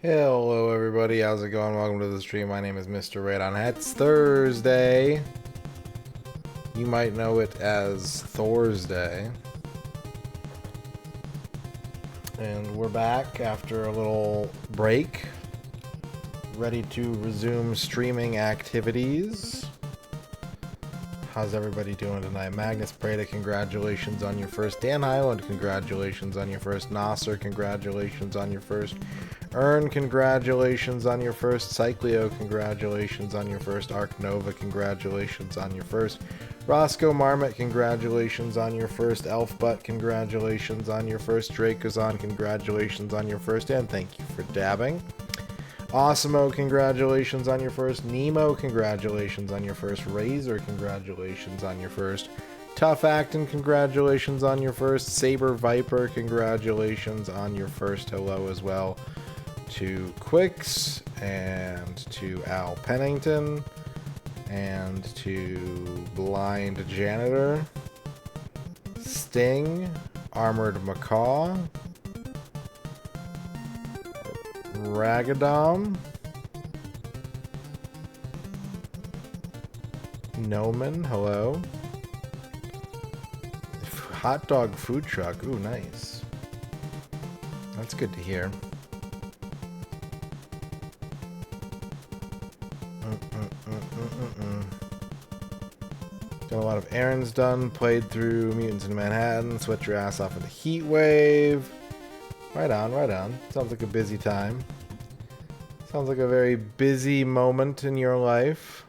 Hello everybody, how's it going? Welcome to the stream. My name is MisterRadon. It's Thursday. You might know it as Thursday. And we're back after a little break. Ready to resume streaming activities. How's everybody doing tonight? Magnus Prada, congratulations on your first. Dan Highland, congratulations on your first. Nasser, congratulations on your first. Ern, congratulations on your first. Cycleo, congratulations on your first. Arc Nova, congratulations on your first. Roscoe Marmot, congratulations on your first. Elfbutt, congratulations on your first. Dracozon, congratulations on your first. And thank you for dabbing. Awesomeo, congratulations on your first. Nemo, congratulations on your first. Razor, congratulations on your first. Tough Actin, congratulations on your first. Saber Viper, congratulations on your first. Hello as well to Quicks and to Al Pennington and to Blind Janitor, Sting, Armored Macaw, Ragadom, Noman, hello. Hot dog food truck, ooh, nice. That's good to hear. Got a lot of errands done, played through Mutants in Manhattan, sweat your ass off in the heat wave. Right on, right on. Sounds like a busy time. Sounds like a very busy moment in your life.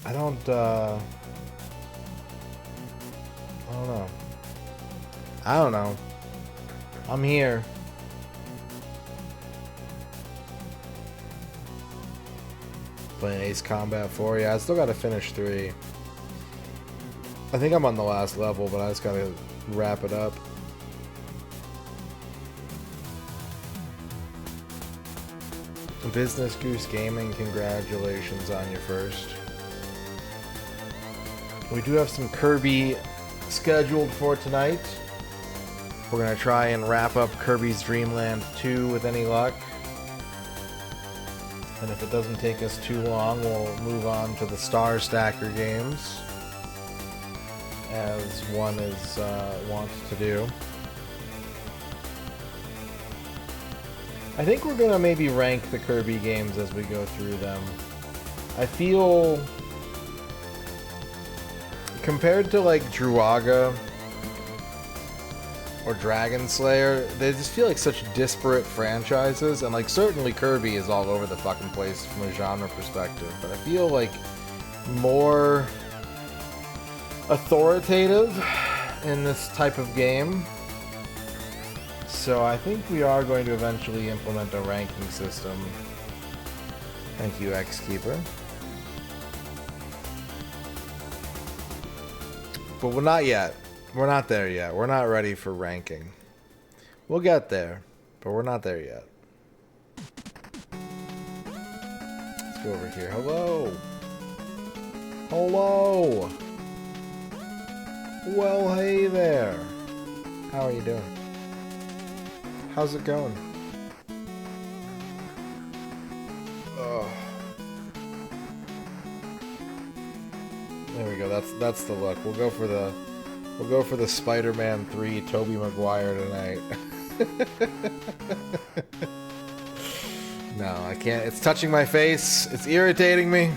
I don't know. I don't know. I'm here. Playing Ace Combat 4. Yeah, I still gotta finish 3. I think I'm on the last level, but I just gotta wrap it up. Business Goose Gaming, congratulations on your first. We do have some Kirby scheduled for tonight. We're gonna try and wrap up Kirby's Dream Land 2 with any luck. And if it doesn't take us too long, we'll move on to the Star Stacker games, as one is wont to do. I think we're gonna maybe rank the Kirby games as we go through them. I feel, compared to like Druaga or Dragon Slayer, they just feel like such disparate franchises, and like certainly Kirby is all over the fucking place from a genre perspective, but I feel like more authoritative in this type of game. So I think we are going to eventually implement a ranking system. Thank you, X-Keeper. But we're not yet. We're not there yet. We're not ready for ranking. We'll get there, but we're not there yet. Let's go over here. Hello. Hello. Well, hey there. How are you doing? How's it going? Oh. There we go. That's the look. We'll go for the Spider-Man 3 Tobey Maguire tonight. No, I can't. It's touching my face. It's irritating me.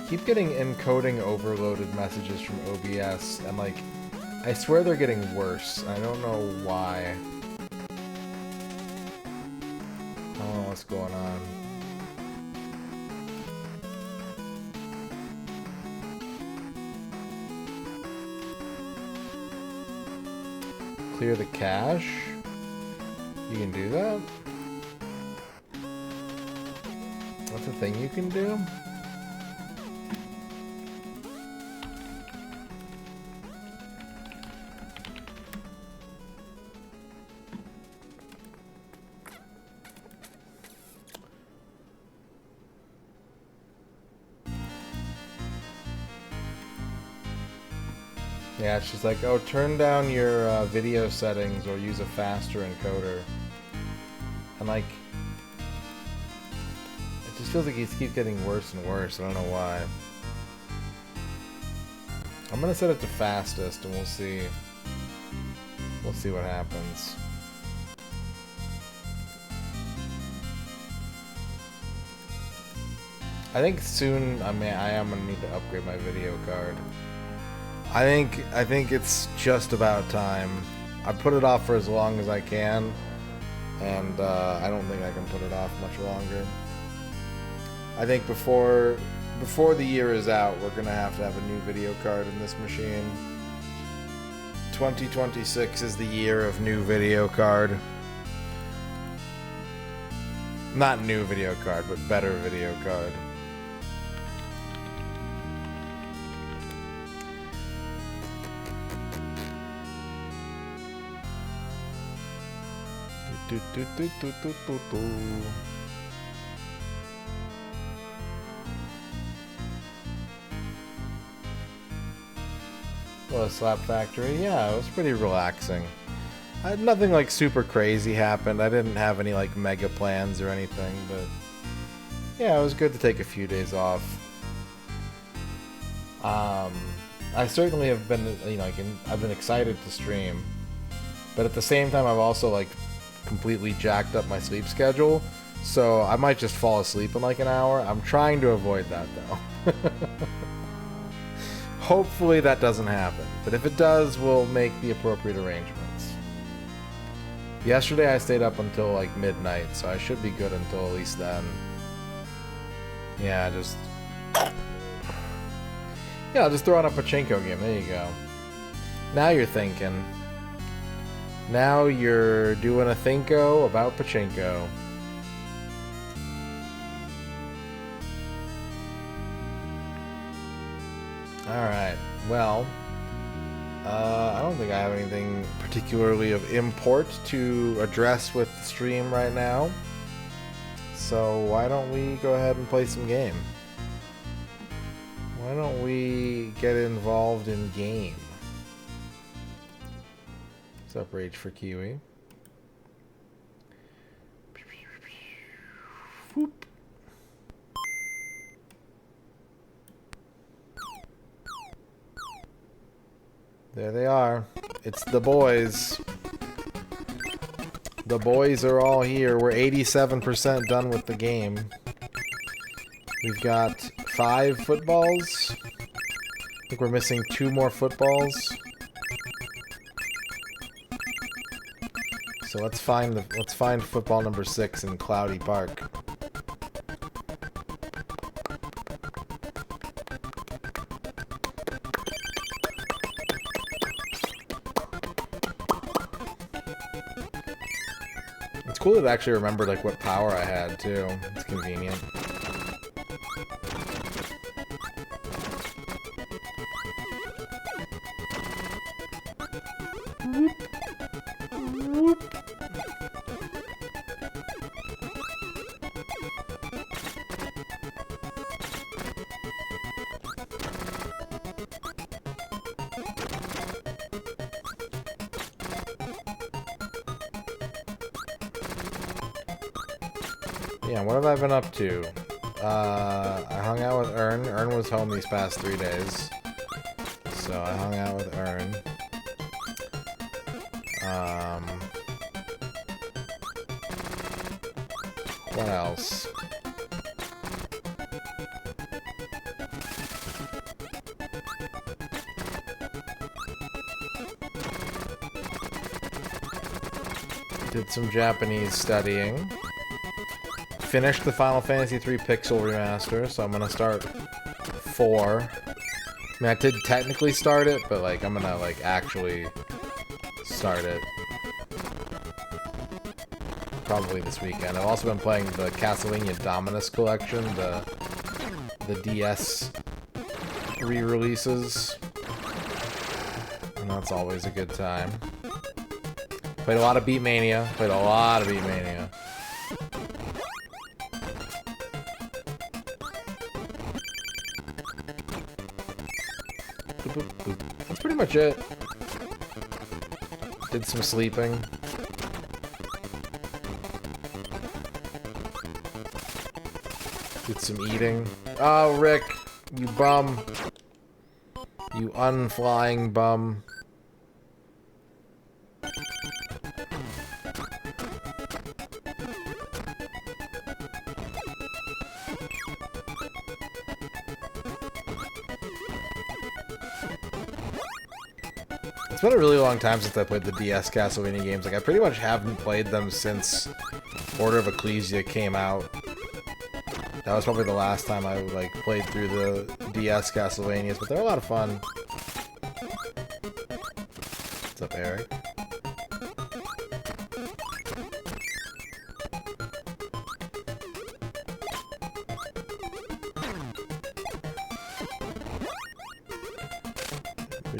Keep getting encoding overloaded messages from OBS, and like, I swear they're getting worse. I don't know why. I don't know what's going on. Clear the cache? You can do that? That's a thing you can do? Yeah, she's like, oh, turn down your video settings or use a faster encoder. And like, it just feels like it keeps getting worse and worse. I don't know why. I'm gonna set it to fastest and we'll see. We'll see what happens. I think soon, I am gonna need to upgrade my video card. I think it's just about time. I put it off for as long as I can, and I don't think I can put it off much longer. I think before the year is out, we're gonna have to have a new video card in this machine. 2026 is the year of new video card. Not new video card, but better video card. Well, Slap Factory, yeah, it was pretty relaxing. I had nothing like super crazy happened. I didn't have any like mega plans or anything, but yeah, it was good to take a few days off. I certainly have been, you know, I've been excited to stream, but at the same time, I've also like completely jacked up my sleep schedule, so I might just fall asleep in like an hour. I'm trying to avoid that though. Hopefully that doesn't happen, but if it does, we'll make the appropriate arrangements. Yesterday I stayed up until like midnight, so I should be good until at least then. Yeah, I'll just throw on a pachinko game. There you go. Now you're thinking. Now you're doing a thinko about pachinko. Alright, well, I don't think I have anything particularly of import to address with the stream right now. So why don't we go ahead and play some game? Why don't we get involved in game? What's up, Rage for Kiwi? Whoop. There they are. It's the boys. The boys are all here. We're 87% done with the game. We've got 5 footballs. I think we're missing 2 more footballs. So let's find football number 6 in Cloudy Park. It's cool to actually remember like what power I had too. It's convenient. Yeah, what have I been up to? I hung out with Ern. Ern was home these past 3 days. So I hung out with Ern. What else? Did some Japanese studying. Finished the Final Fantasy III Pixel Remaster, so I'm gonna start 4. I mean, I did technically start it, but like I'm gonna like actually start it probably this weekend. I've also been playing the Castlevania Dominus collection, the DS re-releases, and that's always a good time. Played a lot of Beatmania. boop, boop. That's pretty much it. Did some sleeping. Did some eating. Oh, Rick, you bum. You unflying bum. It's been a really long time since I played the DS Castlevania games. Like, I pretty much haven't played them since Order of Ecclesia came out. That was probably the last time I, like, played through the DS Castlevanias, but they're a lot of fun. What's up, Eric?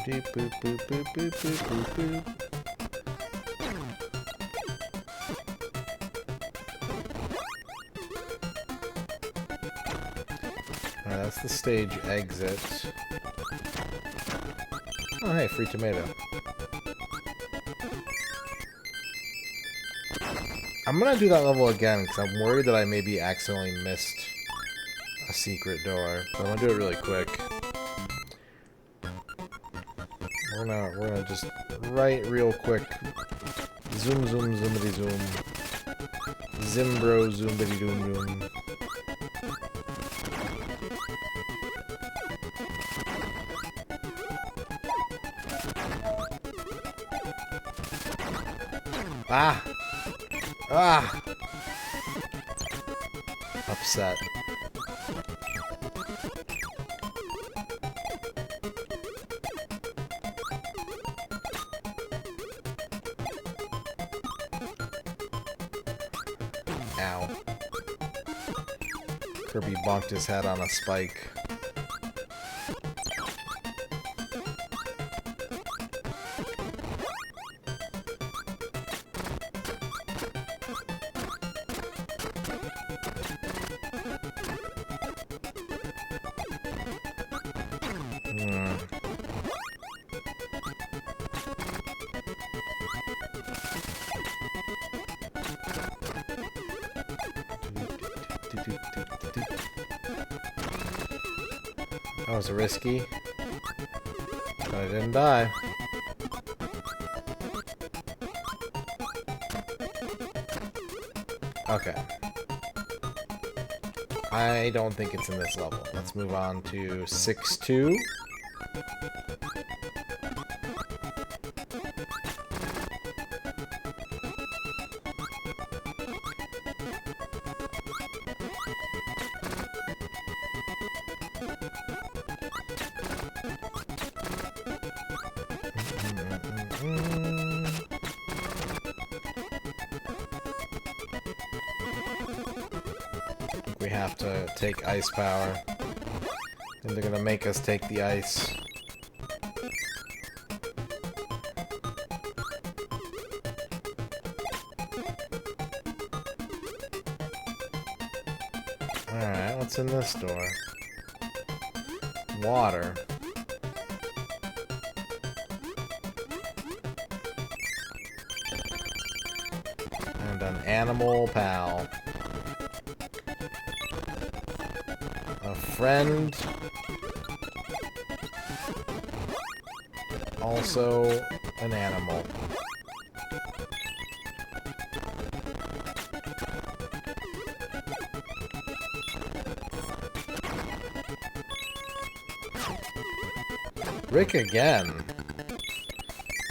Boop, boop, boop, boop, boop, boop, boop, boop. Alright, that's the stage exit. Oh, hey, free tomato. I'm gonna do that level again, because I'm worried that I maybe accidentally missed a secret door. But I'm gonna do it really quick. We're gonna just write real quick. Zoom, zoom, zoomity zoom. Zimbro, zoombity doom doom. Ah! Ah! Upset. Ow. Kirby bonked his head on a spike. That was risky, but I didn't die. Okay. I don't think it's in this level. Let's move on to 6-2. We have to take ice power. And they're gonna make us take the ice. Alright, what's in this door? Water. And an animal pal. A friend. Also an animal. Rick again.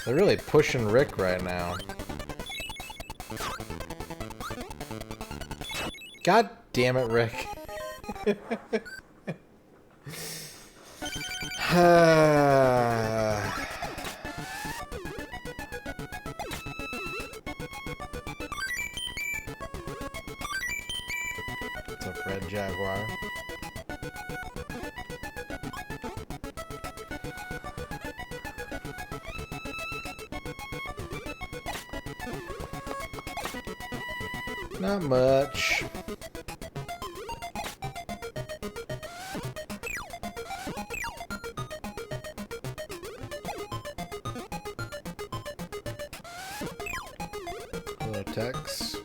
They're really pushing Rick right now. God damn it, Rick. What's up, Red Jaguar? Not much. vortex.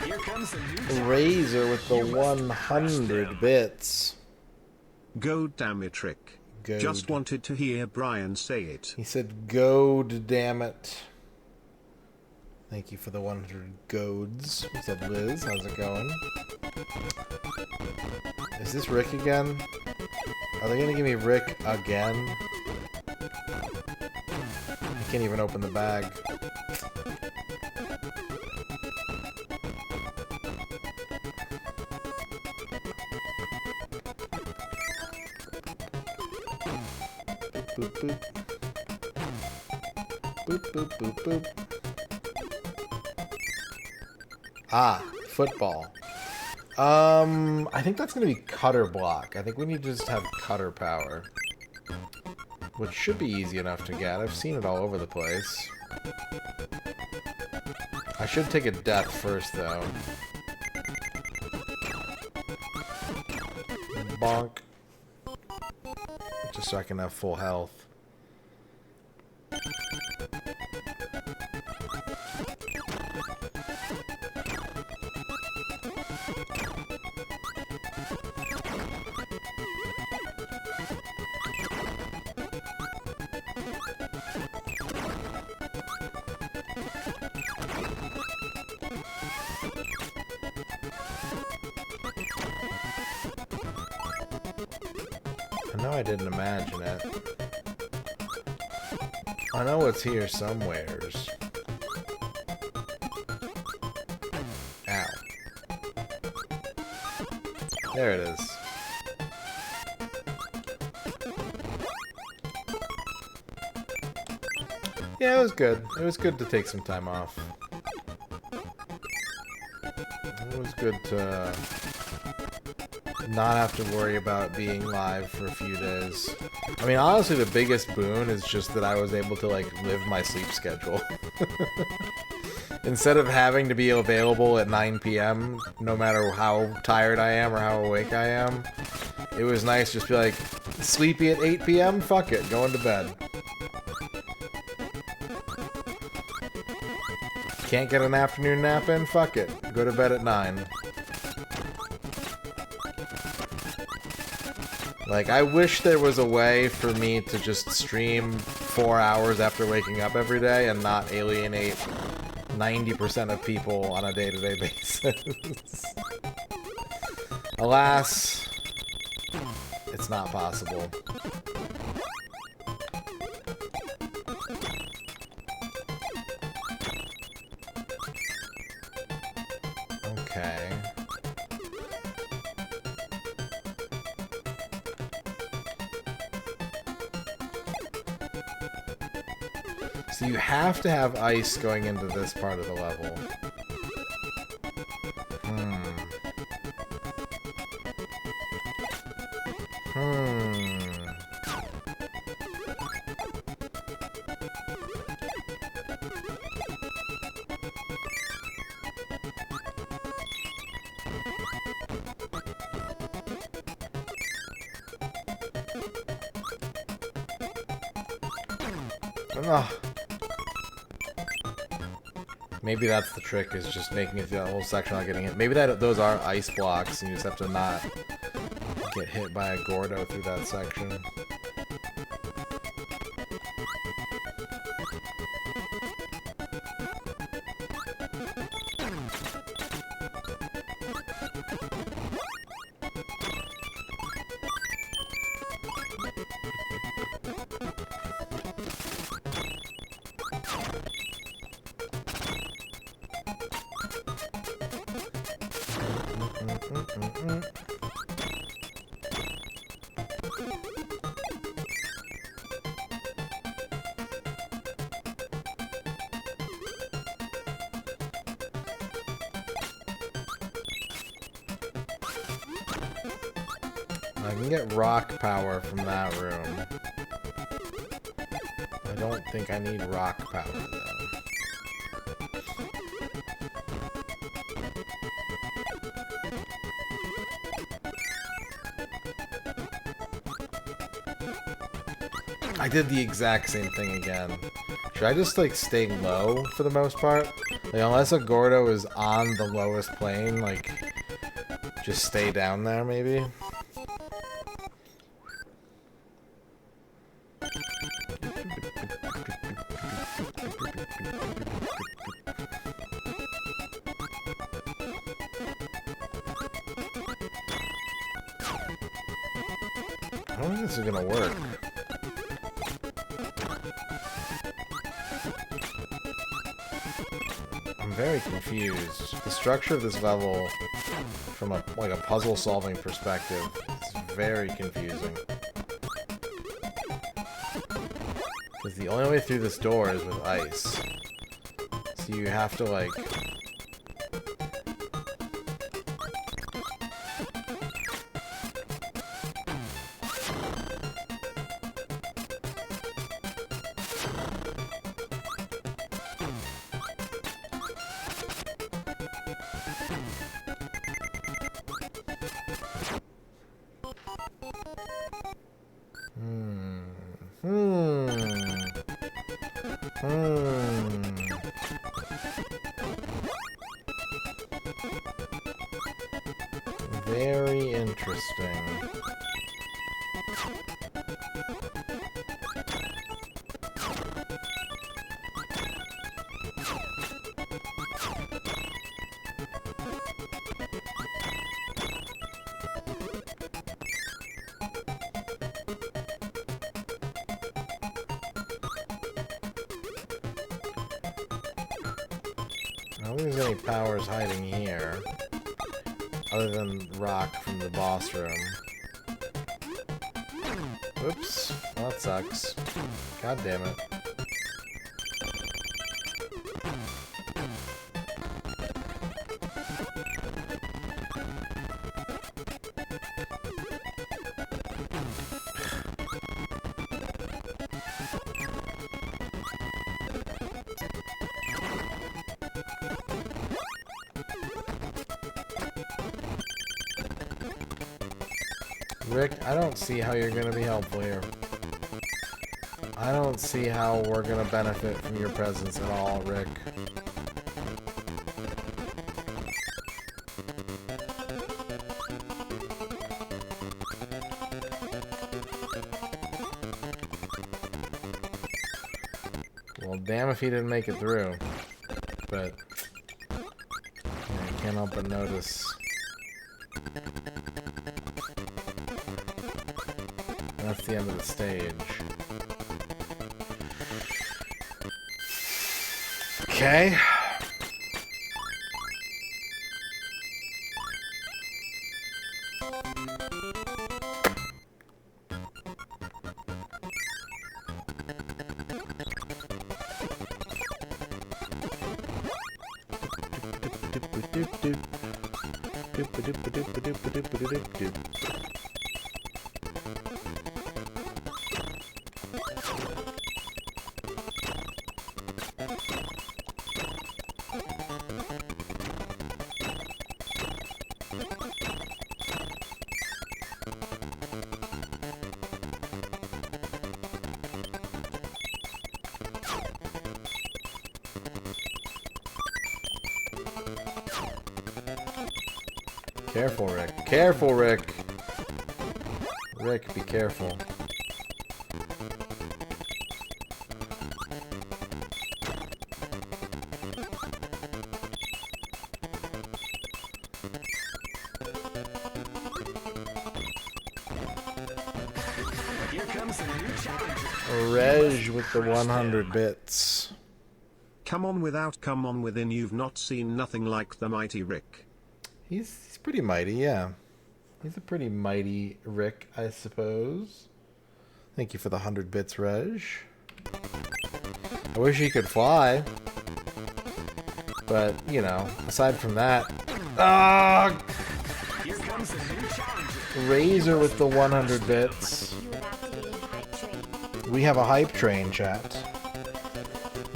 Here comes the new Razor with the 100 bits. Go damn it, Rick. Goad. Just wanted to hear Brian say it. He said, goad, damn it. Thank you for the 100 goads. What's up, Liz? How's it going? Is this Rick again? Are they gonna give me Rick again? I can't even open the bag. Boop, boop. Boop, boop, boop, boop. Ah, football. I think that's going to be cutter block. I think we need to just have cutter power. Which should be easy enough to get. I've seen it all over the place. I should take a death first, though. Bonk. Just so I can have full health. I know I didn't imagine it. I know it's here somewheres. Ow. There it is. Yeah, it was good. It was good to take some time off. It was good to not have to worry about being live for a few days. I mean, honestly, the biggest boon is just that I was able to, like, live my sleep schedule. Instead of having to be available at 9 p.m., no matter how tired I am or how awake I am, it was nice just to be like, sleepy at 8 p.m.? Fuck it, going to bed. Can't get an afternoon nap in? Fuck it, go to bed at 9. Like, I wish there was a way for me to just stream 4 hours after waking up every day and not alienate 90% of people on a day-to-day basis. Alas, it's not possible. Okay. So you have to have ice going into this part of the level. Maybe that's the trick, is just making it through that whole section without getting hit. Maybe those are ice blocks, and you just have to not get hit by a Gordo through that section. I can get rock power from that room. I don't think I need rock power, though. I did the exact same thing again. Should I just, like, stay low for the most part? Like, unless a Gordo is on the lowest plane, like, just stay down there, maybe? I don't think this is gonna work. I'm very confused. The structure of this level, from a puzzle-solving perspective, is very confusing. Because the only way through this door is with ice. So you have to, like... Very interesting. I don't think there's any powers hiding here, other than rock from the boss room. Oops, well, that sucks. God damn it. Rick, I don't see how you're going to be helpful here. I don't see how we're going to benefit from your presence at all, Rick. Well, damn if he didn't make it through. But I can't help but notice. That's the end of the stage. Okay. Careful, Rick. Careful, Rick. Rick, be careful. Here comes a new challenge. Reg with the 100 bits. Come on without, come on within. You've not seen nothing like the mighty Rick. He's pretty mighty, yeah. He's a pretty mighty Rick, I suppose. Thank you for the 100 bits, Reg. I wish he could fly. But, you know, aside from that... Ah! Here comes a new challenge. Razor with the 100 bits. We have a hype train, chat.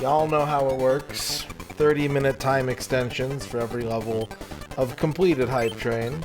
Y'all know how it works. 30-minute time extensions for every level of completed hype train.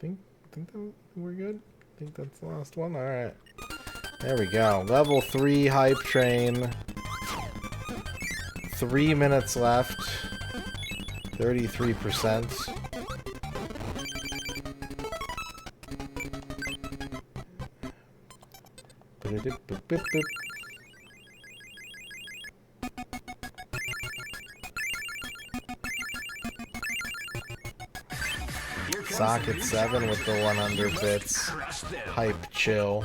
Think that we're good. Think that's the last one. All right. There we go. Level 3 hype train. 3 minutes left. 33%. Socket 7 with the 100 bits. Hype chill.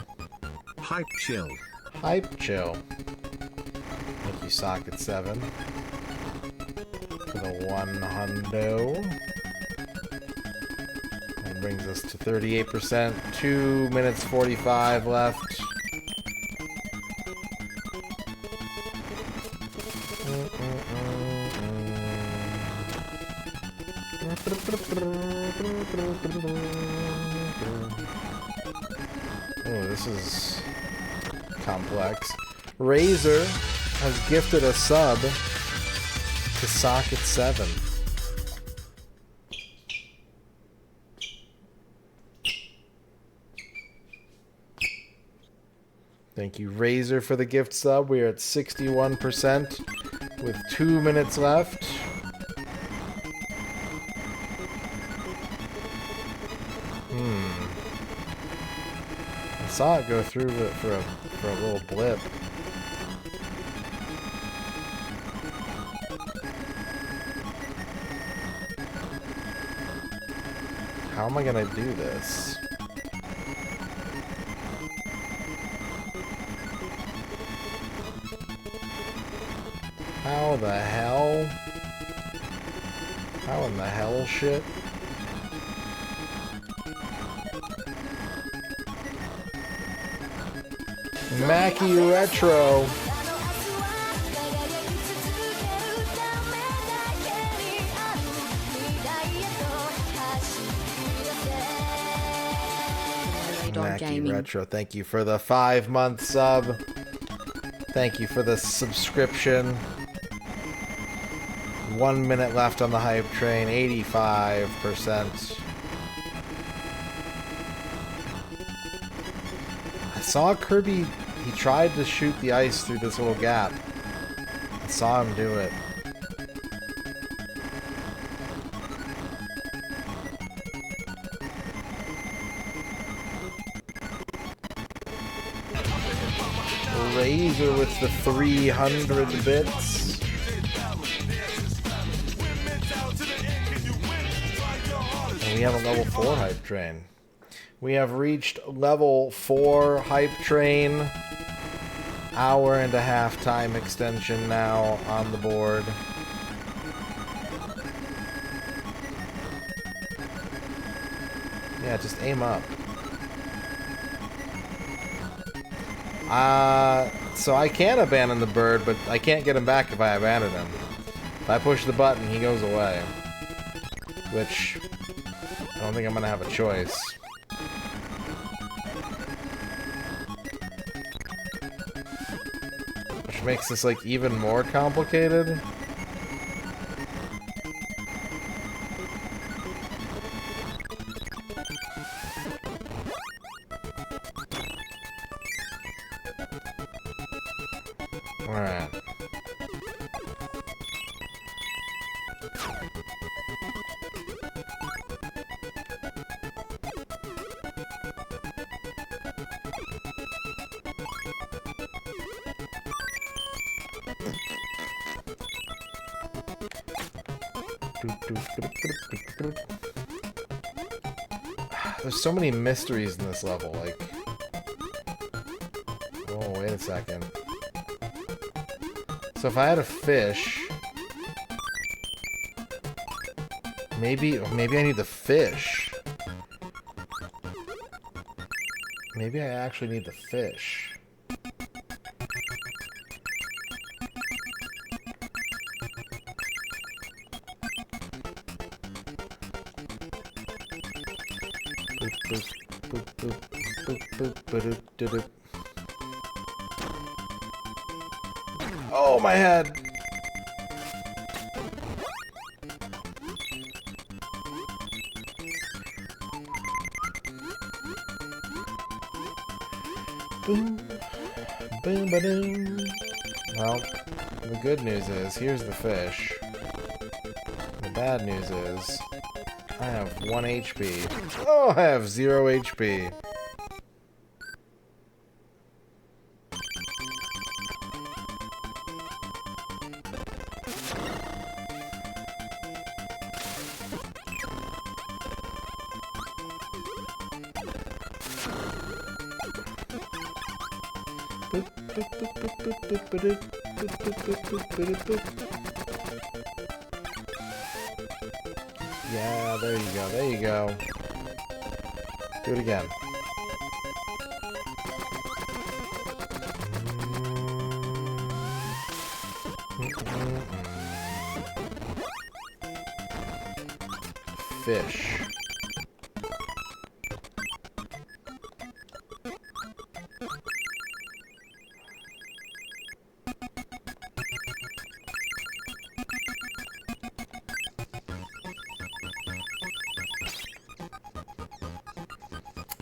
Hype chill. Hype chill. Thank you, Socket 7. For the 100. That brings us to 38%. 2 minutes 45 left. Oh, this is complex. Razor has gifted a sub to Socket 7. Thank you, Razor, for the gift sub. We are at 61% with 2 minutes left. I saw it go through for a little blip. How am I gonna do this? How the hell? How in the hell shit? Mackie Retro. Mackie Retro, thank you for the 5-month sub. Thank you for the subscription. 1 minute left on the hype train, 85%. I saw Kirby, he tried to shoot the ice through this little gap. I saw him do it. Razor with the 300 bits. And we have a level 4 hype train. We have reached level 4 hype train. Hour and a half time extension now on the board. Yeah, just aim up. So I can abandon the bird, but I can't get him back if I abandon him. If I push the button, he goes away. Which, I don't think I'm gonna have a choice. Which makes this, like, even more complicated. Alright. There's so many mysteries in this level, like... Oh, wait a second. So if I had a fish... Maybe I need the fish. Maybe I actually need the fish. Oh, my head! Boom. Boom ba-doom. Well, the good news is, here's the fish. The bad news is, I have 1 HP. Oh, I have 0 HP. Yeah, there you go, there you go. Do it again. Fish.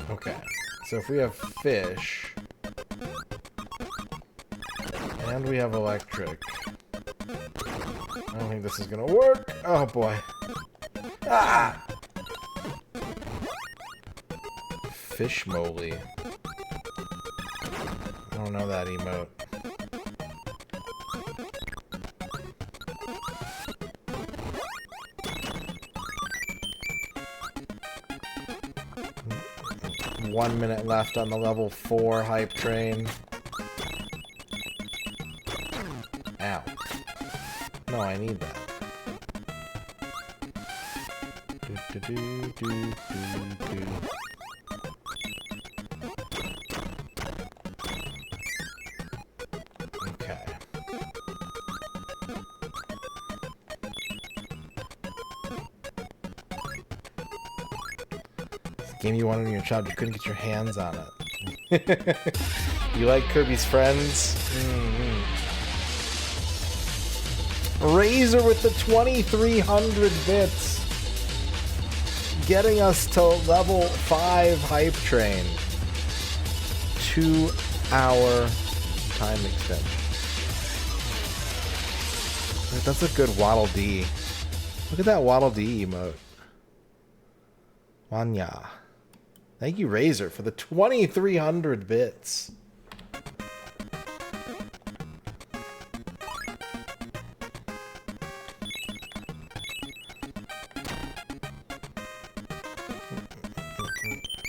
Okay, so if we have fish, and we have electric, I don't think this is gonna work. Oh boy. Ah! Fish moly. I don't know that emote. One minute left on the level 4 hype train. Ow. No, I need that. Do, do, do, do, do. Okay. Game you wanted in your child, you couldn't get your hands on it. You like Kirby's Friends? Razor with the 2300 bits. Getting us to level 5 hype train. 2-hour time extension. That's a good Waddle Dee. Look at that Waddle Dee emote. Wanya. Thank you, Razor, for the 2300 bits.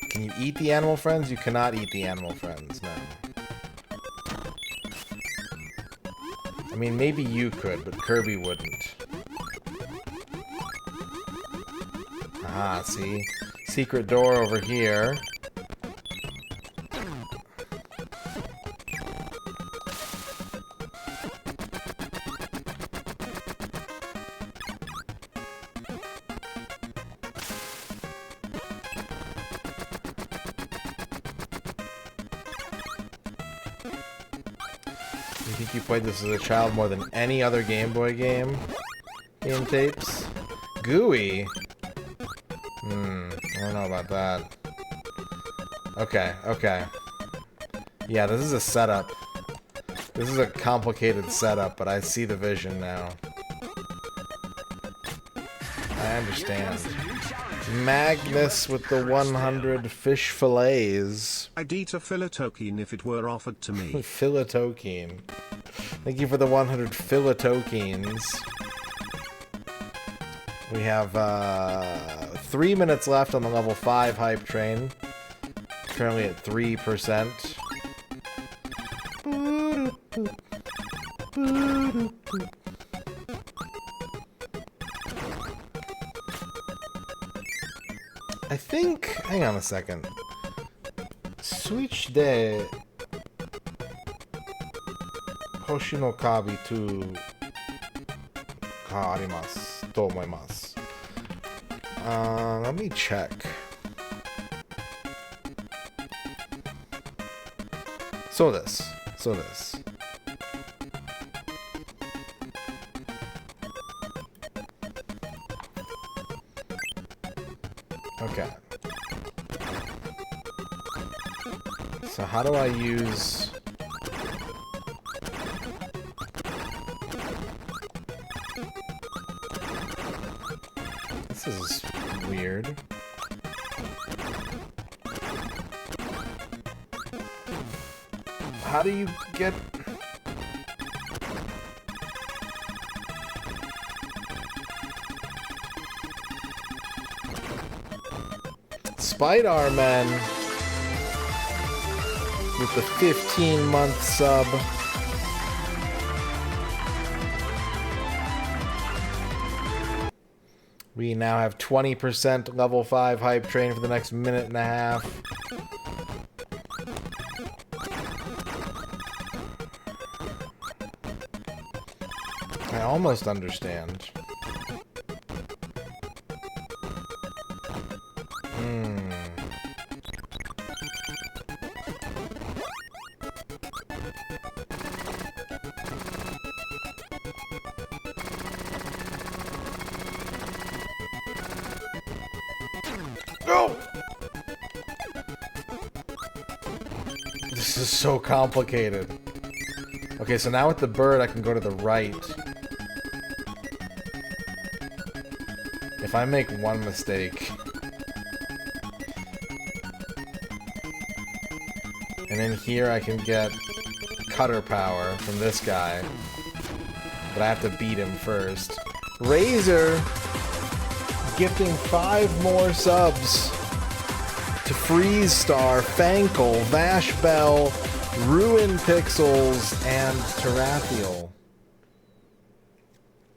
Can you eat the animal friends? You cannot eat the animal friends, no. I mean, maybe you could, but Kirby wouldn't. Ah, see? Secret door over here. You think you played this as a child more than any other Game Boy game? Game tapes? Gooey? I don't know about that. Okay, okay. Yeah, this is a setup. This is a complicated setup, but I see the vision now. I understand. Magnus with the 100 fish fillets. I'd eat a filetokeen if it were offered to me. Filetokeen. Thank you for the 100 filetokeens. We have 3 minutes left on the level 5 hype train. Currently at 3%. I think... Hang on a second. Switch de... Hoshino Kabi to... Arimasu. To omoimasu. Let me check. So this. Okay. So how do I use... This is weird. How do you get... Spider-Man with the 15-month sub. We now have 20% level 5 hype train for the next minute and a half. I almost understand. Go! This is so complicated. Okay, so now with the bird, I can go to the right. If I make one mistake... And in here I can get cutter power from this guy. But I have to beat him first. Razor gifting 5 more subs to Freeze Star, Fankle, Vash Bell, Ruin Pixels, and Tarathiel.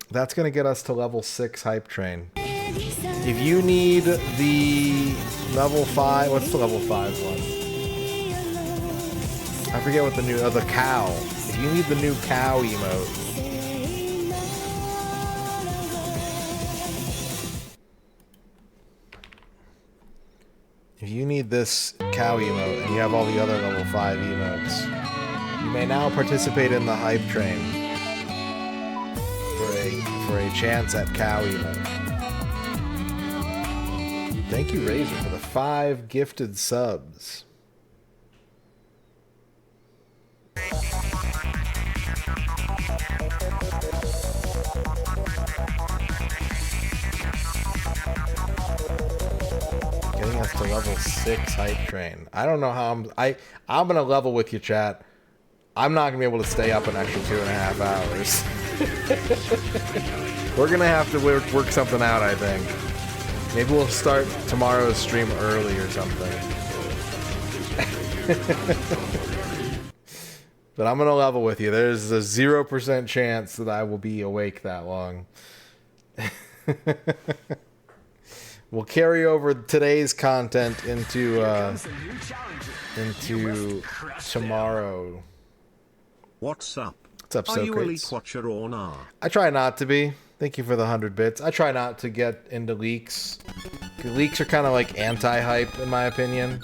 That's gonna get us to level 6 hype train. If you need the level 5, what's the level 5 one? I forget what the new, the cow. If you need the new cow emote. If you need this cow emote and you have all the other level 5 emotes, you may now participate in the hype train for a chance at cow emote. Thank you, Razor, for the 5 gifted subs. Getting us to level 6 hype train. I don't know how I'm gonna level with you, chat. I'm not gonna be able to stay up an extra 2.5 hours. We're gonna have to work something out, I think. Maybe we'll start tomorrow's stream early or something. But I'm gonna level with you. There's a 0% chance that I will be awake that long. We'll carry over today's content into tomorrow. What's up? What's up, Are you Socrates? Elite Watcher or not? I try not to be. Thank you for the 100 bits. I try not to get into leaks. Leaks are kind of like anti-hype, in my opinion.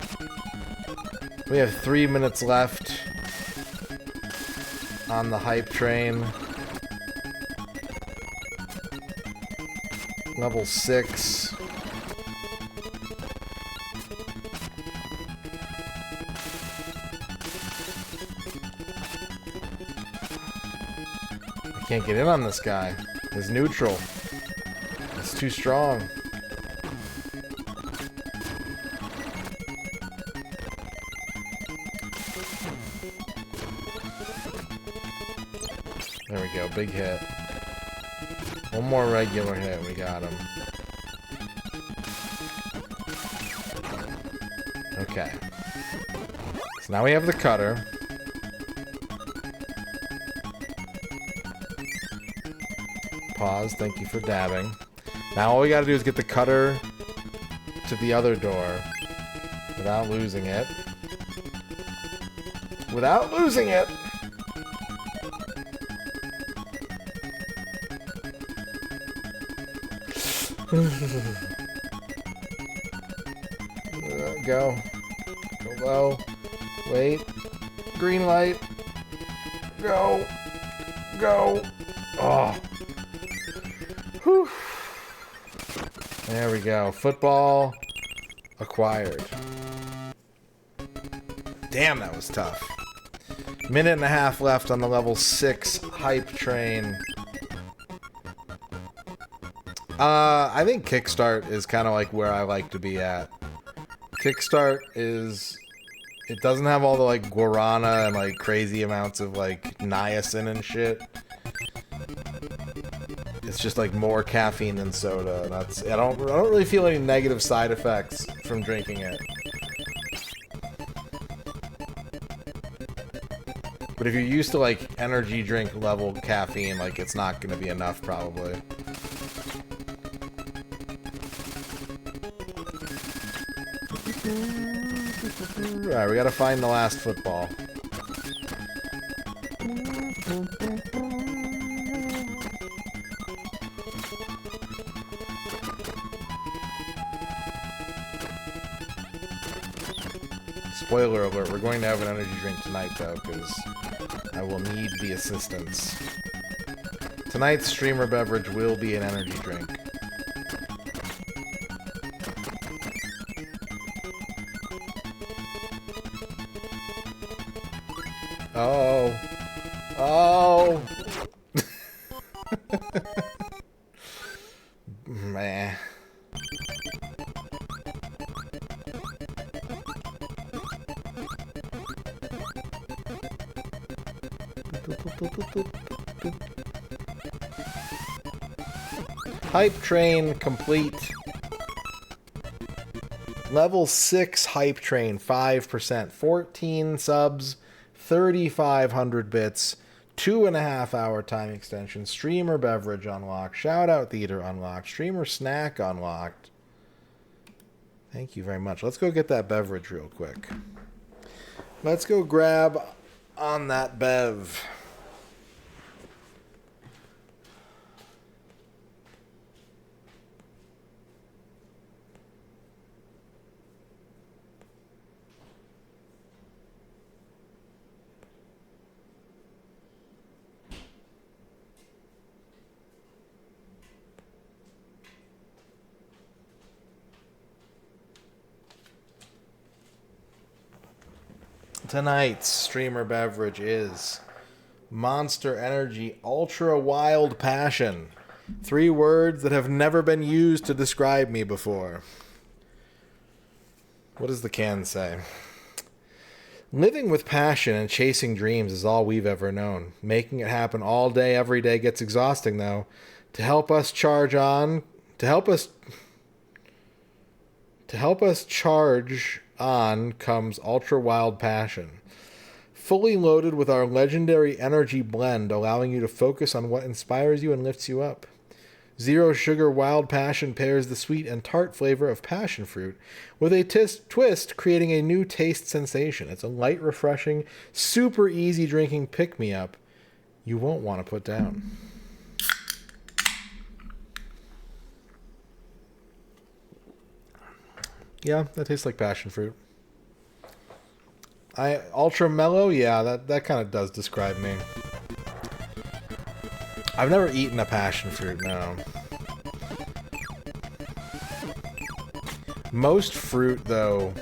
We have 3 minutes left on the hype train. Level 6. I can't get in on this guy. He's neutral. It's too strong. There we go, big hit. One more regular hit, we got him. Okay. So now we have the cutter. Pause, thank you for dabbing. Now all we gotta do is get the cutter to the other door without losing it. Without losing it! Go. Go low. Wait. Green light. Go. Go. Oh. Whew. There we go. Football acquired. Damn, that was tough. Minute and a half left on the level 6 hype train. I think Kickstart is kind of like where I like to be at. Kickstart is... It doesn't have all the, like, guarana and, like, crazy amounts of, like, niacin and shit. It's just, like, more caffeine than soda. That's... I don't really feel any negative side effects from drinking it. But if you're used to, like, energy drink level caffeine, like, it's not gonna be enough, probably. Alright, we gotta find the last football. Spoiler alert, we're going to have an energy drink tonight, though, because I will need the assistance. Tonight's streamer beverage will be an energy drink. Oh. Oh. Meh. Hype train complete. Level 6 hype train, 5%, 14 subs, 3,500 bits, 2.5 hour time extension, streamer beverage unlocked, shout out theater unlocked, streamer snack unlocked. Thank you very much. Let's go get that beverage real quick. Let's go grab on that bev. Tonight's streamer beverage is Monster Energy Ultra Wild Passion. 3 words that have never been used to describe me before. What does the can say? Living with passion and chasing dreams is all we've ever known. Making it happen all day, every day gets exhausting, though. To help us charge on comes Ultra Wild Passion. Fully loaded with our legendary energy blend, allowing you to focus on what inspires you and lifts you up. Zero Sugar Wild Passion pairs the sweet and tart flavor of passion fruit with a twist, creating a new taste sensation. It's a light, refreshing, super easy drinking pick-me-up you won't want to put down. Yeah, that tastes like passion fruit. Ultra mellow, yeah, that kind of does describe me. I've never eaten a passion fruit, no. Most fruit, though,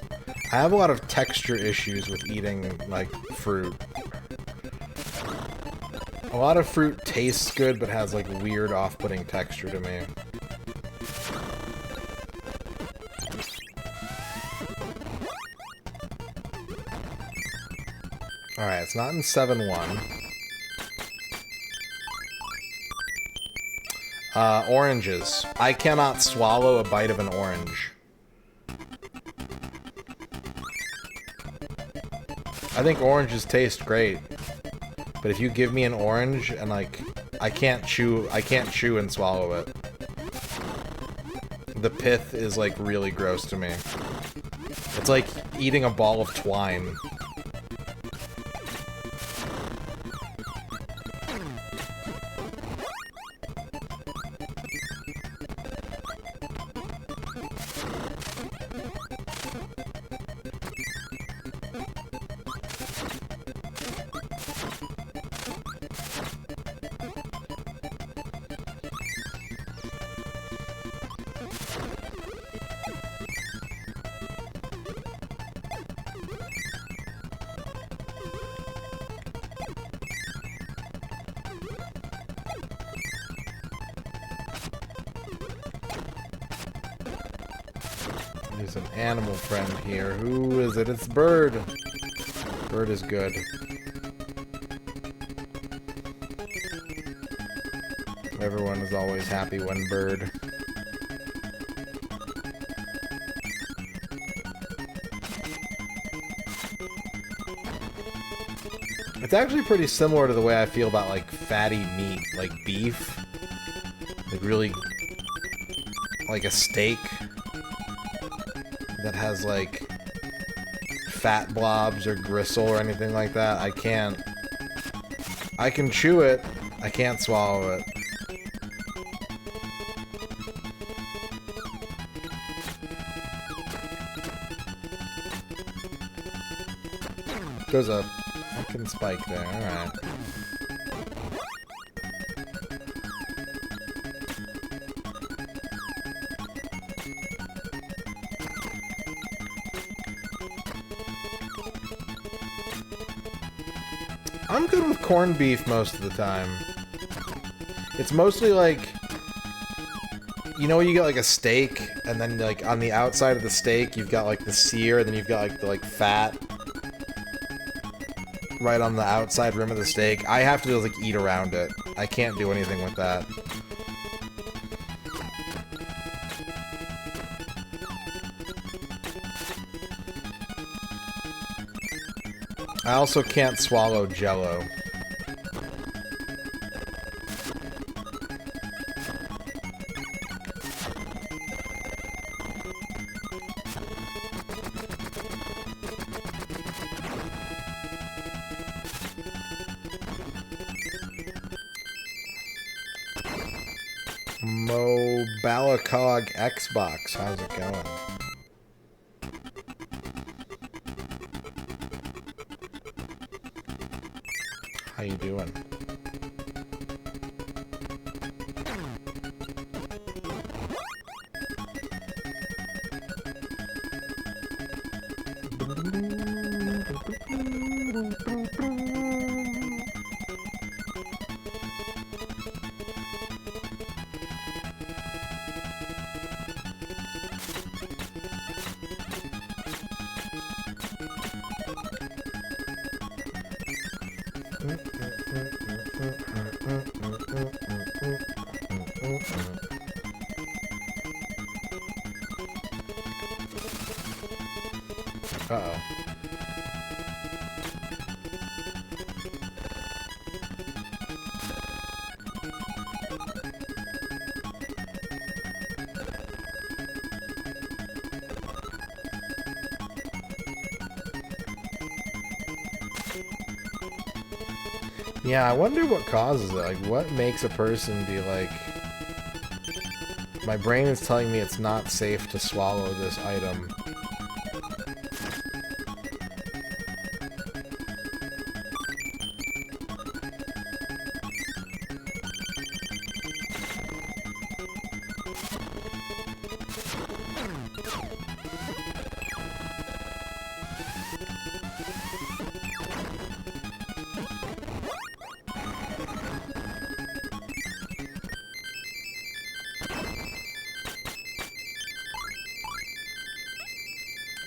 I have a lot of texture issues with eating, like, fruit. A lot of fruit tastes good, but has, like, weird off-putting texture to me. Alright, it's not in 7-1. Oranges. I cannot swallow a bite of an orange. I think oranges taste great. But if you give me an orange and, like, I can't chew and swallow it. The pith is, like, really gross to me. It's like eating a ball of twine. There's an animal friend here. Who is it? It's Bird. Bird is good. Everyone is always happy when Bird. It's actually pretty similar to the way I feel about, like, fatty meat, like beef. Like, really, like a steak that has, like, fat blobs or gristle or anything like that. I can chew it, I can't swallow it. There's a fucking spike there, alright. I'm good with corned beef most of the time. It's mostly like, you know when you get like a steak, and then like on the outside of the steak you've got like the sear, and then you've got like the fat right on the outside rim of the steak. I have to like eat around it. I can't do anything with that. I also can't swallow Jell-O. Mo Balacog Xbox, how's it going? How you doing? Uh-oh. Yeah, I wonder what causes it. Like, what makes a person be like, my brain is telling me it's not safe to swallow this item.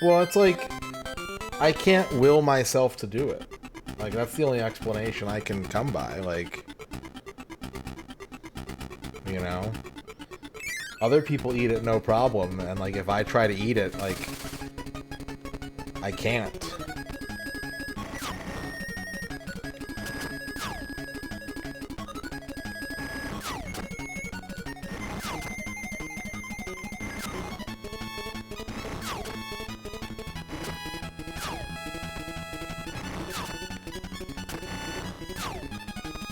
Well, it's like, I can't will myself to do it. Like, that's the only explanation I can come by, like, you know? Other people eat it no problem, and, like, if I try to eat it, like, I can't.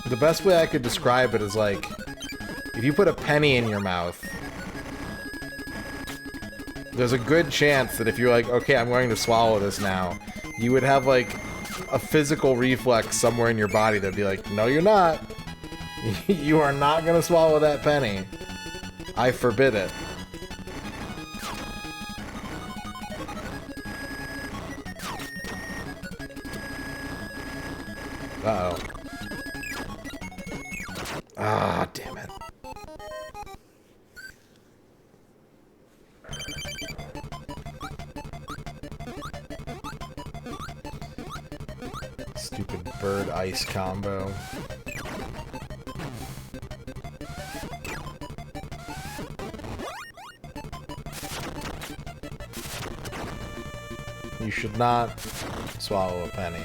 The best way I could describe it is like, if you put a penny in your mouth, there's a good chance that if you're like, okay, I'm going to swallow this now, you would have like a physical reflex somewhere in your body that'd be like, no, you're not. You are not going to swallow that penny. I forbid it. Uh-oh. Ah, damn it. Stupid bird ice combo. You should not swallow a penny.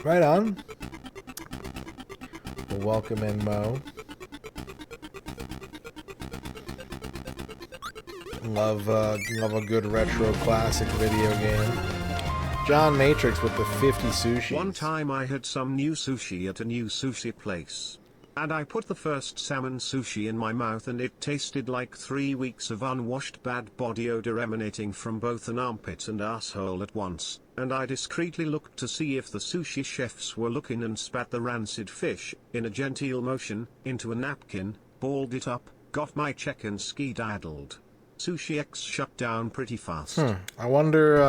Right on. Well, welcome in, Mo. Love a good retro classic video game. John Matrix with the 50 sushi. One time I had some new sushi at a new sushi place. And I put the first salmon sushi in my mouth and it tasted like 3 weeks of unwashed bad body odor emanating from both an armpit and asshole at once. And I discreetly looked to see if the sushi chefs were looking and spat the rancid fish, in a genteel motion, into a napkin, balled it up, got my check and skedaddled. Sushi X shut down pretty fast. I wonder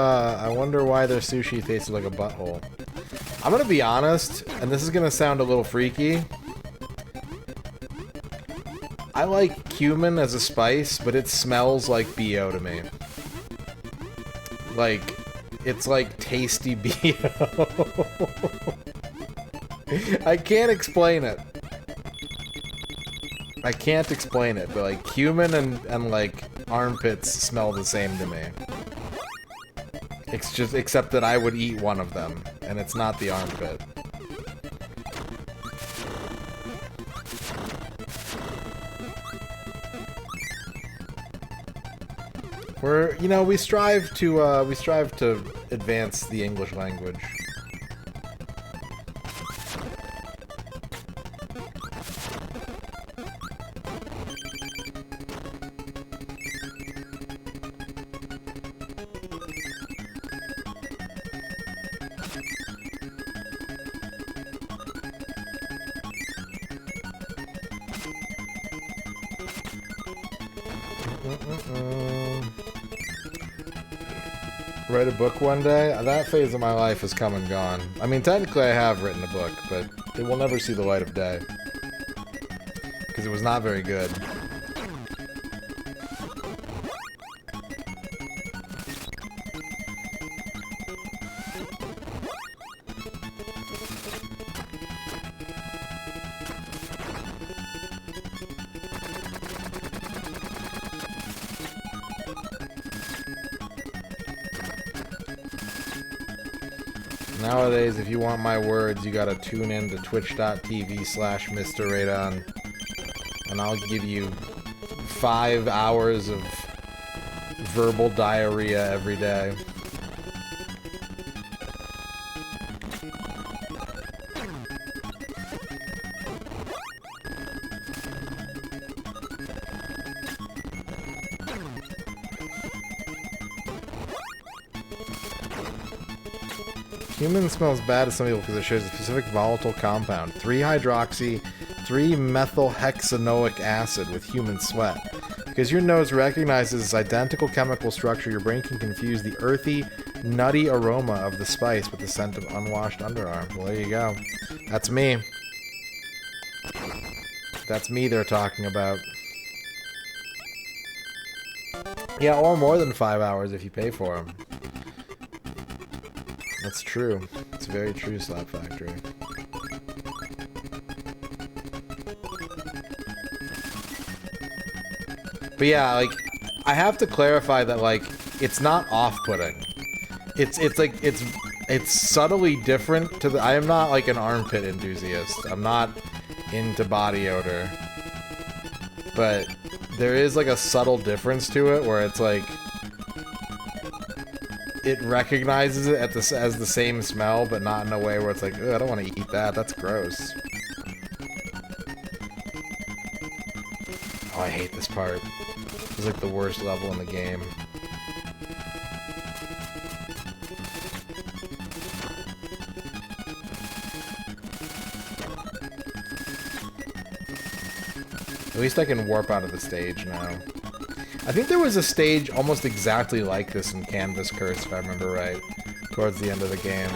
why their sushi tasted like a butthole. I'm gonna be honest, and this is gonna sound a little freaky. I like cumin as a spice, but it smells like BO to me. Like, it's like tasty BO. I can't explain it. I can't explain it, but like cumin and like armpits smell the same to me. It's just, except that I would eat one of them, and it's not the armpit. We're, you know, we strive to advance the English language. Write a book one day? That phase of my life has come and gone. I mean, technically I have written a book, but it will never see the light of day. Because it was not very good. Nowadays, if you want my words, you gotta tune in to twitch.tv/MisterRadon, and I'll give you 5 hours of verbal diarrhea every day. Human smells bad to some people because it shares a specific volatile compound, 3-hydroxy, 3-methylhexanoic acid with human sweat. Because your nose recognizes this identical chemical structure, your brain can confuse the earthy, nutty aroma of the spice with the scent of unwashed underarm. Well, there you go. That's me. That's me they're talking about. Yeah, or more than 5 hours if you pay for them. That's true. It's very true, Slap Factory. But yeah, like, I have to clarify that, like, it's not off-putting. It's subtly different to the... I am not, like, an armpit enthusiast. I'm not into body odor. But there is, like, a subtle difference to it where it's, like... it recognizes it as the same smell, but not in a way where it's like, ugh, I don't want to eat that. That's gross. Oh, I hate this part. It's like the worst level in the game. At least I can warp out of the stage now. I think there was a stage almost exactly like this in Canvas Curse, if I remember right, towards the end of the game.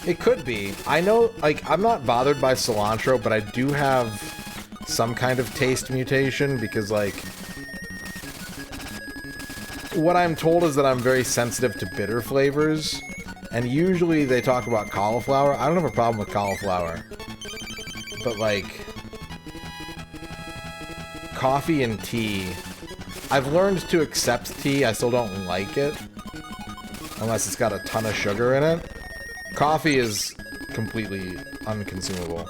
It could be. I know, like, I'm not bothered by cilantro, but I do have some kind of taste mutation because, like, what I'm told is that I'm very sensitive to bitter flavors, and usually they talk about cauliflower. I don't have a problem with cauliflower, but, like, coffee and tea, I've learned to accept tea. I still don't like it unless it's got a ton of sugar in it. Coffee is completely unconsumable.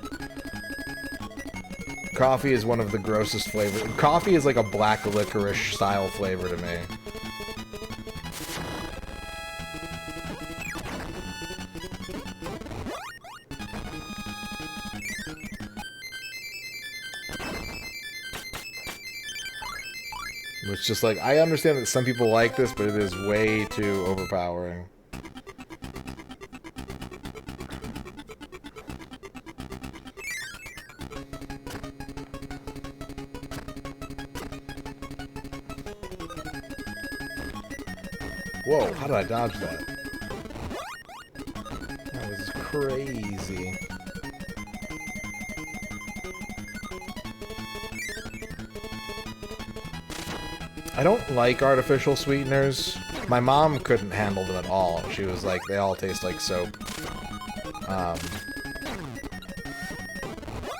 Coffee is one of the grossest flavors. Coffee is like a black licorice style flavor to me. It's just like, I understand that some people like this, but it is way too overpowering. Whoa, how did I dodge that? That was crazy. I don't like artificial sweeteners. My mom couldn't handle them at all. She was like, they all taste like soap.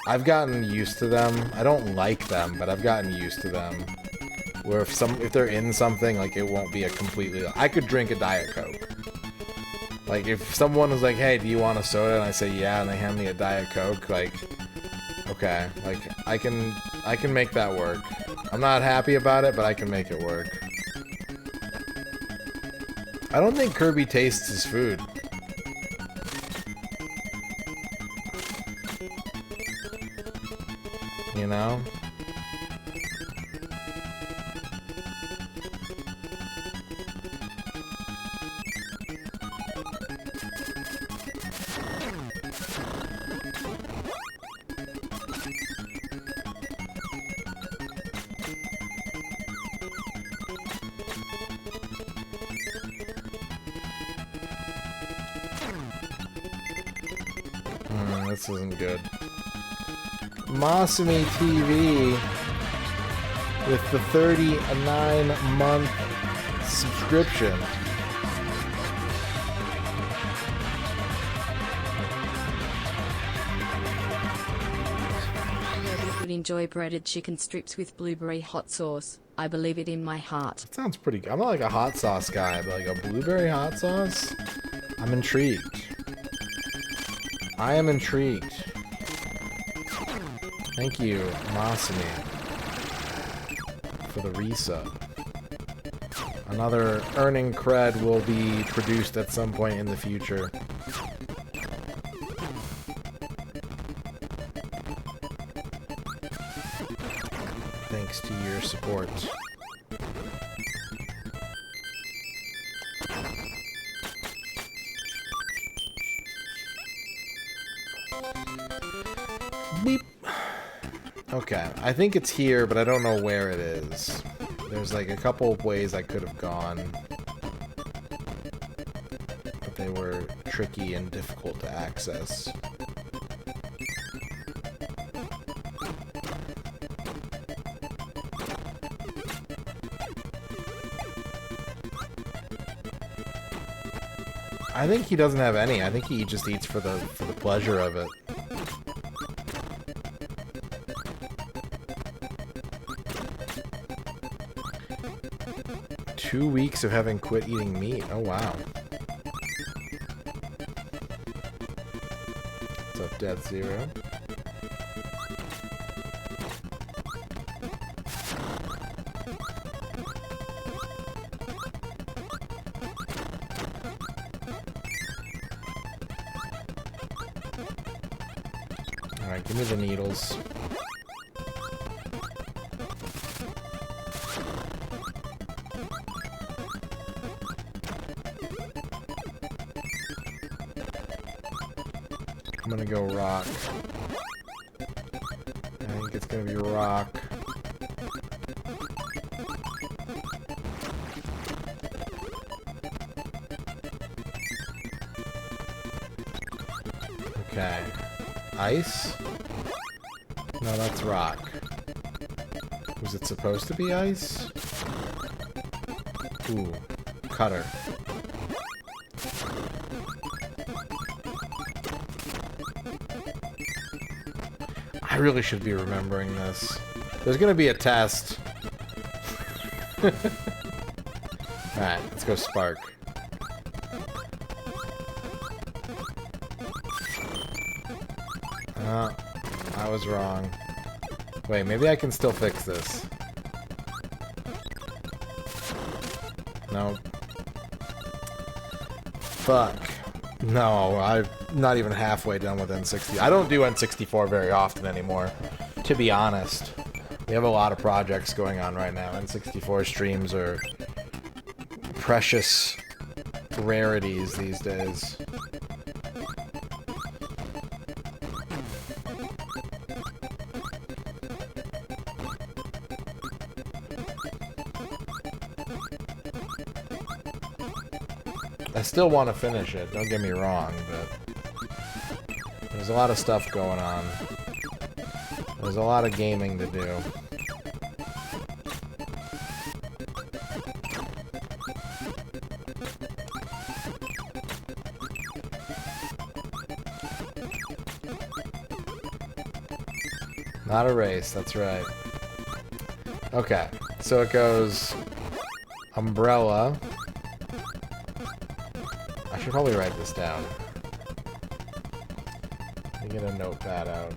I've gotten used to them. I don't like them, but I've gotten used to them. Where if they're in something, like, it won't be a completely... I could drink a Diet Coke. Like, if someone was like, hey, do you want a soda? And I say, yeah, and they hand me a Diet Coke, like, okay. Like, I can make that work. I'm not happy about it, but I can make it work. I don't think Kirby tastes his food. You know? This isn't good. Masumi TV with the 39-month subscription. Would enjoy breaded chicken strips with blueberry hot sauce. I believe it in my heart. That sounds pretty good. I'm not like a hot sauce guy, but like a blueberry hot sauce? I'm intrigued. I am intrigued. Thank you, Masumi, for the resub. Another earning cred will be produced at some point in the future. Thanks to your support. Beep. Okay, I think it's here, but I don't know where it is. There's like a couple of ways I could have gone, but they were tricky and difficult to access. I think he doesn't have any. I think he just eats for the pleasure of it. Two weeks of having quit eating meat. Oh, wow. What's up, Death Zero? Alright, give me the needles. I'm gonna go rock. I think it's gonna be rock. Okay. Ice? No, that's rock. Was it supposed to be ice? Ooh. Cutter. I really should be remembering this. There's gonna be a test. Alright, let's go spark. I was wrong. Wait, maybe I can still fix this. Nope. Fuck. No, I'm not even halfway done with N60. I don't do N64 very often anymore, to be honest. We have a lot of projects going on right now. N64 streams are precious rarities these days. I still want to finish it, don't get me wrong, but there's a lot of stuff going on. There's a lot of gaming to do. Not a race, that's right. Okay, so it goes umbrella. I should probably write this down. Let me get a notepad out.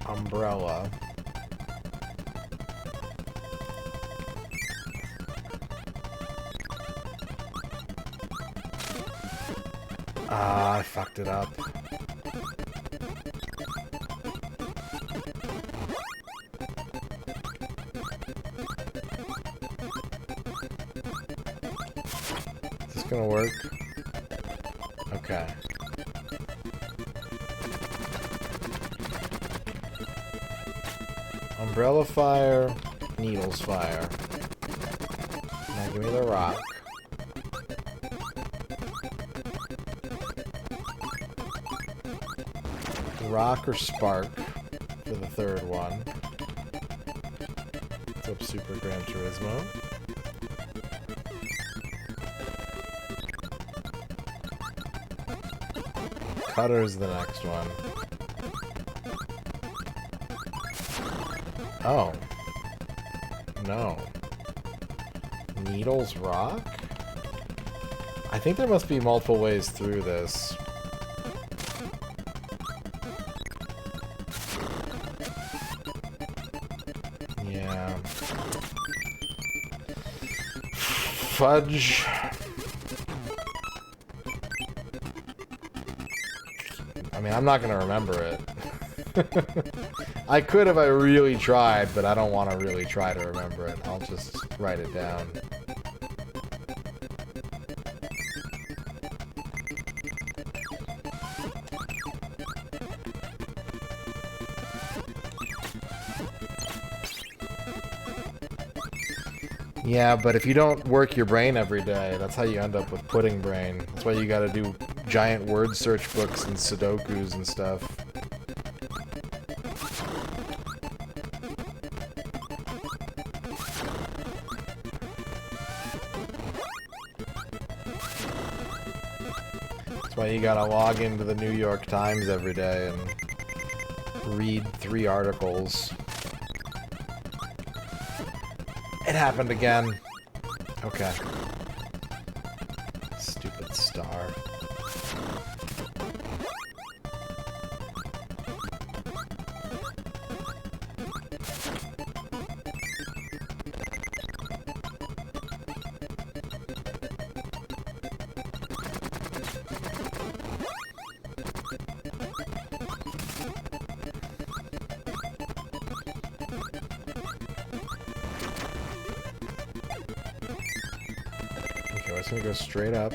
Umbrella. Ah, I fucked it up. Is this gonna work? Okay. Umbrella fire, needles fire. Now give me the rock. Rock or spark for the third one. What's up, Super Gran Turismo? Cutter's the next one. Oh. No. Needles rock? I think there must be multiple ways through this. Yeah. Fudge. I mean, I'm not gonna remember it. I could if I really tried, but I don't want to really try to remember it. I'll just write it down. Yeah, but if you don't work your brain every day, that's how you end up with pudding brain. That's why you gotta do giant word search books and Sudokus and stuff. That's why you gotta log into the New York Times every day and read 3 articles. It happened again. Okay. Stupid star. we're just gonna go straight up.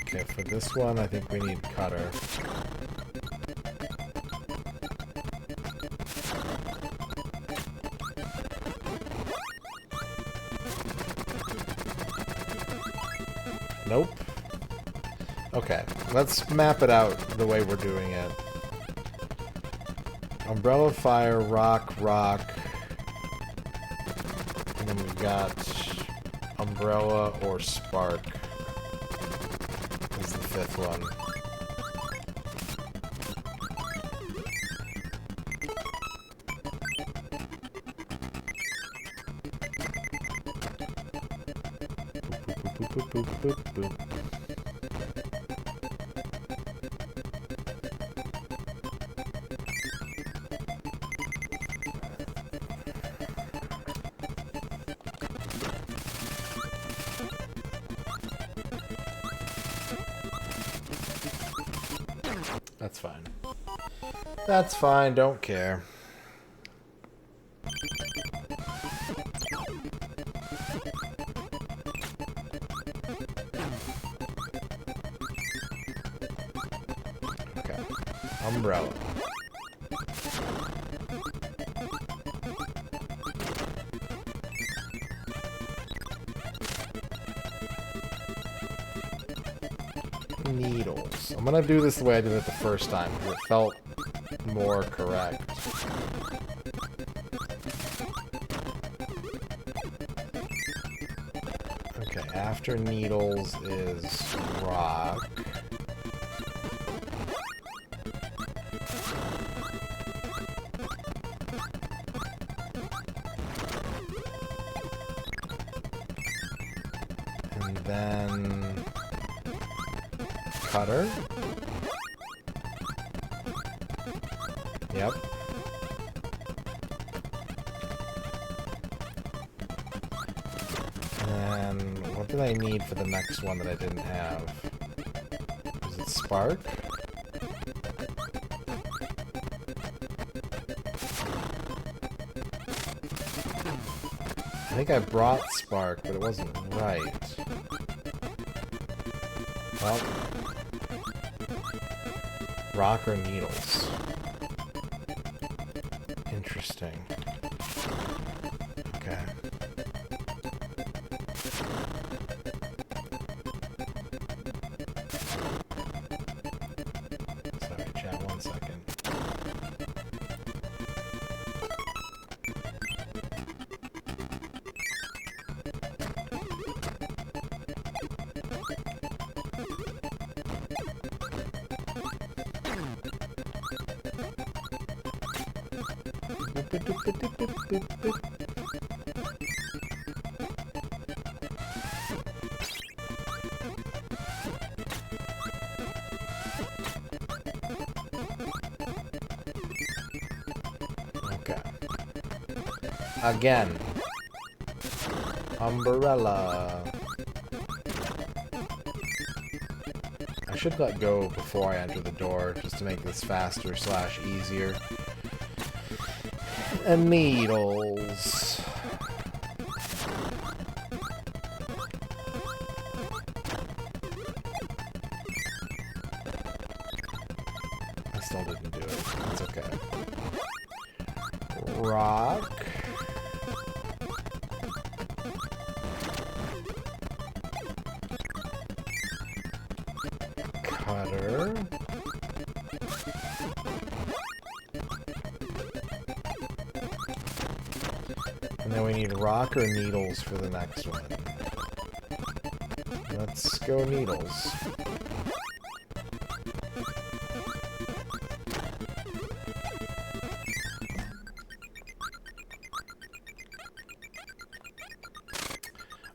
Okay, for this one, I think we need cutter. Nope. Okay, let's map it out the way we're doing it. Umbrella, fire, rock, rock. And then we've got umbrella or spark is the fifth one. Boop, boop, boop, boop, boop, boop. That's fine. That's fine, don't care. Okay. Umbrella. Needles. I'm gonna do this the way I did it the first time, because it felt more correct. Okay, after needles is rock. And then cutter. Yep. And what did I need for the next one that I didn't have? Was it spark? I think I brought spark, but it wasn't right. Well, rock or needles? Interesting. Okay. Sorry, chat, 1 second. Okay. Again. Umbrella. I should let go before I enter the door, just to make this faster / easier. And needles. I still didn't do it. That's okay. Rock. Cutter. And then we need rock or needles for the next one. Let's go needles.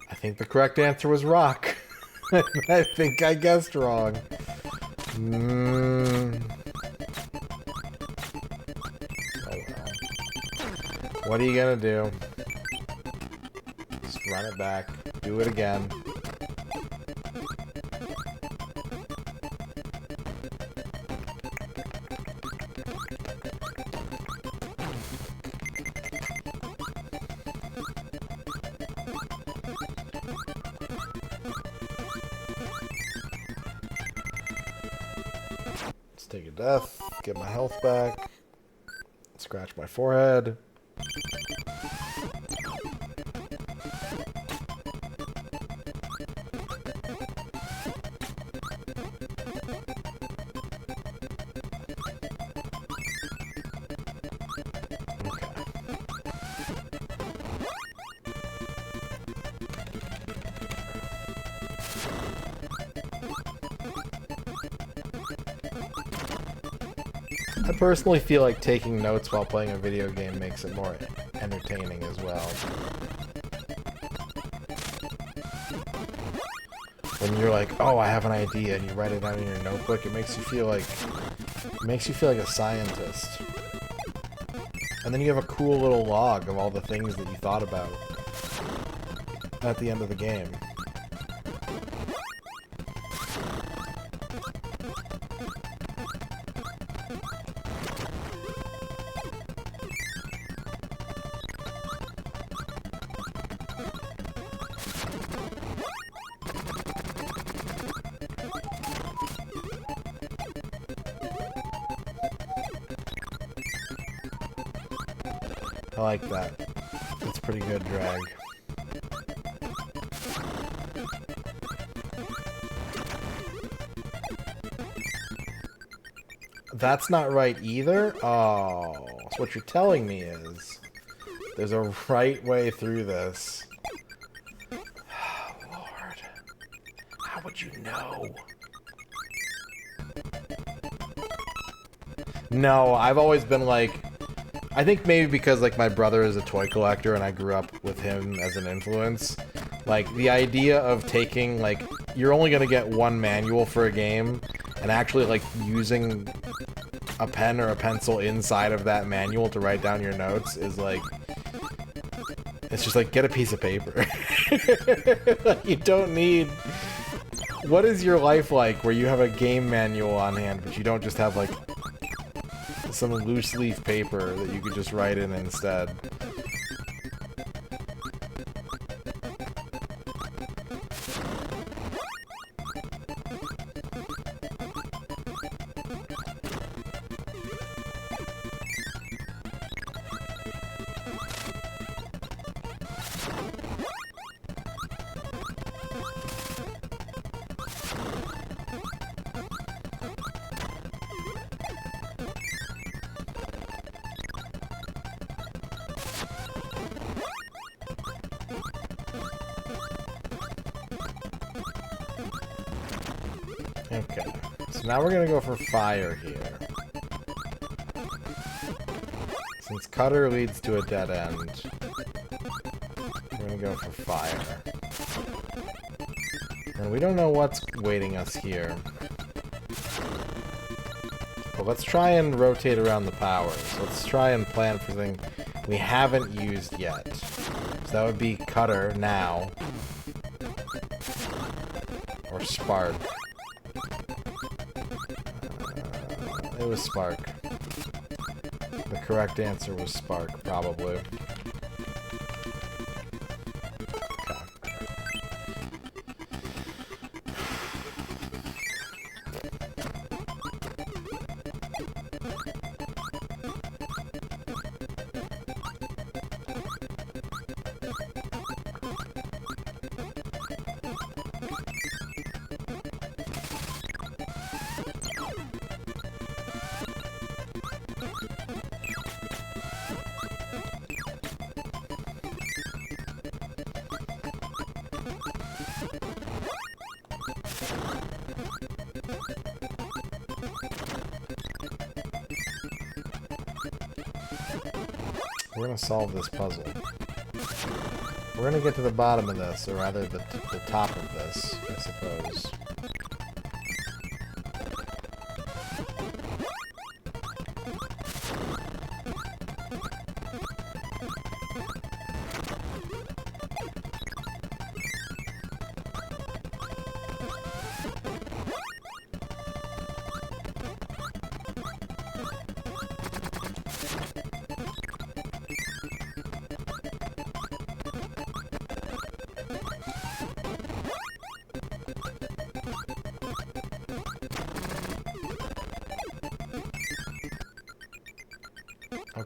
I think the correct answer was rock. I think I guessed wrong. Oh well. What are you gonna do? Just run it back. Do it again. take a death, get my health back, scratch my forehead. I personally feel like taking notes while playing a video game makes it more entertaining as well. When you're like, oh, I have an idea, and you write it down in your notebook, it makes you feel like a scientist. And then you have a cool little log of all the things that you thought about at the end of the game. I like that. That's pretty good drag. That's not right either? Oh, so what you're telling me is there's a right way through this. Oh, Lord. How would you know? No, I've always been like... I think maybe because, like, my brother is a toy collector and I grew up with him as an influence. Like, the idea of taking, like, you're only gonna get one manual for a game, and actually, like, using a pen or a pencil inside of that manual to write down your notes is, like... It's just like, get a piece of paper. Like, you don't need... What is your life like where you have a game manual on hand, but you don't just have, like... some loose leaf paper that you could just write in instead? Okay, so now we're gonna go for fire here. Since cutter leads to a dead end, we're gonna go for fire. And we don't know what's waiting us here. But let's try and rotate around the powers. Let's try and plan for things we haven't used yet. So that would be cutter now. Or spark. It was spark. The correct answer was spark, probably. We're gonna solve this puzzle. We're gonna get to the bottom of this, or rather the top of this, I suppose.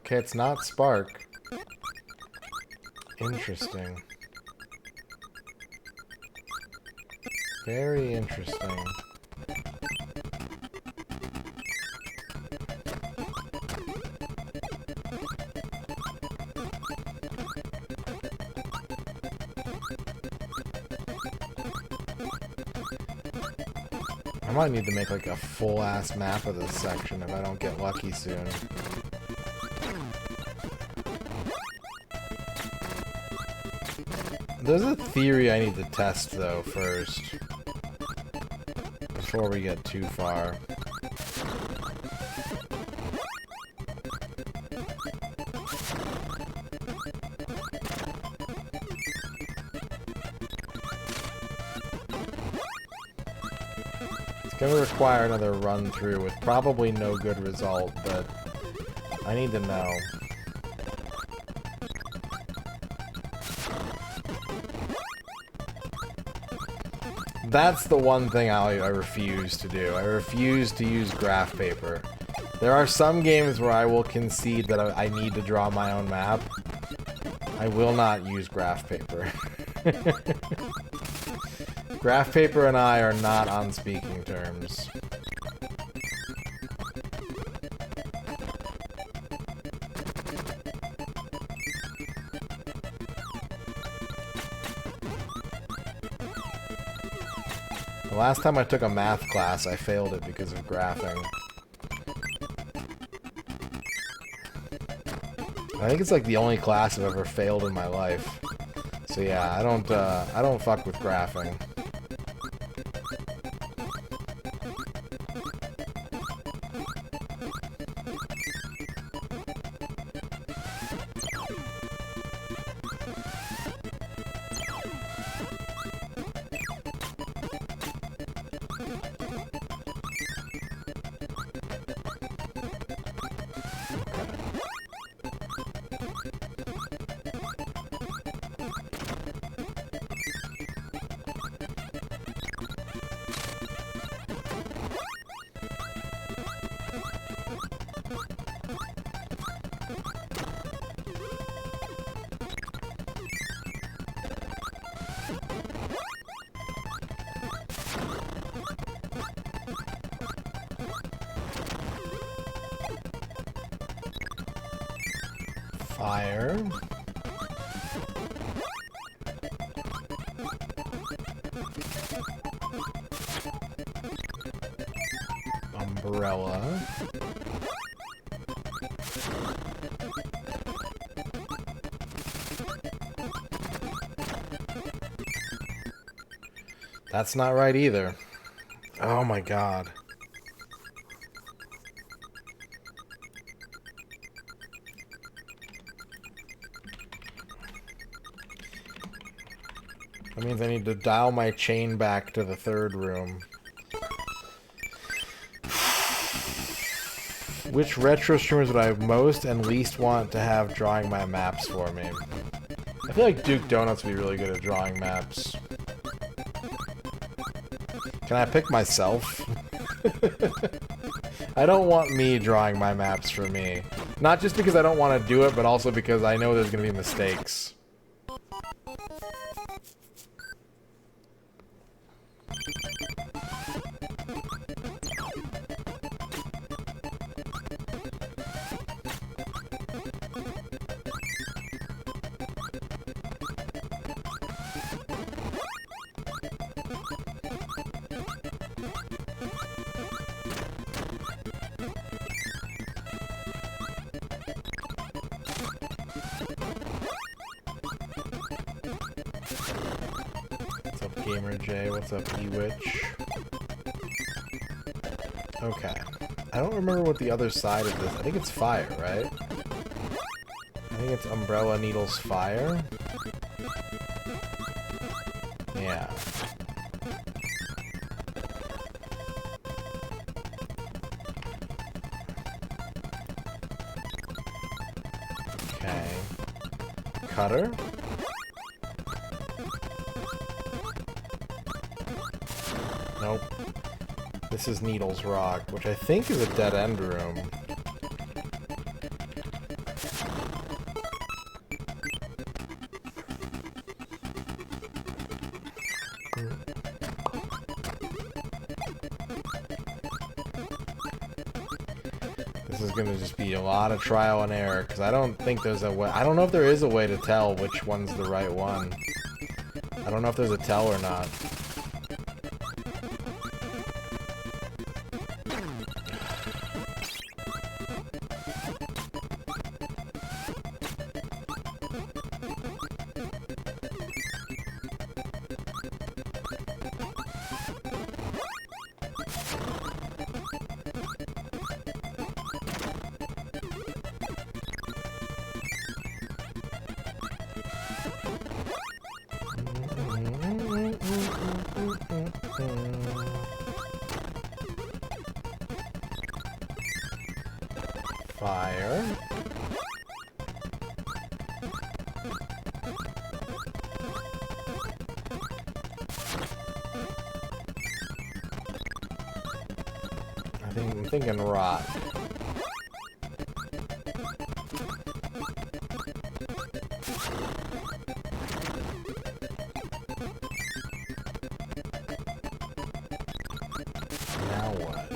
Okay, it's not Spark. Interesting. Very interesting. I might need to make like a full-ass map of this section if I don't get lucky soon. There's a theory I need to test though first, before we get too far. It's gonna require another run through with probably no good result, but I need to know. That's the one thing I refuse to do. I refuse to use graph paper. There are some games where I will concede that I need to draw my own map. I will not use graph paper. Graph paper and I are not on speaking terms. The last time I took a math class, I failed it because of graphing. I think it's like the only class I've ever failed in my life. So yeah, I don't fuck with graphing. Fire. Umbrella. That's not right either. Oh my god. That means I need to dial my chain back to the third room. Which retro streamers would I most and least want to have drawing my maps for me? I feel like Duke Donuts would be really good at drawing maps. Can I pick myself? I don't want me drawing my maps for me. Not just because I don't want to do it, but also because I know there's going to be mistakes. Gamer J, what's up, Ewitch? Okay. I don't remember what the other side of this... I think it's fire, right? I think it's Umbrella, Needles, Fire. Yeah. Okay. Cutter. Nope. This is Needles Rock, which I think is a dead-end room. This is gonna just be a lot of trial and error, because I don't think there's a way. I don't know if there is a way to tell which one's the right one. I don't know if there's a tell or not. Fire. I'm thinking rock. Now what?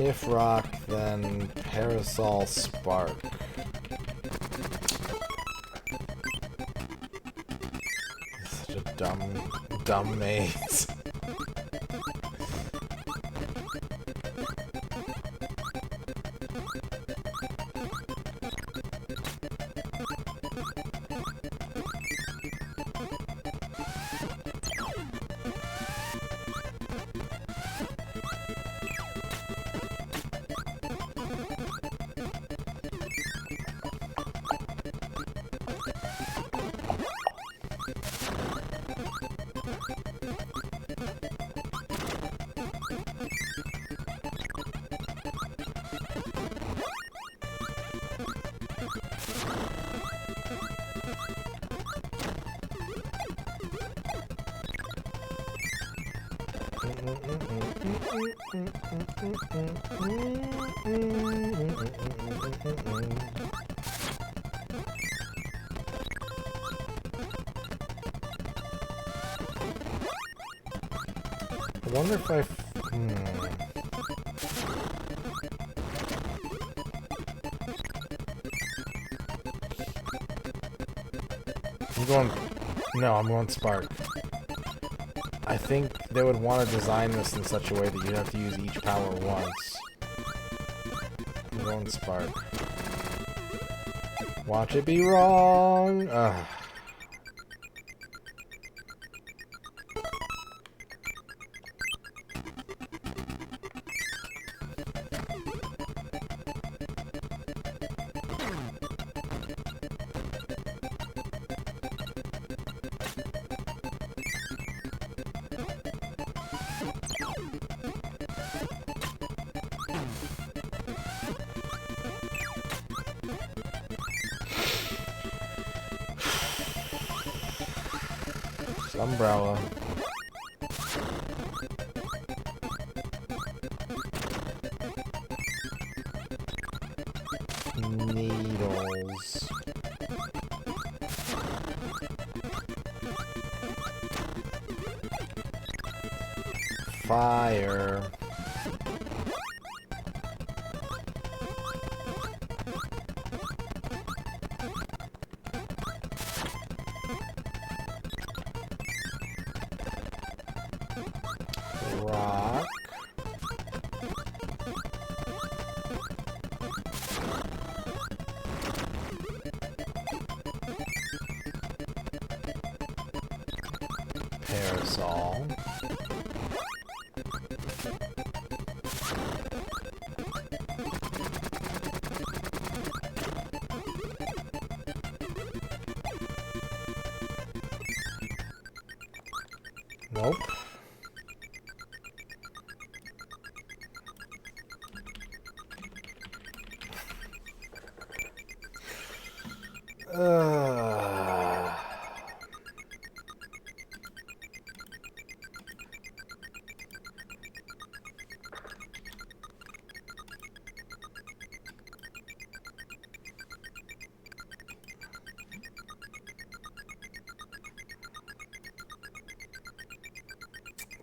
If rock, then parasol spark. It's such a dumb maze. I wonder if I'm going... No, I'm going spark. I think they would want to design this in such a way that you'd have to use each power once. I'm going spark. Watch it be wrong! Ugh. Umbrella. Needles. Fire. Rock. Parasol. Nope.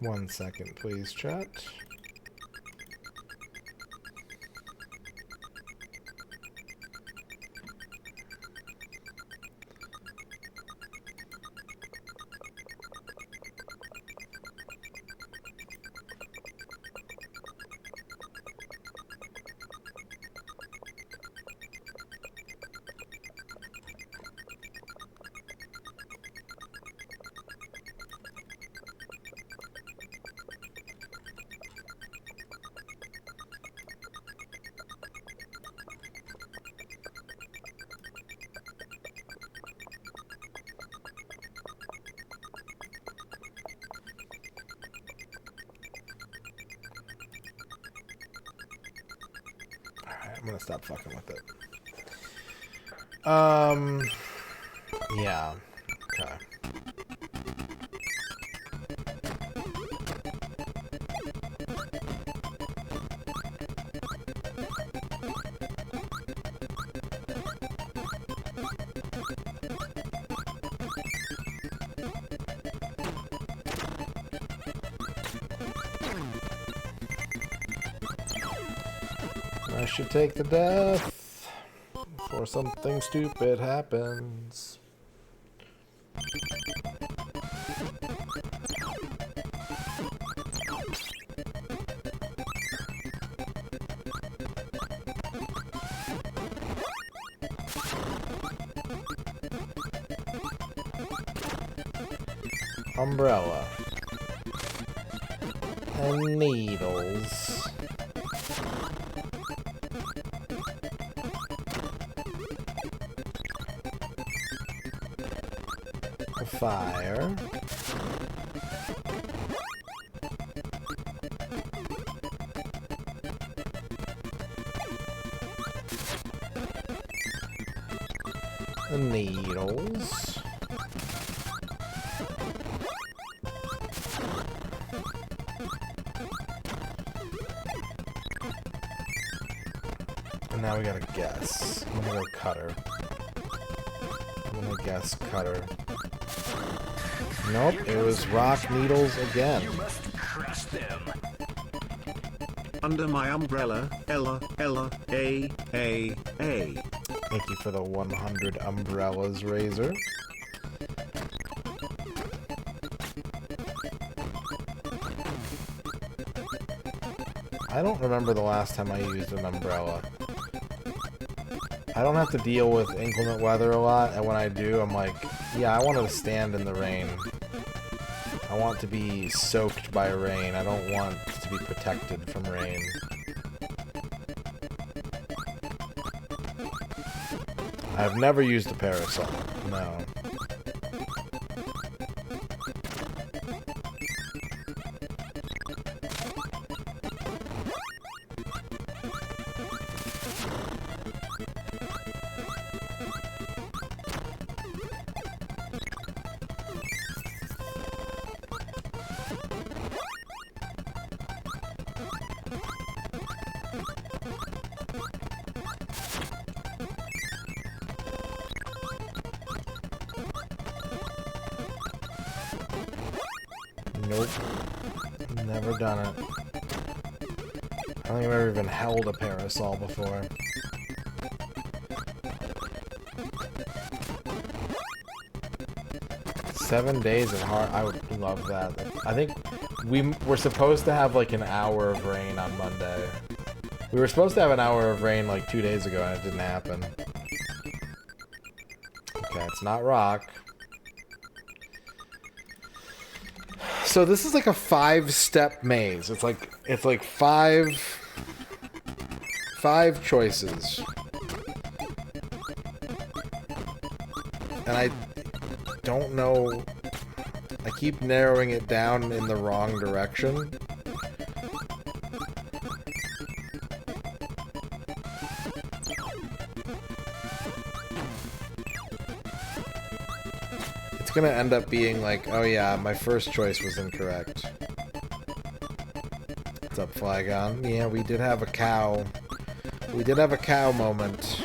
1 second, please, chat. I'm gonna stop fucking with it. Yeah. Okay. I should take the death before something stupid happens. Umbrella. And needles. Fire. The needles. And now we gotta guess. I'm gonna go cutter. I'm gonna guess cutter. Nope, it was rock needles again. You must crush them. Under my umbrella, Ella, A. Thank you for the 100 umbrellas, Razor. I don't remember the last time I used an umbrella. I don't have to deal with inclement weather a lot, and when I do, I'm like, yeah, I want to stand in the rain. I want to be soaked by rain. I don't want to be protected from rain. I've never used a parasol. No. Nope. Never done it. I don't think I've ever even held a parasol before. Seven days of hard. I would love that. I think we're supposed to have like an hour of rain on Monday. We were supposed to have an hour of rain like 2 days ago and it didn't happen. Okay, it's not rock. So this is like a 5-step maze. It's like five choices. And I don't know. I keep narrowing it down in the wrong direction. It's gonna end up being like, oh yeah, my first choice was incorrect. What's up, Flygon? Yeah, we did have a cow. We did have a cow moment.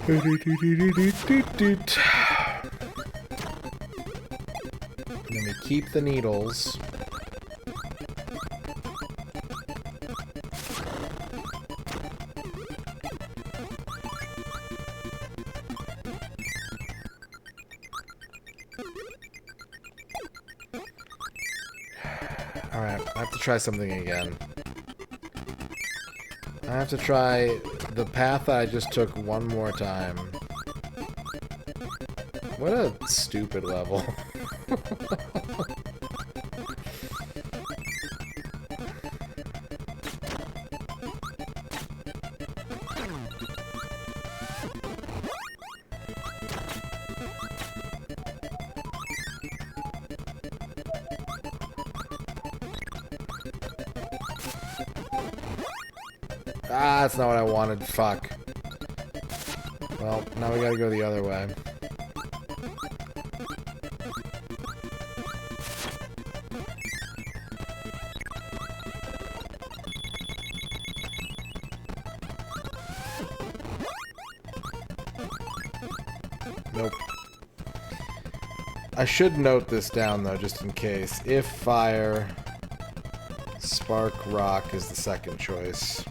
Let me keep the needles. Alright, I have to try something again. I have to try the path I just took one more time. What a stupid level. Ah, that's not what I wanted. Fuck. Well, now we gotta go the other way. Nope. I should note this down, though, just in case. If fire, spark, rock is the second choice.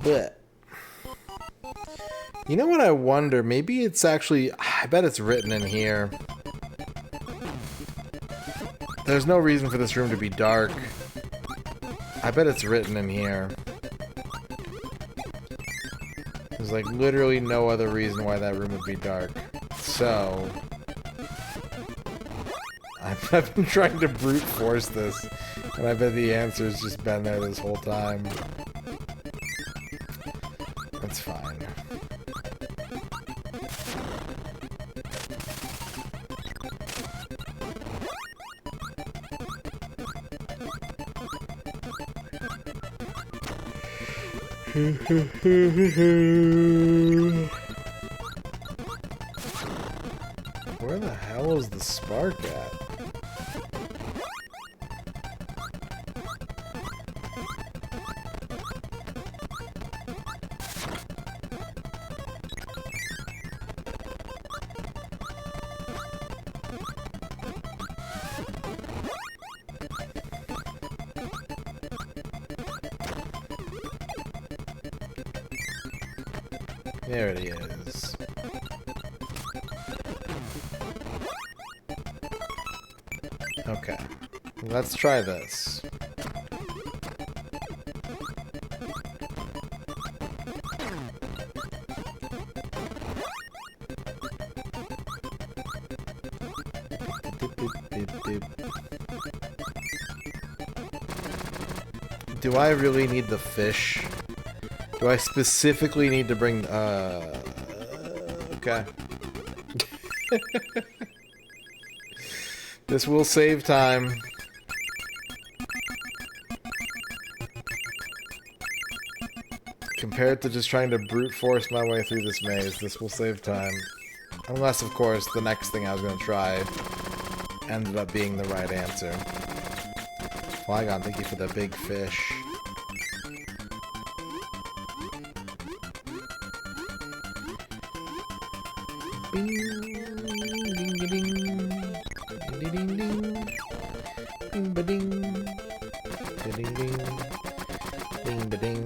But you know what I wonder? Maybe it's actually... I bet it's written in here. There's no reason for this room to be dark. I bet it's written in here. There's like literally no other reason why that room would be dark. So... I've been trying to brute force this, and I bet the answer's just been there this whole time. That's fine. Where the hell is the spark at? There it is. Okay. Let's try this. Do I really need the fish? Do I specifically need to bring... okay. This will save time. Compared to just trying to brute force my way through this maze, this will save time. Unless, of course, the next thing I was going to try ended up being the right answer. Flygon, thank you for the big fish. Bing, ding, ding, ding, ding, ding, ding, ba ding, ding, ding, ding, ba ding.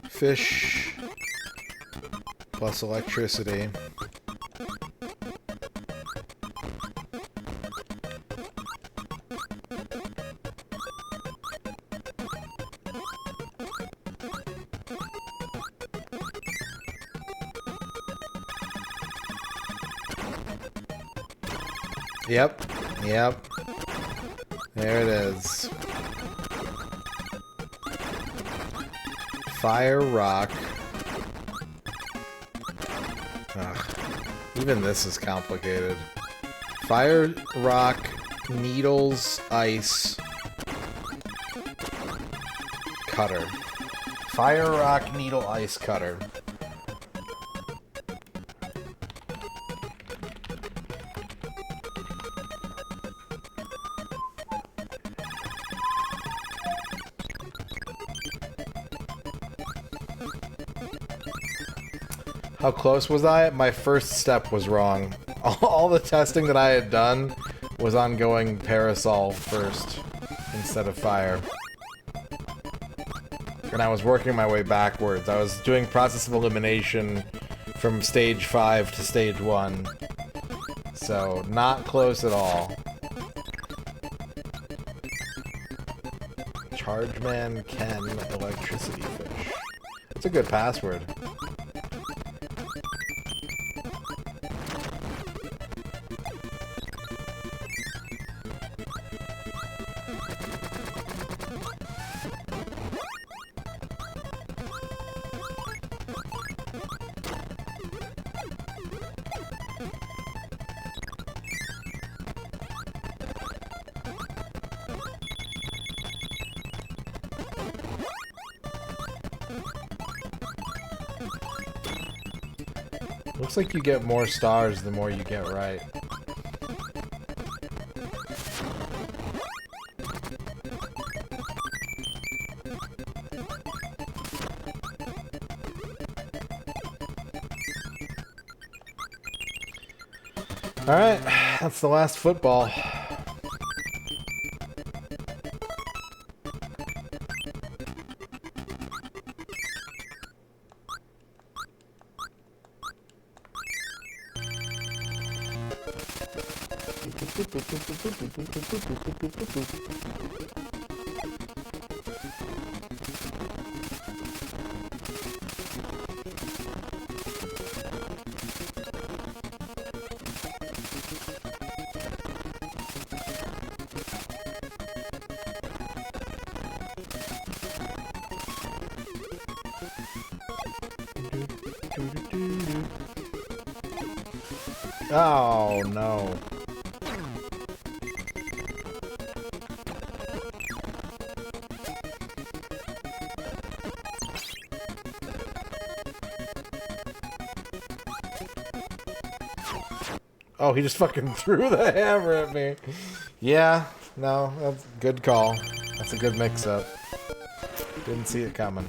Fish plus electricity. Yep. Yep. There it is. Fire, rock. Ugh. Even this is complicated. Fire, rock, needles, ice, cutter. Fire, rock, needle, ice, cutter. How close was I? My first step was wrong. All the testing that I had done was on going parasol first instead of fire. And I was working my way backwards. I was doing process of elimination from stage 5 to stage 1. So, not close at all. Chargeman Ken Electricity Fish. That's a good password. Looks like you get more stars the more you get right. Alright, that's the last football. Oh, no. Oh, he just fucking threw the hammer at me. Yeah, no, that's a good call. That's a good mix-up. Didn't see it coming.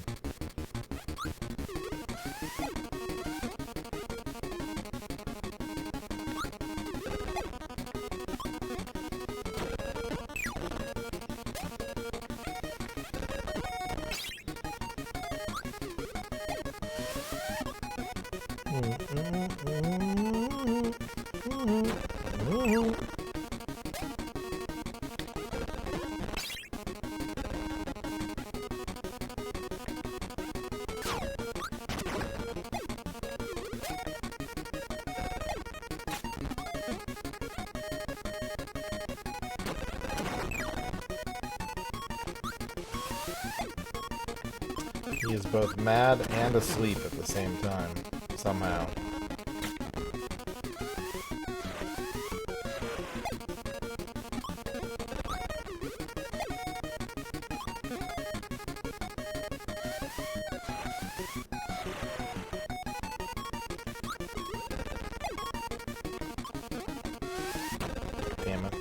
He is both mad and asleep at the same time, somehow. Damn it.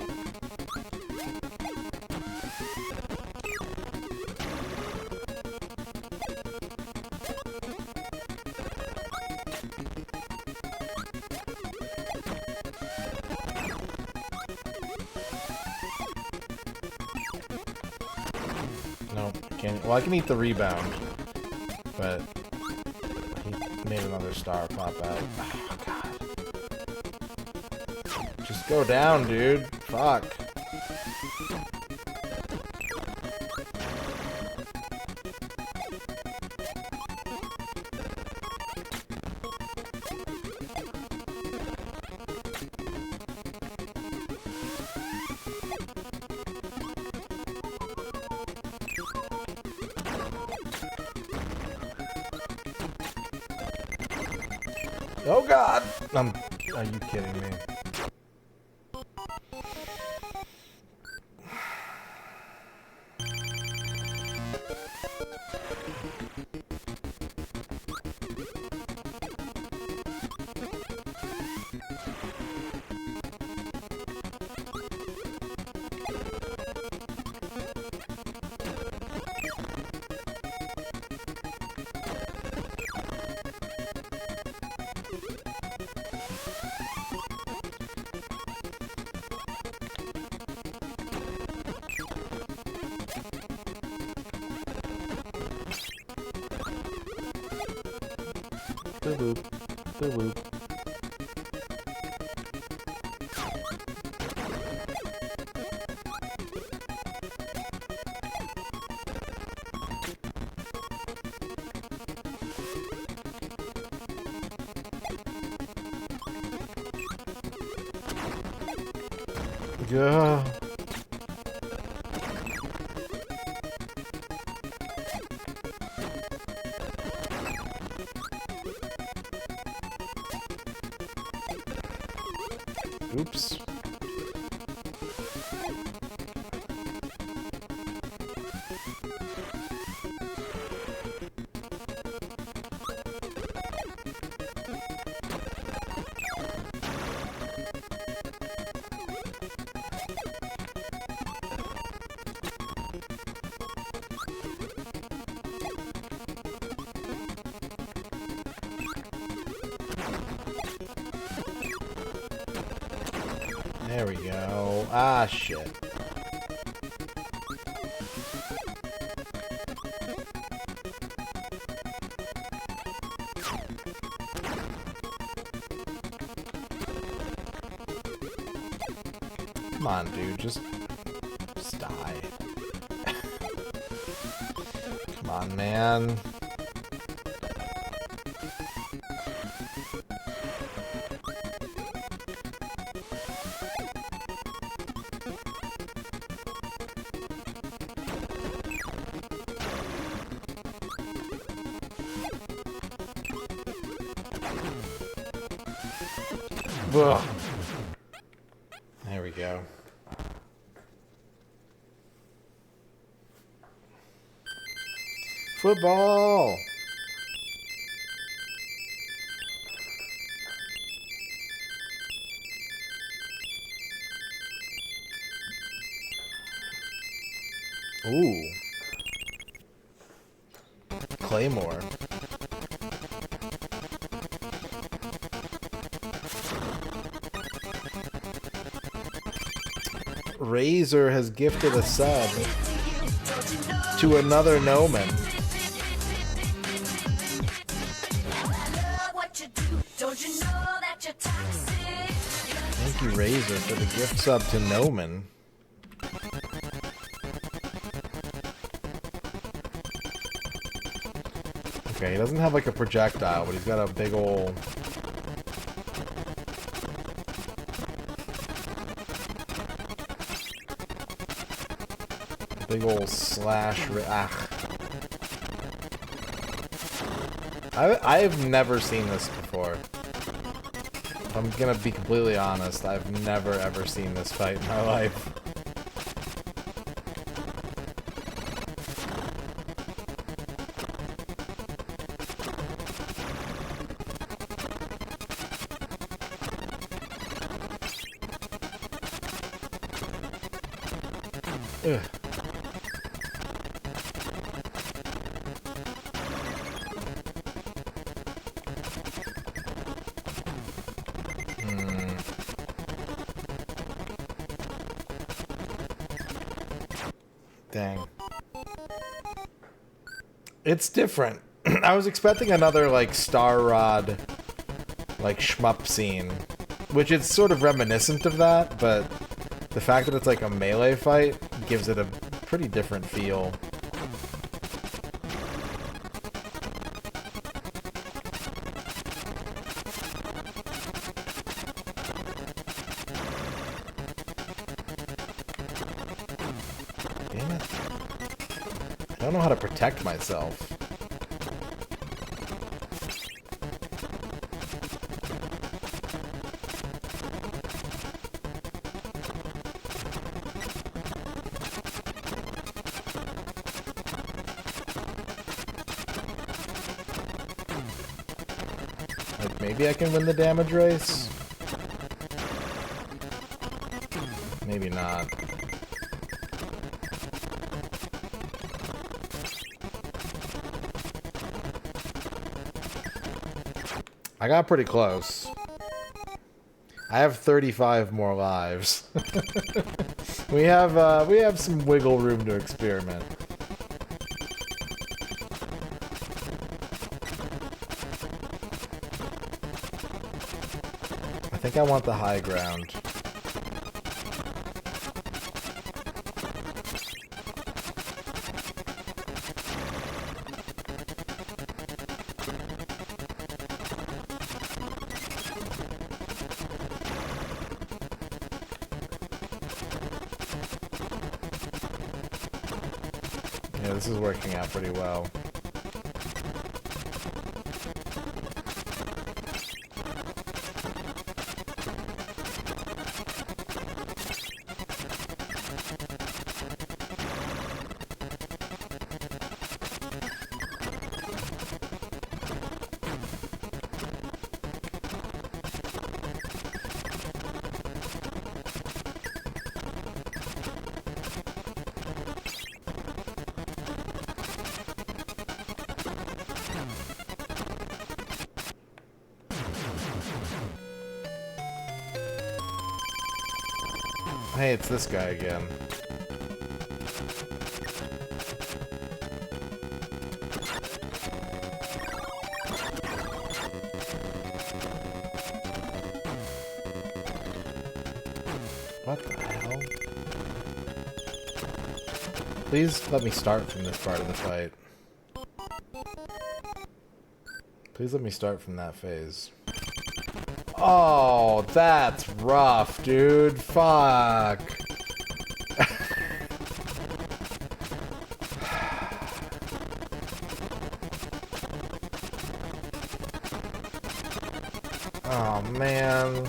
No, I can't. Well, I can eat the rebound, but he made another star pop out. Oh, God. Just go down, dude. Fuck. Oh god! Are you kidding me? Boop, boop, boop. Yeah. Oops. There we go. Ah, shit. Come on, dude. Just die. Come on, man. Ugh. There we go. Football! Ooh. Claymore. Razor has gifted a sub to another Noman. Thank you, Razor, for the gift sub to Noman. Okay, he doesn't have like a projectile, but he's got a big ol'... big ol' slash... I've never seen this before. If I'm gonna be completely honest, I've never ever seen this fight in my life. Ugh. Dang. It's different. I was expecting another, like, Star Rod, like, shmup scene. Which it's sort of reminiscent of that, but the fact that it's like a melee fight gives it a pretty different feel. Damn it. I don't know how to protect myself. Maybe I can win the damage race? Maybe not. I got pretty close. I have 35 more lives. we have some wiggle room to experiment. I think I want the high ground. Yeah, this is working out pretty well. Hey, it's this guy again. What the hell? Please let me start from this part of the fight. Please let me start from that phase. Oh, that's rough, dude. Fuck. Oh, man.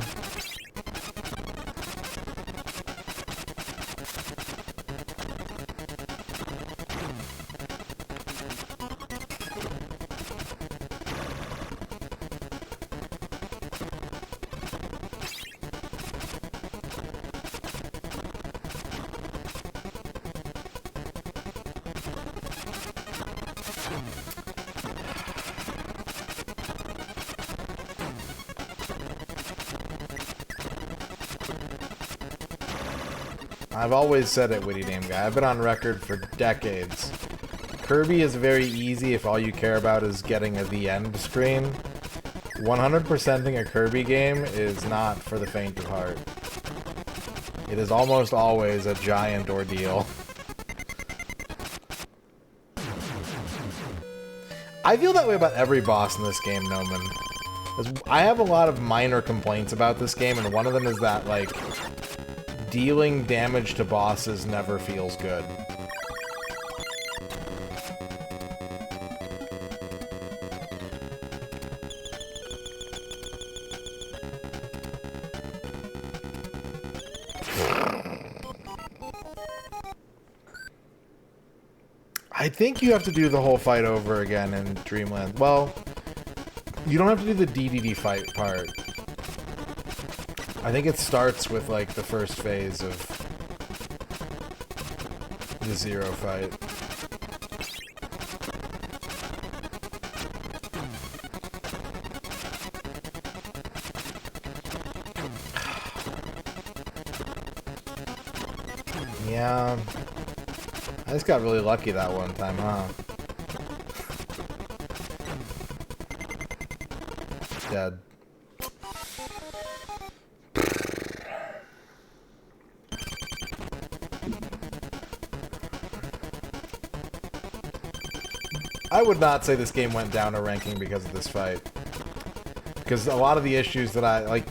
I've always said it, Witty Name Guy. I've been on record for decades. Kirby is very easy if all you care about is getting a the end screen. 100%ing a Kirby game is not for the faint of heart. It is almost always a giant ordeal. I feel that way about every boss in this game, Noman. I have a lot of minor complaints about this game, and one of them is that, like, dealing damage to bosses never feels good. I think you have to do the whole fight over again in Dreamland. Well, you don't have to do the DDD fight part. I think it starts with, like, the first phase of the Zero fight. Yeah. I just got really lucky that one time, huh? Dead. I would not say this game went down a ranking because of this fight. Because a lot of the issues that I, like,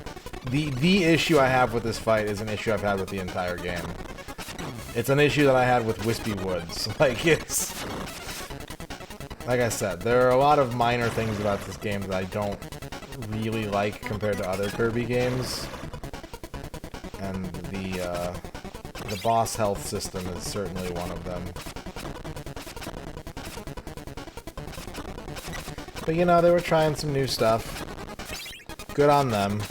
the issue I have with this fight is an issue I've had with the entire game. It's an issue that I had with Wispy Woods. Like, it's... Like I said, there are a lot of minor things about this game that I don't really like compared to other Kirby games. And the boss health system is certainly one of them. But, you know, they were trying some new stuff. Good on them.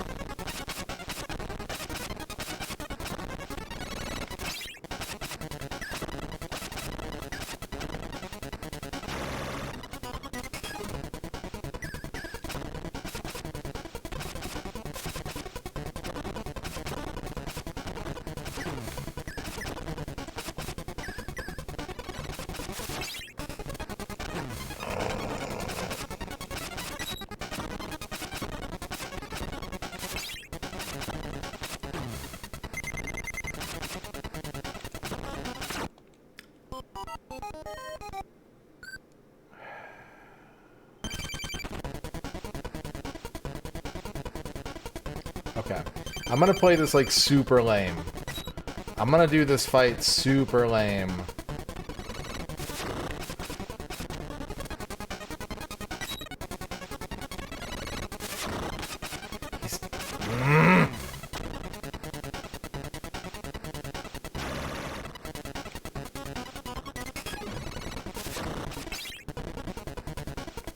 Okay. I'm gonna play this like super lame. I'm gonna do this fight super lame.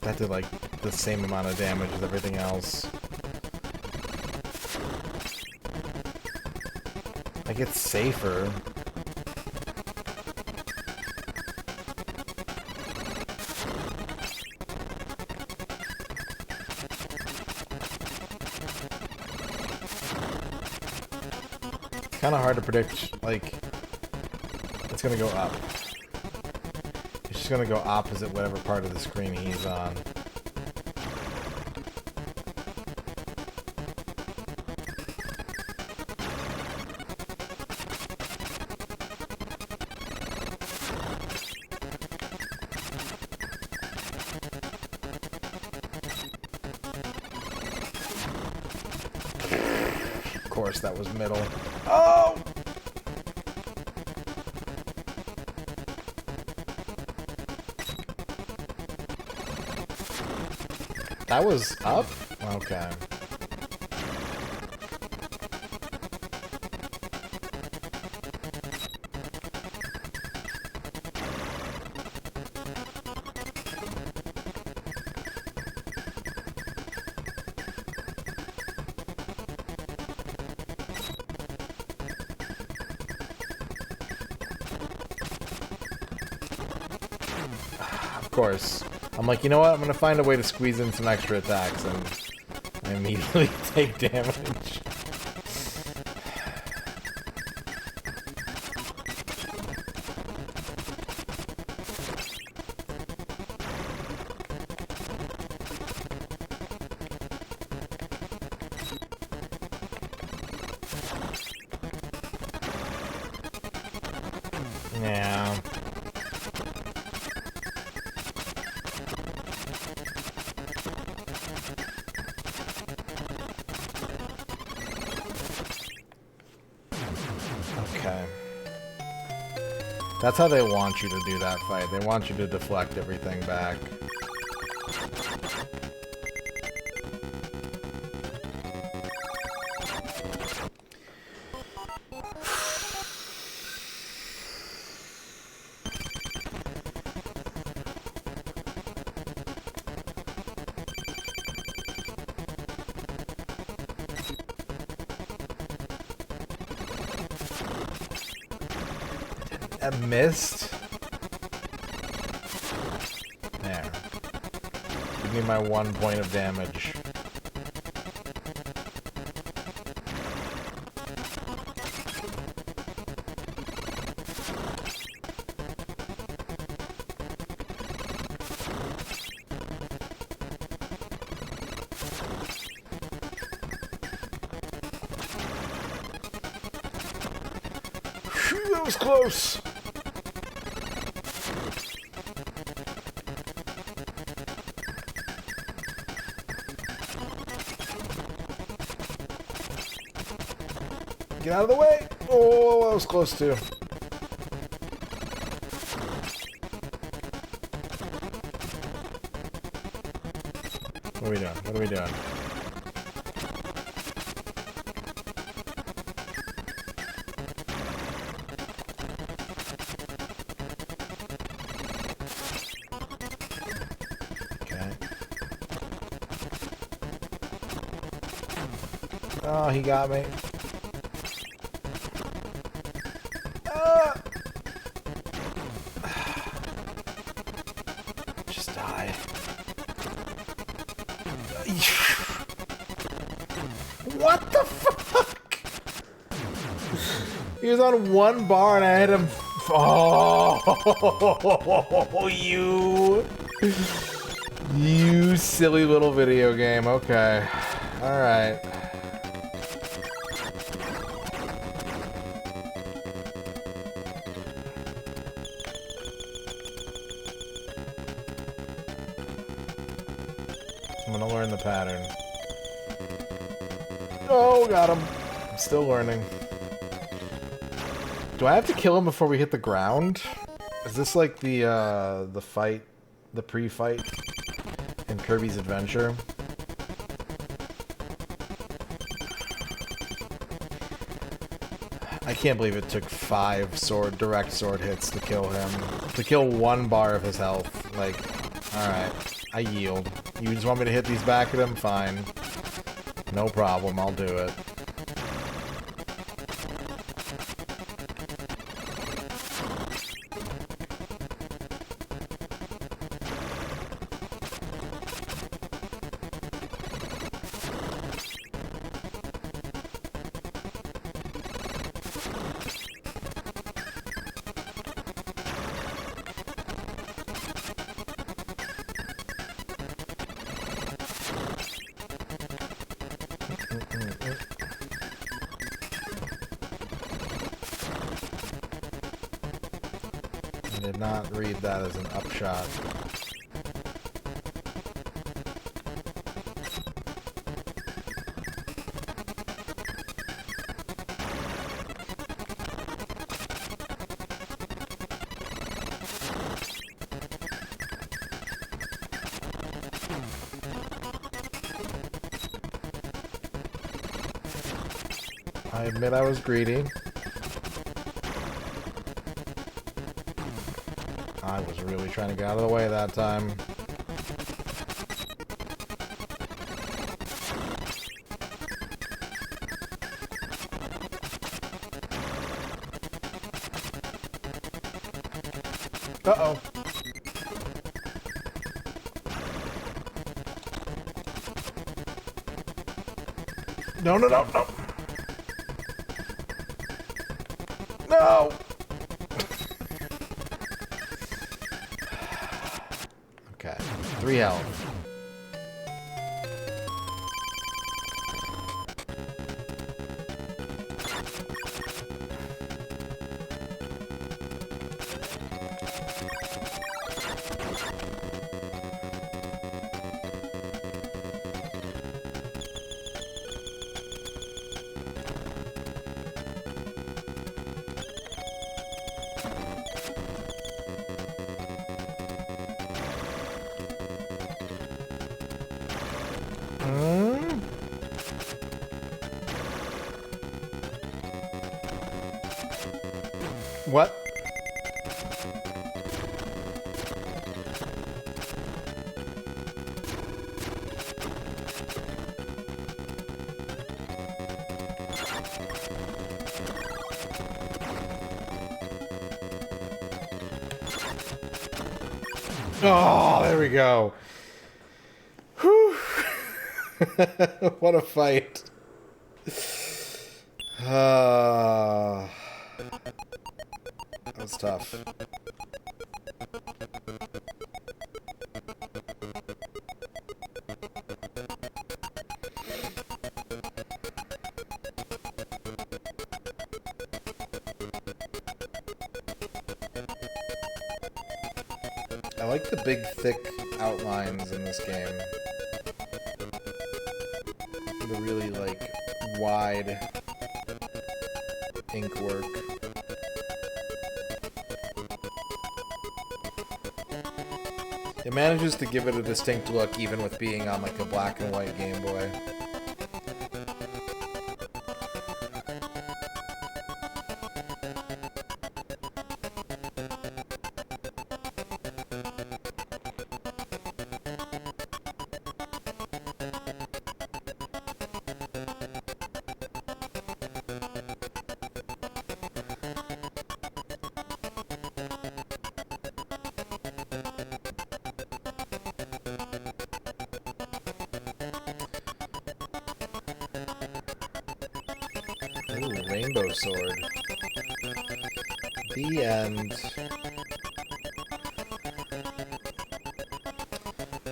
That did like the same amount of damage as everything else. Like, it's safer. Kind of hard to predict, like, it's gonna go up. It's just gonna go opposite whatever part of the screen he's on. Of course, that was middle. Oh! That was up? Okay. Of course. I'm like, you know what? I'm gonna find a way to squeeze in some extra attacks, and I immediately take damage. Yeah. Okay. That's how they want you to do that fight. They want you to deflect everything back. I missed. There. Give me my 1 point of damage. Phew, that was close. Get out of the way! Oh, that was close too. What are we doing? What are we doing? Oh, he got me. Ah! Just die. What the fuck? He was on one bar and I hit him. Oh, you silly little video game. Okay. All right. I'm gonna learn the pattern. Oh, got him. I'm still learning. Do I have to kill him before we hit the ground? Is this like the fight, the pre-fight in Kirby's Adventure? I can't believe it took 5 direct sword hits to kill him. To kill 1 bar of his health. Like, alright. I yield. You just want me to hit these back at him? Fine. No problem, I'll do it. I did not read that as an upshot. I admit I was greedy. I was really trying to get out of the way that time. Uh-oh. No, no, no, no. No! Okay, 3 health. What? Oh, there we go. Whew. What a fight. That was tough. I like the big, thick outlines in this game. The really, like, wide ink work. It manages to give it a distinct look even with being on, like, a black and white Game Boy. rainbow sword. The end.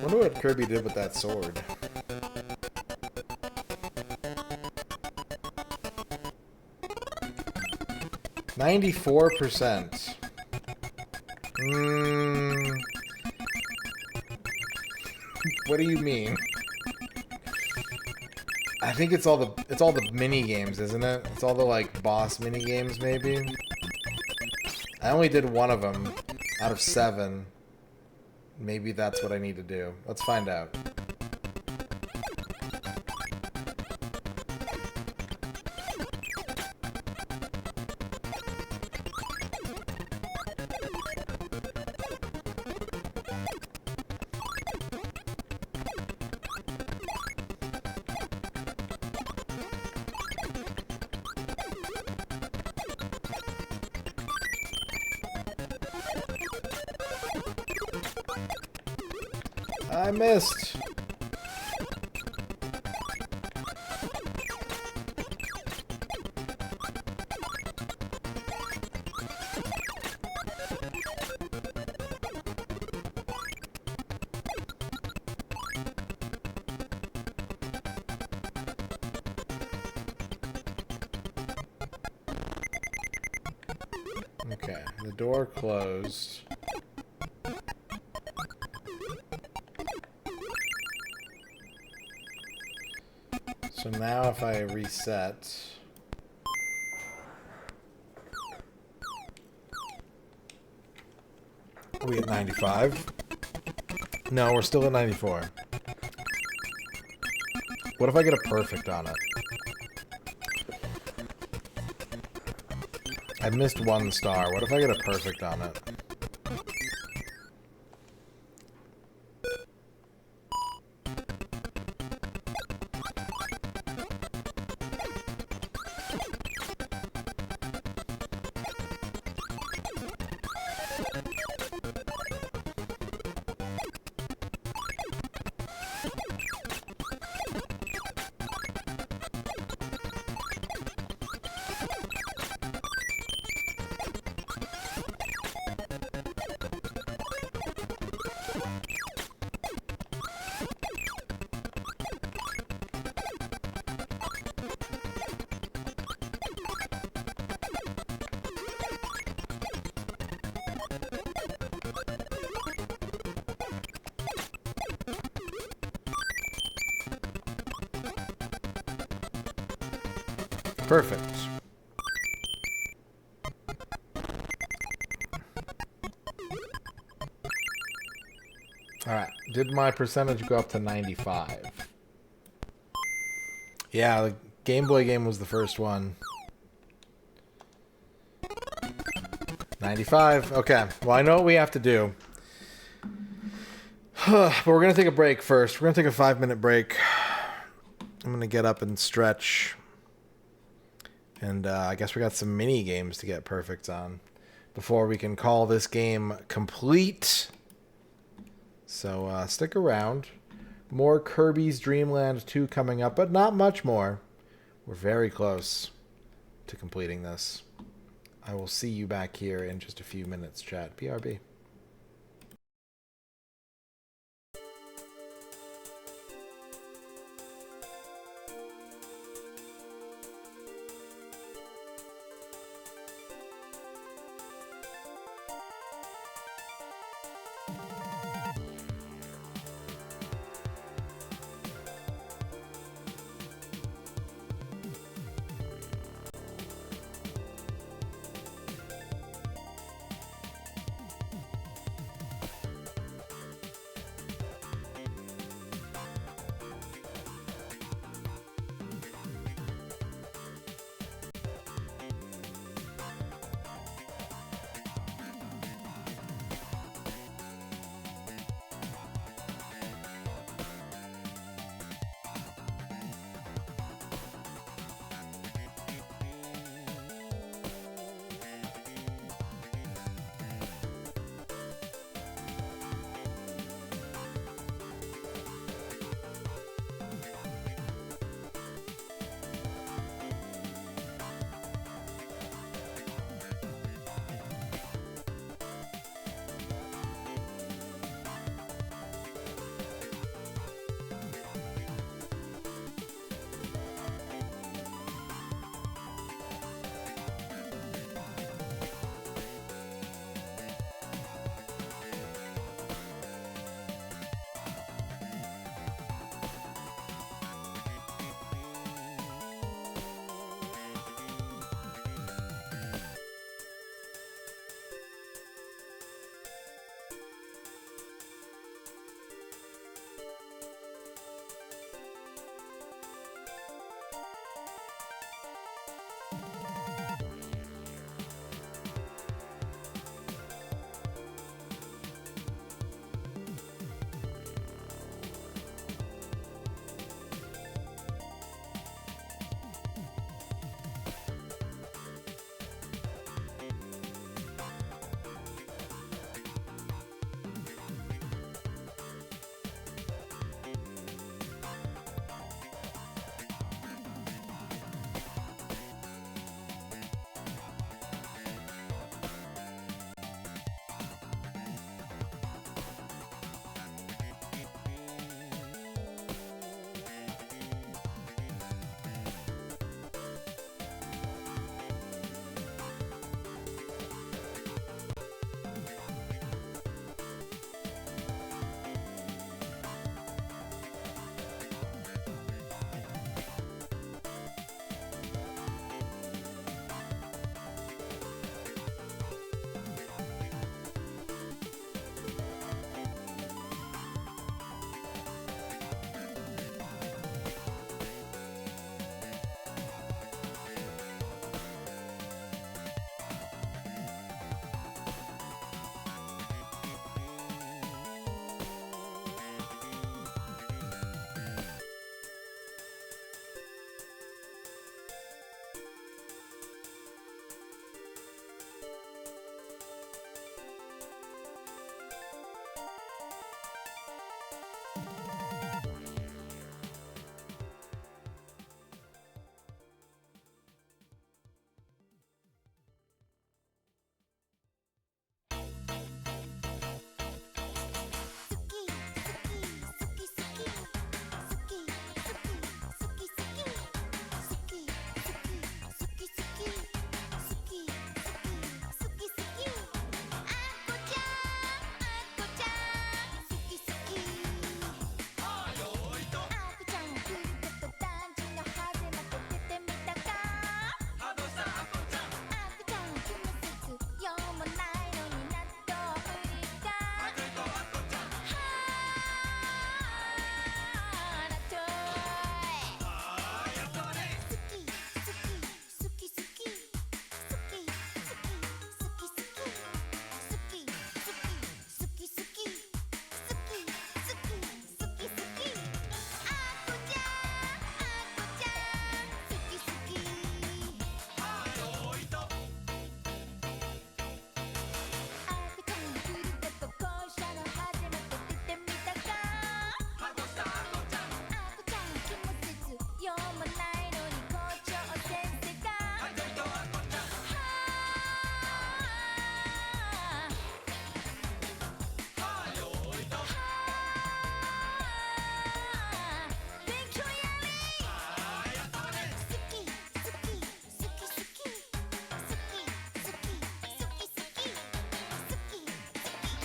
Wonder what Kirby did with that sword. %94. What do you mean? I think it's all the mini games, isn't it? It's all the like boss mini games, maybe. I only did one of them out of 7. Maybe that's what I need to do. Let's find out. I missed. Okay, the door closed. So now if I reset... Are we at 95? No, we're still at 94. What if I get a perfect on it? I missed 1 star. What if I get a perfect on it? Perfect. Alright, did my percentage go up to 95? Yeah, the Game Boy game was the first one. 95. Okay, well I know what we have to do. But we're going to take a break first. We're going to take a 5-minute break. I'm going to get up and stretch. And I guess we got some mini games to get perfects on before we can call this game complete. So stick around. More Kirby's Dream Land 2 coming up, but not much more. We're very close to completing this. I will see you back here in just a few minutes, chat. BRB.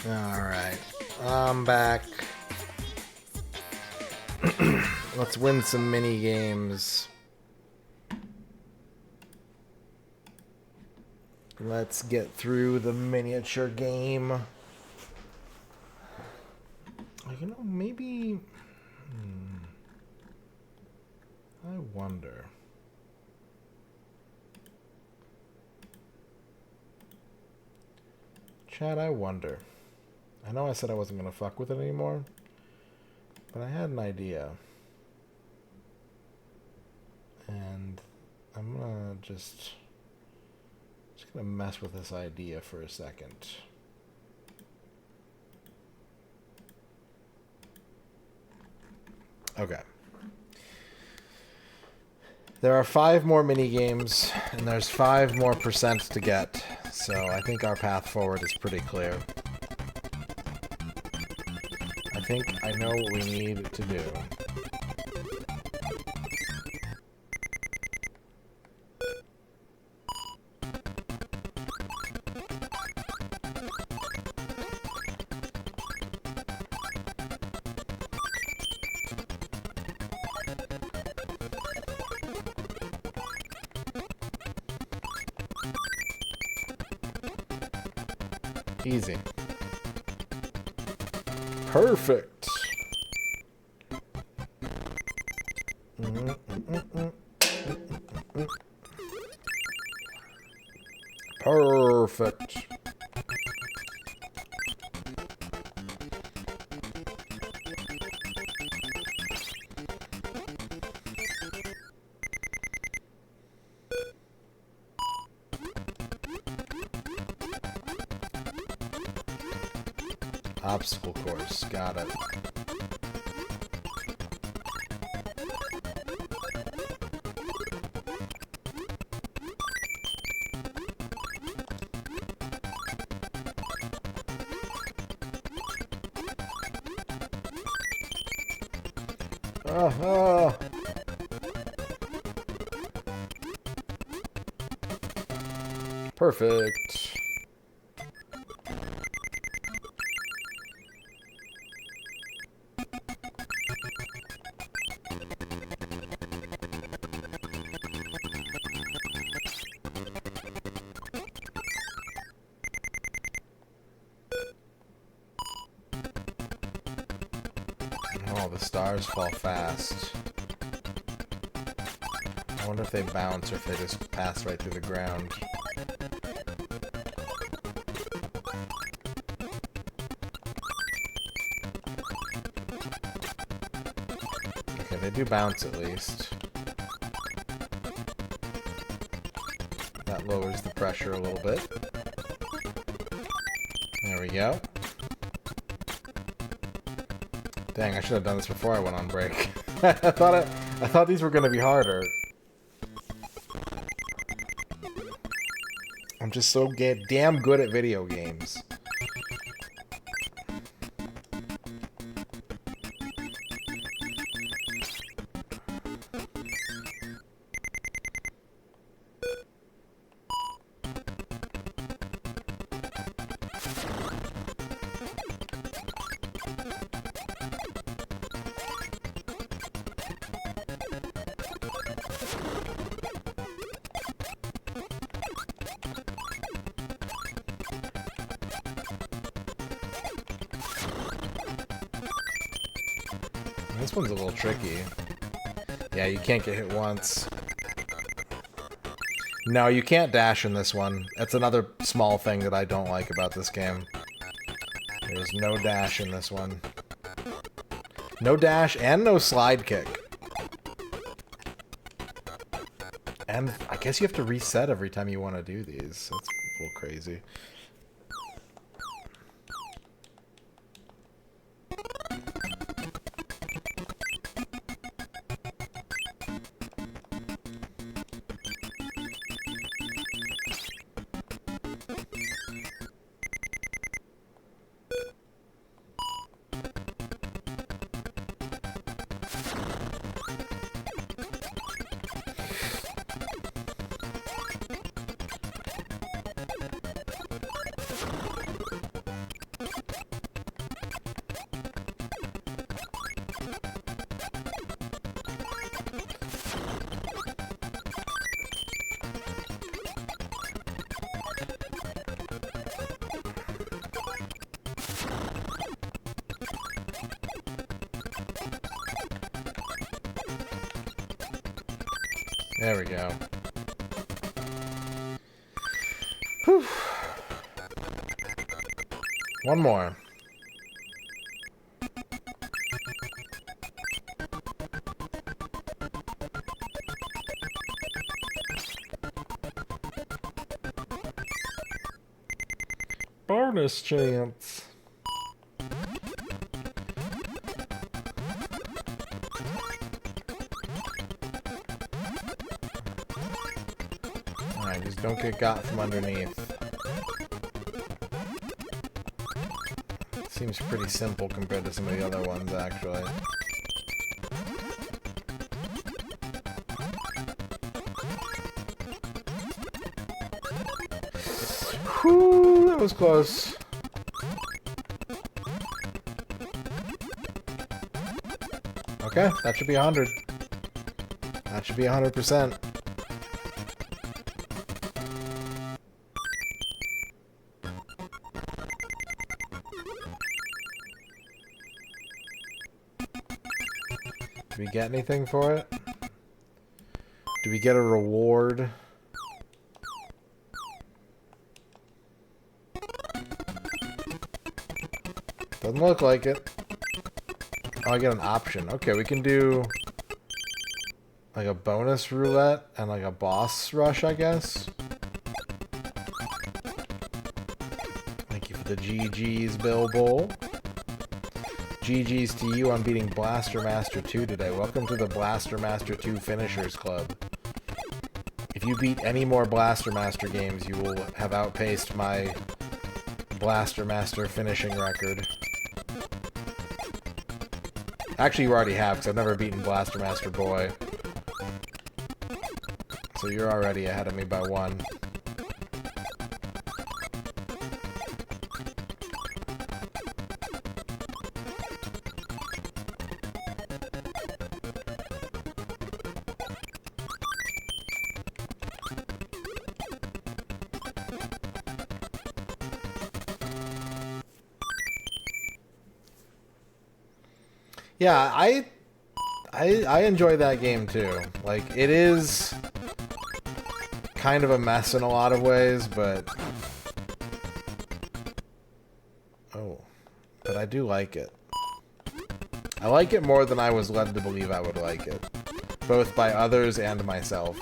Alright. I'm back. Let's win some mini games. Let's get through the miniature game. You know, maybe... I wonder. Chad, I wonder. I know I said I wasn't going to fuck with it anymore, but I had an idea. And I'm going to just going to mess with this idea for a second. Okay. There are 5 more mini games, and there's 5 more percent to get. So I think our path forward is pretty clear. I think I know what we need to do. Easy. Perfect. Perfect. Obstacle course, got it. Perfect. Oh, the stars fall fast. I wonder if they bounce or if they just pass right through the ground. Okay, they do bounce at least. That lowers the pressure a little bit. There we go. Dang, I should have done this before I went on break. I thought these were gonna be harder. I'm just so damn good at video games. This one's a little tricky. Yeah, you can't get hit once. No, you can't dash in this one. That's another small thing that I don't like about this game. There's no dash in this one. No dash and no slide kick. And I guess you have to reset every time you want to do these. That's a little crazy. There we go. Whew. One more. Bonus chance. Alright, just don't get got from underneath. Seems pretty simple compared to some of the other ones, actually. Whew, that was close. Okay, that should be 100. That should be 100%. Did we get anything for it? Do we get a reward? Doesn't look like it. Oh, I get an option. Okay, we can do like a bonus roulette and like a boss rush, I guess. Thank you for the GG's, Bill Bull. GG's to you on beating Blaster Master 2 today. Welcome to the Blaster Master 2 Finishers Club. If you beat any more Blaster Master games, you will have outpaced my Blaster Master finishing record. Actually, you already have, because I've never beaten Blaster Master Boy. So you're already ahead of me by 1. Yeah, I enjoy that game too. Like, it is kind of a mess in a lot of ways, but but I do like it. I like it more than I was led to believe I would like it, both by others and myself.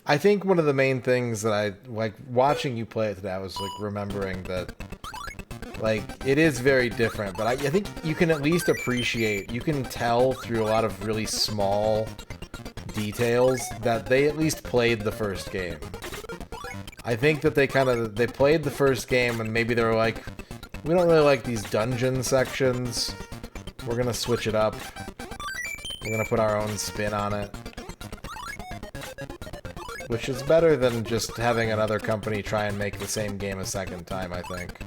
I think one of the main things that I like watching you play it today, I was like remembering that like it is very different, but I think you can at least appreciate, you can tell through a lot of really small details that they at least played the first game. I think that they played the first game and maybe they were like, we don't really like these dungeon sections. We're gonna switch it up. We're gonna put our own spin on it. Which is better than just having another company try and make the same game a second time, I think.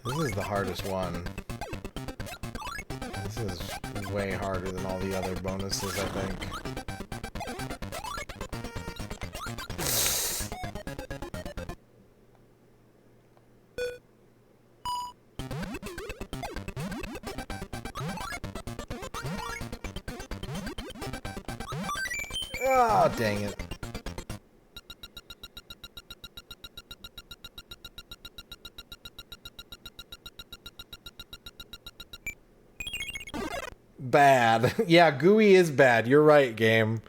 This is the hardest one. This is way harder than all the other bonuses, I think. Ah, oh, dang it. Bad. Yeah, gooey is bad. You're right, game.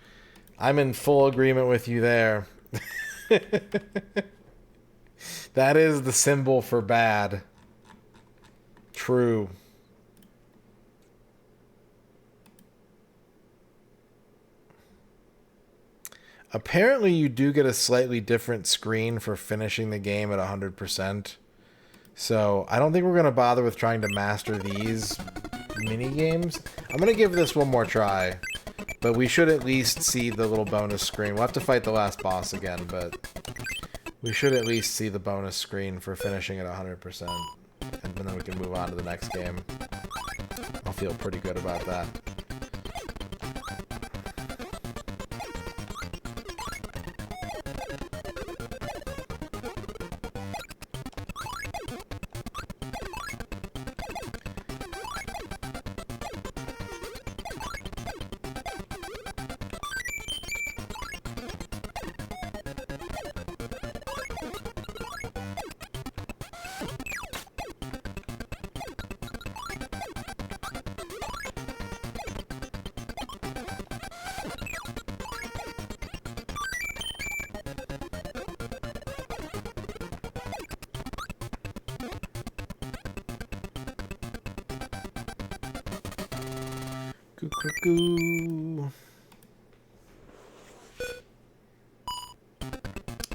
I'm in full agreement with you there. That is the symbol for bad. True. Apparently you do get a slightly different screen for finishing the game at 100%. So I don't think we're going to bother with trying to master these mini games. I'm going to give this one more try. But we should at least see the little bonus screen. We'll have to fight the last boss again, but we should at least see the bonus screen for finishing at 100%. And then we can move on to the next game. I'll feel pretty good about that.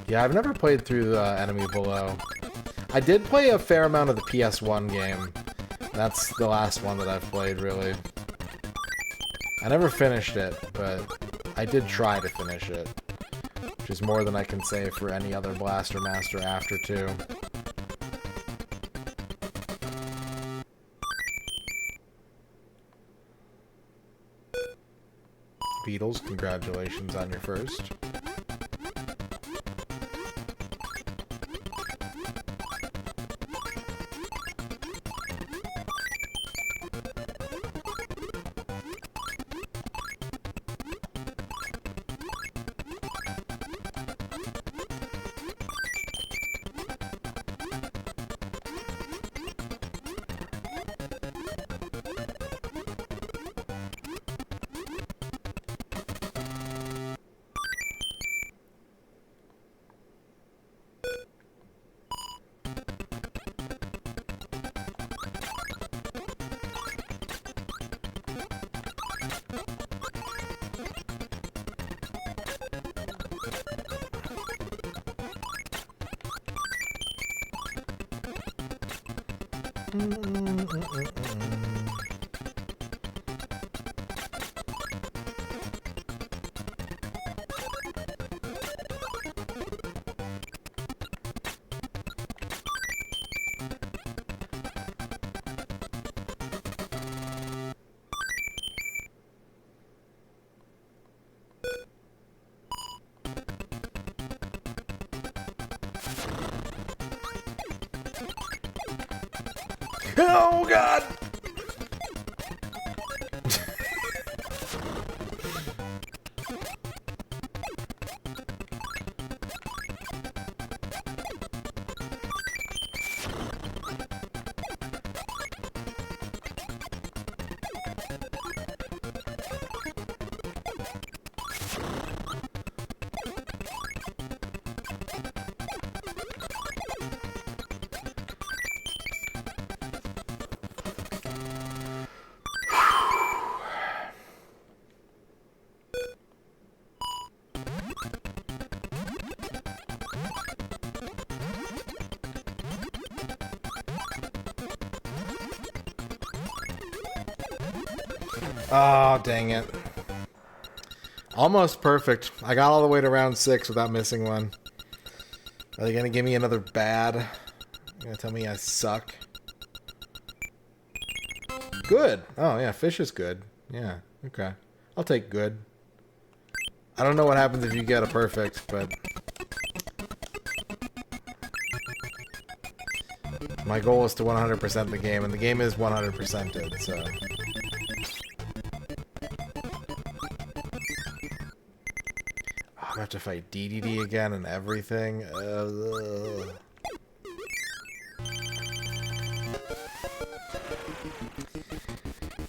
Yeah, I've never played through the Enemy Below. I did play a fair amount of the PS1 game. That's the last one that I've played, really. I never finished it, but I did try to finish it. Which is more than I can say for any other Blaster Master after 2. Beatles, congratulations on your first. Oh, God! Oh, dang it. Almost perfect. I got all the way to round 6 without missing one. Are they gonna give me another bad? You're gonna tell me I suck? Good. Oh, yeah, fish is good. Yeah, okay. I'll take good. I don't know what happens if you get a perfect, but... my goal is to 100% the game, and the game is 100%ed, so... I have to fight DDD again and everything.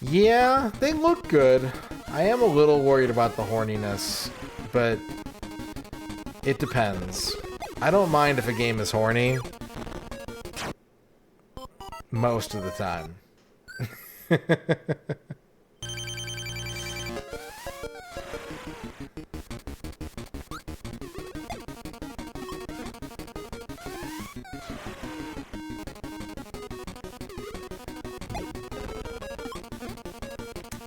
Yeah, they look good. I am a little worried about the horniness, but it depends. I don't mind if a game is horny. Most of the time.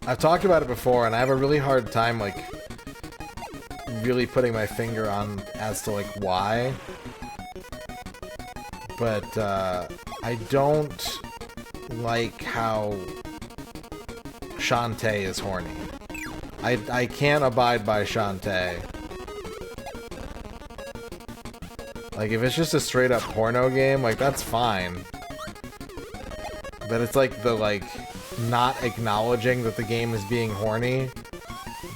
I've talked about it before, and I have a really hard time, like, really putting my finger on as to, like, why. But, I don't like how Shantae is horny. I can't abide by Shantae. Like, if it's just a straight-up porno game, like, that's fine. But it's like the, like, not acknowledging that the game is being horny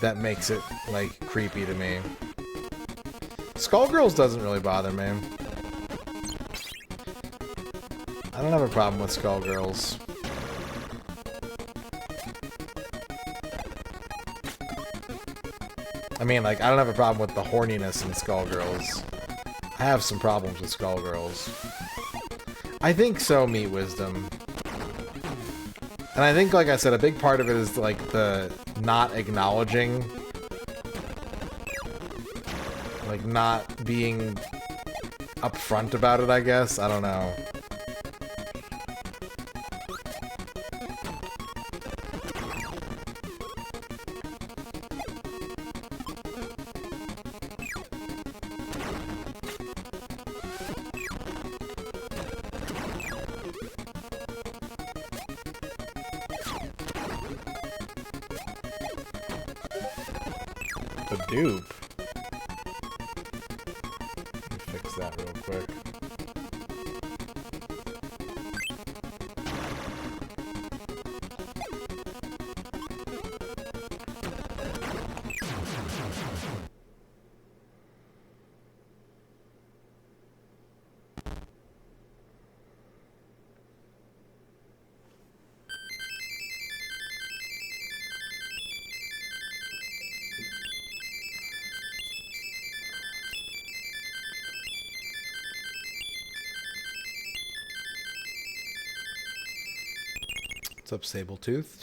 that makes it, like, creepy to me. Skullgirls doesn't really bother me. I don't have a problem with Skullgirls. I mean, like, I don't have a problem with the horniness in Skullgirls. I have some problems with Skullgirls. I think so, Meat Wisdom. And I think, like I said, a big part of it is, like, the not acknowledging. Like, not being upfront about it, I guess. I don't know. The dupe. Let me fix that real quick. What's up, Sabletooth?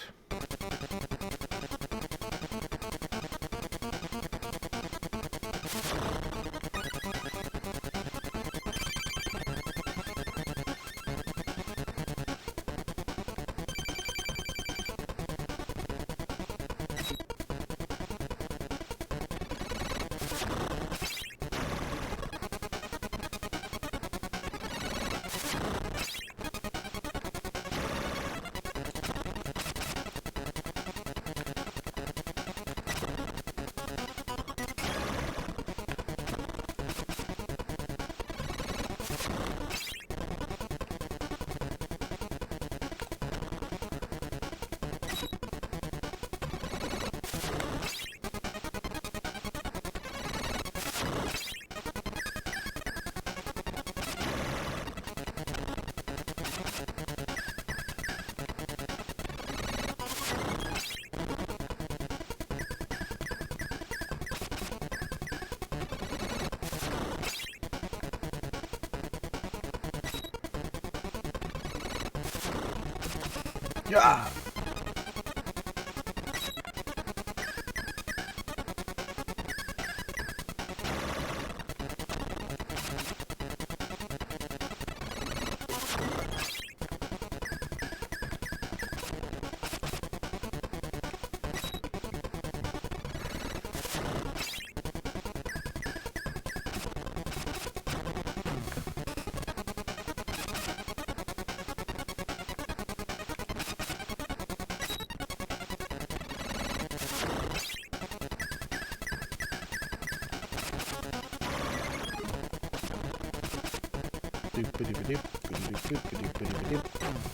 Yeah.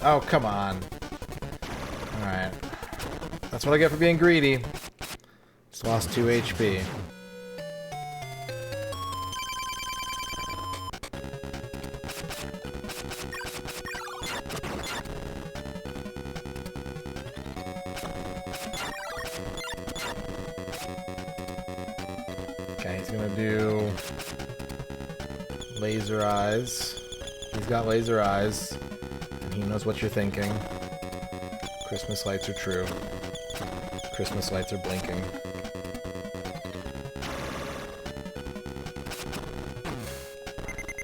Oh, come on. Alright. That's what I get for being greedy. Just lost 2 HP. Okay, he's gonna do laser eyes. He's got laser eyes, and he knows what you're thinking. Christmas lights are true. Christmas lights are blinking.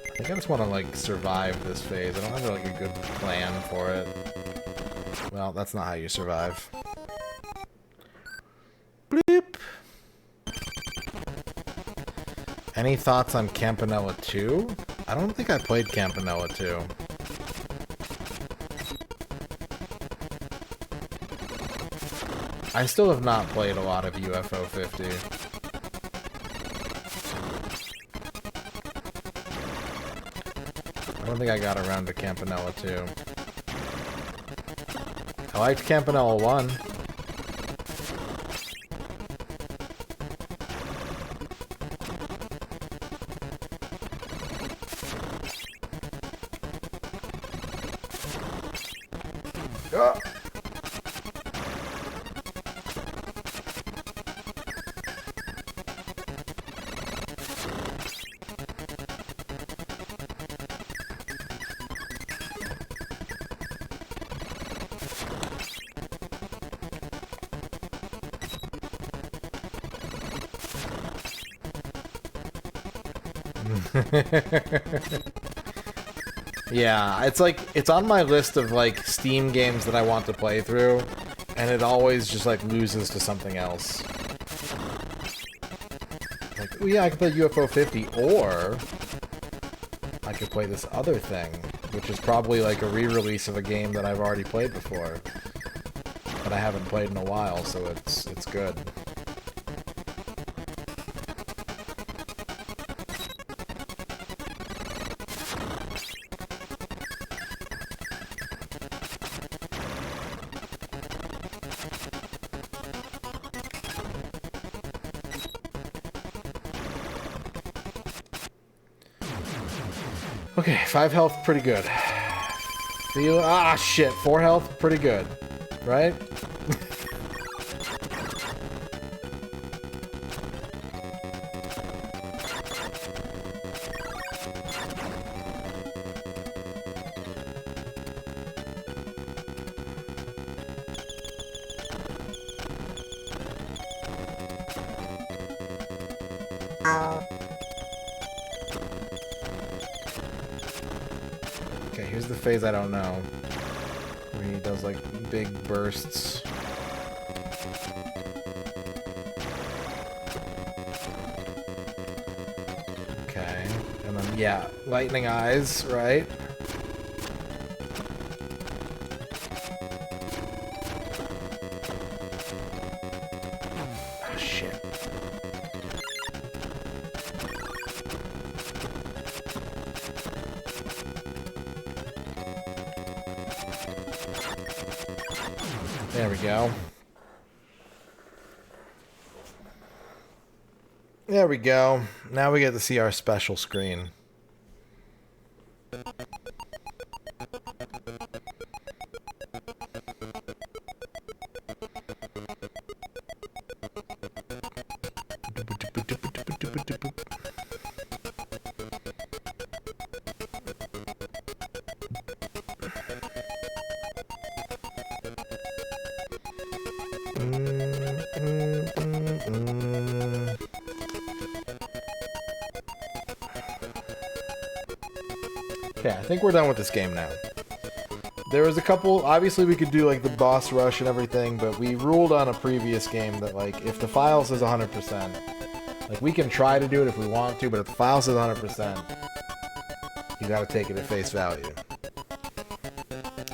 I think I just want to, like, survive this phase. I don't have, like, a good plan for it. Well, that's not how you survive. Any thoughts on Campanella 2? I don't think I played Campanella 2. I still have not played a lot of UFO 50. I don't think I got around to Campanella 2. I liked Campanella 1. Ah! Yeah, it's like, it's on my list of like Steam games that I want to play through, and it always just like loses to something else. Like, oh yeah, I could play UFO 50, or I could play this other thing, which is probably like a re-release of a game that I've already played before, but I haven't played in a while, so it's good. Okay, 5 health, pretty good. Feel, ah, shit, 4 health, pretty good, right? Okay, here's the phase I don't know. Where he does like big bursts. Okay, and then yeah, lightning eyes, right? Oh shit. There we go. There we go. Now we get to see our special screen. Okay, I think we're done with this game now. There was a couple, obviously we could do like the boss rush and everything, but we ruled on a previous game that like if the file says 100%, like we can try to do it if we want to, but if the file says 100%, you gotta take it at face value.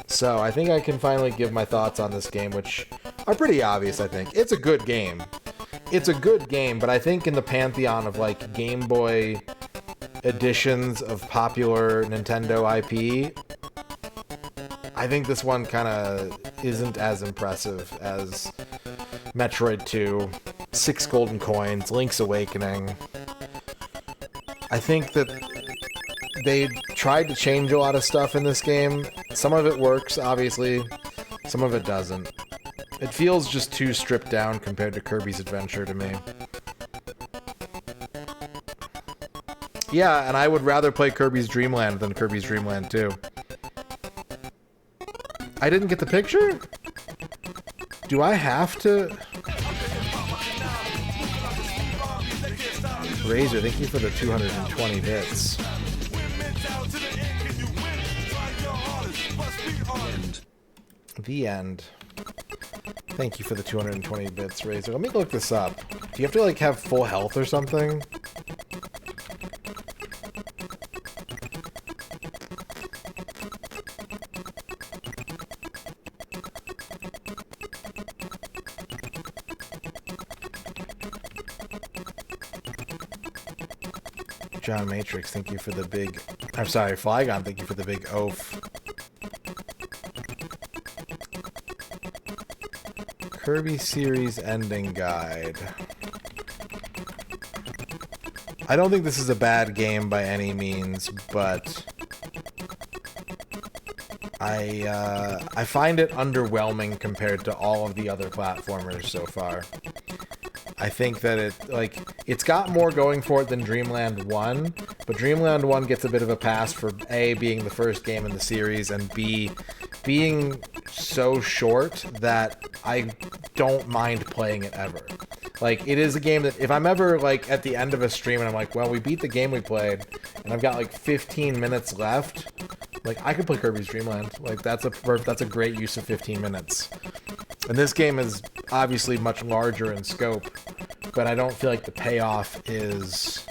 So I think I can finally give my thoughts on this game, which are pretty obvious, I think. It's a good game. It's a good game, but I think in the pantheon of like Game Boy editions of popular Nintendo IP, I think this one kind of isn't as impressive as Metroid 2, 6 Golden Coins, Link's Awakening. I think that they tried to change a lot of stuff in this game. Some of it works, obviously. Some of it doesn't. It feels just too stripped down compared to Kirby's Adventure to me. Yeah, and I would rather play Kirby's Dream Land than Kirby's Dream Land 2. I didn't get the picture? Do I have to? Razor, thank you for the 220 bits. The end. Thank you for the 220 bits, Razor. Let me look this up. Do you have to like have full health or something? John Matrix, thank you for the big... I'm sorry, Flygon, thank you for the big oaf. Kirby series ending guide. I don't think this is a bad game by any means, but I find it underwhelming compared to all of the other platformers so far. I think that it's got more going for it than Dreamland 1, but Dreamland 1 gets a bit of a pass for A, being the first game in the series, and B, being so short that I don't mind playing it ever. Like, it is a game that if I'm ever, like, at the end of a stream and I'm like, well, we beat the game we played, and I've got, like, 15 minutes left, like, I could play Kirby's Dream Land. Like, that's a great use of 15 minutes. And this game is obviously much larger in scope, but I don't feel like the payoff is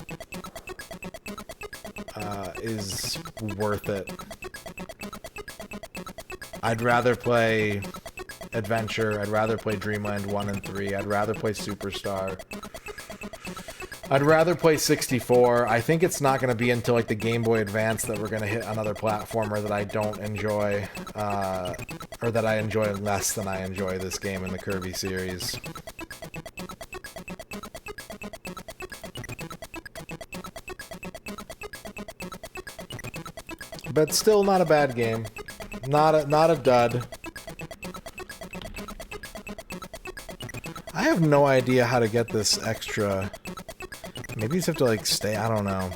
worth it. I'd rather play Adventure, I'd rather play Dreamland 1 and 3, I'd rather play Superstar. I'd rather play 64. I think it's not going to be until like the Game Boy Advance that we're going to hit another platformer that I don't enjoy, or that I enjoy less than I enjoy this game in the Kirby series. But still not a bad game. Not a dud. I have no idea how to get this extra... Maybe you just have to, like, stay... I don't know.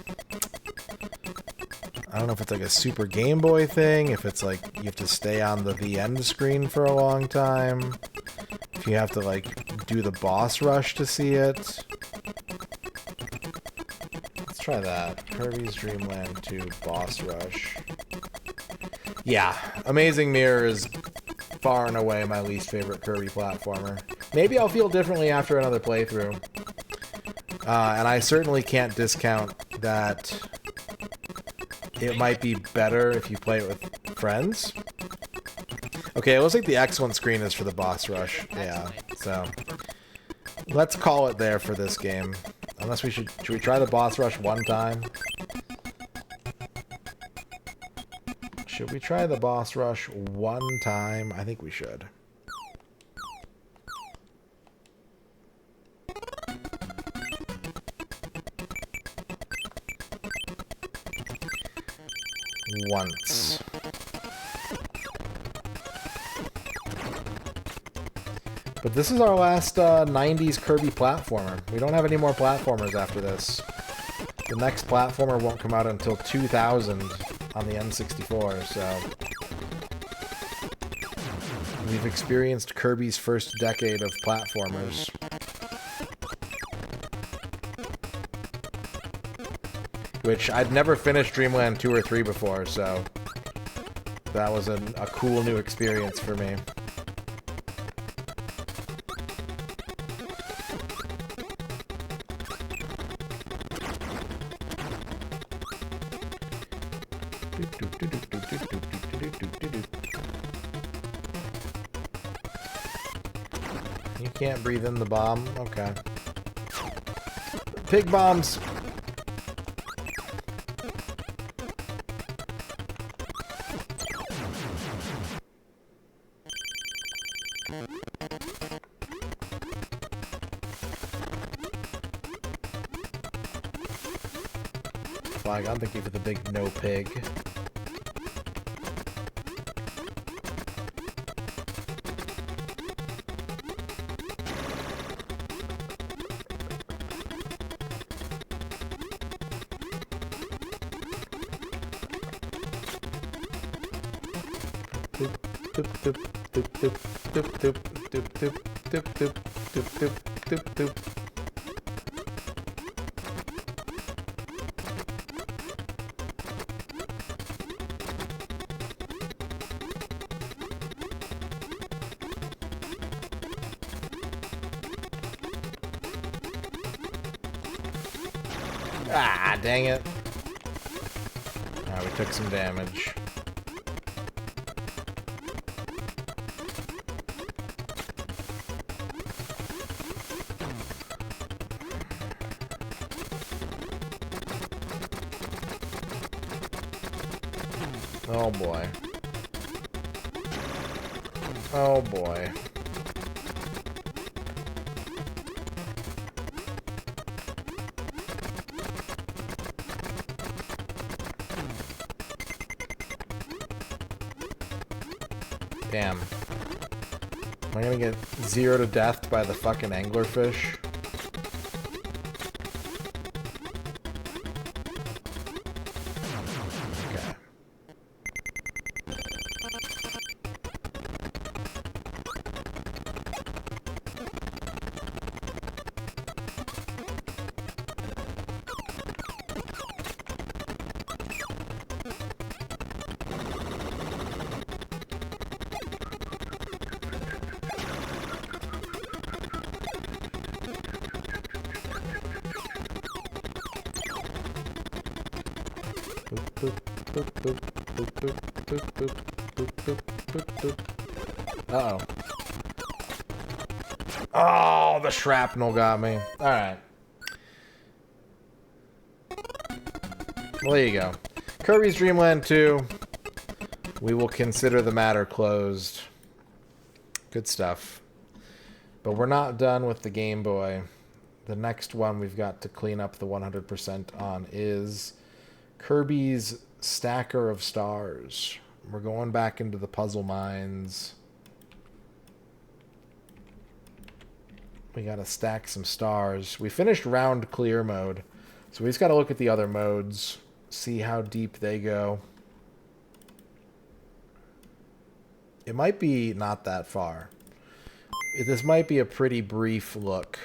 I don't know if it's, like, a Super Game Boy thing, if it's, like, you have to stay on the end screen for a long time, if you have to, like, do the boss rush to see it. Let's try that. Kirby's Dream Land 2 boss rush. Yeah, Amazing Mirror is far and away my least favorite Kirby platformer. Maybe I'll feel differently after another playthrough. And I certainly can't discount that it might be better if you play it with friends. Okay, it looks like the excellent screen is for the boss rush. Yeah, so let's call it there for this game. Unless should we try the boss rush one time? Should we try the boss rush one time? I think we should. Once. But this is our last 90s Kirby platformer. We don't have any more platformers after this. The next platformer won't come out until 2000 on the N64, so... We've experienced Kirby's first decade of platformers. Which I'd never finished Dreamland 2 or 3 before, so that was a cool new experience for me. You can't breathe in the bomb? Okay. Pig bombs! Flygon, thank you for the big no pig. Ah, dang it. Ah, we took some damage. Oh boy. Oh boy. Damn. Am I gonna get 0 to death by the fucking anglerfish? Okay. Uh-oh. Oh, the shrapnel got me. Alright. Well, there you go. Kirby's Dream Land 2. We will consider the matter closed. Good stuff. But we're not done with the Game Boy. The next one we've got to clean up the 100% on is Kirby's Stacker of Stars. We're going back into the puzzle mines. We gotta stack some stars. We finished round clear mode, so we just gotta look at the other modes, see how deep they go. It might be not that far. This might be a pretty brief look.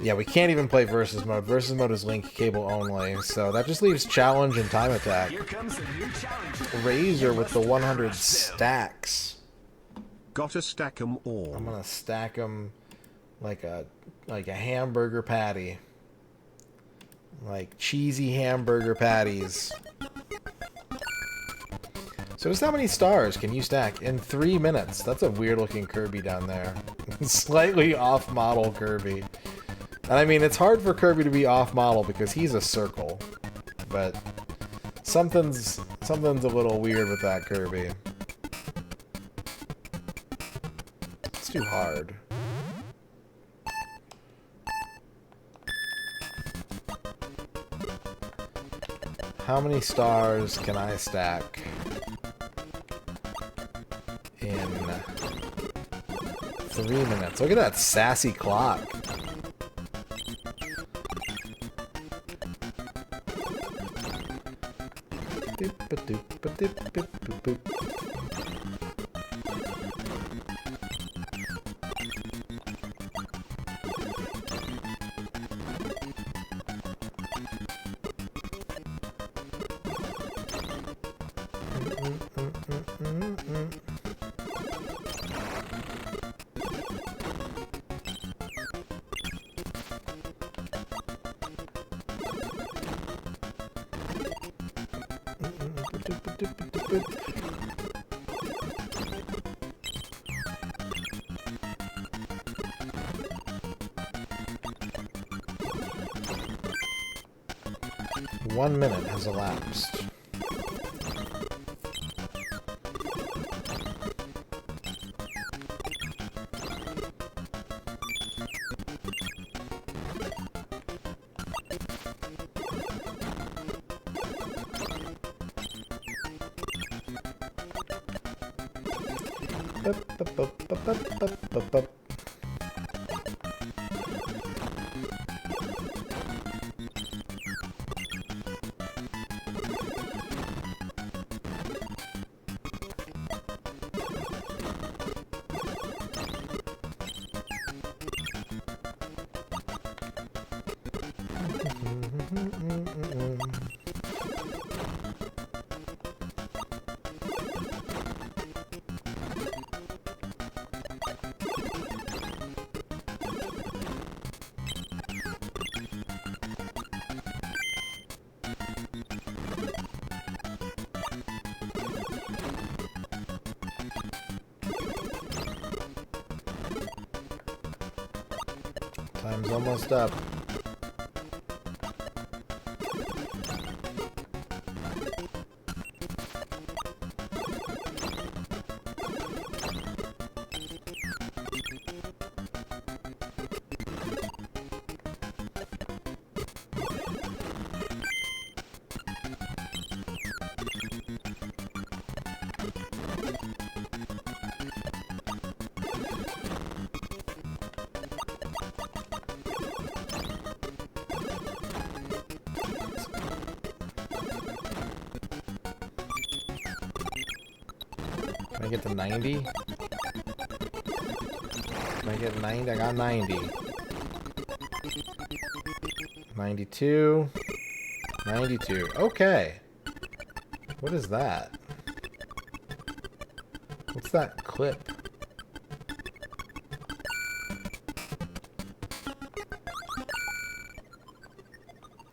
Yeah, we can't even play versus mode. Versus mode is link cable only, so that just leaves challenge and time attack. Here comes a new challenge. Razor with the 100 stacks. Gotta stack 'em all. I'm gonna stack them like a hamburger patty, like cheesy hamburger patties. So just how many stars can you stack in 3 minutes? That's a weird looking Kirby down there. Slightly off model Kirby. And I mean, it's hard for Kirby to be off model because he's a circle. But something's a little weird with that Kirby. It's too hard. How many stars can I stack in 3 minutes? Look at that sassy clock. One minute has elapsed. Time's almost up. Can I get to 90? Can I get 90? I got 90. 92. 92. Okay. What is that? What's that clip?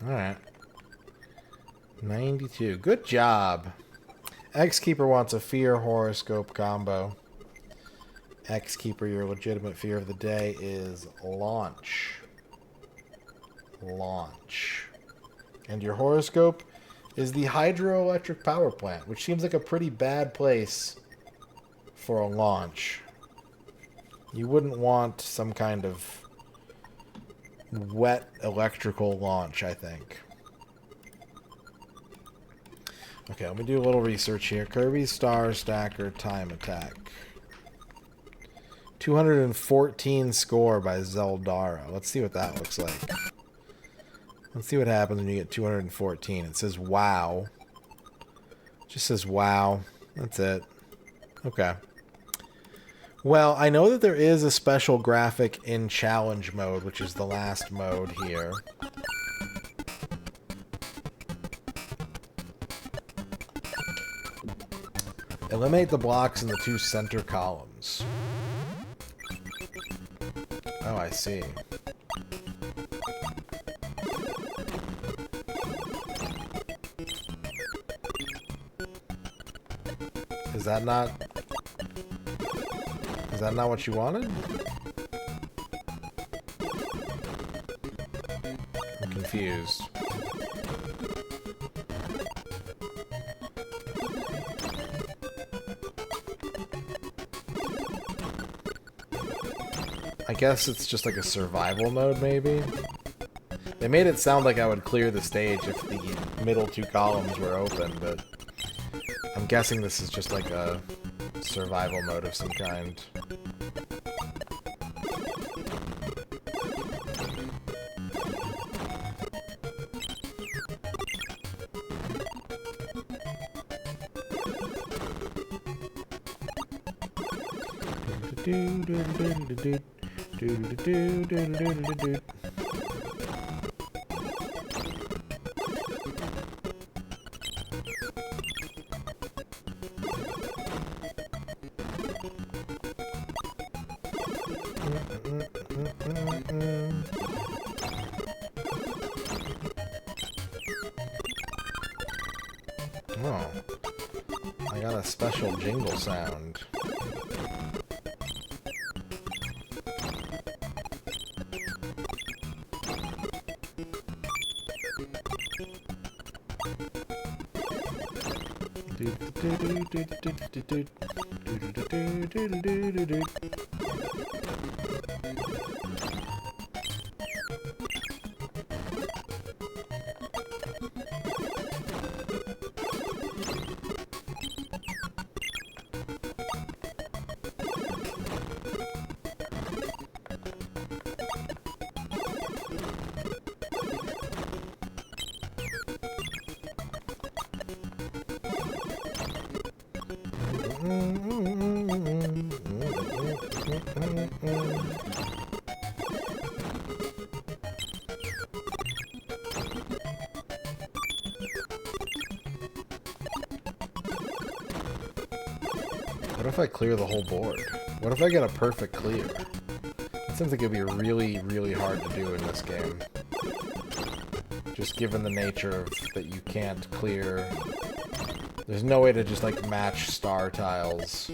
Alright. 92. Good job. X-Keeper wants a fear horoscope combo. X-Keeper, your legitimate fear of the day is launch. Launch. And your horoscope is the hydroelectric power plant, which seems like a pretty bad place for a launch. You wouldn't want some kind of wet electrical launch, I think. Okay, let me do a little research here. Kirby Star Stacker Time Attack. 214 score by Zeldara. Let's see what that looks like. Let's see what happens when you get 214. It says wow. It just says wow. That's it. Okay. Well, I know that there is a special graphic in challenge mode, which is the last mode here. Eliminate the blocks in the 2 center columns. Oh, I see. Is that not what you wanted? I'm confused. I guess it's just like a survival mode, maybe? They made it sound like I would clear the stage if the middle 2 columns were open, but I'm guessing this is just like a survival mode of some kind. Oh, I got a special jingle sound. What if I clear the whole board? What if I get a perfect clear? It seems like it'd be really, really hard to do in this game. Just given the nature of that you can't clear. There's no way to just like match star tiles.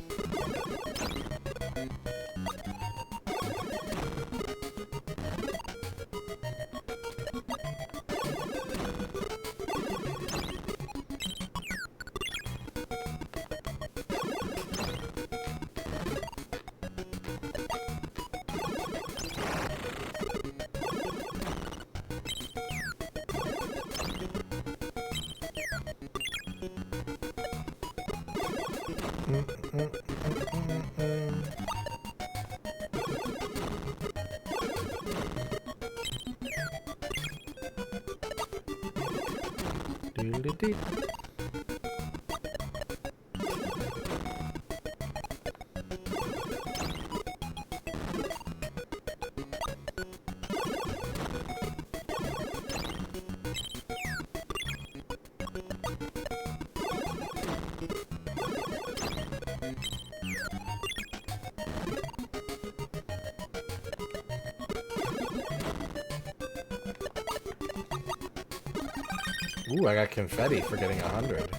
Ooh, I got confetti for getting 100.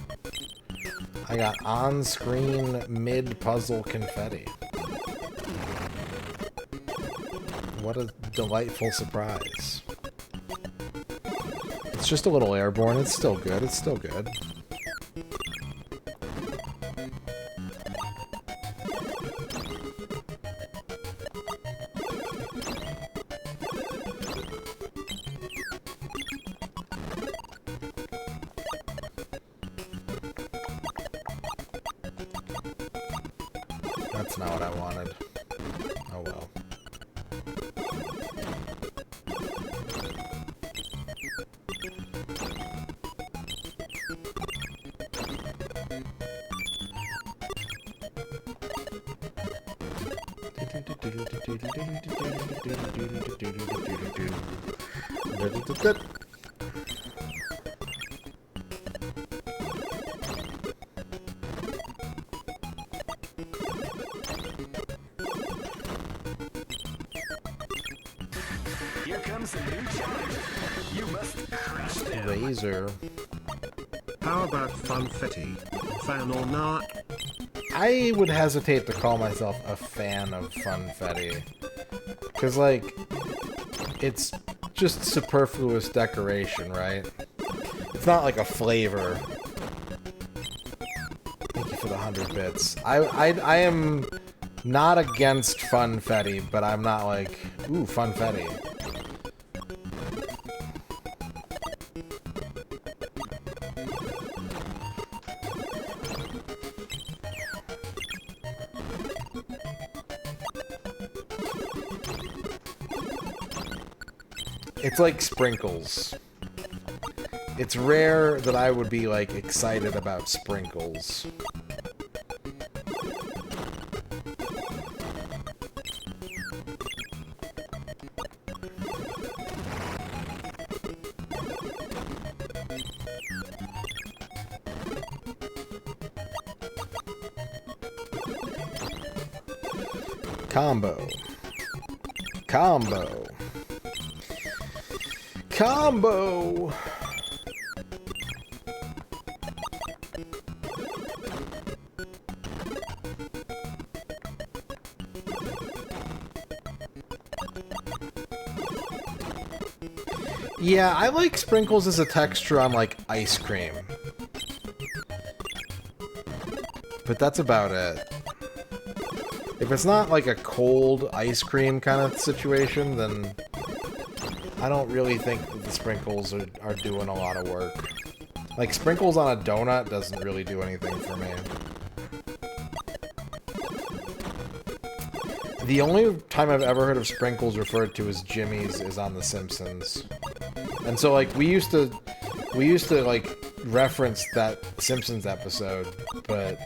I got on-screen mid-puzzle confetti. What a delightful surprise. It's just a little airborne. It's still good. It's still good. That's not what I wanted. Oh well. Here comes the new challenge. You must crush them. Laser. How about funfetti? Fan or not? I would hesitate to call myself a fan of funfetti. Because, like, it's just superfluous decoration, right? It's not like a flavor. Thank you for the 100 bits. I am not against funfetti, but I'm not like, ooh, funfetti. It's like sprinkles. It's rare that I would be, like, excited about sprinkles. Combo. Combo. Combo! Yeah, I like sprinkles as a texture on, like, ice cream. But that's about it. If it's not, like, a cold ice cream kind of situation, then I don't really think that the sprinkles are doing a lot of work. Like, sprinkles on a donut doesn't really do anything for me. The only time I've ever heard of sprinkles referred to as jimmies is on The Simpsons. And so, like, we used to, like, reference that Simpsons episode, but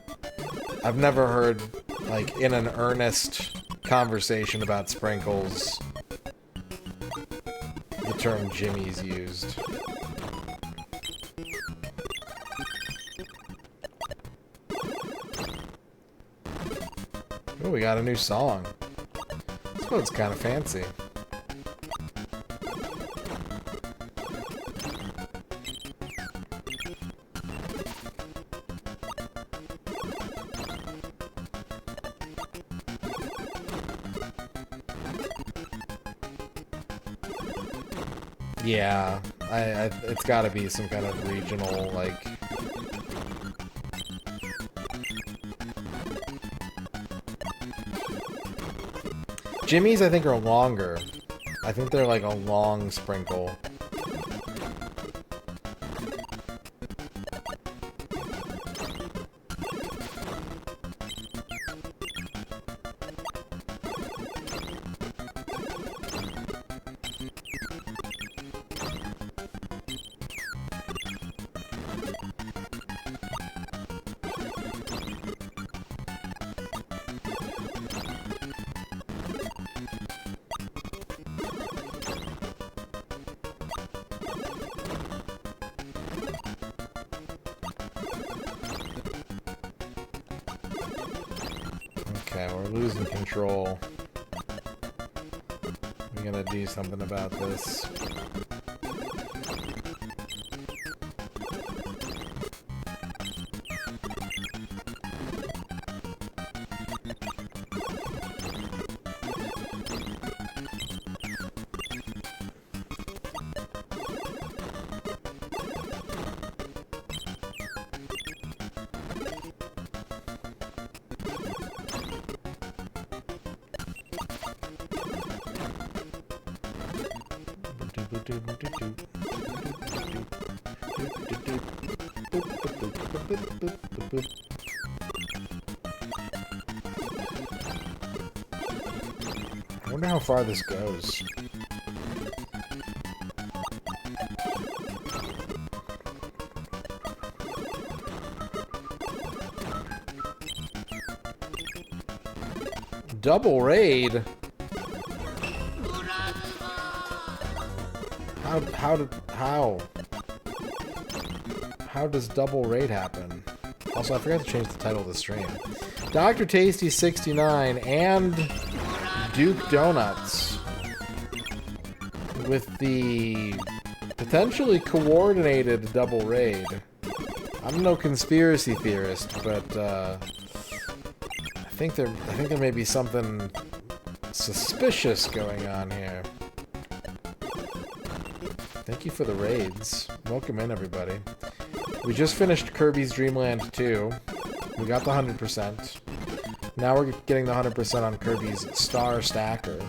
I've never heard, like, in an earnest conversation about sprinkles, the term jimmies used. Oh, we got a new song. This one's kind of fancy. Yeah, it's got to be some kind of regional, like... Jimmy's, I think, are longer. I think they're like a long sprinkle. Okay, we're losing control. We gotta do something about this. I wonder how far this goes. Double raid? How does double raid happen? Also, I forgot to change the title of the stream. Dr. Tasty 69 and Duke Donuts with the potentially coordinated double raid. I'm no conspiracy theorist, but I think there may be something suspicious going on here. Thank you for the raids. Welcome in, everybody. We just finished Kirby's Dream Land 2. We got the 100%. Now we're getting the 100% on Kirby's Star Stacker.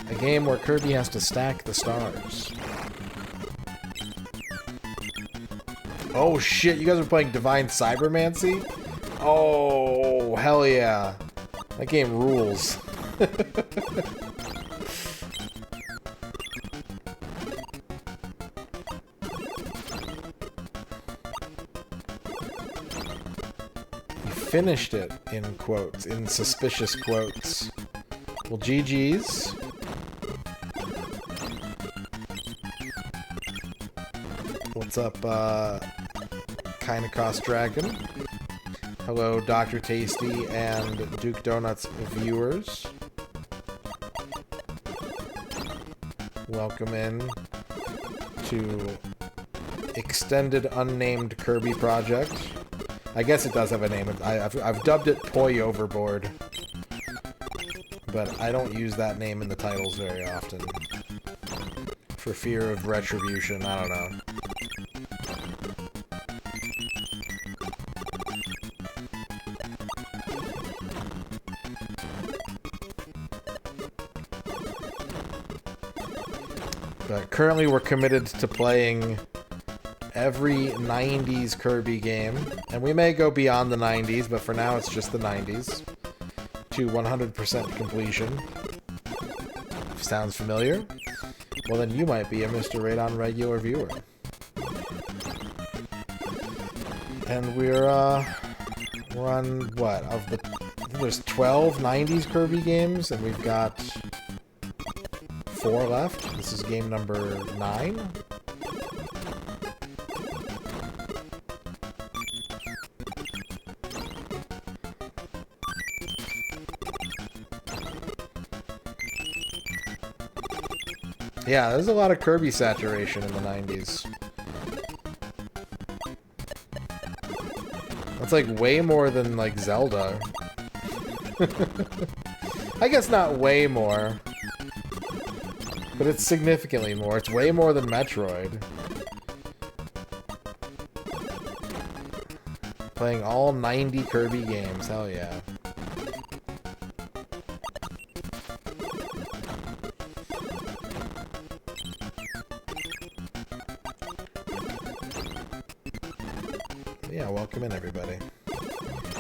A game where Kirby has to stack the stars. Oh shit, you guys are playing Divine Cybermancy? Oh, hell yeah. That game rules. Finished it, in quotes, in suspicious quotes. Well, GG's. What's up, Kinda Cost Dragon? Hello, Dr. Tasty and Duke Donuts viewers. Welcome in to Extended Unnamed Kirby Project. I guess it does have a name. I've dubbed it Poi Overboard. But I don't use that name in the titles very often. For fear of retribution, I don't know. But currently we're committed to playing every 90s Kirby game, and we may go beyond the 90s, but for now it's just the 90s, to 100% completion. Sounds familiar? Well then you might be a MisterRadon regular viewer. And we're on, what, I think there's 12 90s Kirby games, and we've got 4 left. This is game number 9. Yeah, there's a lot of Kirby saturation in the 90s. That's like way more than like Zelda. I guess not way more. But it's significantly more. It's way more than Metroid. Playing all 90 Kirby games, hell yeah. Yeah, welcome in, everybody.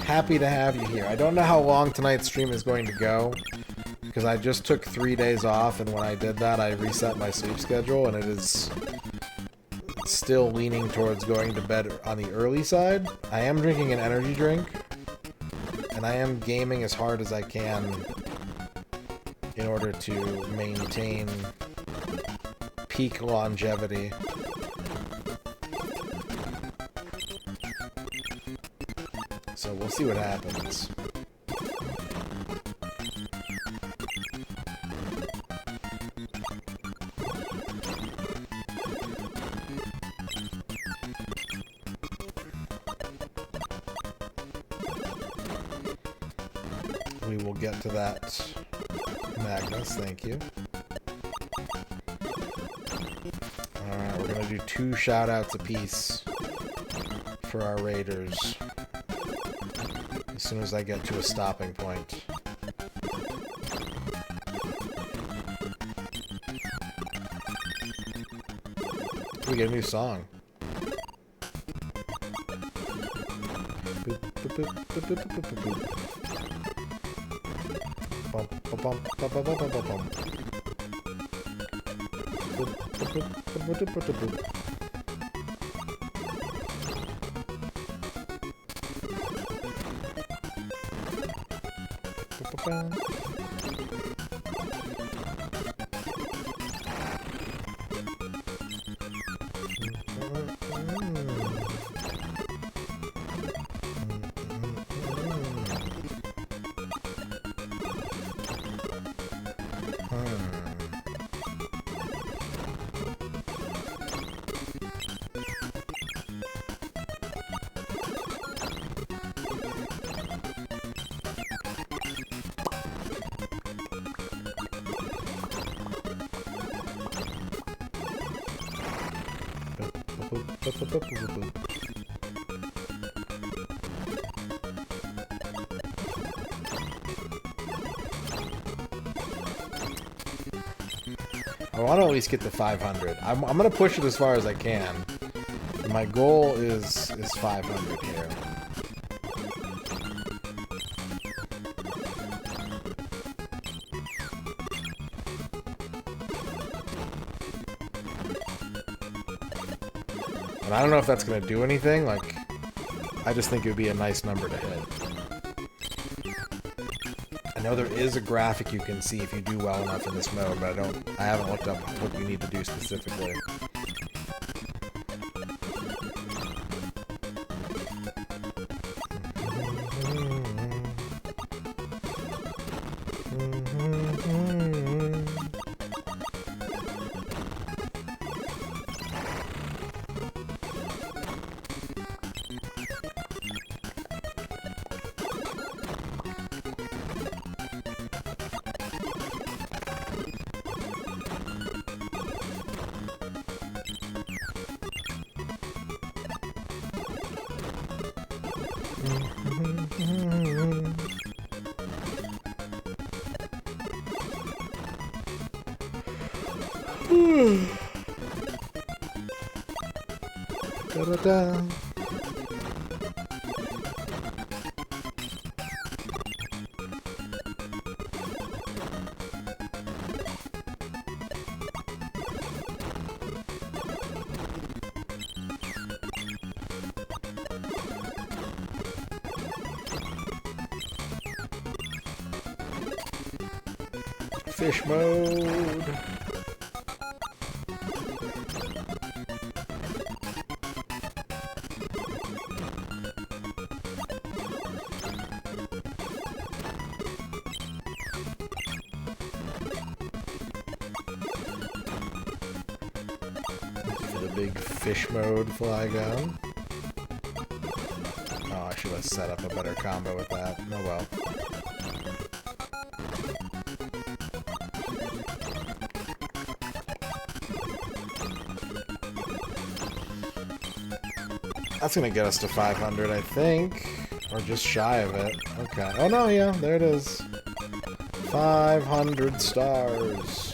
Happy to have you here. I don't know how long tonight's stream is going to go, because I just took 3 days off, and when I did that, I reset my sleep schedule, and it is still leaning towards going to bed on the early side. I am drinking an energy drink, and I am gaming as hard as I can in order to maintain peak longevity. So we'll see what happens. we will get to that. Magnus, thank you. Alright, we're gonna do 2 shoutouts apiece for our raiders as soon as I get to a stopping point. We get a new song. Boop, boop, boop, boop, boop, boop, boop, boop. Bum, bum, bum, bum, bum, bum, bum, bum. Boop, boop, boop, boop, boop, boop, boop. Boop, boop, boop. I want to at least get to 500. I'm gonna push it as far as I can. My goal is 500 here. And I don't know if that's gonna do anything. Like, I just think it would be a nice number to hit. I know there is a graphic you can see if you do well enough in this mode, but I haven't looked up what you need to do specifically. Da-da-da. Fish mode. Big fish mode fly gun. Oh, I should have set up a better combo with that. Oh well. That's gonna get us to 500, I think. Or just shy of it. Okay. Oh no, yeah, there it is. 500 stars.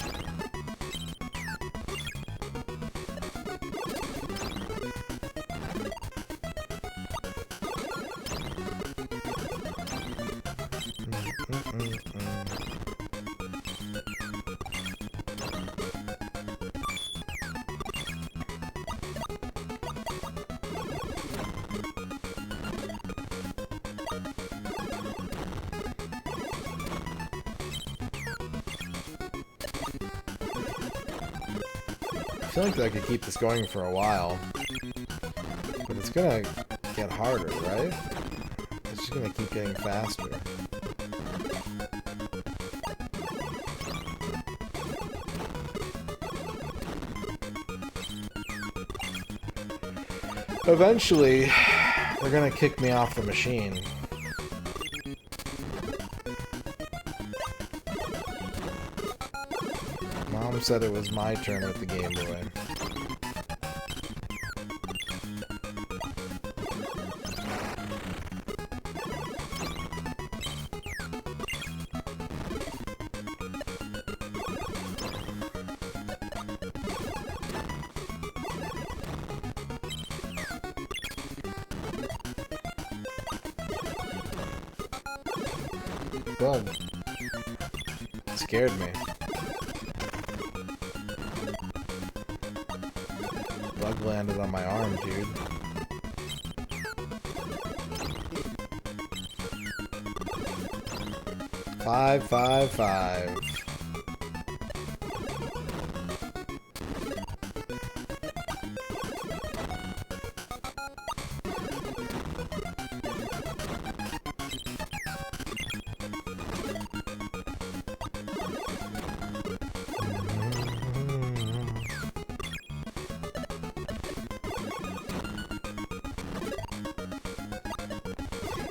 I feel like I could keep this going for a while, but it's gonna get harder, right? It's just gonna keep getting faster. Eventually, they're gonna kick me off the machine. Mom said it was my turn with the Game Boy. Bug. It scared me. Bug landed on my arm, dude. Five, five, five.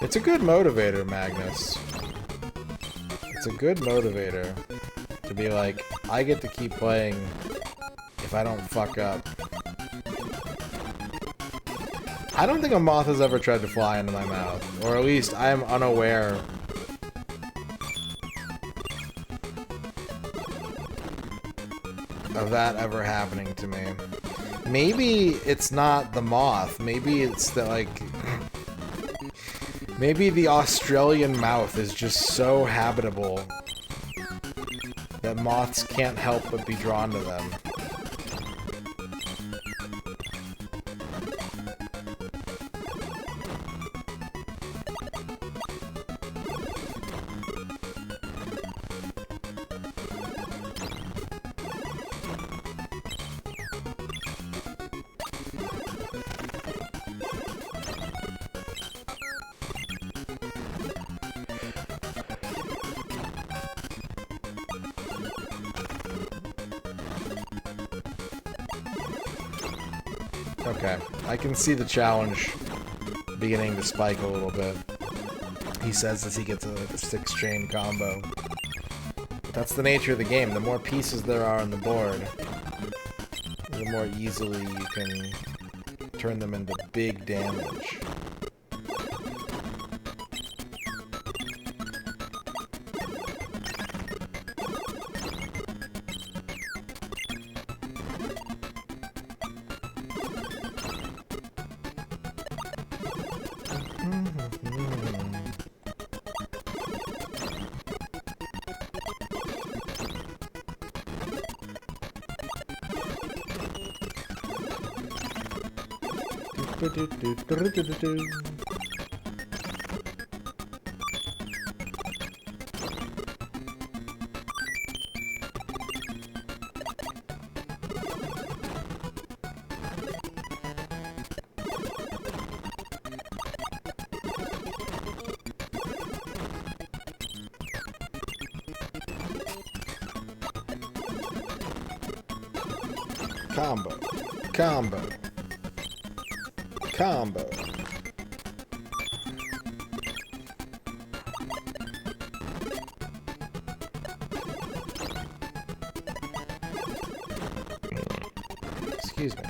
It's a good motivator, Magnus. It's a good motivator to be like, I get to keep playing if I don't fuck up. I don't think a moth has ever tried to fly into my mouth, or at least I am unaware of that ever happening to me. Maybe it's not the moth, maybe it's the, like... Maybe the Australian mouth is just so habitable that moths can't help but be drawn to them. Okay, I can see the challenge beginning to spike a little bit. He says as he gets a 6-chain combo. That's the nature of the game. The more pieces there are on the board, the more easily you can turn them into big damage. Combo. Combo. Combo. Excuse me.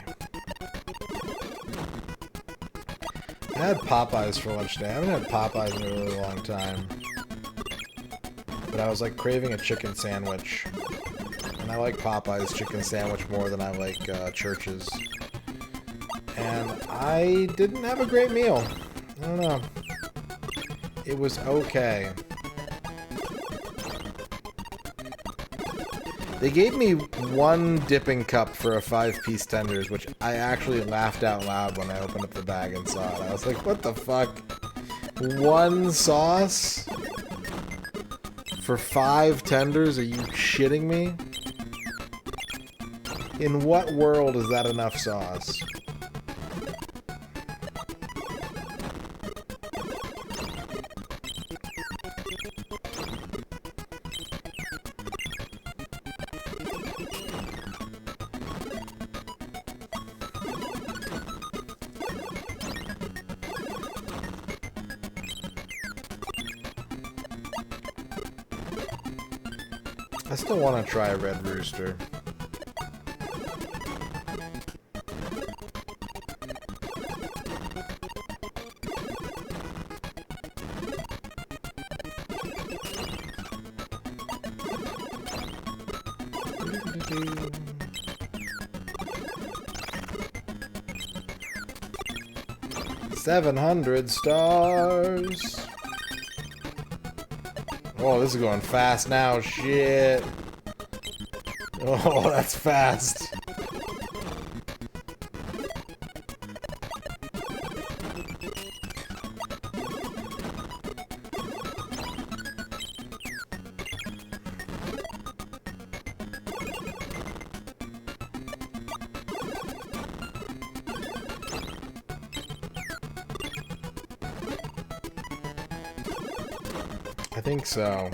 I had Popeyes for lunch today. I haven't had Popeyes in a really long time. But I was like craving a chicken sandwich. And I like Popeyes chicken sandwich more than I like Church's. And I didn't have a great meal. I don't know. It was okay. They gave me one dipping cup for a 5-piece tenders, which I actually laughed out loud when I opened up the bag and saw it. I was like, what the fuck? One sauce? For 5 tenders? Are you shitting me? In what world is that enough sauce? I still want to try a Red Rooster. $700 stars. Oh, this is going fast now. Shit. Oh, that's fast. I think so.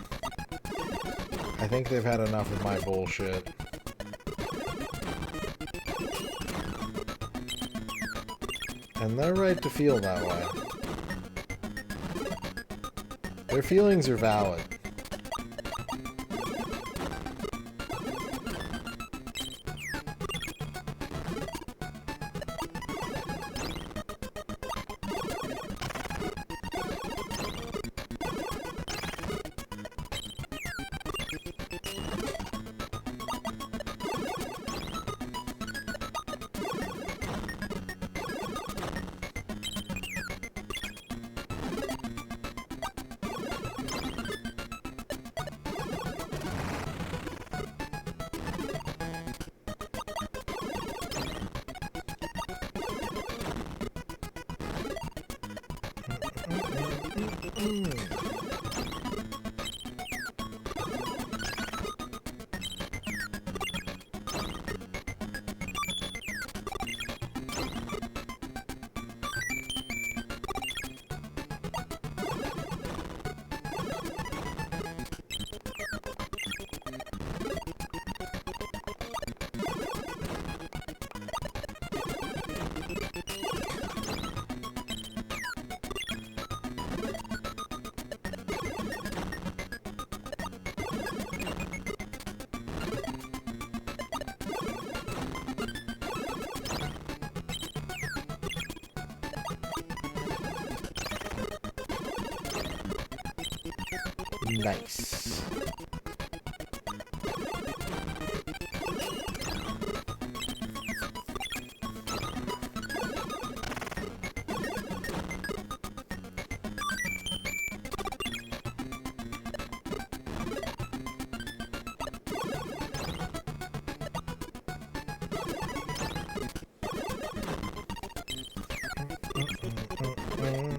I think they've had enough of my bullshit. And they're right to feel that way. Their feelings are valid. Nice.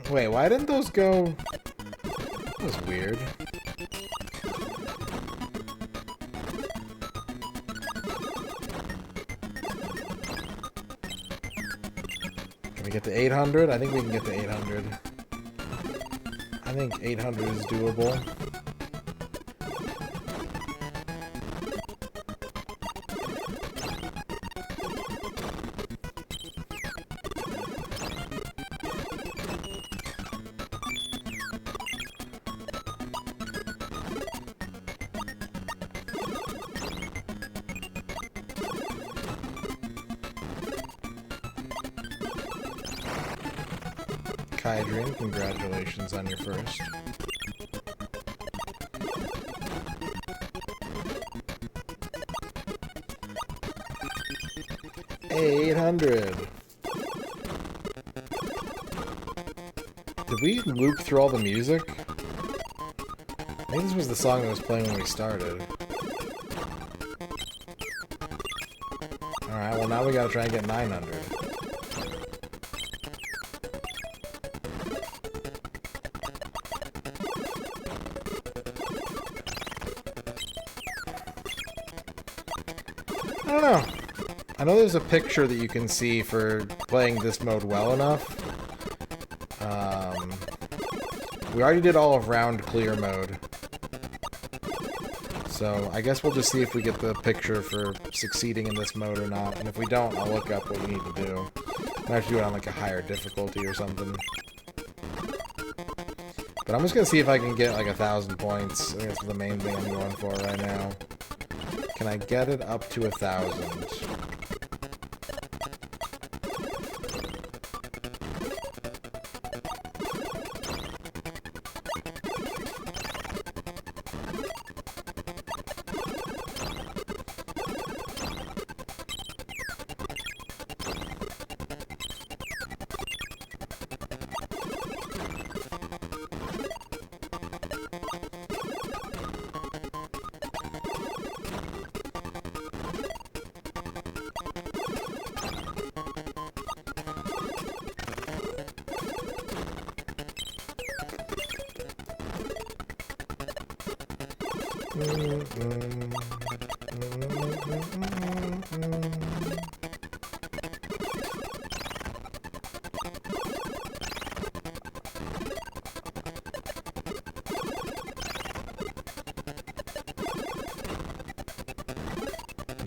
Wait, why didn't those go? That was weird. Can we get to 800? I think we can get to 800. I think 800 is doable. Hydrin, congratulations on your first. $800. Did we loop through all the music? I think this was the song that was playing when we started. Alright, well now we gotta try and get 900. I don't know. I know there's a picture that you can see for playing this mode well enough. We already did all of round clear mode. So I guess we'll just see if we get the picture for succeeding in this mode or not. And if we don't, I'll look up what we need to do. I have to do it on like a higher difficulty or something. But I'm just gonna see if I can get like 1,000 points. I think that's the main thing I'm going for right now. Can I get it up to 1,000?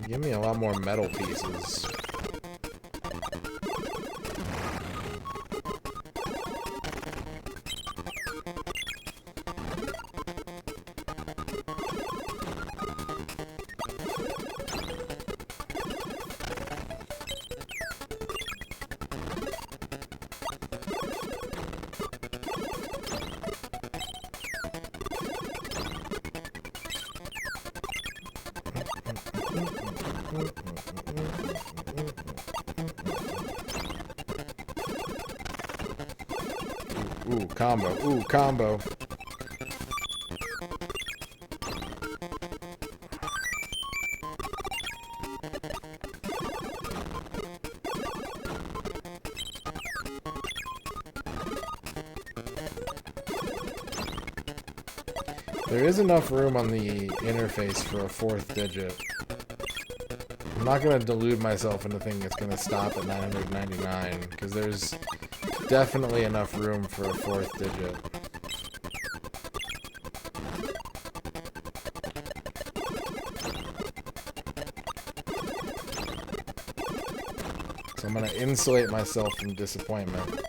Give me a lot more metal pieces. Ooh, combo. Ooh, combo. There is enough room on the interface for a 4th digit. I'm not going to delude myself into thinking it's going to stop at 999, because there's definitely enough room for a 4th digit. So I'm going to insulate myself from disappointment.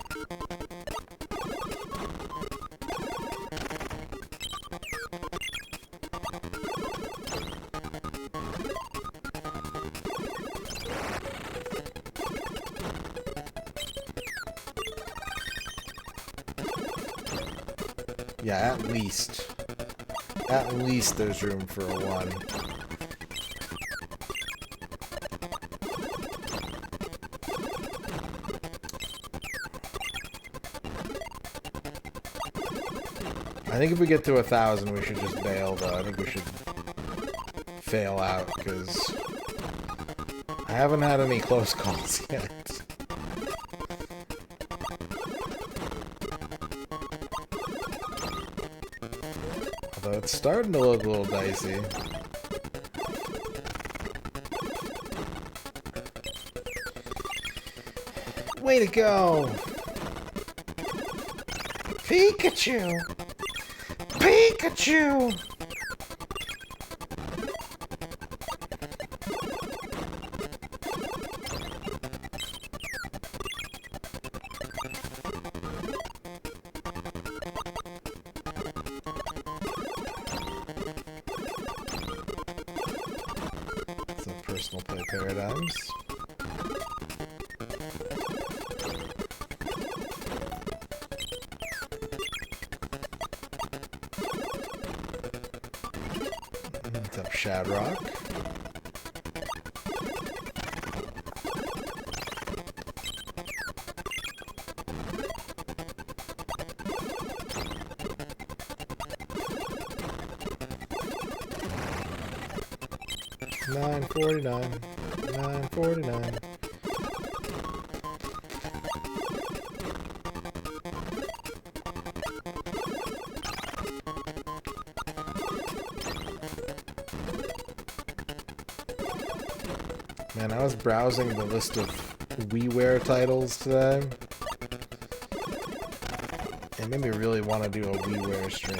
Yeah, at least. At least there's room for a 1. I think if we get to 1,000, we should just bail, though. I think we should fail out, because I haven't had any close calls yet. Although it's starting to look a little dicey. Way to go! Pikachu! Pikachu! Some personal play paradigms. What's up, Shadrock? $9.49. Man, I was browsing the list of WiiWare titles today. It made me really want to do a WiiWare stream.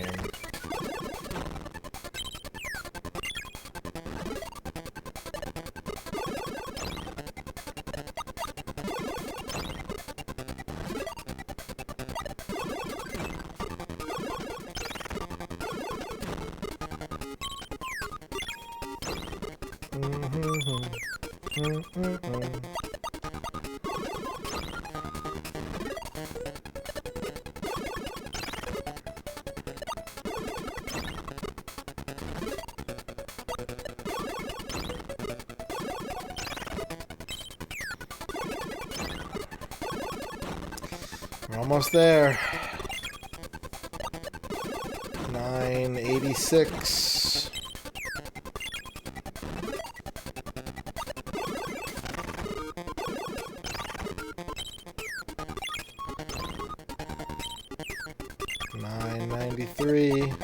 We're almost there. 986. $9.93.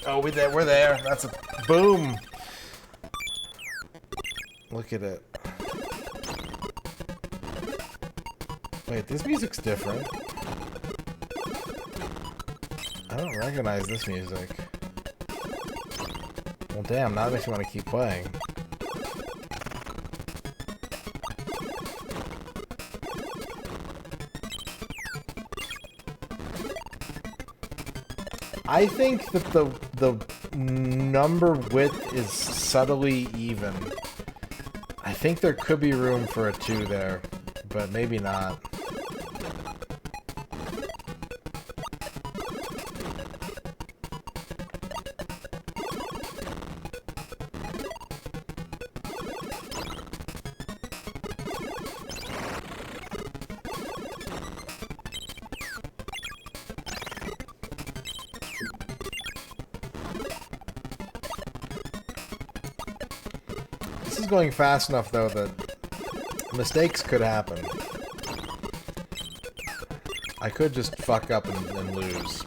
Oh, we're there. That's a boom. Look at it. Wait, this music's different. I don't recognize this music. Well, damn, now it makes me want to keep playing. I think that the number width is subtly even. I think there could be room for a 2 there, but maybe not. This is going fast enough, though, that mistakes could happen. I could just fuck up and lose.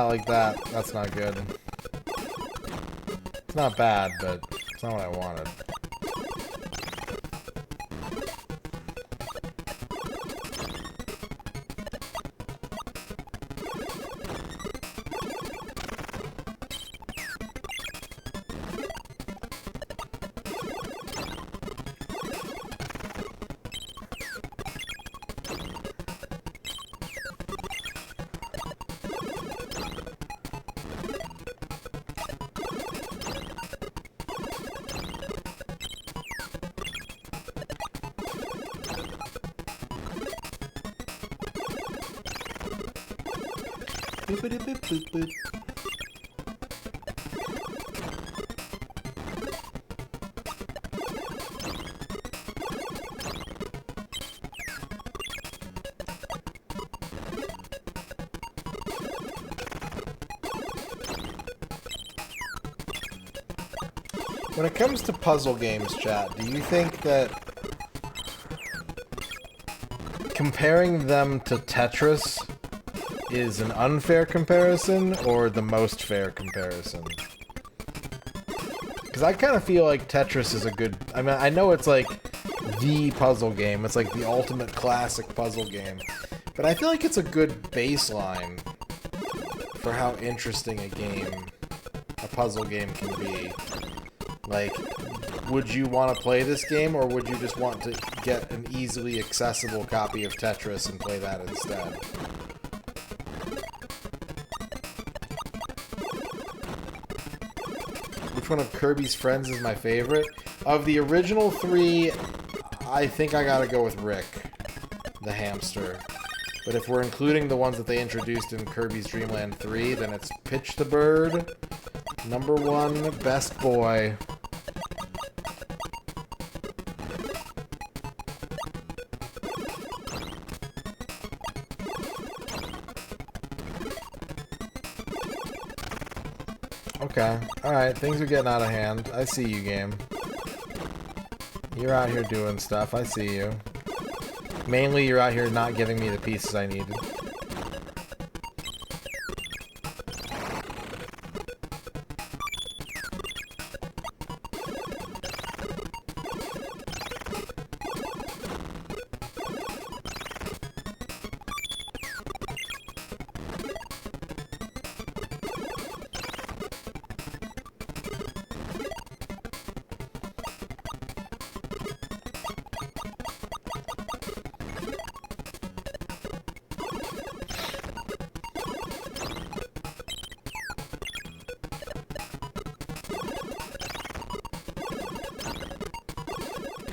Like that. That's not good. It's not bad, but it's not what I wanted. When it comes to puzzle games, chat, do you think that comparing them to Tetris is an unfair comparison or the most fair comparison? Because I kind of feel like Tetris is a good... I mean, I know it's like the puzzle game. It's like the ultimate classic puzzle game. But I feel like it's a good baseline for how interesting a puzzle game can be. Like, would you want to play this game, or would you just want to get an easily accessible copy of Tetris and play that instead? Which one of Kirby's friends is my favorite? Of the original 3, I think I gotta go with Rick, the hamster. But if we're including the ones that they introduced in Kirby's Dream Land 3, then it's Pitch the Bird, number 1, best boy. Okay, alright, things are getting out of hand. I see you, game. You're out here doing stuff, I see you. Mainly, you're out here not giving me the pieces I needed.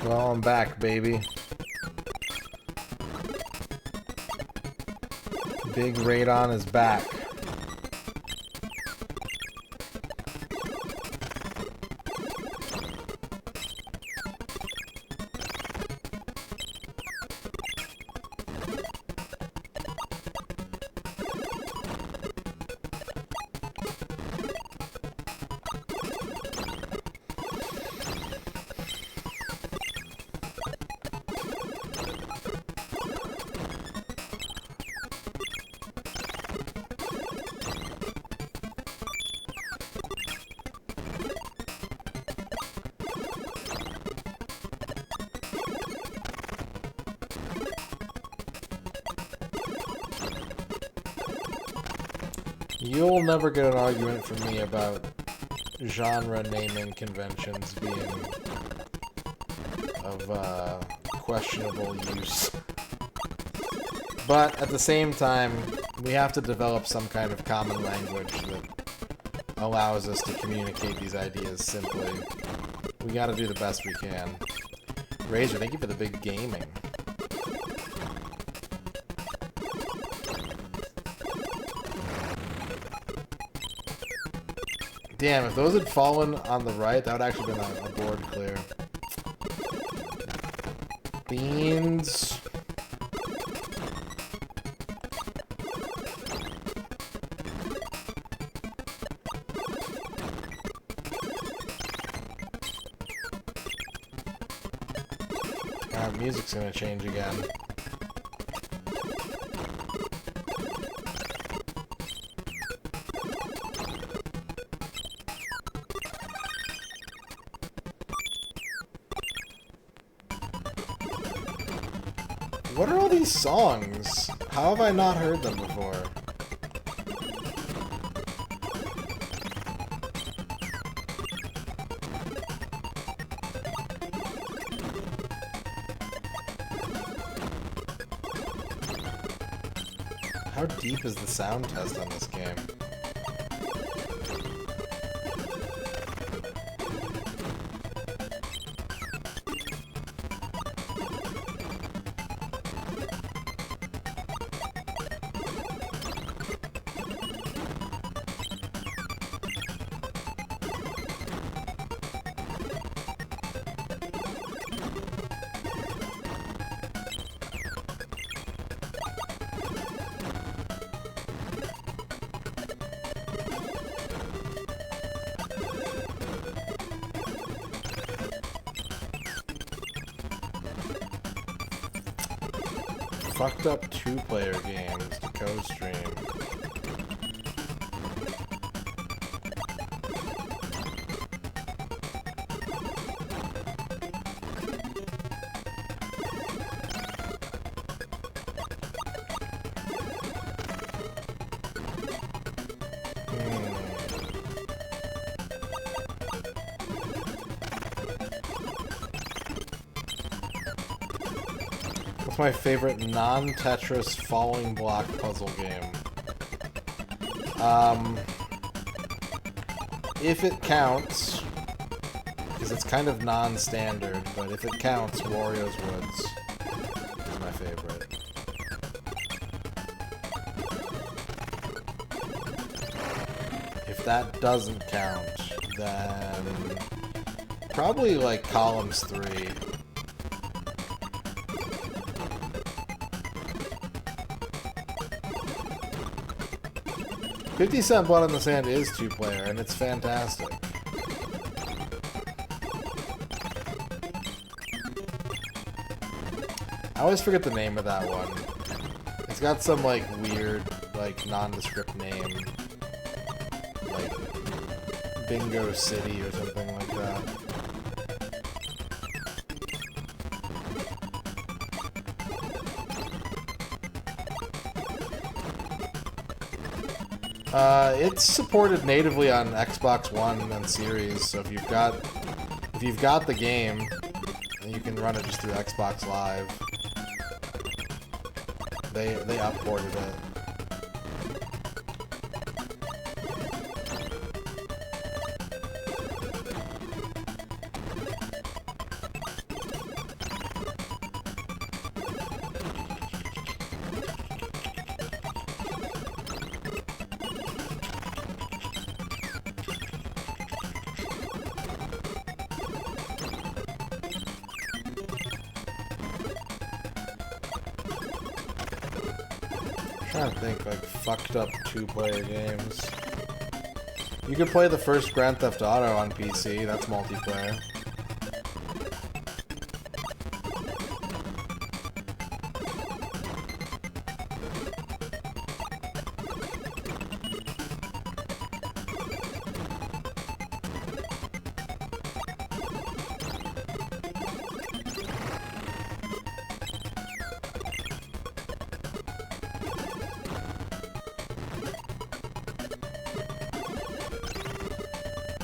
Well, I'm back, baby. Big Radon is back. You'll never get an argument from me about genre naming conventions being of questionable use. But at the same time, we have to develop some kind of common language that allows us to communicate these ideas simply. We gotta do the best we can. Razor, thank you for the big gaming. Damn, if those had fallen on the right, that would actually been a board clear. Beans. Music's gonna change again. What are all these songs? How have I not heard them before? How deep is the sound test on this game? Fucked up two-player games to co-stream. My favorite non-Tetris falling block puzzle game. If it counts, because it's kind of non-standard, but if it counts, Wario's Woods is my favorite. If that doesn't count, then probably like Columns 3. 50 Cent Blood on the Sand is two-player, and it's fantastic. I always forget the name of that one. It's got some, like, weird, like, nondescript name. Like, Bingo City or something like that. It's supported natively on Xbox One and Series, so if you've got the game, you can run it just through Xbox Live. They upported it. I think, like, fucked up two-player games. You could play the first Grand Theft Auto on PC, that's multiplayer.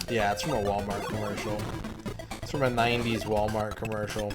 Yeah, it's from a Walmart commercial. It's from a 90's Walmart commercial.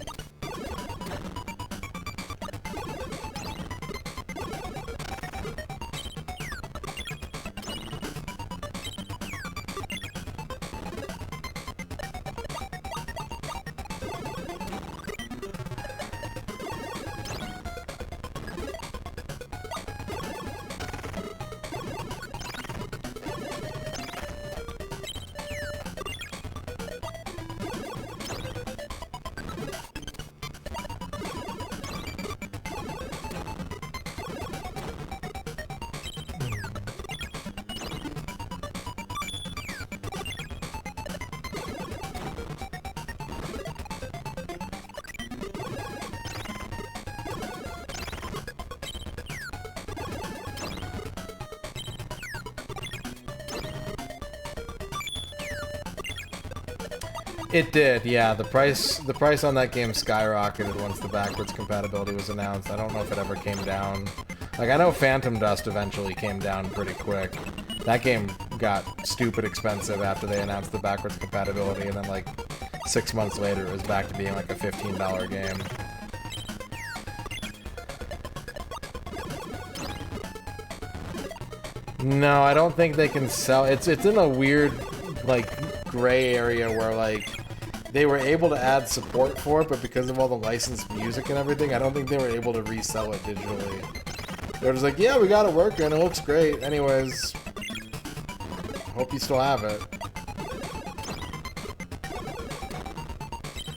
It did, yeah. The price on that game skyrocketed once the backwards compatibility was announced. I don't know if it ever came down. Like, I know Phantom Dust eventually came down pretty quick. That game got stupid expensive after they announced the backwards compatibility, and then like 6 months later it was back to being like a $15 game. No, I don't think they can sell. It's in a weird, like, gray area where, like, they were able to add support for it, but because of all the licensed music and everything, I don't think they were able to resell it digitally. They're just like, yeah, we got it working, it looks great. Anyways, hope you still have it.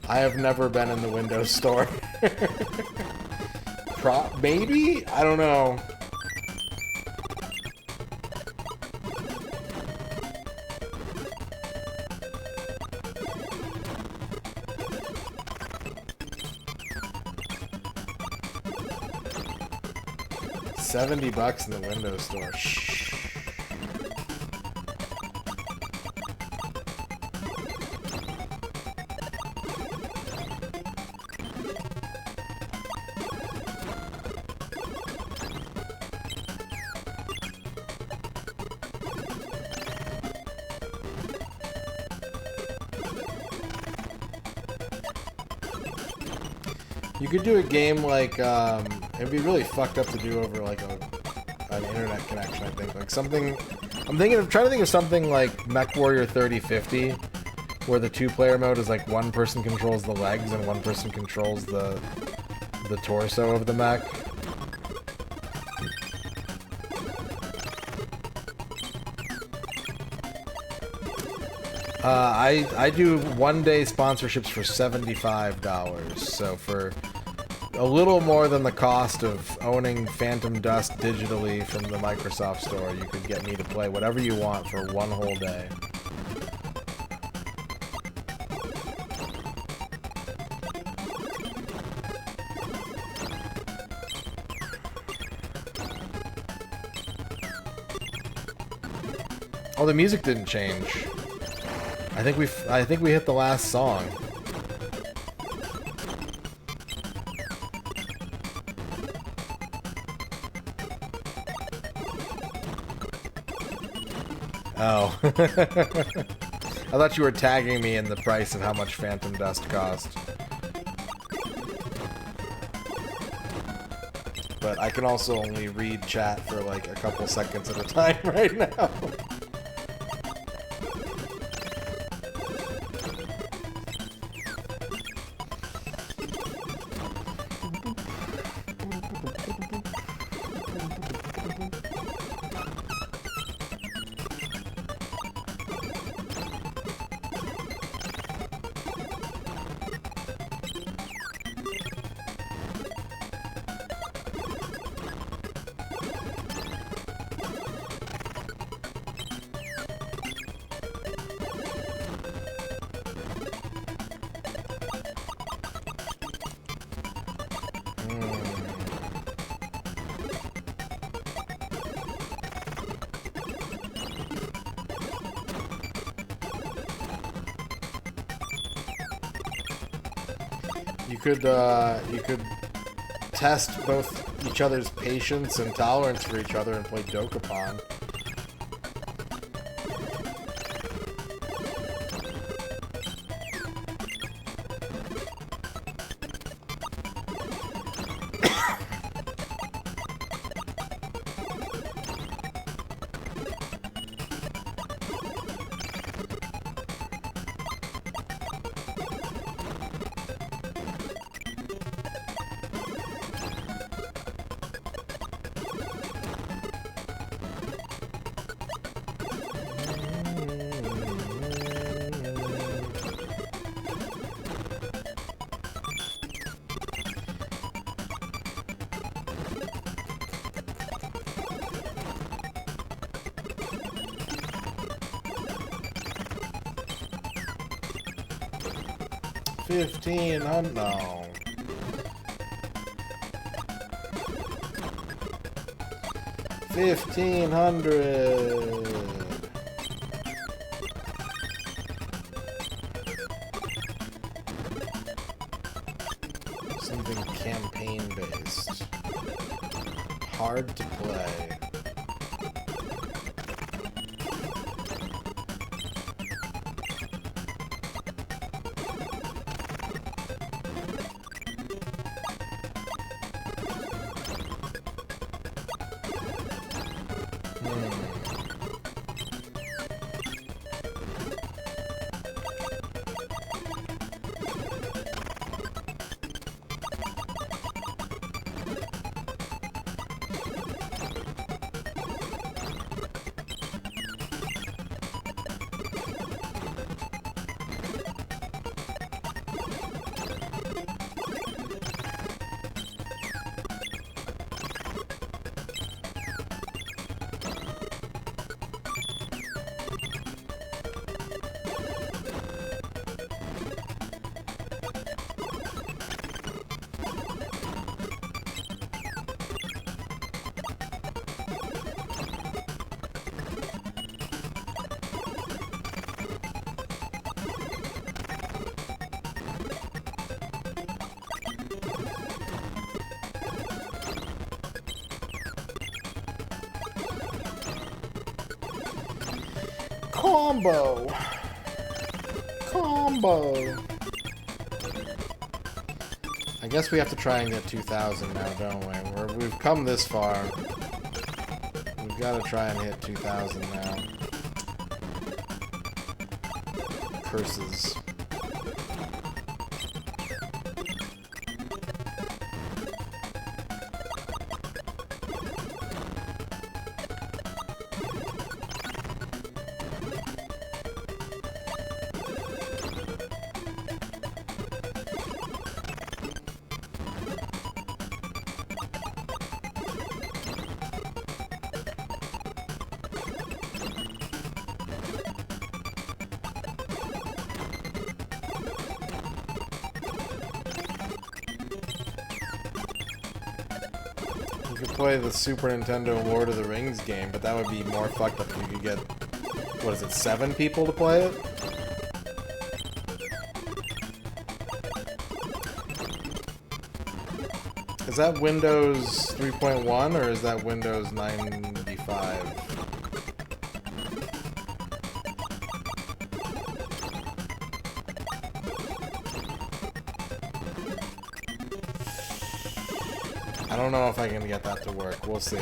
I have never been in the Windows Store. Maybe? I don't know. $70 in the Windows Store. Shh. You could do a game like, it'd be really fucked up to do over like an internet connection, I think. Like something, trying to think of something like MechWarrior 3050, where the two-player mode is like one person controls the legs and one person controls the torso of the mech. I do one-day sponsorships for $75, so for a little more than the cost of owning Phantom Dust digitally from the Microsoft Store, you could get me to play whatever you want for one whole day. Oh, the music didn't change. I think we hit the last song. Oh. I thought you were tagging me in the price of how much Phantom Dust cost. But I can also only read chat for like a couple seconds at a time right now. You could test both each other's patience and tolerance for each other and play Dokapon. 1,500. No. 1,500. Something campaign based. Hard to play. Combo! Combo! I guess we have to try and get 2,000 now, don't we? We've come this far. We've got to try and hit 2,000 now. Curses. You could play the Super Nintendo Lord of the Rings game, but that would be more fucked up if you could get, what is it, 7 people to play it? Is that Windows 3.1 or is that Windows 95? I don't know if I can get that to work. We'll see.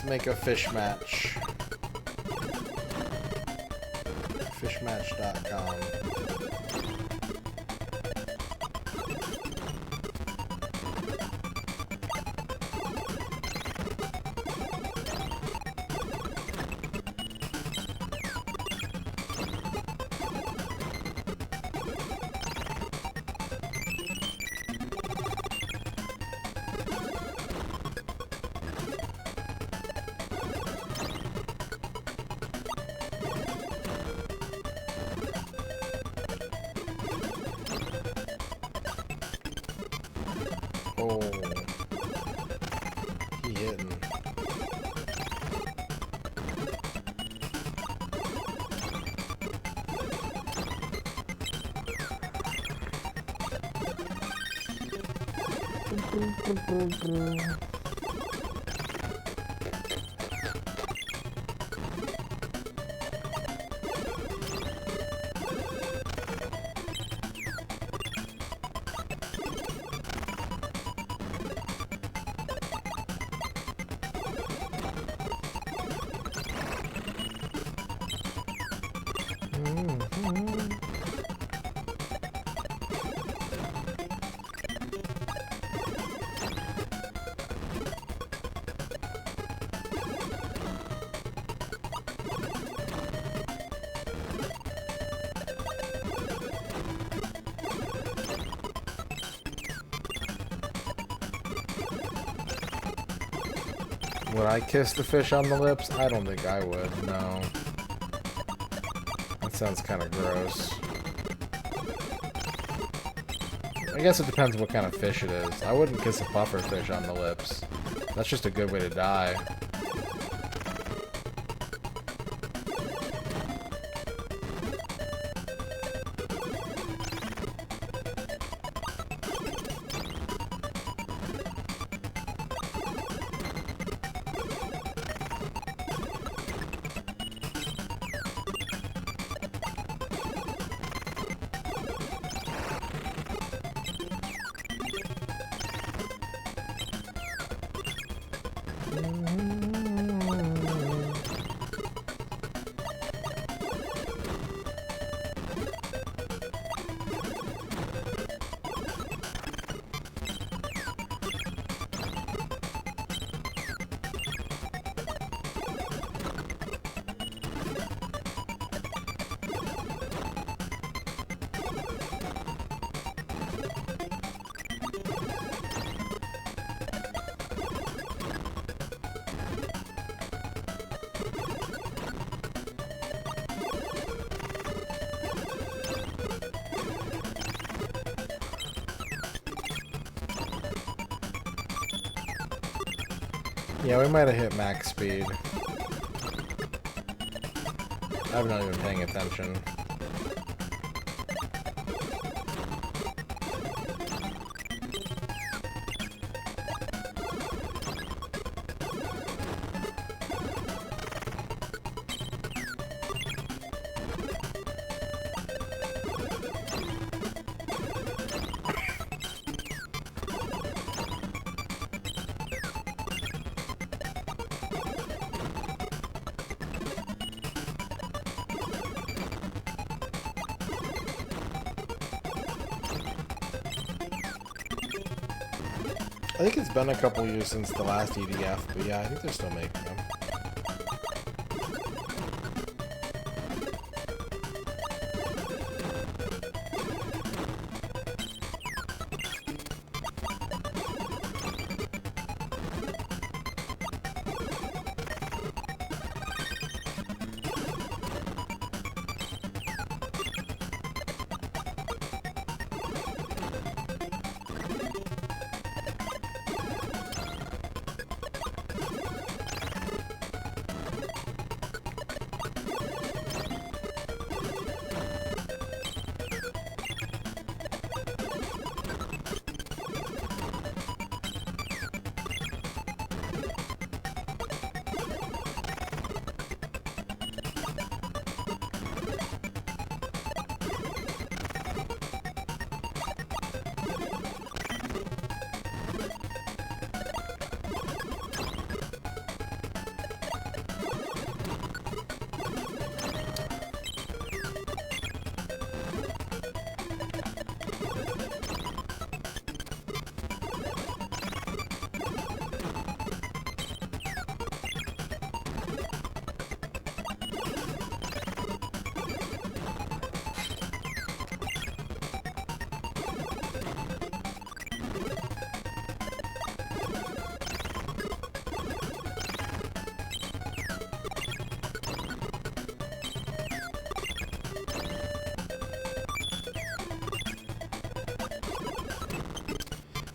let's make a fish match. Fishmatch.com. Oh, he hitting. Would I kiss the fish on the lips? I don't think I would, no. That sounds kind of gross. I guess it depends what kind of fish it is. I wouldn't kiss a puffer fish on the lips. That's just a good way to die. Yeah, we might have hit max speed. I'm not even paying attention. I think it's been a couple years since the last EDF, but yeah, I think they're still making them.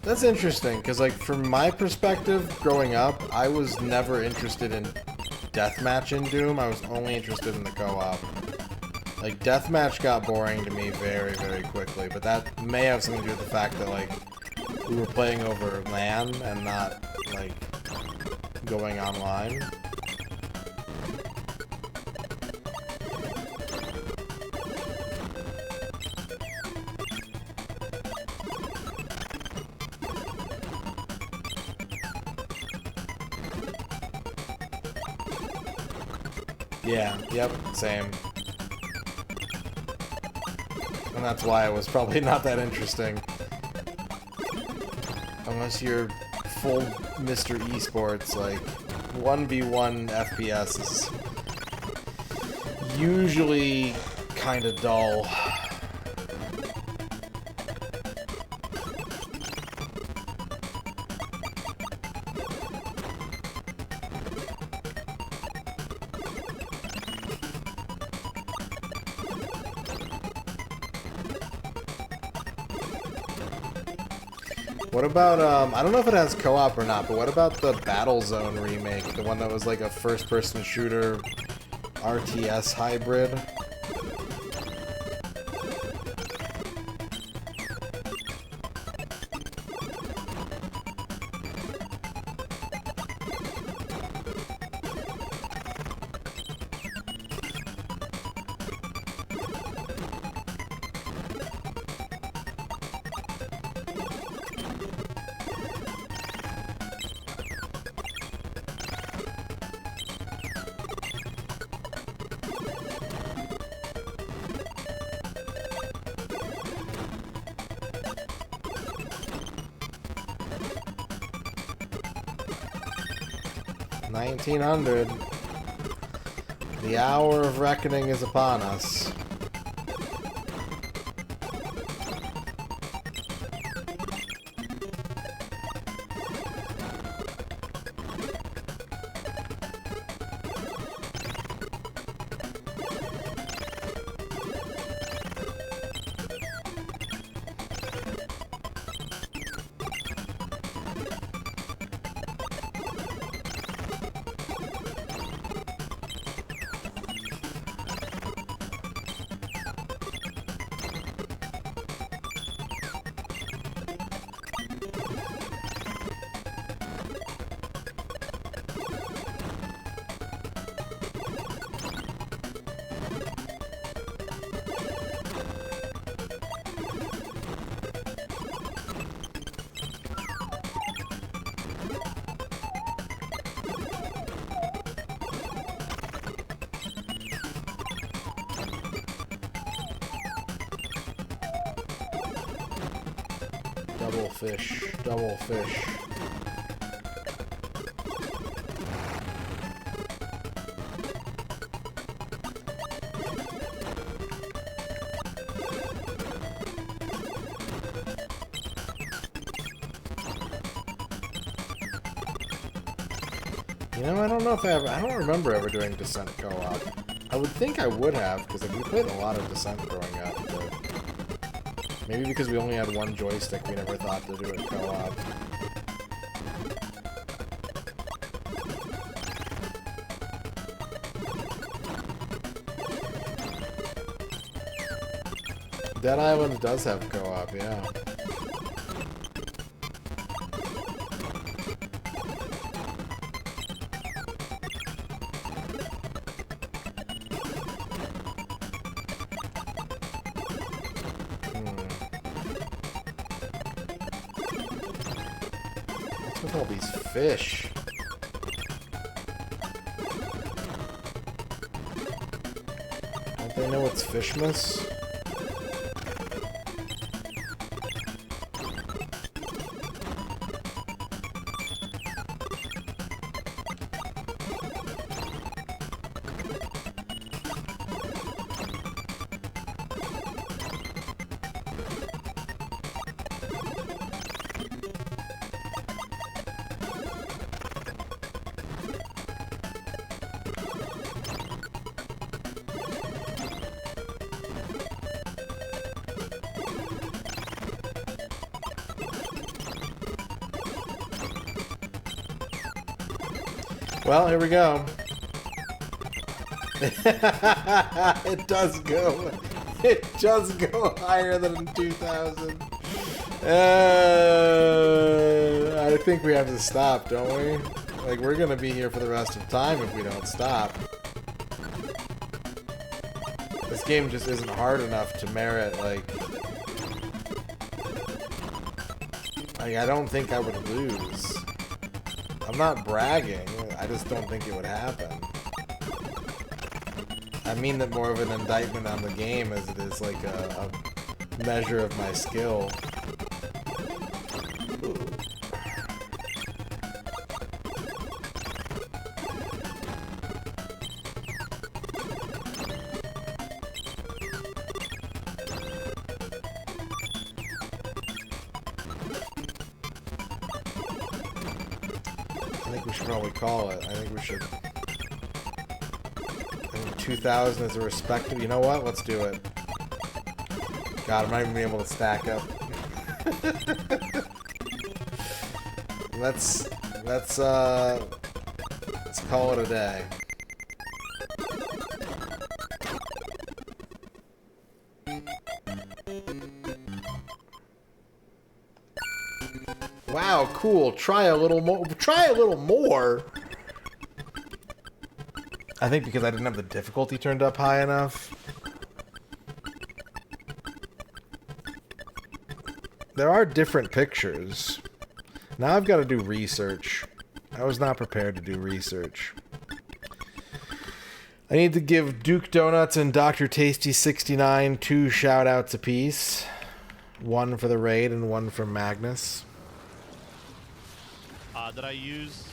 That's interesting, because, like, from my perspective, growing up, I was never interested in deathmatch in Doom. I was only interested in the co-op. Like, deathmatch got boring to me very, very quickly, but that may have something to do with the fact that, like, we were playing over LAN and not, like, going online. Yeah, yep, same. And that's why it was probably not that interesting. Unless you're full Mr. Esports, like, 1v1 FPS is usually kind of dull. What about, I don't know if it has co-op or not, but what about the Battlezone remake? The one that was like a first-person shooter RTS hybrid? $1900. The hour of reckoning is upon us. Double fish, double fish. You know, I don't know if I don't remember ever doing Descent co-op. I would think I would have, because like, we played a lot of Descent growing up, but maybe because we only had one joystick, we never thought to do it co-op. Dead Island does have co-op, yeah. What's with all these fish? Don't they know it's Fishmas? Well, here we go. It does go. It does go higher than 2,000. I think we have to stop, don't we? Like, we're gonna be here for the rest of time if we don't stop. This game just isn't hard enough to merit, like, I don't think I would lose. I'm not bragging, I just don't think it would happen. I mean that more of an indictment on the game as it is like a measure of my skill. I think we should probably call it. I think we should... 2,000 is a respectable... You know what? Let's do it. God, I'm not even able to stack up. Let's call it a day. Wow, cool. Try a little more. Try a little more. I think because I didn't have the difficulty turned up high enough. There are different pictures. Now I've got to do research. I was not prepared to do research. I need to give Duke Donuts and Dr. Tasty 69 2 shout-outs apiece. One for the raid and one for Magnus. Did I use...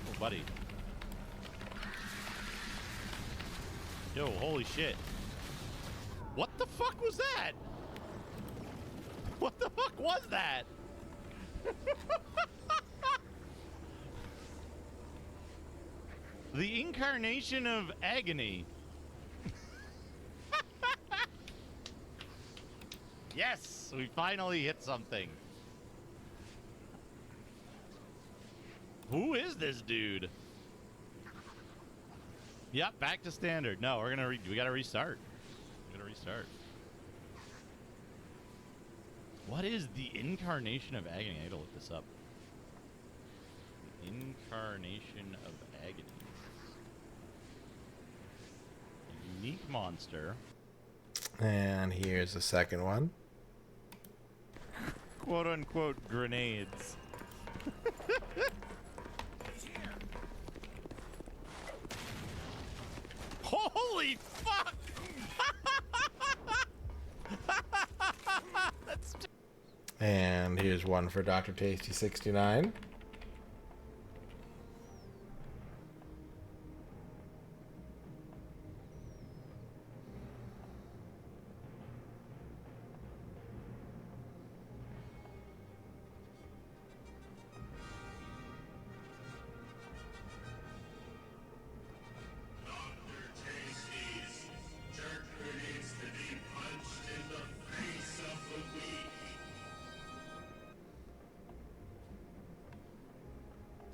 Oh, buddy. Yo, holy shit. What the fuck was that? What the fuck was that? The incarnation of agony. Yes, we finally hit something. Who is this dude? Yep, back to standard. No, we're gonna we gotta restart. We gotta restart. What is the incarnation of agony? I gotta look this up. Incarnation of agony. A unique monster. And here's the second one. Quote unquote grenades. Holy fuck! That's And here's one for Dr. Tasty 69.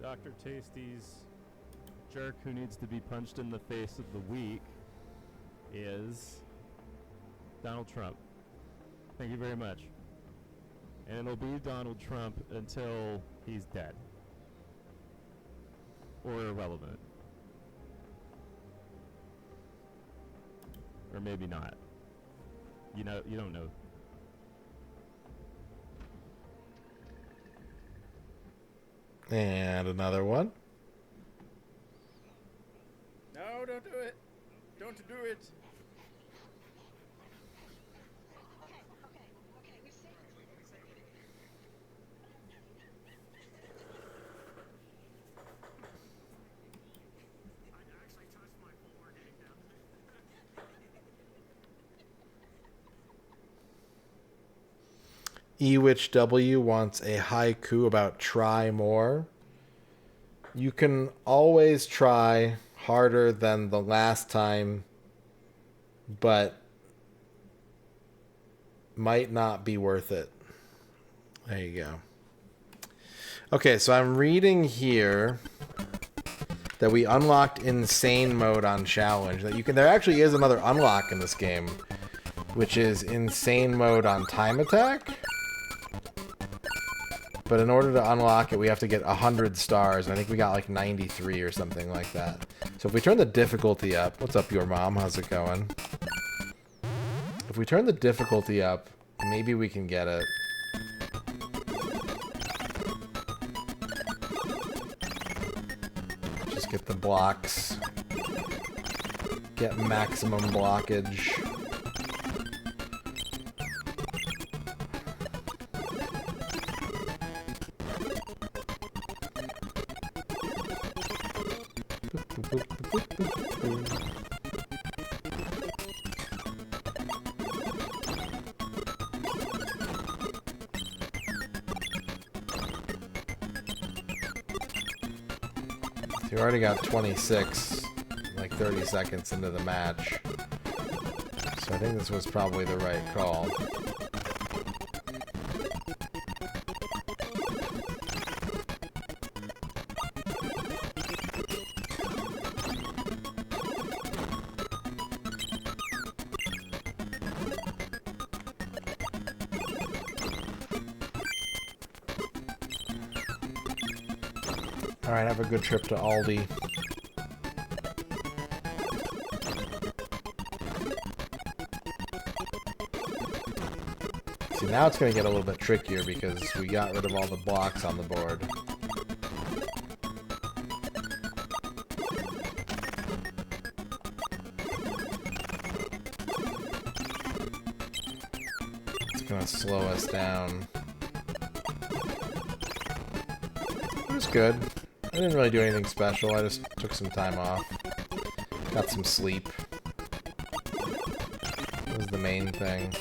Dr. Tasty's jerk who needs to be punched in the face of the week is Donald Trump. Thank you very much. And it'll be Donald Trump until he's dead. Or irrelevant. Or maybe not. You know, you don't know. And another one. No, don't do it. Don't do it. Ewitch W wants a haiku about try more. You can always try harder than the last time, but might not be worth it. There you go. Okay, so I'm reading here that we unlocked insane mode on challenge. That you can. There actually is another unlock in this game, which is insane mode on time attack. But in order to unlock it, we have to get 100 stars. And I think we got like 93 or something like that. So if we turn the difficulty up... What's up, your mom? How's it going? If we turn the difficulty up, maybe we can get it. Just get the blocks. Get maximum blockage. We already got 26, like 30 seconds into the match. So I think this was probably the right call. Alright, have a good trip to Aldi. See, now it's going to get a little bit trickier because we got rid of all the blocks on the board. It's going to slow us down. It was good. I didn't really do anything special, I just took some time off. Got some sleep. That was the main thing.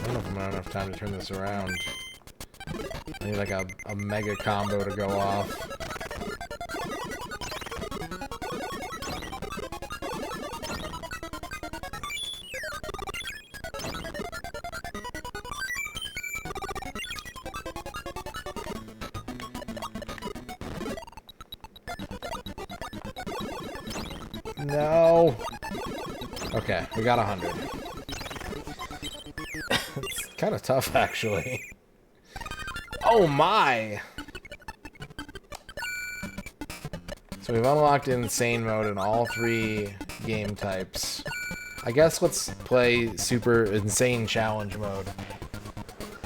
I don't know if I'm gonna have enough time to turn this around. I need like a mega combo to go off. No. Okay, we got 100. It's kind of tough, actually. Oh my! So we've unlocked insane mode in all 3 game types. I guess let's play super insane challenge mode.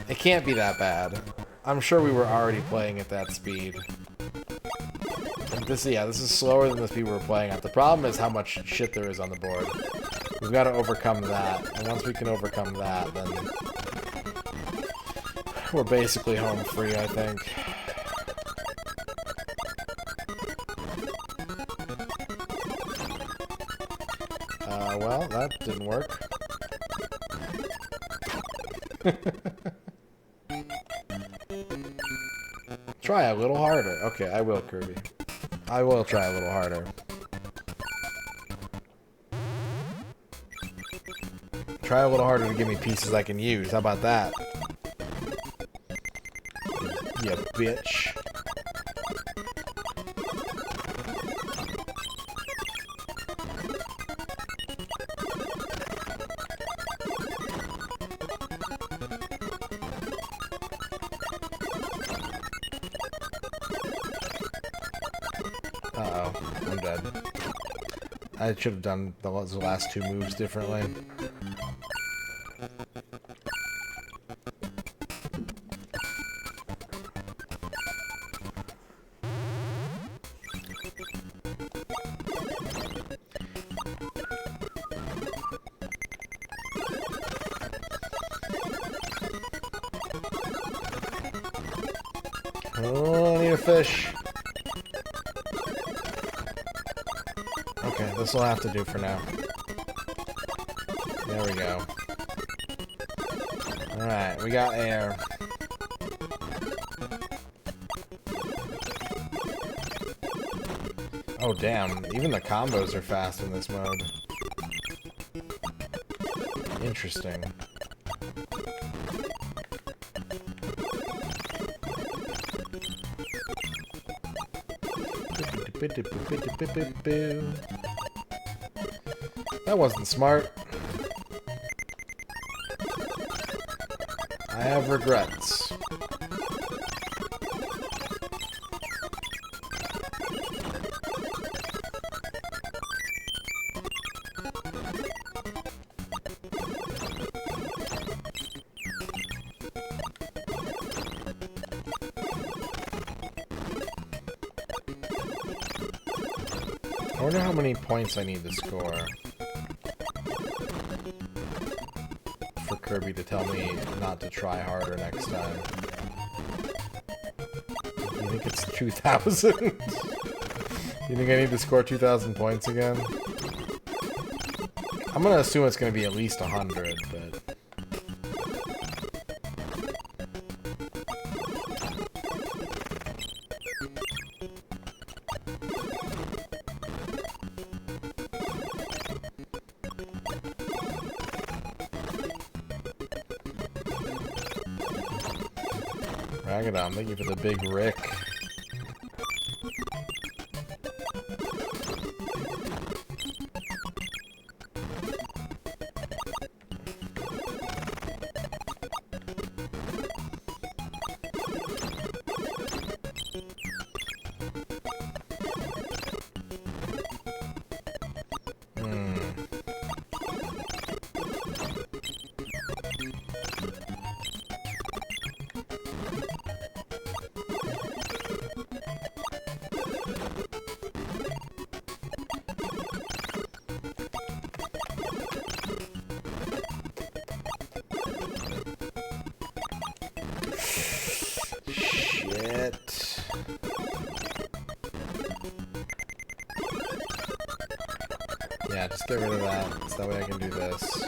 It can't be that bad. I'm sure we were already playing at that speed. And this is slower than the speed we're playing at. The problem is how much shit there is on the board. We've got to overcome that. And once we can overcome that, then we're basically home free, I think. Well, that didn't work. Try a little harder. Okay, I will, Kirby. I will try a little harder. Try a little harder to give me pieces I can use. How about that? You bitch. Uh-oh, I'm dead. I should have done the last 2 moves differently. Oh, I need a fish. Okay, this will have to do for now. There we go. Alright, we got air. Oh damn, even the combos are fast in this mode. Interesting. That wasn't smart. I have regrets. I wonder how many points I need to score for Kirby to tell me not to try harder next time. You think it's 2,000? You think I need to score 2,000 points again? I'm gonna assume it's gonna be at least 100, but... Ragadon, thank you for the big Rick. Yeah, just get rid of that, so that way I can do this.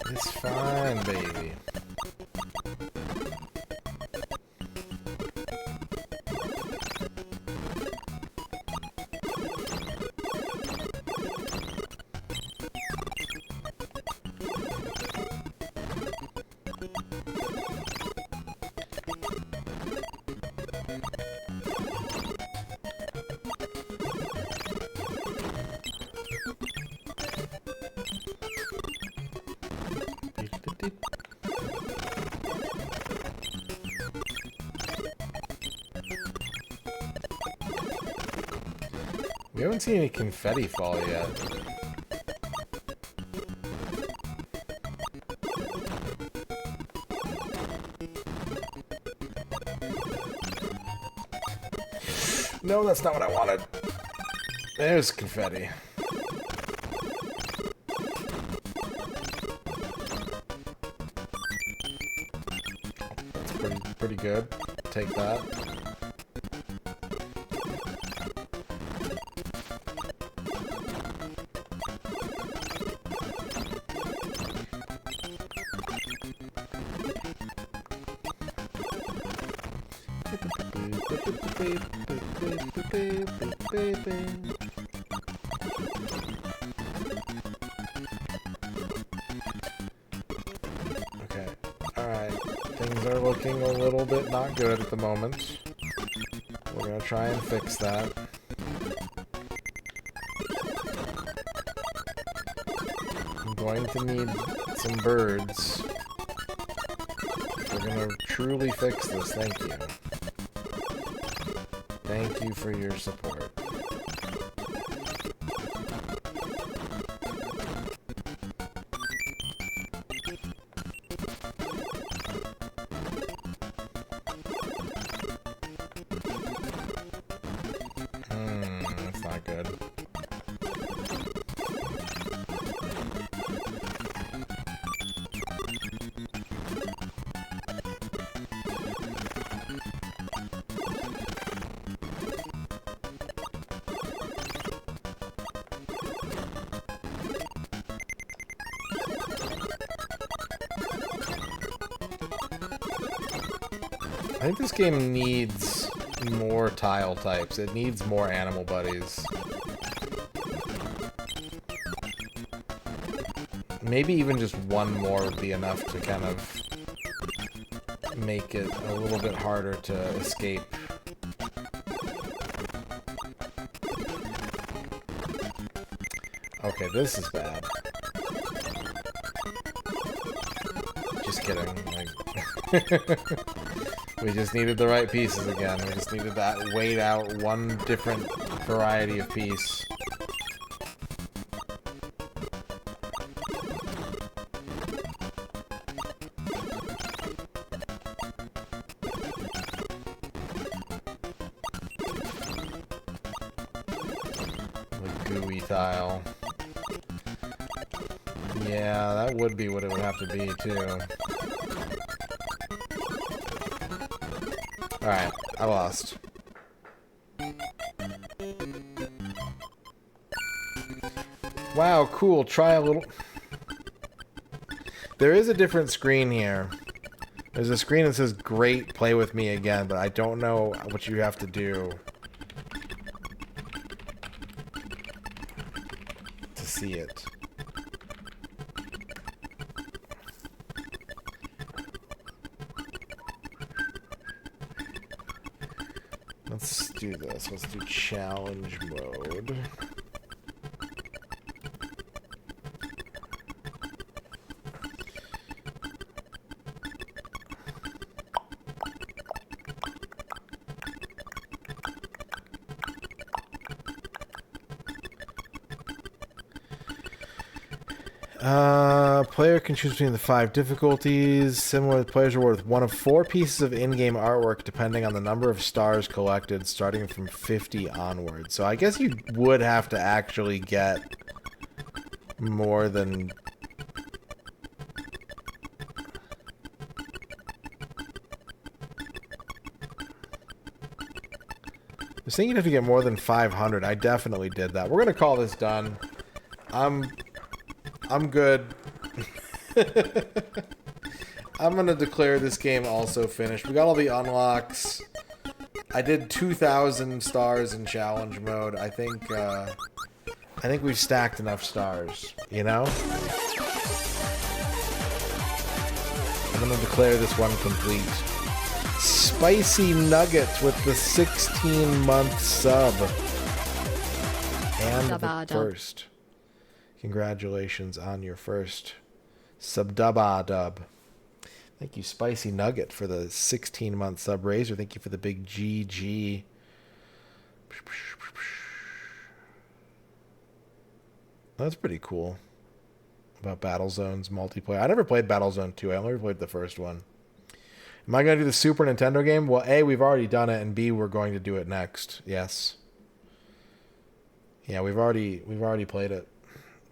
It's fine, baby. We haven't seen any confetti fall yet. No, that's not what I wanted. There's confetti. That's pretty good. Take that. Okay, alright. Things are looking a little bit not good at the moment. We're gonna try and fix that. I'm going to need some birds. We're gonna truly fix this, thank you. Thank you for your support. think this game needs more tile types. It needs more animal buddies. Maybe even just one more would be enough to kind of make it a little bit harder to escape. Okay, this is bad. Just kidding. Like, we just needed the right pieces again. We just needed that weighed out one different variety of piece. Tile. Yeah, that would be what it would have to be, too. Alright, I lost. Wow, cool. Try a little... There is a different screen here. There's a screen that says, "Great, play with me again," but I don't know what you have to do see it. Let's do this. Let's do challenge mode. Player can choose between the 5 difficulties. Similar, players are awarded one of 4 pieces of in-game artwork depending on the number of stars collected, starting from 50 onward. So I guess you would have to actually get more than... I was thinking if you get more than 500. I definitely did that. We're gonna call this done. I'm good. I'm gonna declare this game also finished. We got all the unlocks. I did 2,000 stars in challenge mode. I think we've stacked enough stars, you know? I'm gonna declare this one complete. Spicy Nuggets with the 16-month sub. And the first. Congratulations on your first sub-dub. Thank you, Spicy Nugget, for the 16-month sub. Razor, thank you for the big GG. That's pretty cool. About Battlezone's multiplayer. I never played Battlezone 2. I only played the first one. Am I going to do the Super Nintendo game? Well, A, we've already done it, and B, we're going to do it next. Yes. Yeah, we've already played it,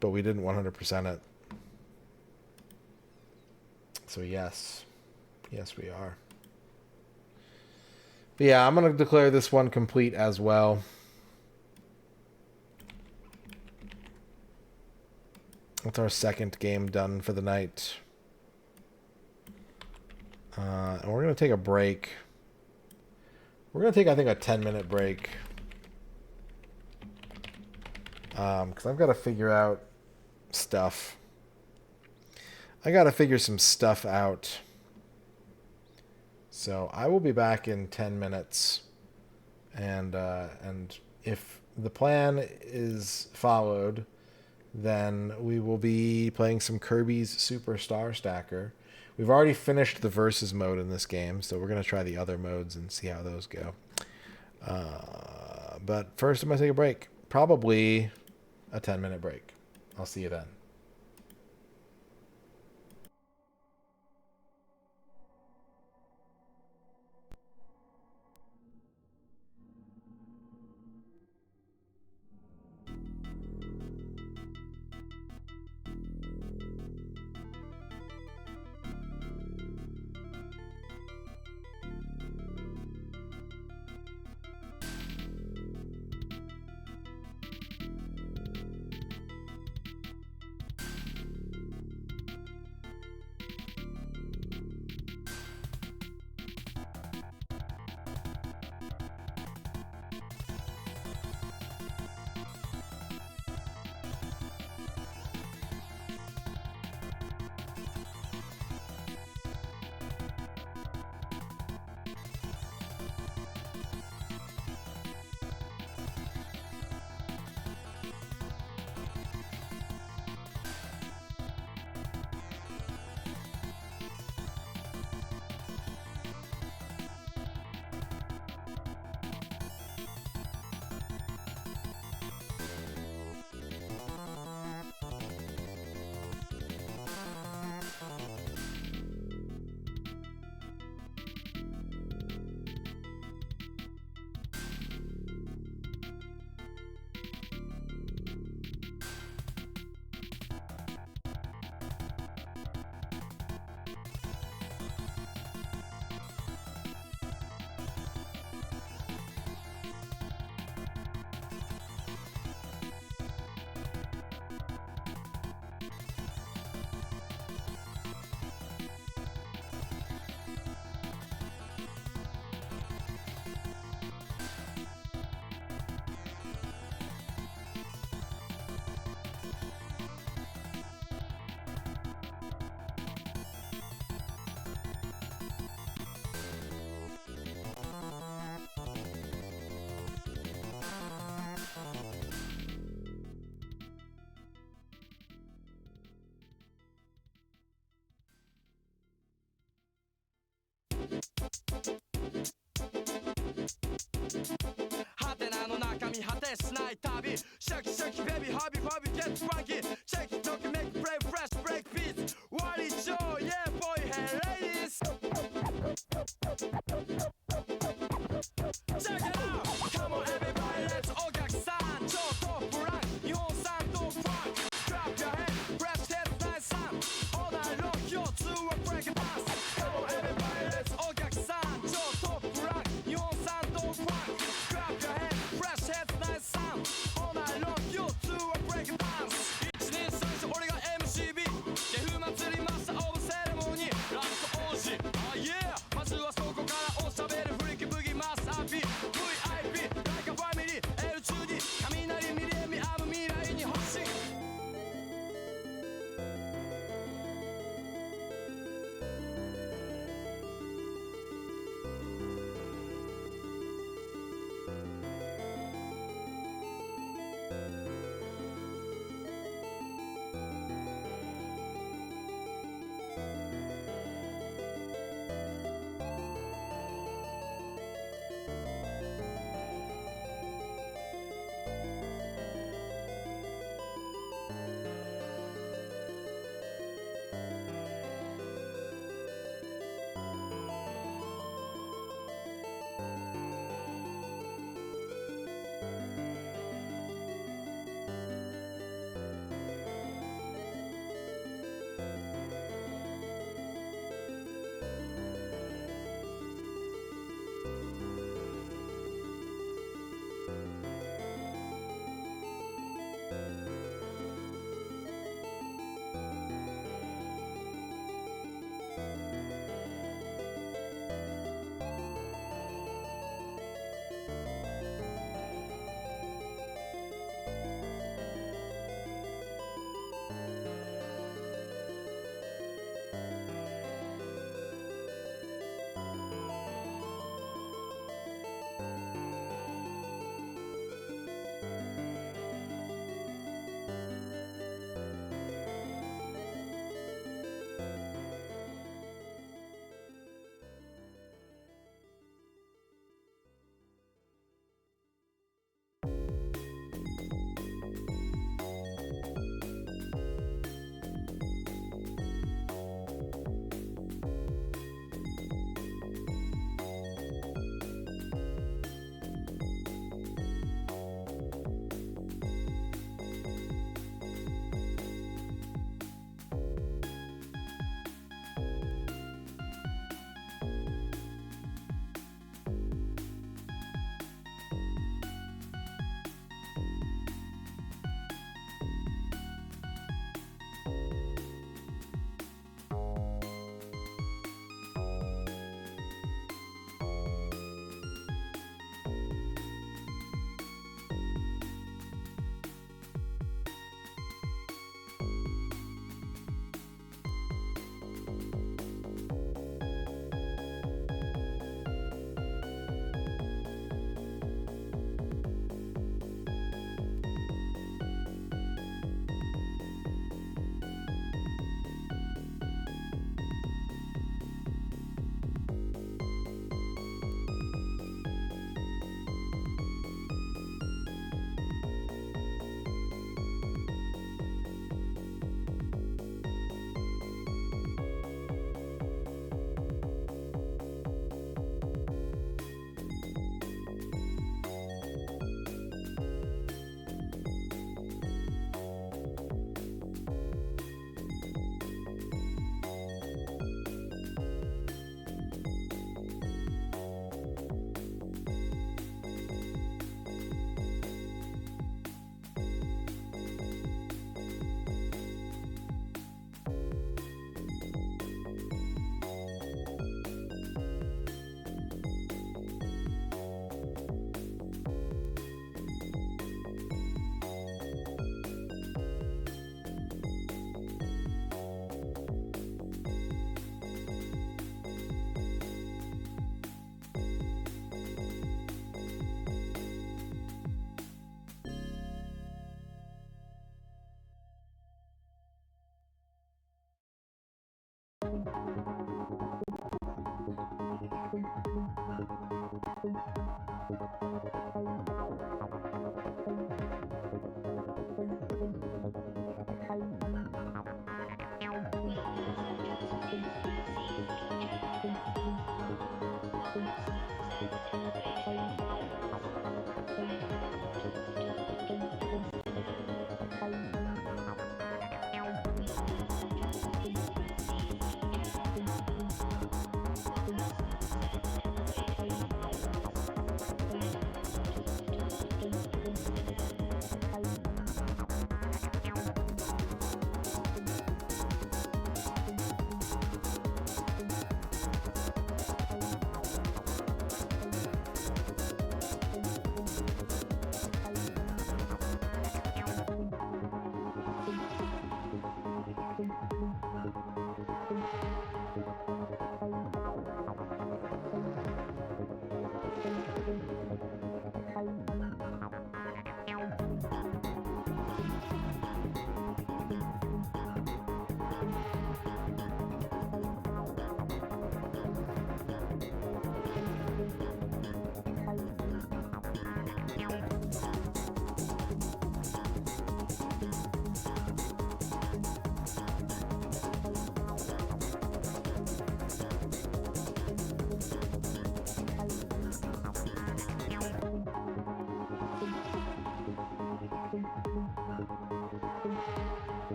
but we didn't 100% it. So yes. Yes, we are. But yeah, I'm going to declare this one complete as well. That's our second game done for the night. And we're going to take a break. We're going to take, I think, a 10-minute break. Because I've got to figure out stuff. I got to figure some stuff out. So I will be back in 10 minutes. And if the plan is followed, then we will be playing some Kirby's Super Star Stacker. We've already finished the versus mode in this game, so we're going to try the other modes and see how those go. But first I'm going to take a break. Probably a 10-minute break. I'll see you then.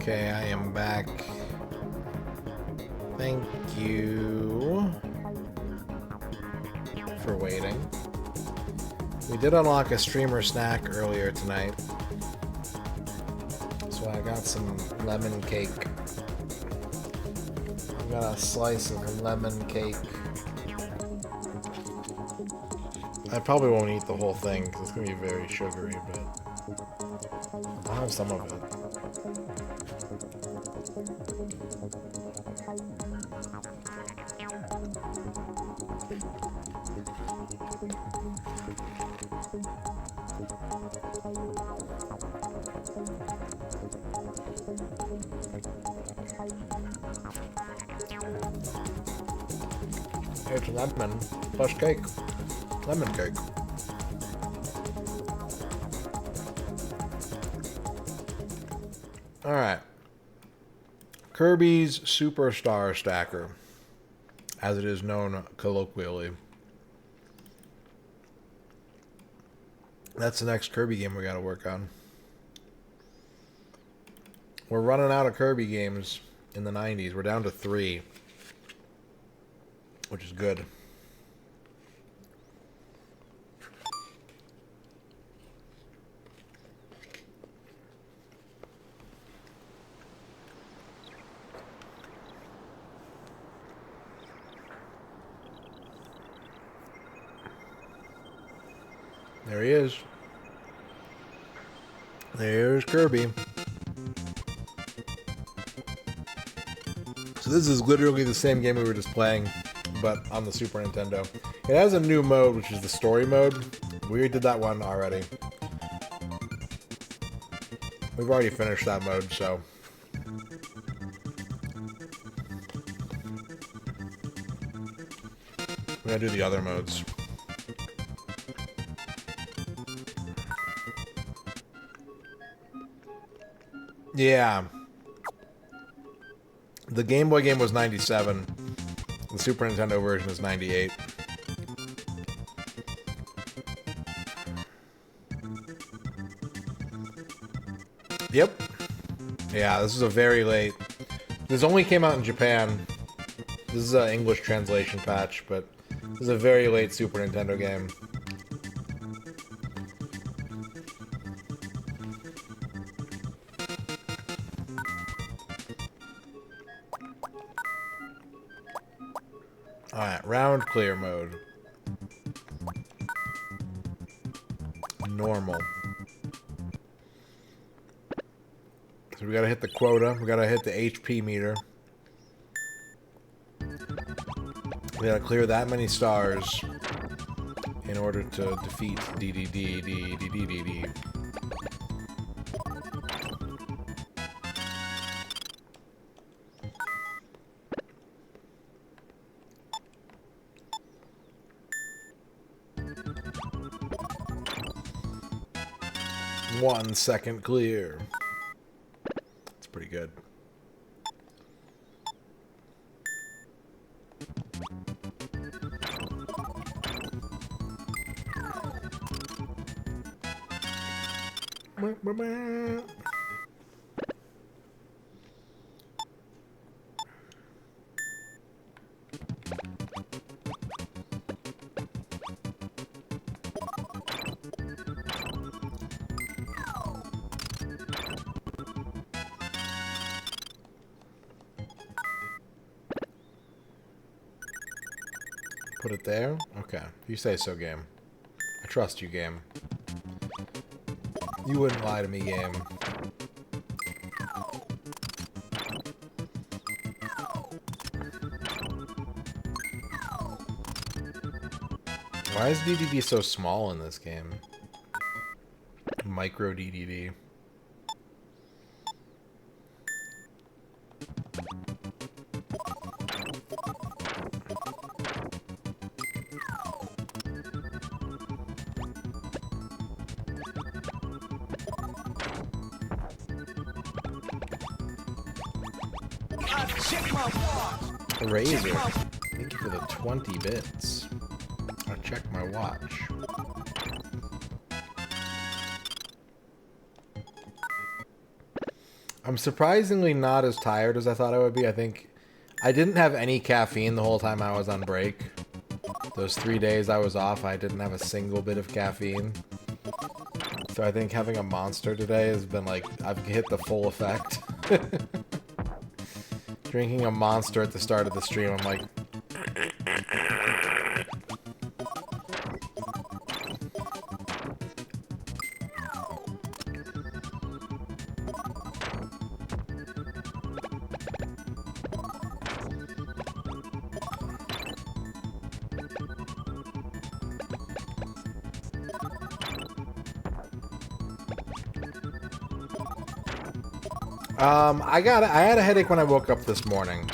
Okay, I am back. Thank you for waiting. We did unlock a streamer snack earlier tonight. So I got some lemon cake. I got a slice of lemon cake. I probably won't eat the whole thing because it's going to be very sugary, but I'll have some of it. It's lemon plus cake. Lemon cake. Alright. Kirby's Superstar Stacker, as it is known colloquially. That's the next Kirby game we gotta work on. We're running out of Kirby games in the 90s. We're down to 3. Which is good. There he is. There's Kirby. So this is literally the same game we were just playing, but on the Super Nintendo. It has a new mode, which is the story mode. We did that one already. We've already finished that mode, so... we're gonna do the other modes. Yeah. The Game Boy game was 97. The Super Nintendo version is 98. Yep. Yeah, this is a very late. This only came out in Japan. This is an English translation patch, but this is a very late Super Nintendo game. Alright, round clear mode. Normal. So we gotta hit the quota. We gotta hit the HP meter. We gotta clear that many stars in order to defeat D. One second clear. It's pretty good. Put it there? Okay. You say so, game. I trust you, game. You wouldn't lie to me, game. Why is DDD so small in this game? Micro DDD. Razor, thank you for the 20 bits. I'll check my watch. I'm surprisingly not as tired as I thought I would be. I think I didn't have any caffeine the whole time I was on break. Those 3 days I was off, I didn't have a single bit of caffeine. So I think having a monster today has been like, I've hit the full effect. Drinking a monster at the start of the stream, I'm like... I had a headache when I woke up this morning.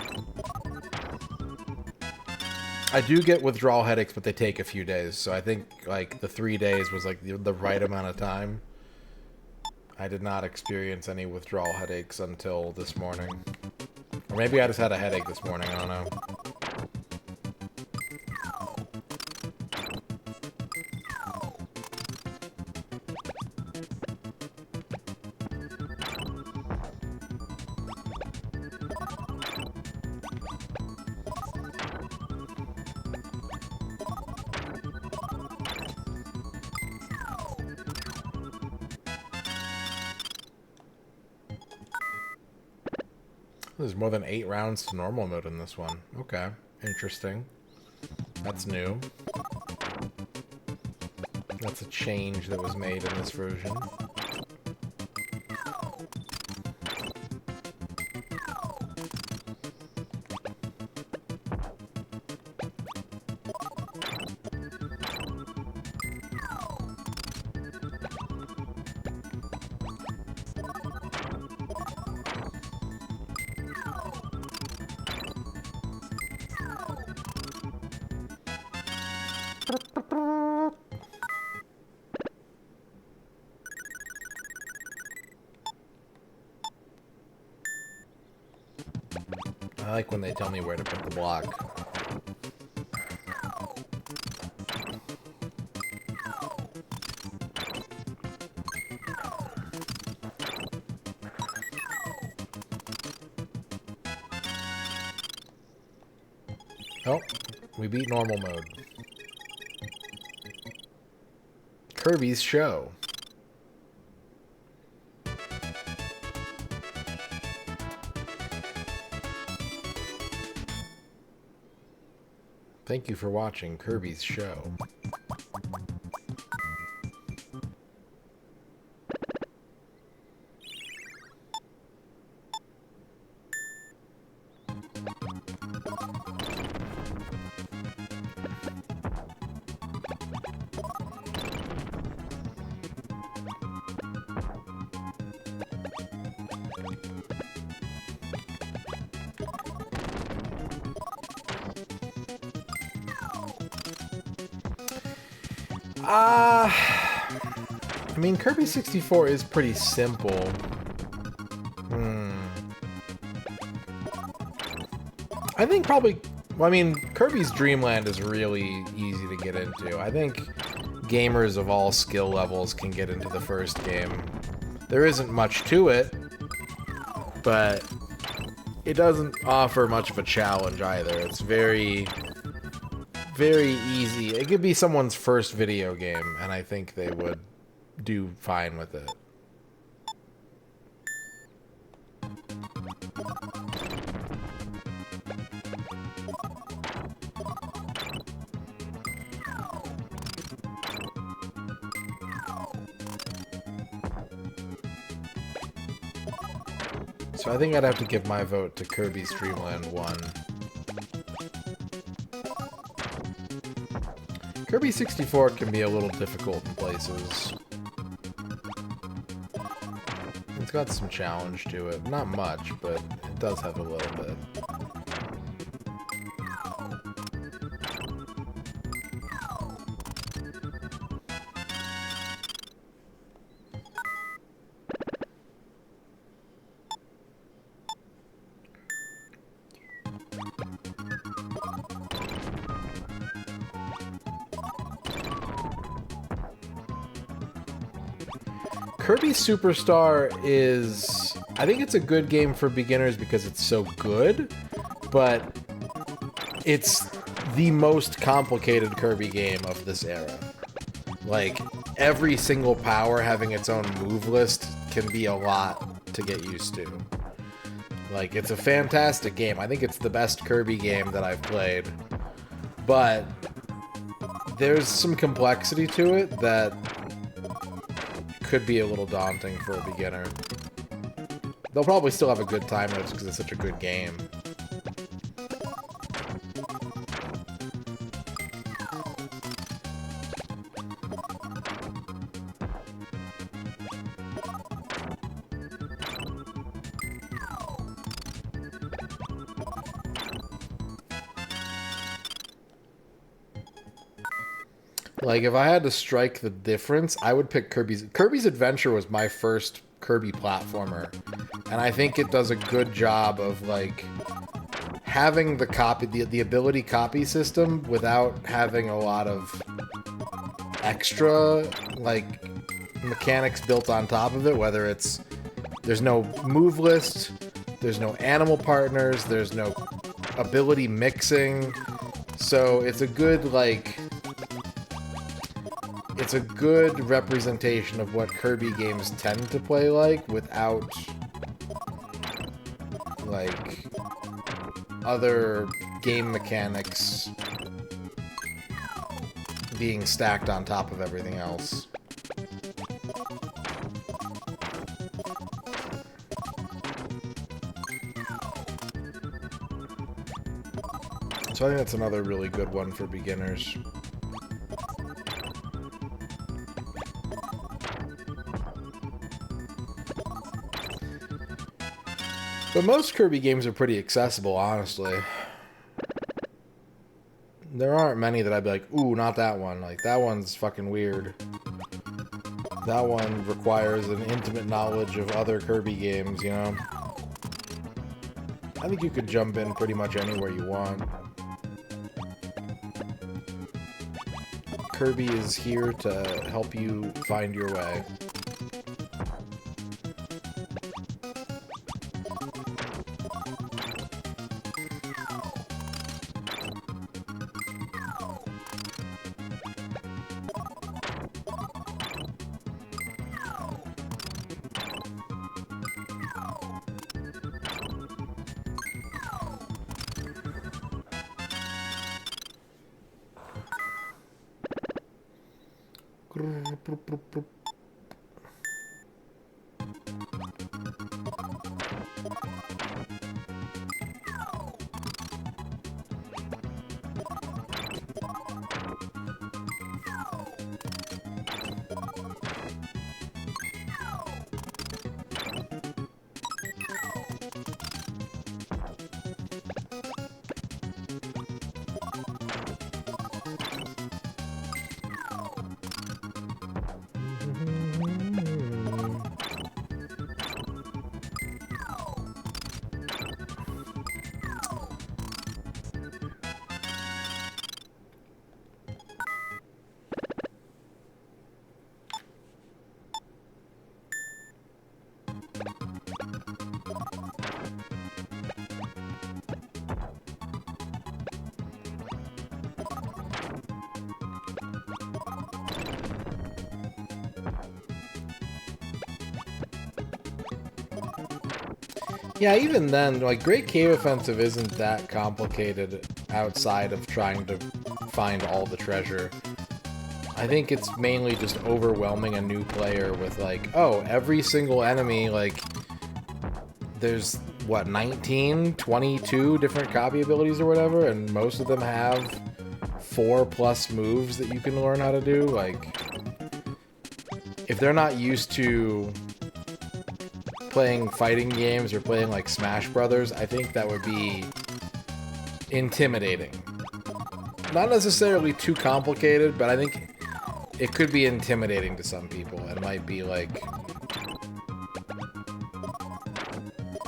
I do get withdrawal headaches, but they take a few days. So I think like the 3 days was like the right amount of time. I did not experience any withdrawal headaches until this morning. Or maybe I just had a headache this morning, I don't know. There's more than 8 rounds to normal mode in this one. Okay, interesting. That's new. That's a change that was made in this version. I like when they tell me where to put the block. Oh, we beat normal mode. Kirby's Show. Thank you for watching Kirby's Show. I mean, Kirby 64 is pretty simple. I think probably... Well, I mean, Kirby's Dream Land is really easy to get into. I think gamers of all skill levels can get into the first game. There isn't much to it, but it doesn't offer much of a challenge either. It's very... very easy. It could be someone's first video game, and I think they would do fine with it. So I think I'd have to give my vote to Kirby's Dream Land 1. Kirby 64 can be a little difficult in places. It's got some challenge to it. Not much, but it does have a little bit. Kirby Superstar is... I think it's a good game for beginners because it's so good, but it's the most complicated Kirby game of this era. Like, every single power having its own move list can be a lot to get used to. Like, it's a fantastic game. I think it's the best Kirby game that I've played, but there's some complexity to it that could be a little daunting for a beginner. They'll probably still have a good time though, just because it's such a good game. Like, if I had to strike the difference, I would pick Kirby's Adventure was my first Kirby platformer. And I think it does a good job of, like, having the ability copy system without having a lot of extra, like, mechanics built on top of it, whether it's... There's no move list, there's no animal partners, there's no ability mixing. So it's a good, like... It's a good representation of what Kirby games tend to play like without, like, other game mechanics being stacked on top of everything else. So I think that's another really good one for beginners. But most Kirby games are pretty accessible, honestly. There aren't many that I'd be like, ooh, not that one. Like, that one's fucking weird. That one requires an intimate knowledge of other Kirby games, you know? I think you could jump in pretty much anywhere you want. Kirby is here to help you find your way. Yeah, even then, like, Great Cave Offensive isn't that complicated outside of trying to find all the treasure. I think it's mainly just overwhelming a new player with, like, oh, every single enemy, like, there's, what, 19, 22 different copy abilities or whatever, and most of them have 4+ moves that you can learn how to do. Like, if they're not used to playing fighting games or playing like Smash Brothers, I think that would be intimidating. Not necessarily too complicated, but I think it could be intimidating to some people. It might be like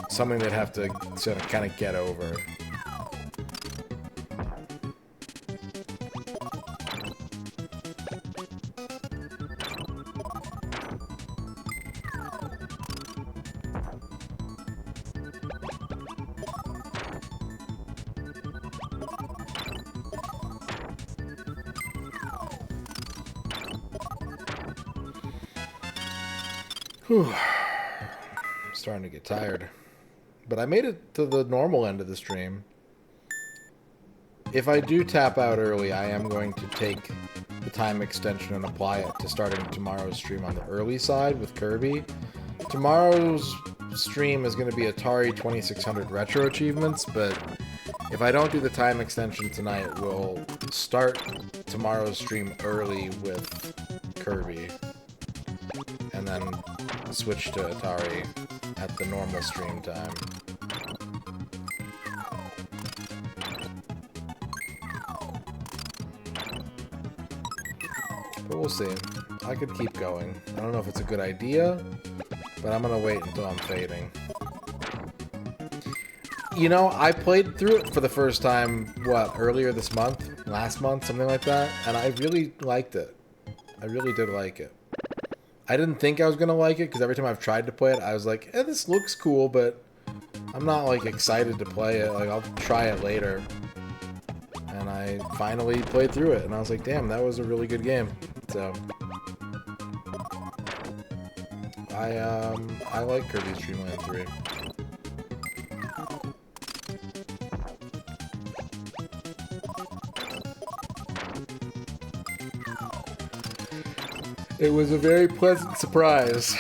something they'd have to sort of kind of get over. Whew. I'm starting to get tired. But I made it to the normal end of the stream. If I do tap out early, I am going to take the time extension and apply it to starting tomorrow's stream on the early side with Kirby. Tomorrow's stream is going to be Atari 2600 Retro Achievements, but if I don't do the time extension tonight, we'll start tomorrow's stream early with Kirby. And then switch to Atari at the normal stream time. But we'll see. I could keep going. I don't know if it's a good idea, but I'm gonna wait until I'm fading. You know, I played through it for the first time, what, earlier this month? Last month? Something like that? And I really liked it. I really did like it. I didn't think I was gonna like it, because every time I've tried to play it, I was like, eh, this looks cool, but I'm not, like, excited to play it. Like, I'll try it later. And I finally played through it, and I was like, damn, that was a really good game. So, I like Kirby's Dream Land 3. It was a very pleasant surprise.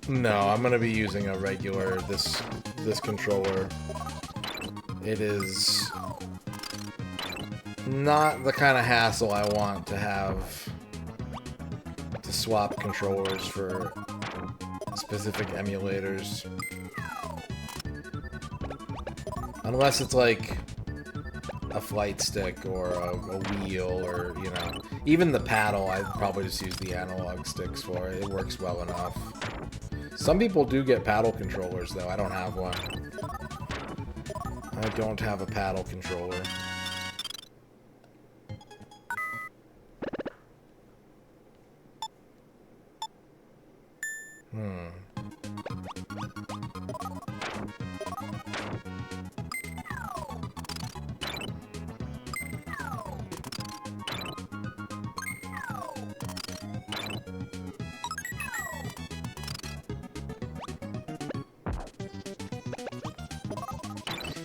No, I'm gonna be using a regular this controller. It is not the kind of hassle I want to have to swap controllers for specific emulators. Unless it's like a flight stick or a wheel or, you know, even the paddle, I'd probably just use the analog sticks for it. It works well enough. Some people do get paddle controllers, though. I don't have one. I don't have a paddle controller.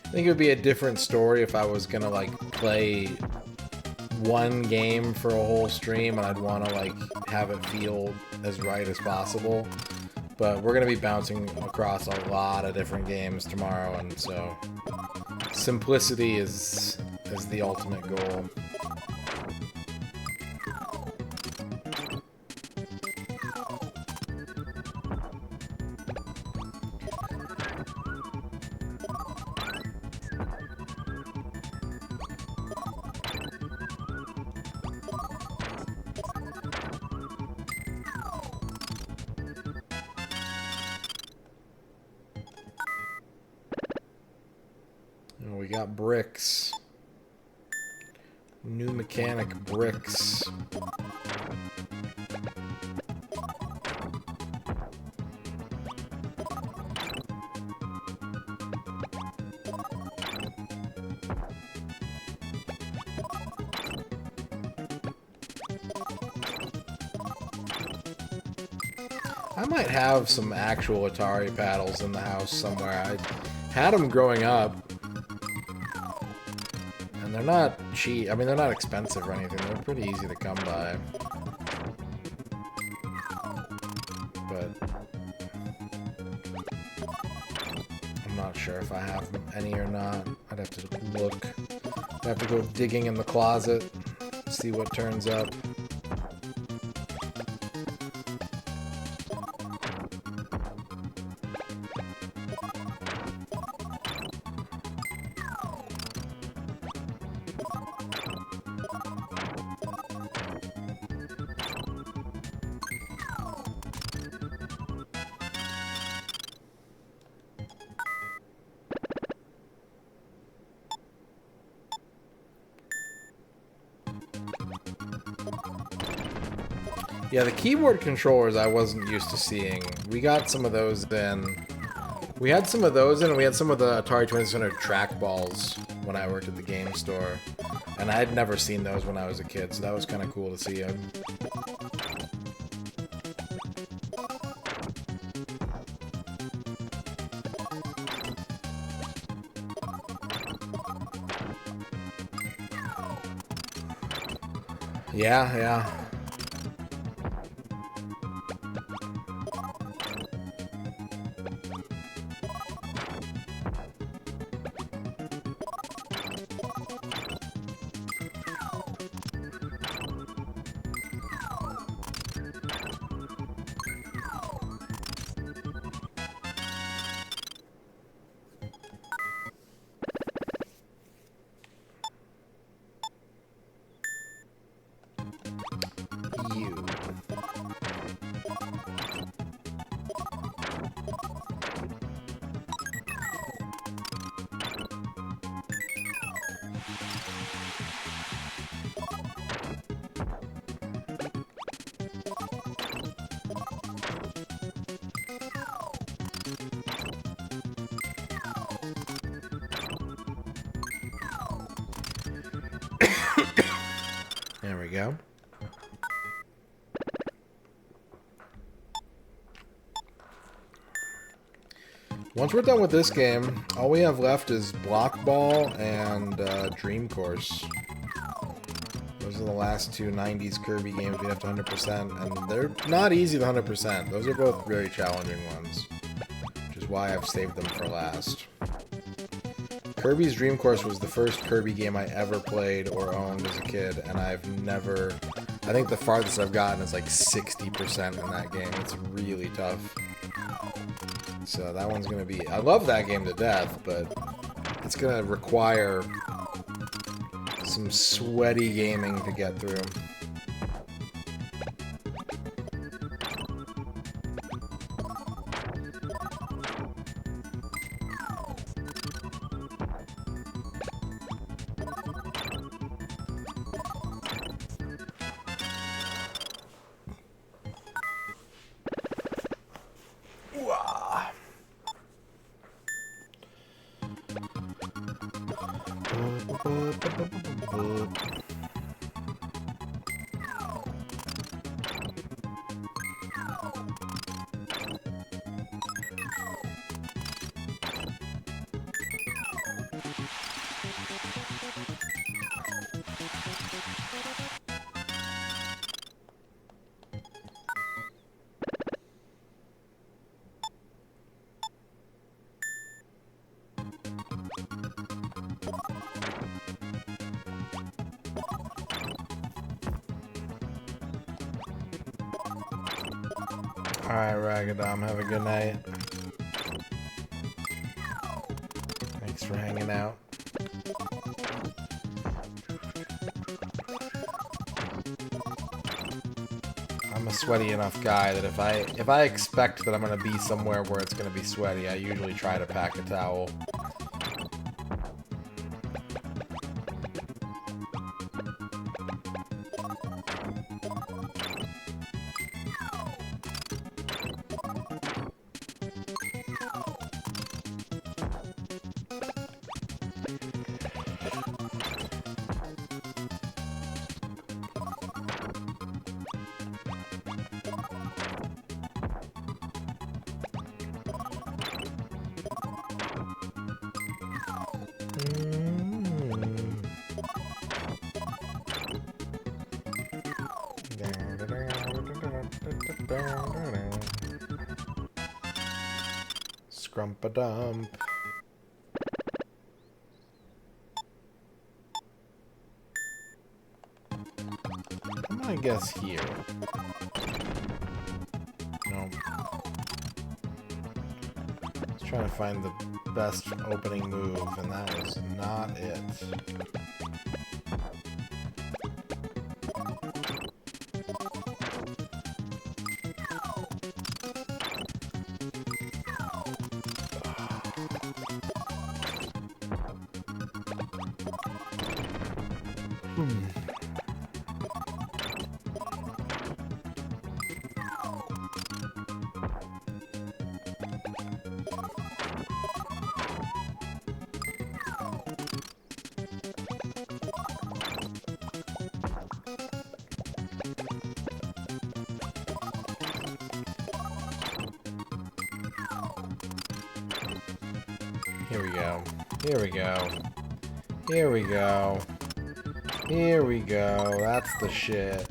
I think it would be a different story if I was gonna like play one game for a whole stream and I'd want to like have it feel as right as possible. But we're gonna be bouncing across a lot of different games tomorrow, and so simplicity is the ultimate goal. We got bricks. New mechanic bricks. I might have some actual Atari paddles in the house somewhere. I had them growing up. And they're not cheap. I mean, they're not expensive or anything. They're pretty easy to come by. But I'm not sure if I have any or not. I'd have to look. I'd have to go digging in the closet, see what turns up. Yeah, the keyboard controllers I wasn't used to seeing. We got some of those then. We had some of those and we had some of the Atari 2600 trackballs when I worked at the game store. And I had never seen those when I was a kid, so that was kind of cool to see them. Yeah, yeah. There we go. Once we're done with this game, all we have left is Block Ball and Dream Course. Those are the last two 90s Kirby games we have to 100%, and they're not easy to 100%. Those are both very challenging ones, which is why I've saved them for last. Kirby's Dream Course was the first Kirby game I ever played or owned as a kid, and I've never... I think the farthest I've gotten is like 60% in that game. It's really tough. So that one's going to be... I love that game to death, but it's going to require some sweaty gaming to get through. Alright, Ragadom, have a good night. Thanks for hanging out. I'm a sweaty enough guy that if I expect that I'm gonna be somewhere where it's gonna be sweaty, I usually try to pack a towel. Scrump-a-dump. I'm gonna guess here. No. Let's try to find the best opening move, and that was not it. Here we go. Here we go. Here we go. Here we go. That's the shit.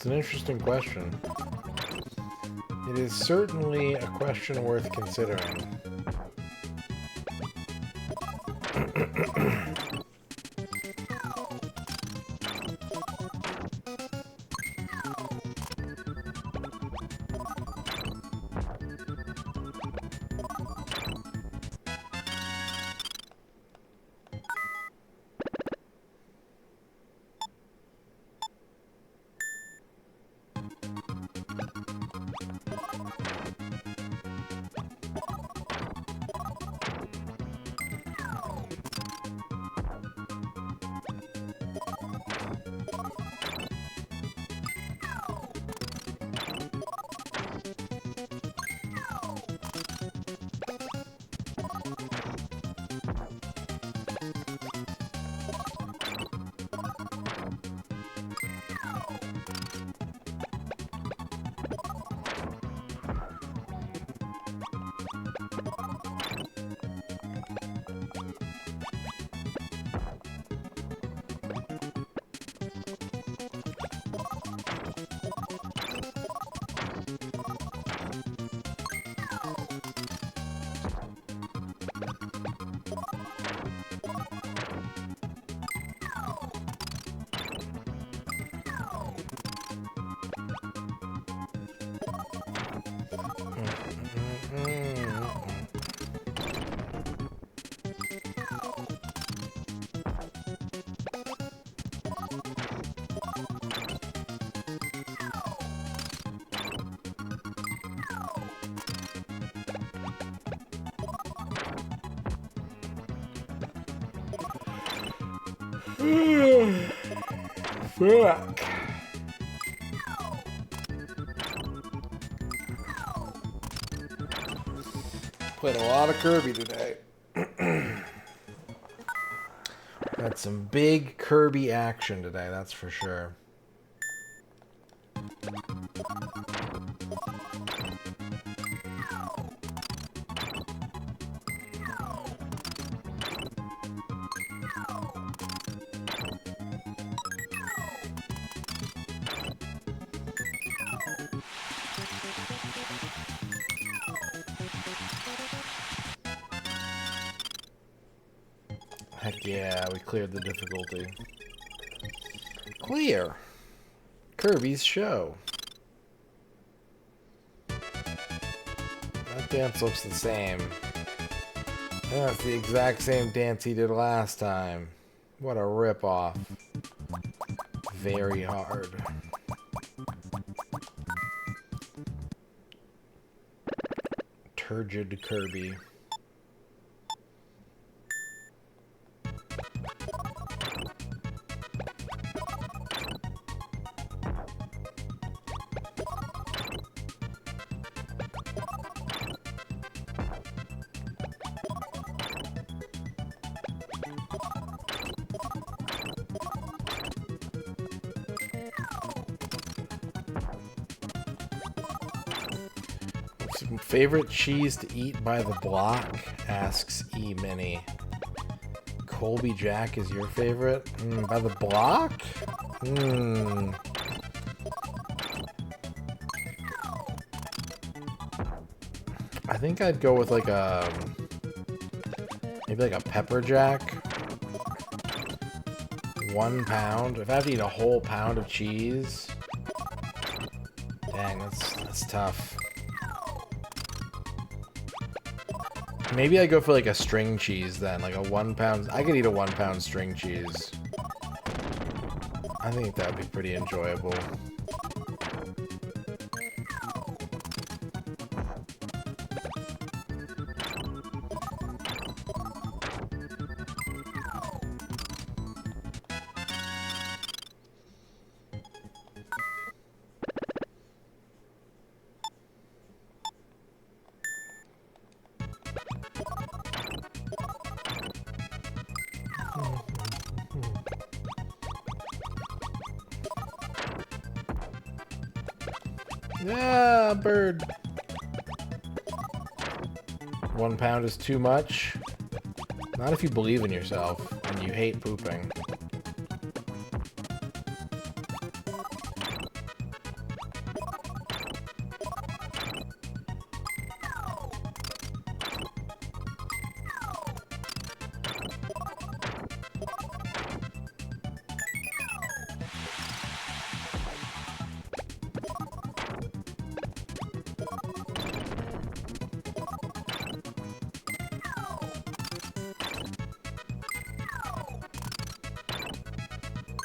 It's an interesting question. It is certainly a question worth considering. Fuck. Played a lot of Kirby today. Had some big Kirby action today, that's for sure. Heck yeah, we cleared the difficulty. Clear! Kirby's show. That dance looks the same. Yeah, it's the exact same dance he did last time. What a ripoff. Very hard. Turgid Kirby. Favorite cheese to eat by the block? Asks E Mini. Colby Jack is your favorite? By the block? I think I'd go with like a maybe like a pepper jack. 1 pound. If I have to eat a whole pound of cheese, dang, that's tough. Maybe I go for like a string cheese then, like a 1 pound. I could eat a 1 pound string cheese. I think that would be pretty enjoyable. Yeah, bird. 1 pound is too much. Not if you believe in yourself and you hate pooping.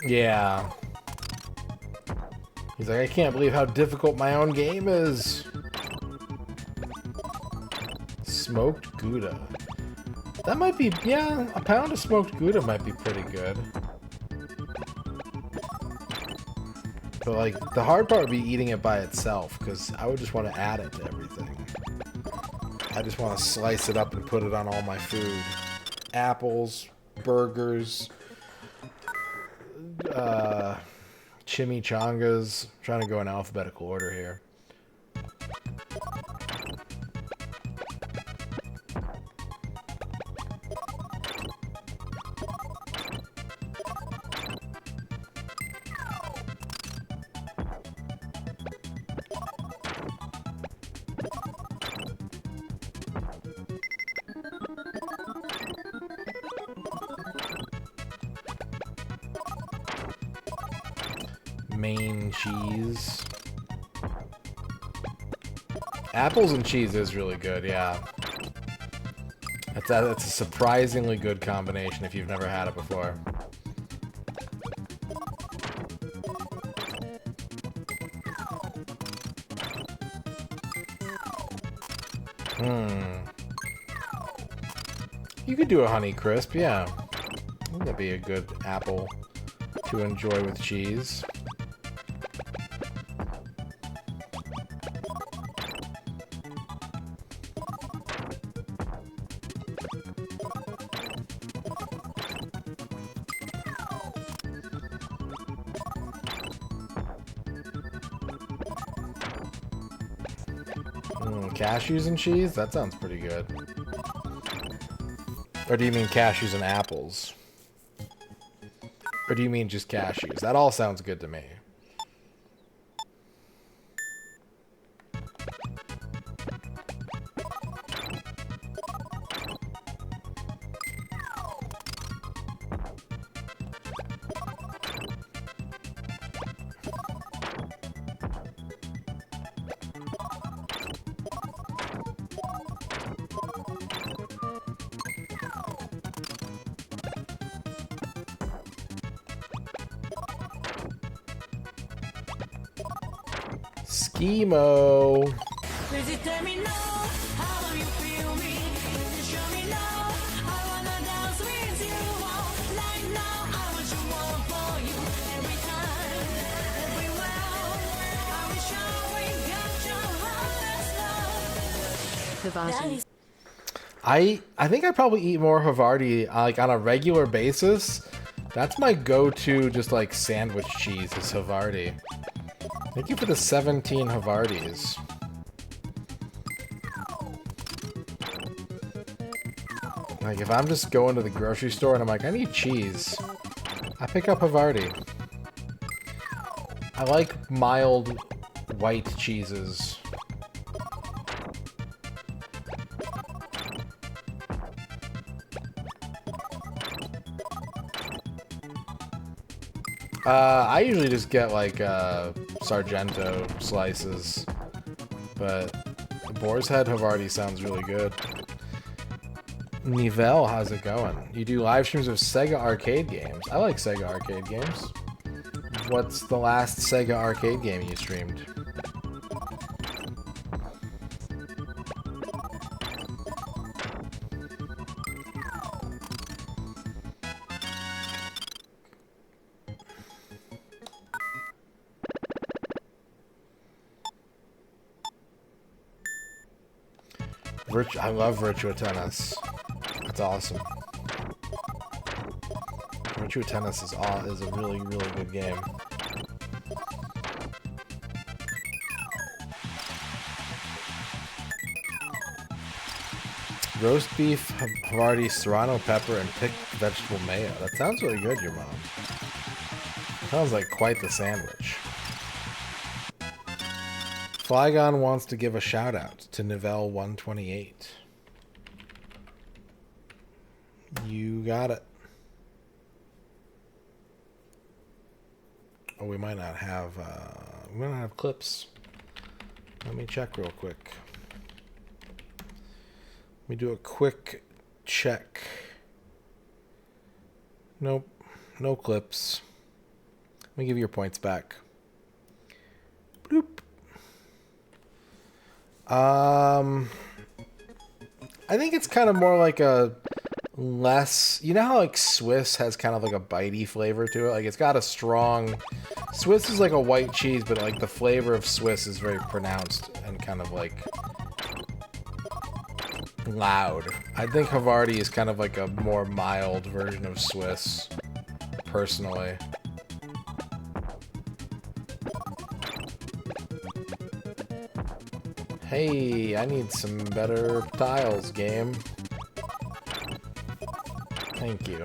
Yeah. He's like, I can't believe how difficult my own game is. Smoked Gouda. That might be, yeah, a pound of smoked Gouda might be pretty good. But like, the hard part would be eating it by itself, because I would just want to add it to everything. I just want to slice it up and put it on all my food. Apples, burgers, chimichangas. I'm trying to go in alphabetical order here. Main cheese. Apples and cheese is really good, yeah. That's a surprisingly good combination if you've never had it before. You could do a honey crisp, yeah. That'd be a good apple to enjoy with cheese. Cashews and cheese? That sounds pretty good. Or do you mean cashews and apples? Or do you mean just cashews? That all sounds good to me. Schemo. Havarti. I think I probably eat more Havarti like on a regular basis. That's my go-to just like sandwich cheese is Havarti. Thank you for the 17 Havartis. Like if I'm just going to the grocery store and I'm like, I need cheese, I pick up Havarti. I like mild white cheeses. I usually just get like Sargento slices, but Boar's Head Havarti sounds really good. Nivelle, how's it going? You do live streams of Sega arcade games. I like Sega arcade games. What's the last Sega arcade game you streamed? I love Virtua Tennis. That's awesome. Virtua Tennis is a really, really good game. Roast beef, Havarti, serrano pepper, and picked vegetable mayo. That sounds really good, your mom. Sounds like quite the sandwich. Flygon wants to give a shout out to Nivelle 128. You got it. Oh, we might not have clips. Let me check real quick. Let me do a quick check. Nope, no clips. Let me give you your points back. Bloop. I think it's kind of more like a less, you know how like Swiss has kind of like a bitey flavor to it? Like it's got a strong, Swiss is like a white cheese, but like the flavor of Swiss is very pronounced and kind of like loud. I think Havarti is kind of like a more mild version of Swiss, personally. Hey, I need some better tiles, game. Thank you.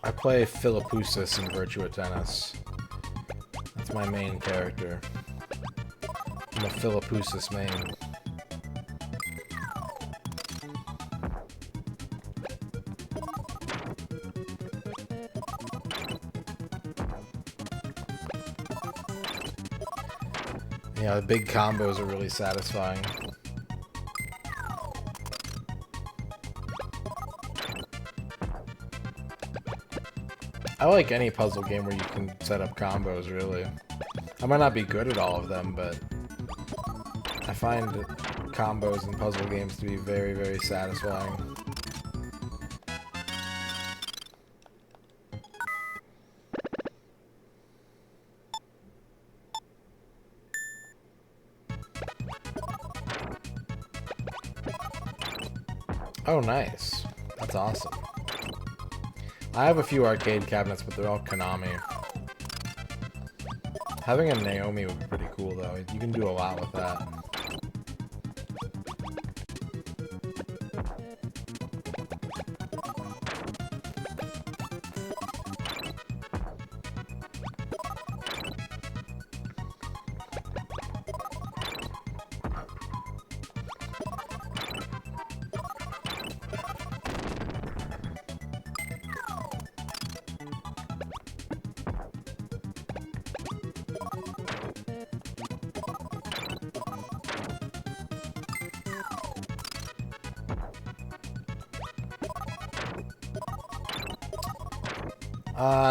I play Philippoussis in Virtua Tennis. That's my main character. I'm a Philippoussis main. Yeah, the big combos are really satisfying. I like any puzzle game where you can set up combos, really. I might not be good at all of them, but I find combos in puzzle games to be very, very satisfying. Oh, nice. That's awesome. I have a few arcade cabinets, but they're all Konami. Having a Naomi would be pretty cool, though. You can do a lot with that.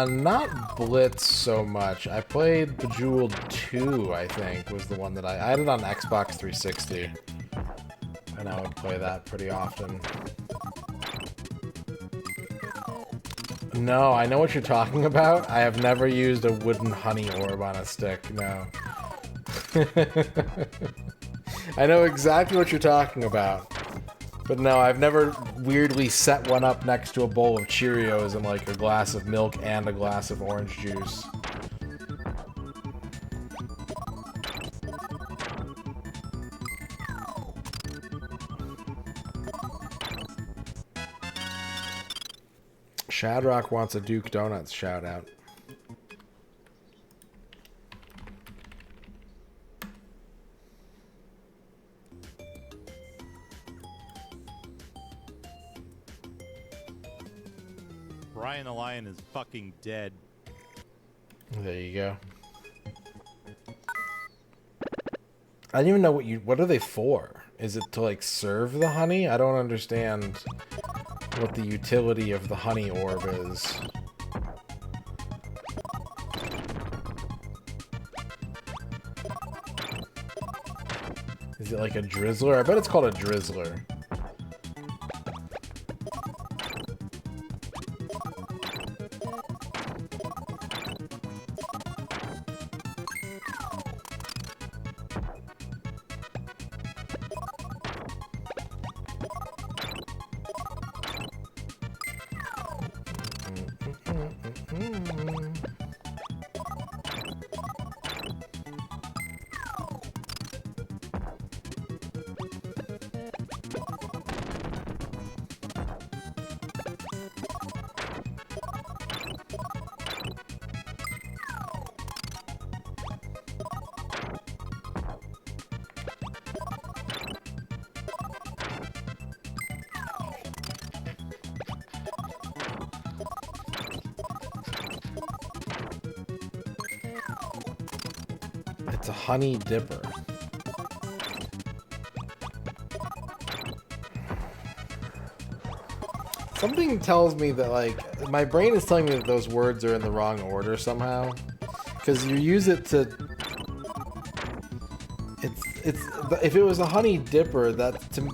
Not Blitz so much. I played Bejeweled 2, I think, was the one that I had it on Xbox 360. And I would play that pretty often. No, I know what you're talking about. I have never used a wooden honey orb on a stick, no. I know exactly what you're talking about. But no, I've never weirdly set one up next to a bowl of Cheerios and like a glass of milk and a glass of orange juice. Shadrock wants a Duke Donuts shout out. Brian the Lion is fucking dead. There you go. I don't even know what are they for? Is it to like serve the honey? I don't understand what the utility of the honey orb is. Is it like a drizzler? I bet it's called a drizzler. It's a honey dipper. Something tells me that, like, my brain is telling me that those words are in the wrong order somehow. Because you use it to... If it was a honey dipper,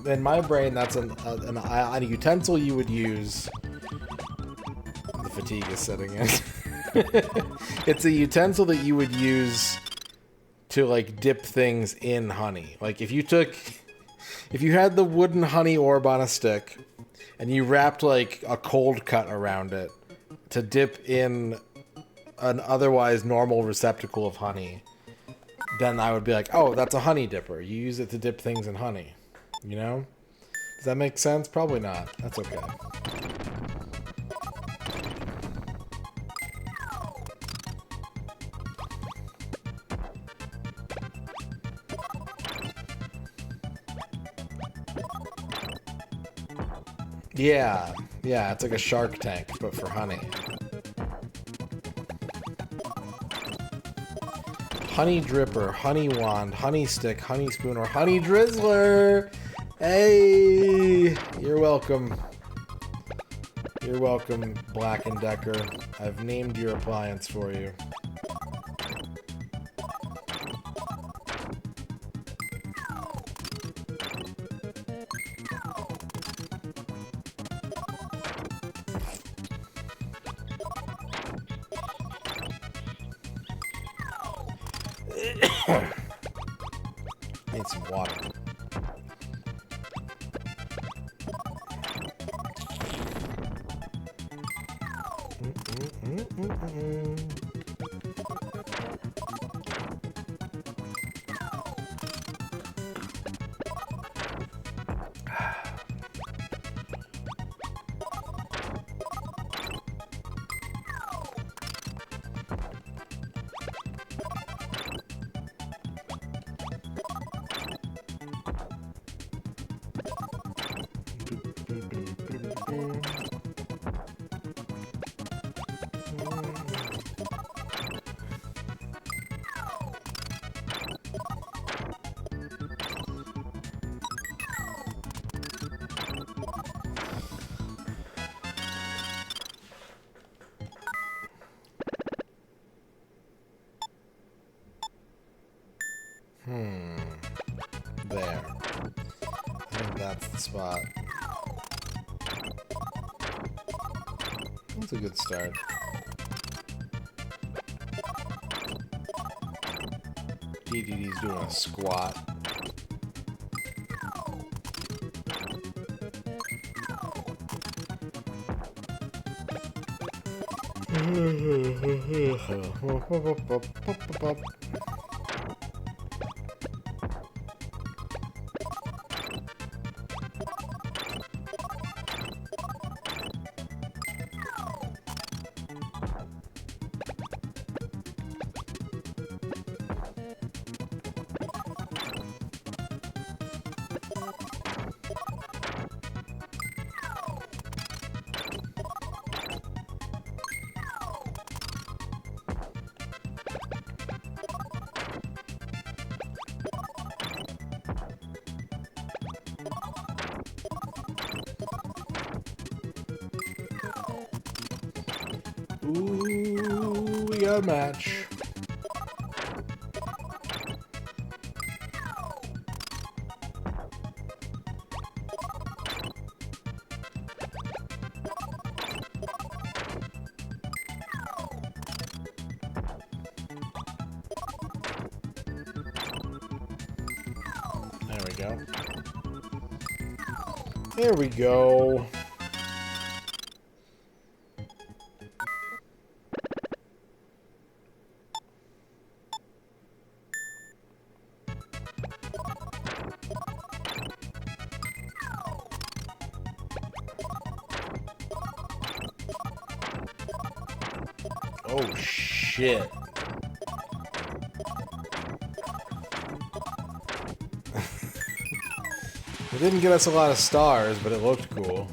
in my brain, that's a utensil you would use... The fatigue is setting in. It's a utensil that you would use to, like, dip things in honey. Like, if you had the wooden honey orb on a stick, and you wrapped, like, a cold cut around it to dip in an otherwise normal receptacle of honey, then I would be like, oh, that's a honey dipper. You use it to dip things in honey. You know? Does that make sense? Probably not. That's okay. Yeah, it's like a Shark Tank, but for honey. Honey Dripper, Honey Wand, Honey Stick, Honey Spoon, or Honey Drizzler. Hey, you're welcome. You're welcome, Black & Decker. I've named your appliance for you. Need some water. There. I think that's the spot. That's a good start. DDD's doing a squat. Ooh, we got a match. There we go. There we go. Oh, shit. It didn't get us a lot of stars, but it looked cool.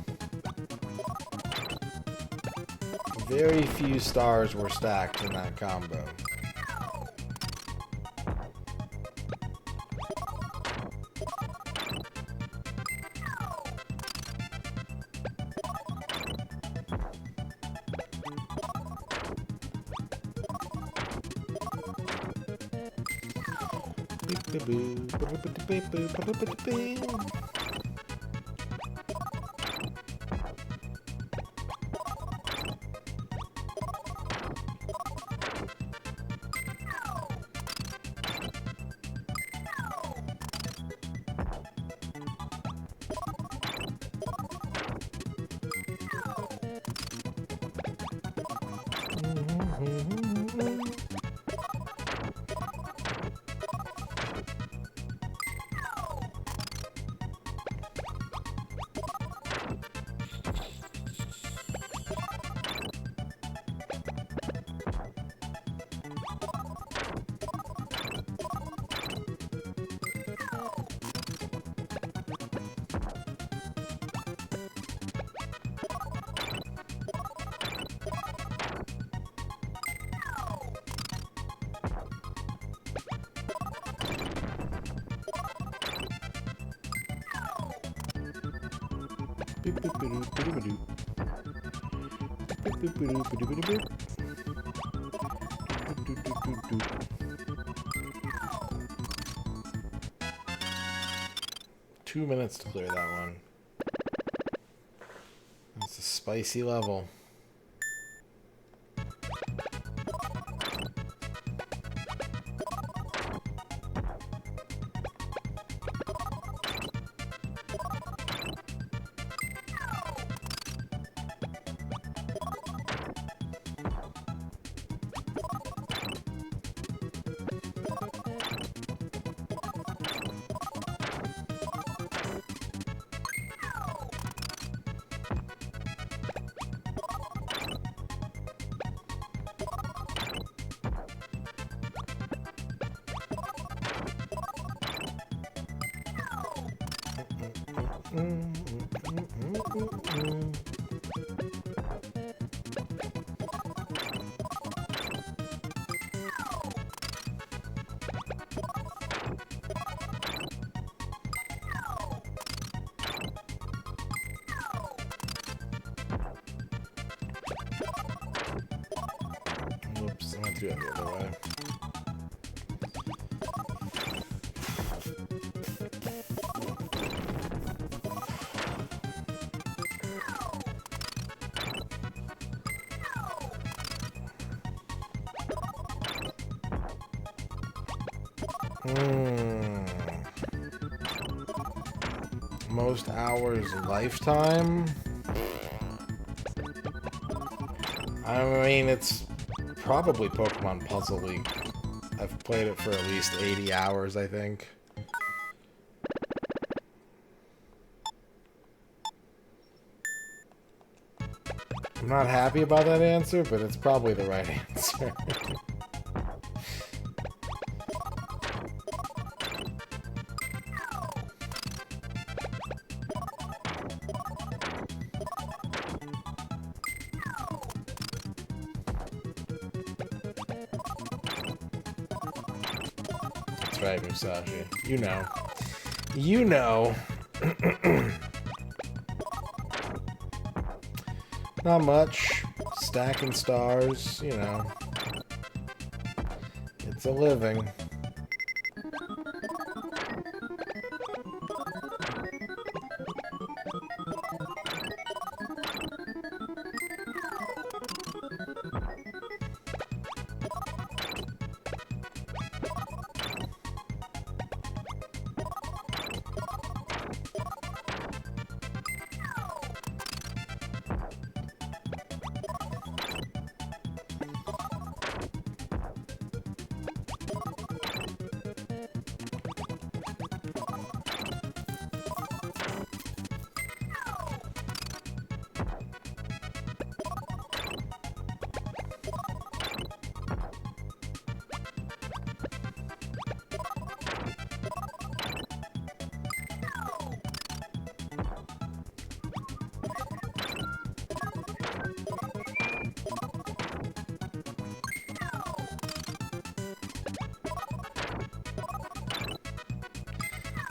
Very few stars were stacked in that combo. Two minutes to clear that one. That's a spicy level. Whoops, I went through that the other way. Most hours lifetime? I mean, it's probably Pokemon Puzzle League. I've played it for at least 80 hours, I think. I'm not happy about that answer, but it's probably the right answer. That's right, Musashi. You know. You know. Not much. Stacking stars, you know. It's a living.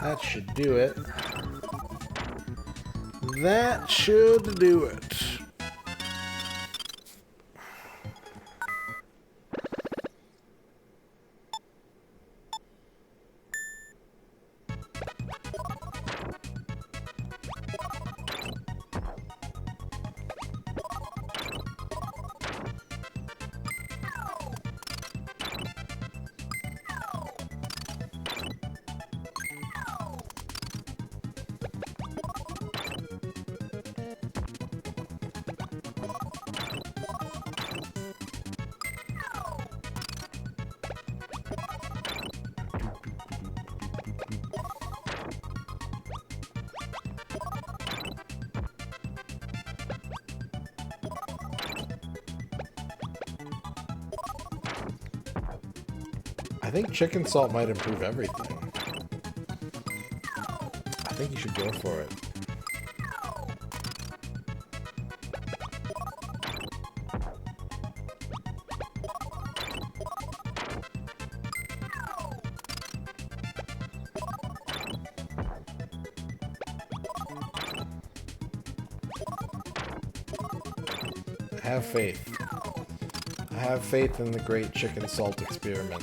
That should do it. That should do it. I think chicken salt might improve everything. I think you should go for it. Have faith. I have faith in the great chicken salt experiment.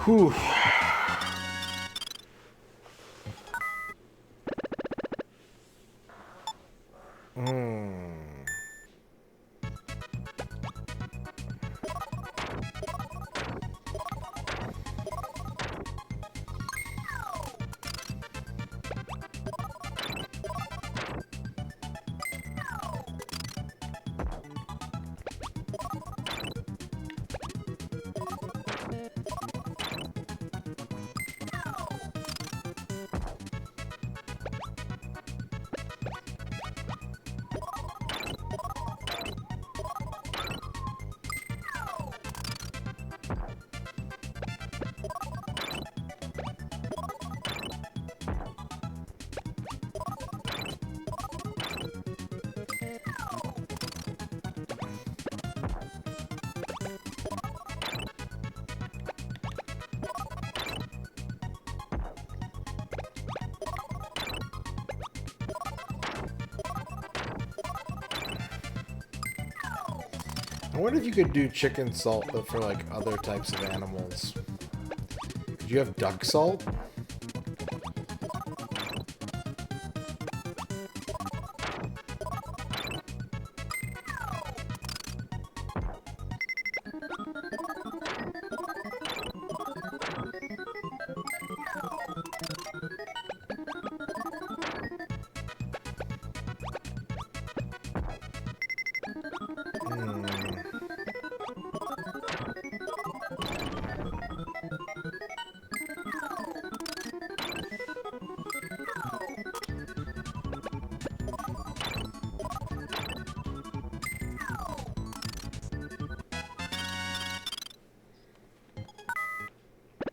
Whew. I wonder if you could do chicken salt, but for like other types of animals. Could you have duck salt?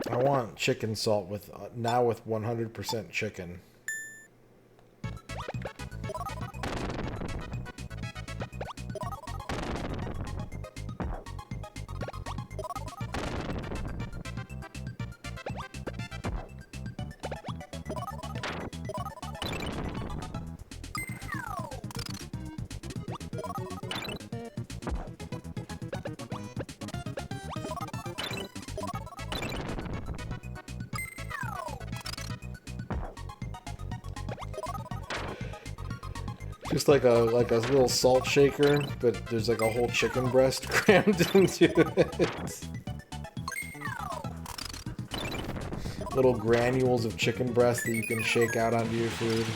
I want chicken salt with now with 100% chicken. Just like a little salt shaker, but there's like a whole chicken breast crammed into it. Little granules of chicken breast that you can shake out onto your food.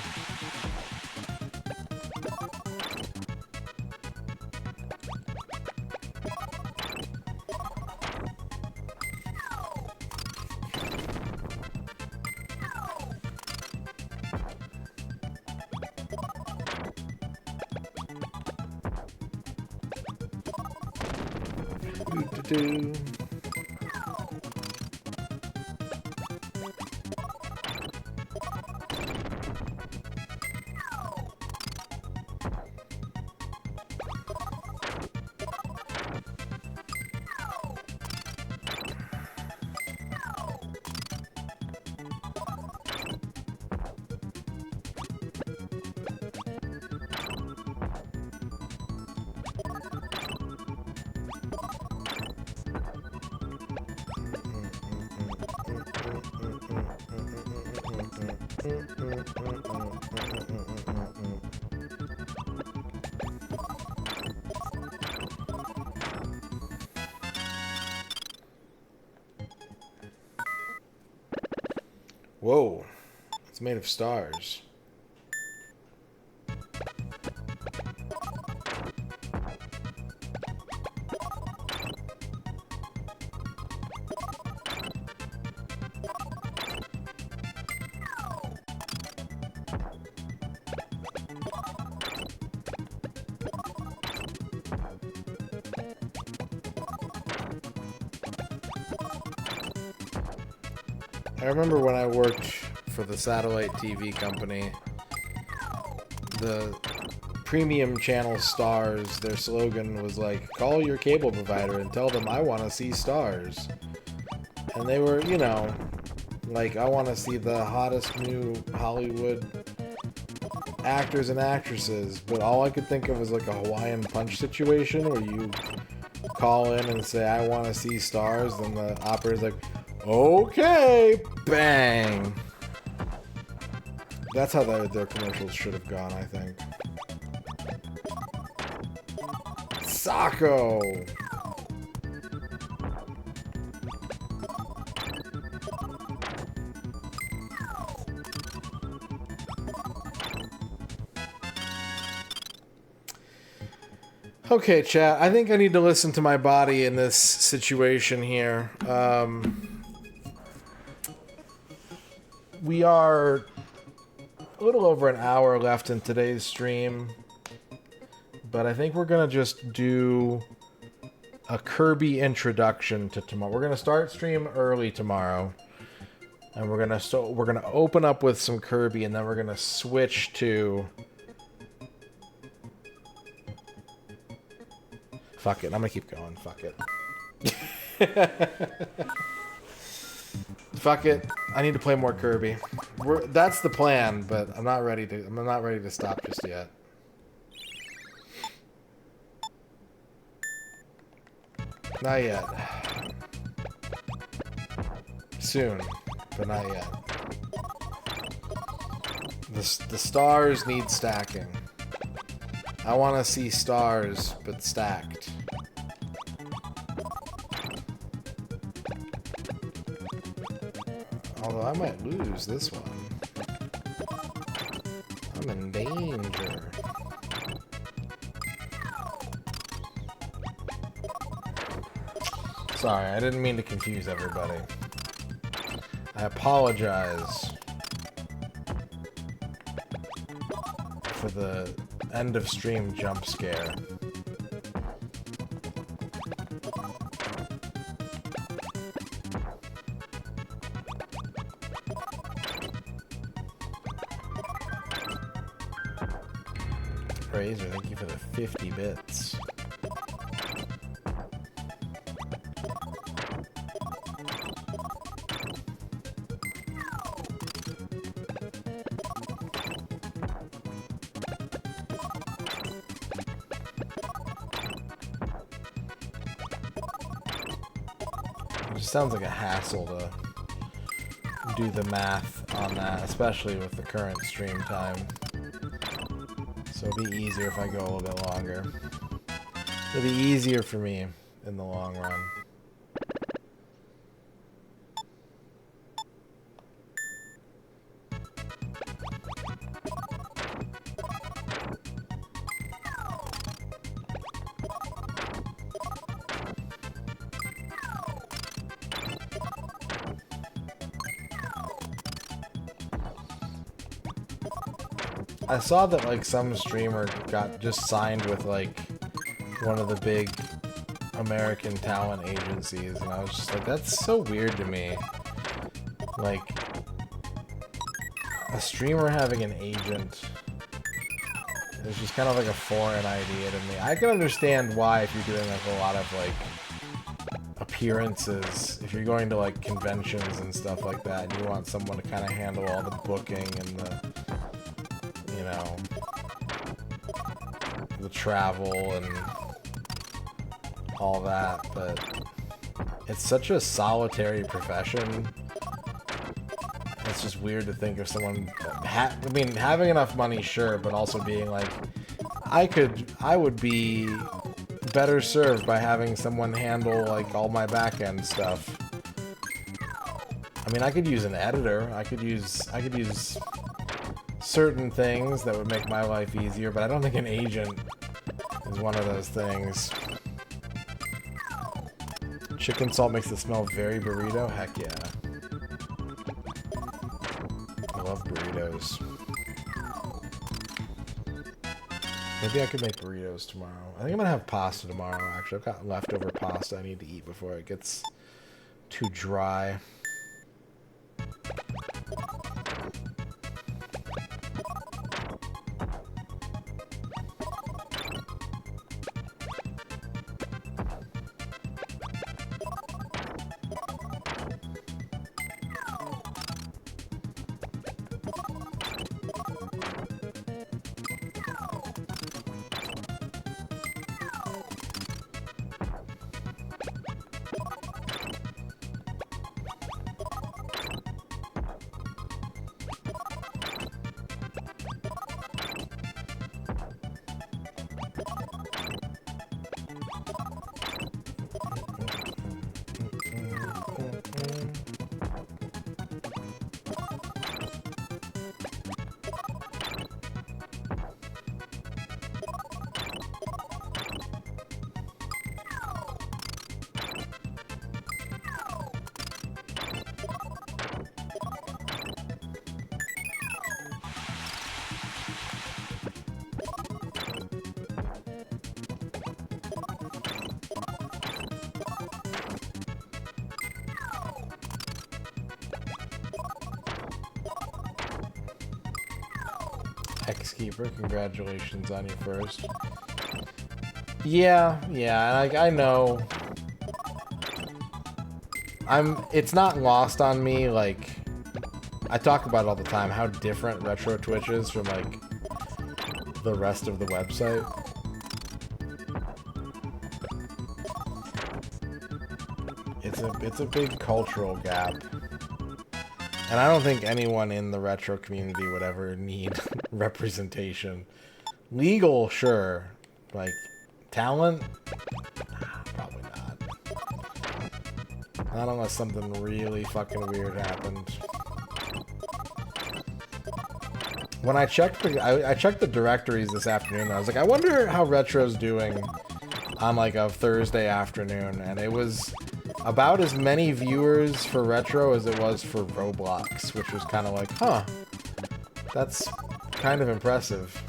Do. Whoa, it's made of stars. I remember when I worked for the satellite TV company, the premium channel stars, their slogan was like, call your cable provider and tell them I want to see stars. And they were, you know, like, I want to see the hottest new Hollywood actors and actresses, but all I could think of was like a Hawaiian Punch situation where you call in and say, I want to see stars, and the operator's like, okay, bang. That's how their commercials should have gone, I think. Sacco! Okay, chat. I think I need to listen to my body in this situation here. We are a little over an hour left in today's stream, but I think we're gonna just do a Kirby introduction to tomorrow. We're gonna start stream early tomorrow, and we're gonna open up with some Kirby, and then we're gonna switch to. Fuck it, I'm gonna keep going. Fuck it. Fuck it. I need to play more Kirby. That's the plan, but I'm not ready to stop just yet. Not yet. Soon, but not yet. The stars need stacking. I want to see stars, but stacked. Although I might lose this one. I'm in danger. Sorry, I didn't mean to confuse everybody. I apologize for the end of stream jump scare. Razor, thank you for the 50 bits. It just sounds like a hassle to do the math on that, especially with the current stream time. So it'll be easier if I go a little bit longer. It'll be easier for me in the long run. I saw that like some streamer got just signed with like one of the big American talent agencies, and I was just like, that's so weird to me. Like a streamer having an agent is just kind of like a foreign idea to me. I can understand why if you're doing like a lot of like appearances, if you're going to like conventions and stuff like that, and you want someone to kind of handle all the booking and the, you know, the travel and all that, but it's such a solitary profession. It's just weird to think of someone, I mean, having enough money, sure, but also being like, I would be better served by having someone handle like all my back-end stuff. I mean, I could use an editor, I could use certain things that would make my life easier, but I don't think an agent is one of those things. Chicken salt makes it smell very burrito? Heck yeah. I love burritos. Maybe I could make burritos tomorrow. I think I'm gonna have pasta tomorrow, actually. I've got leftover pasta I need to eat before it gets too dry. X-Keeper, congratulations on your first. Yeah, like, I know. It's not lost on me, like, I talk about it all the time, how different Retro Twitch is from, like, the rest of the website. It's a big cultural gap. And I don't think anyone in the retro community would ever need representation. Legal, sure. Like, talent? Probably not. Not unless something really fucking weird happened. When I checked the directories this afternoon, I was like, I wonder how Retro's doing on like a Thursday afternoon, and it was about as many viewers for Retro as it was for Roblox, which was kind of like, huh, that's kind of impressive.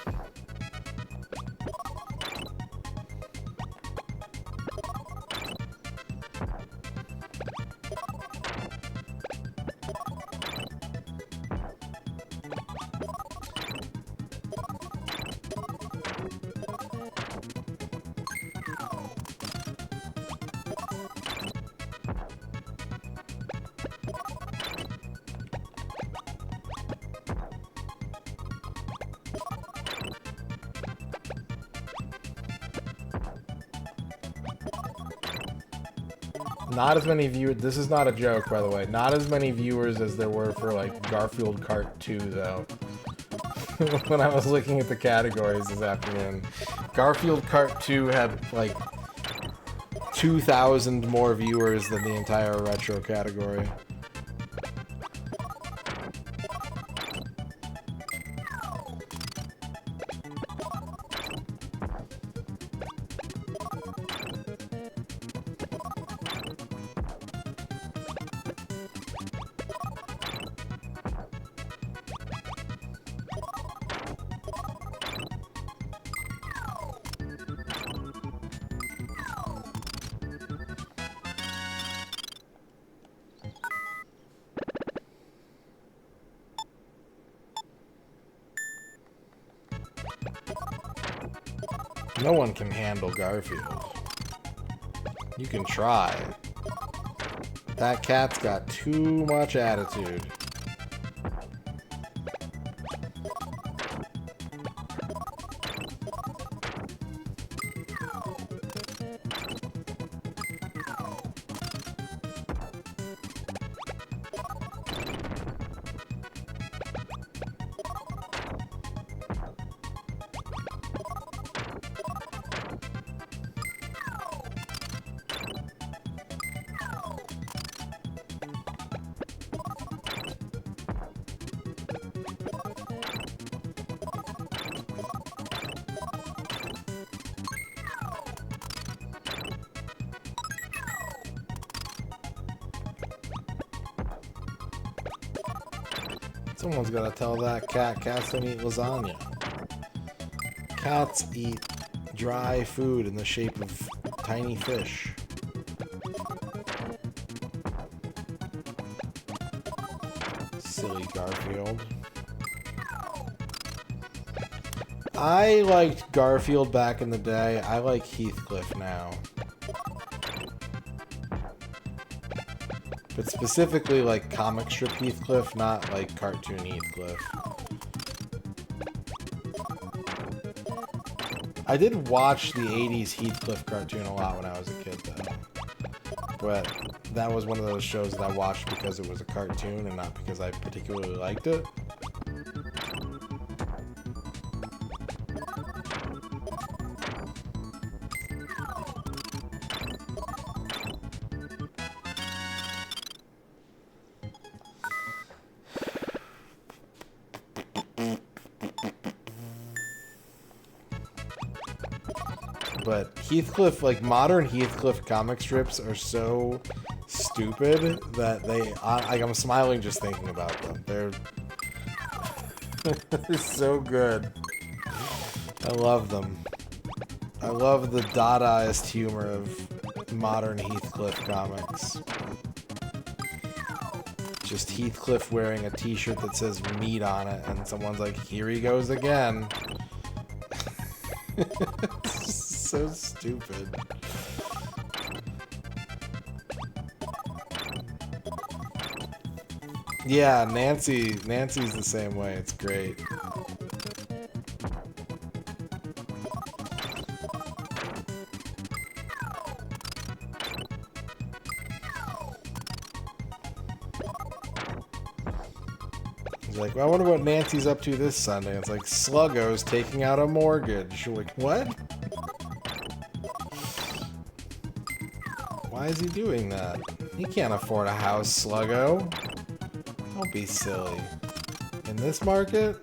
Not as many viewers. This is not a joke, by the way. Not as many viewers as there were for like Garfield Kart 2, though. When I was looking at the categories this afternoon, Garfield Kart 2 had like 2,000 more viewers than the entire retro category. No one can handle Garfield. You can try. That cat's got too much attitude. Someone's gotta tell that cat cats don't eat lasagna. Cats eat dry food in the shape of tiny fish. Silly Garfield. I liked Garfield back in the day. I like Heathcliff now. But specifically like comic strip Heathcliff, not like cartoon Heathcliff. I did watch the 80s Heathcliff cartoon a lot when I was a kid though. But that was one of those shows that I watched because it was a cartoon and not because I particularly liked it. But Heathcliff, like modern Heathcliff comic strips are so stupid that I'm smiling just thinking about them. They're so good. I love them. I love the Dadaist humor of modern Heathcliff comics. Just Heathcliff wearing a t-shirt that says meat on it, and someone's like, here he goes again. So stupid. Yeah, Nancy's the same way. It's great. He's like, well, I wonder what Nancy's up to this Sunday. It's like, Sluggo's taking out a mortgage. You're like, what? Why is he doing that? He can't afford a house, Sluggo. Don't be silly. In this market?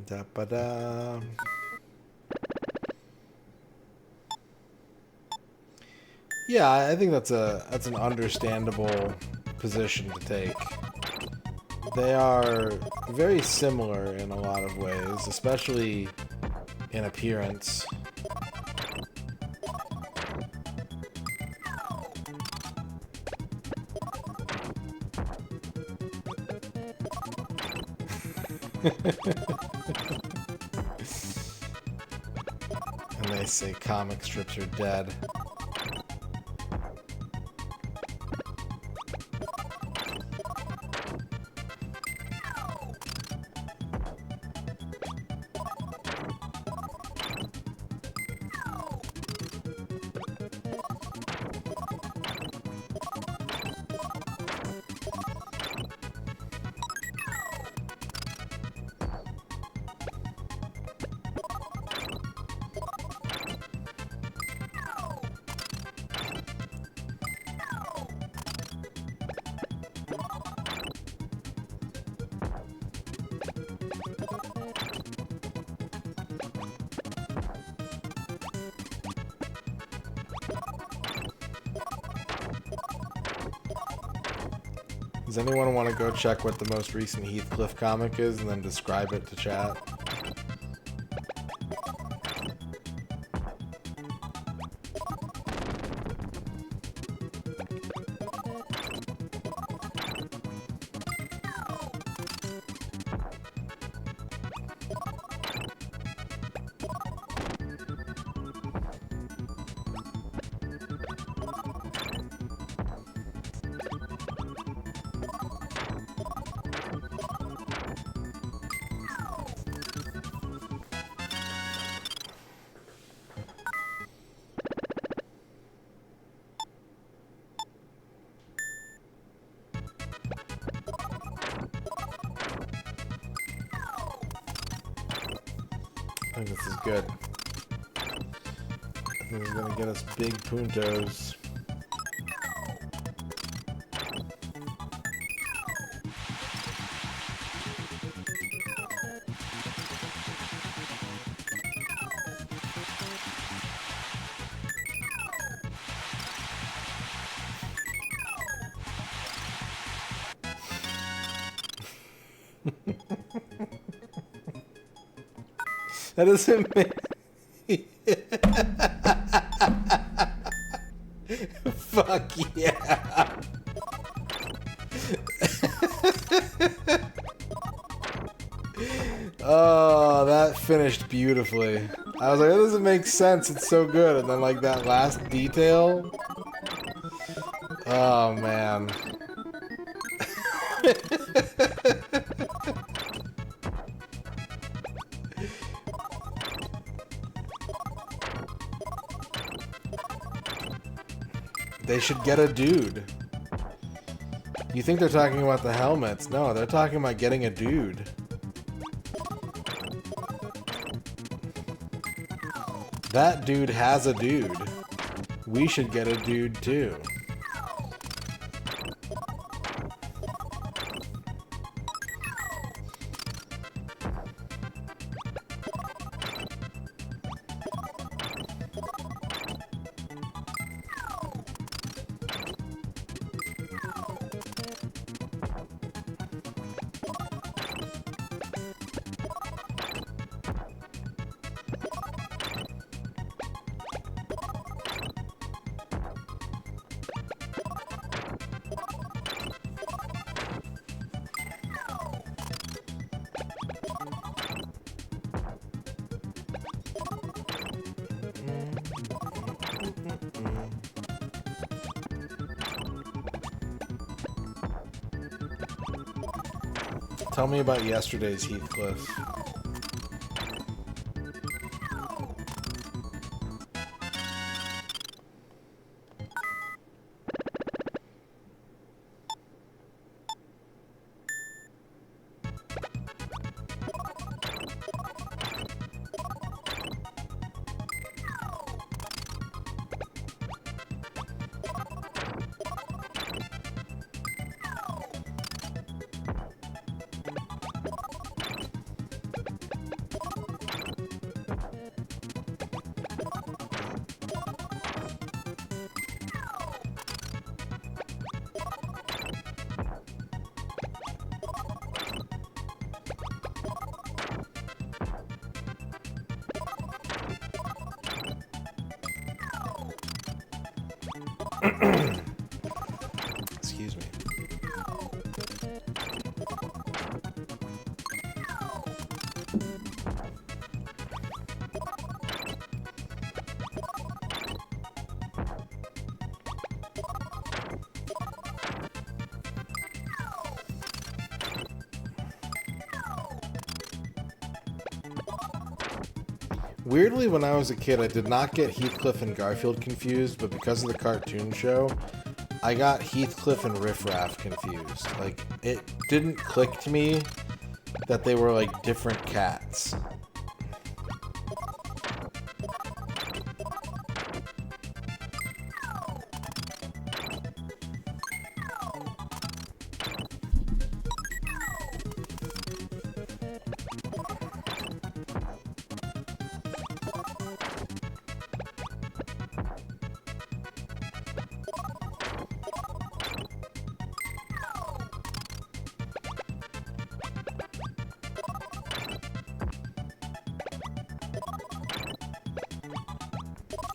Da-ba-da. Yeah, I think that's an understandable position to take. They are very similar in a lot of ways, especially in appearance. And they say comic strips are dead. Does anyone want to go check what the most recent Heathcliff comic is and then describe it to chat? I think this is good. I think it's gonna get us big puntos. That doesn't make... Fuck yeah! Oh, that finished beautifully. I was like, that doesn't make sense, it's so good. And then like that last detail... Oh man. They should get a dude. You think they're talking about the helmets? No, they're talking about getting a dude. That dude has a dude. We should get a dude too. Tell me about yesterday's Heathcliff. Excuse me. Weirdly, when I was a kid, I did not get Heathcliff and Garfield confused, but because of the cartoon show, I got Heathcliff and Riff Raff confused. Like, it didn't click to me that they were, like, different cats.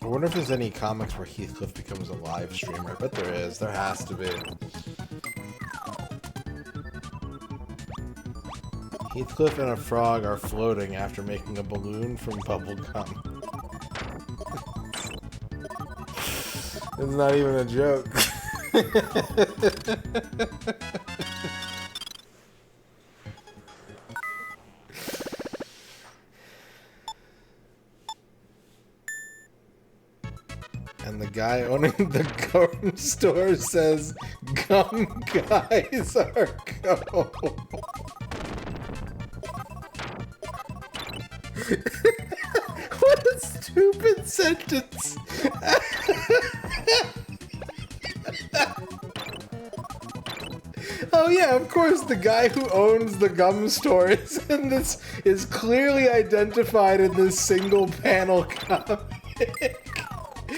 I wonder if there's any comics where Heathcliff becomes a live streamer. I bet there is. There has to be. Heathcliff and a frog are floating after making a balloon from bubble gum. It's not even a joke. And the guy owning the gum store says, "Gum guys are go." What a stupid sentence. Oh yeah, of course, the guy who owns the gum store is clearly identified in this single panel comic.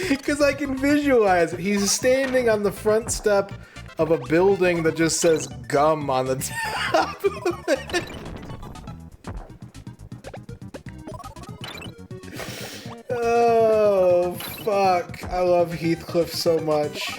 Because I can visualize it. He's standing on the front step of a building that just says gum on the top of it. Oh, fuck. I love Heathcliff so much.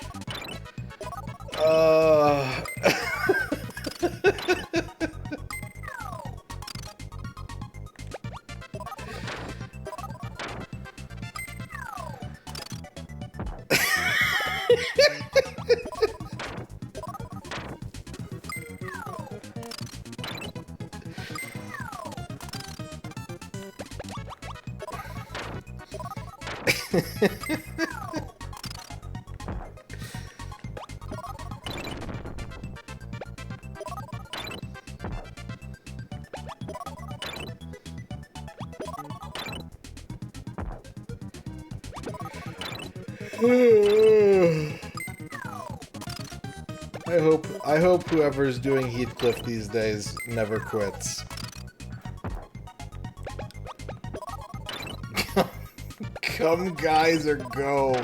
I hope whoever's doing Heathcliff these days never quits. Come guys or go.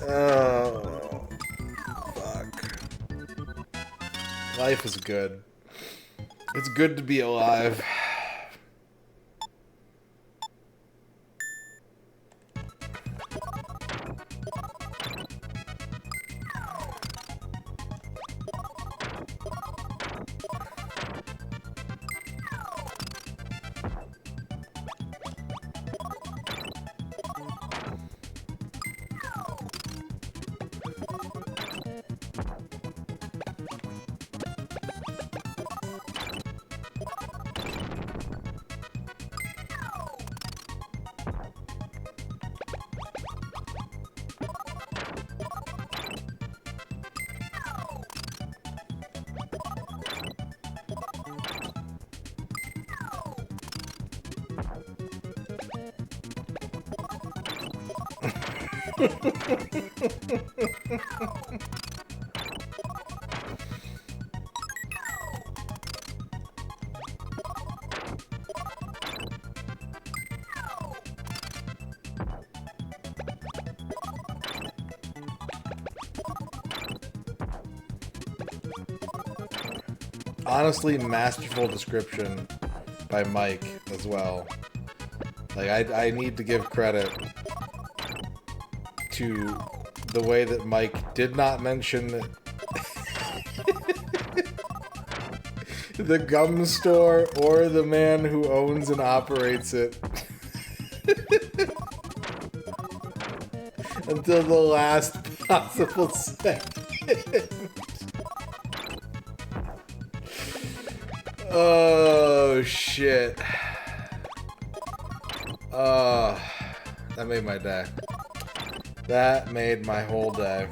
Oh, fuck. Life is good. It's good to be alive. Honestly, masterful description by Mike as well. Like, I need to give credit to the way that Mike did not mention the gum store or the man who owns and operates it until the last possible second. Oh, shit. That made my day. That made my whole day.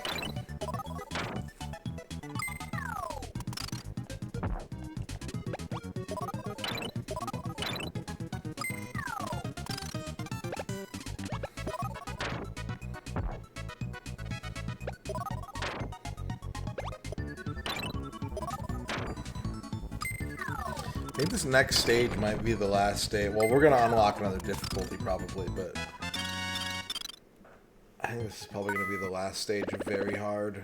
I think this next stage might be the last stage. Well, we're gonna unlock another difficulty probably, but I think this is probably gonna be the last stage of Very Hard.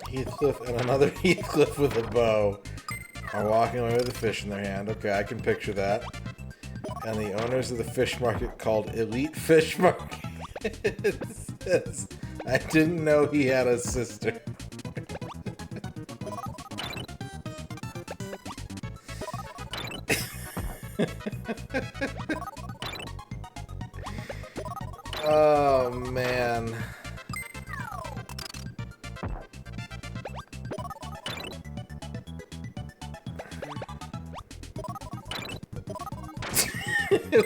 Heathcliff and another Heathcliff with a bow are walking away with a fish in their hand. Okay, I can picture that. And the owners of the fish market called Elite Fish Market says, I didn't know he had a sister. Oh, man.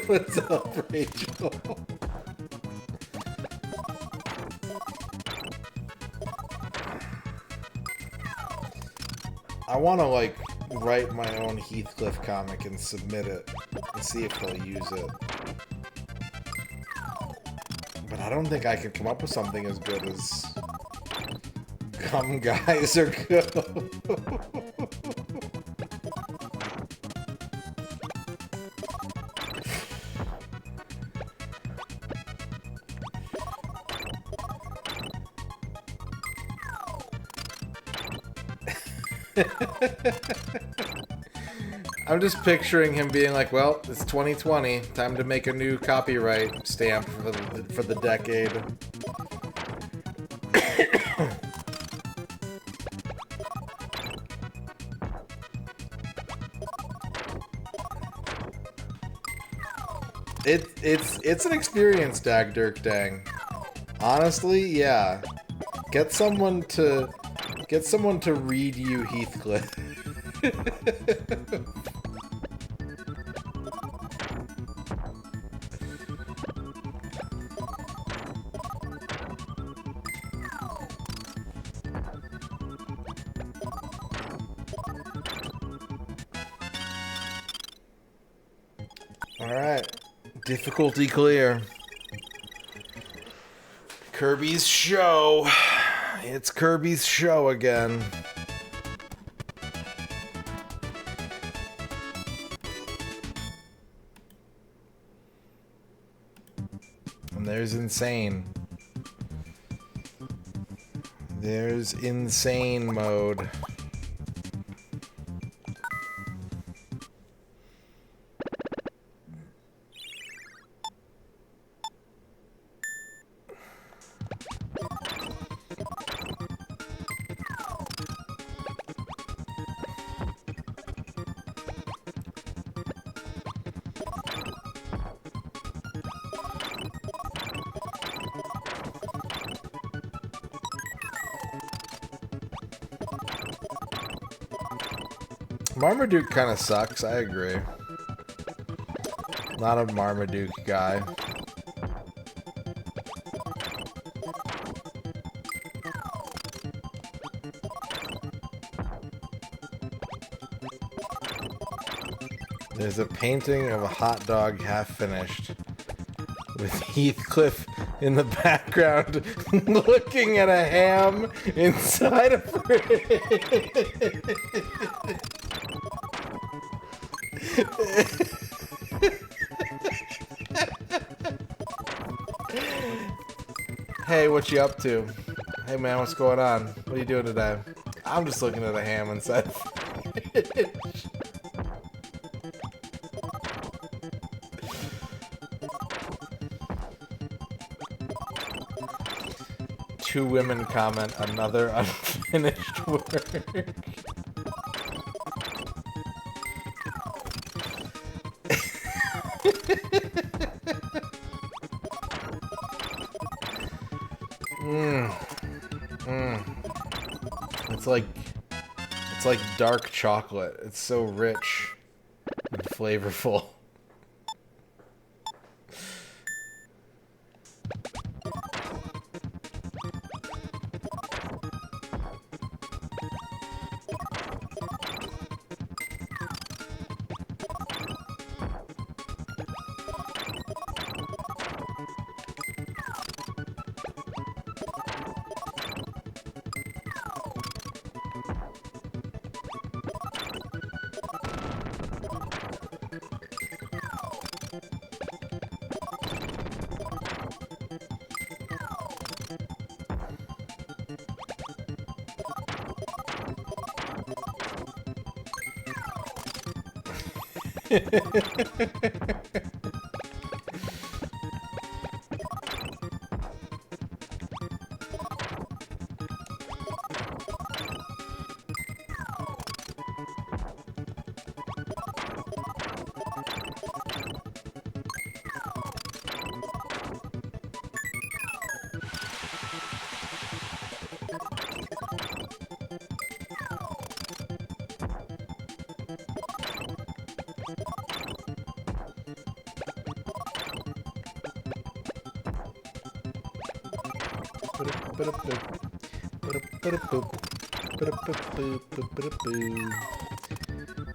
What's up, Rachel? I want to, like, write my own Heathcliff comic and submit it and see if they'll use it. But I don't think I can come up with something as good as Gum Guys Are Go. I'm just picturing him being like, well, it's 2020, time to make a new copyright stamp for the decade. It's an experience, Dag Dirk Dang. Honestly, yeah. Get someone to read you Heathcliff. Alright. Difficulty clear. Kirby's show. It's Kirby's show again. And there's insane. There's insane mode. Marmaduke kind of sucks, I agree. Not a Marmaduke guy. There's a painting of a hot dog half finished with Heathcliff in the background looking at a ham inside a fridge. Hey, what you up to? Hey man, what's going on? What are you doing today? I'm just looking at a ham inside a fridge. Two women comment, another unfinished work. It's like dark chocolate. It's so rich and flavorful.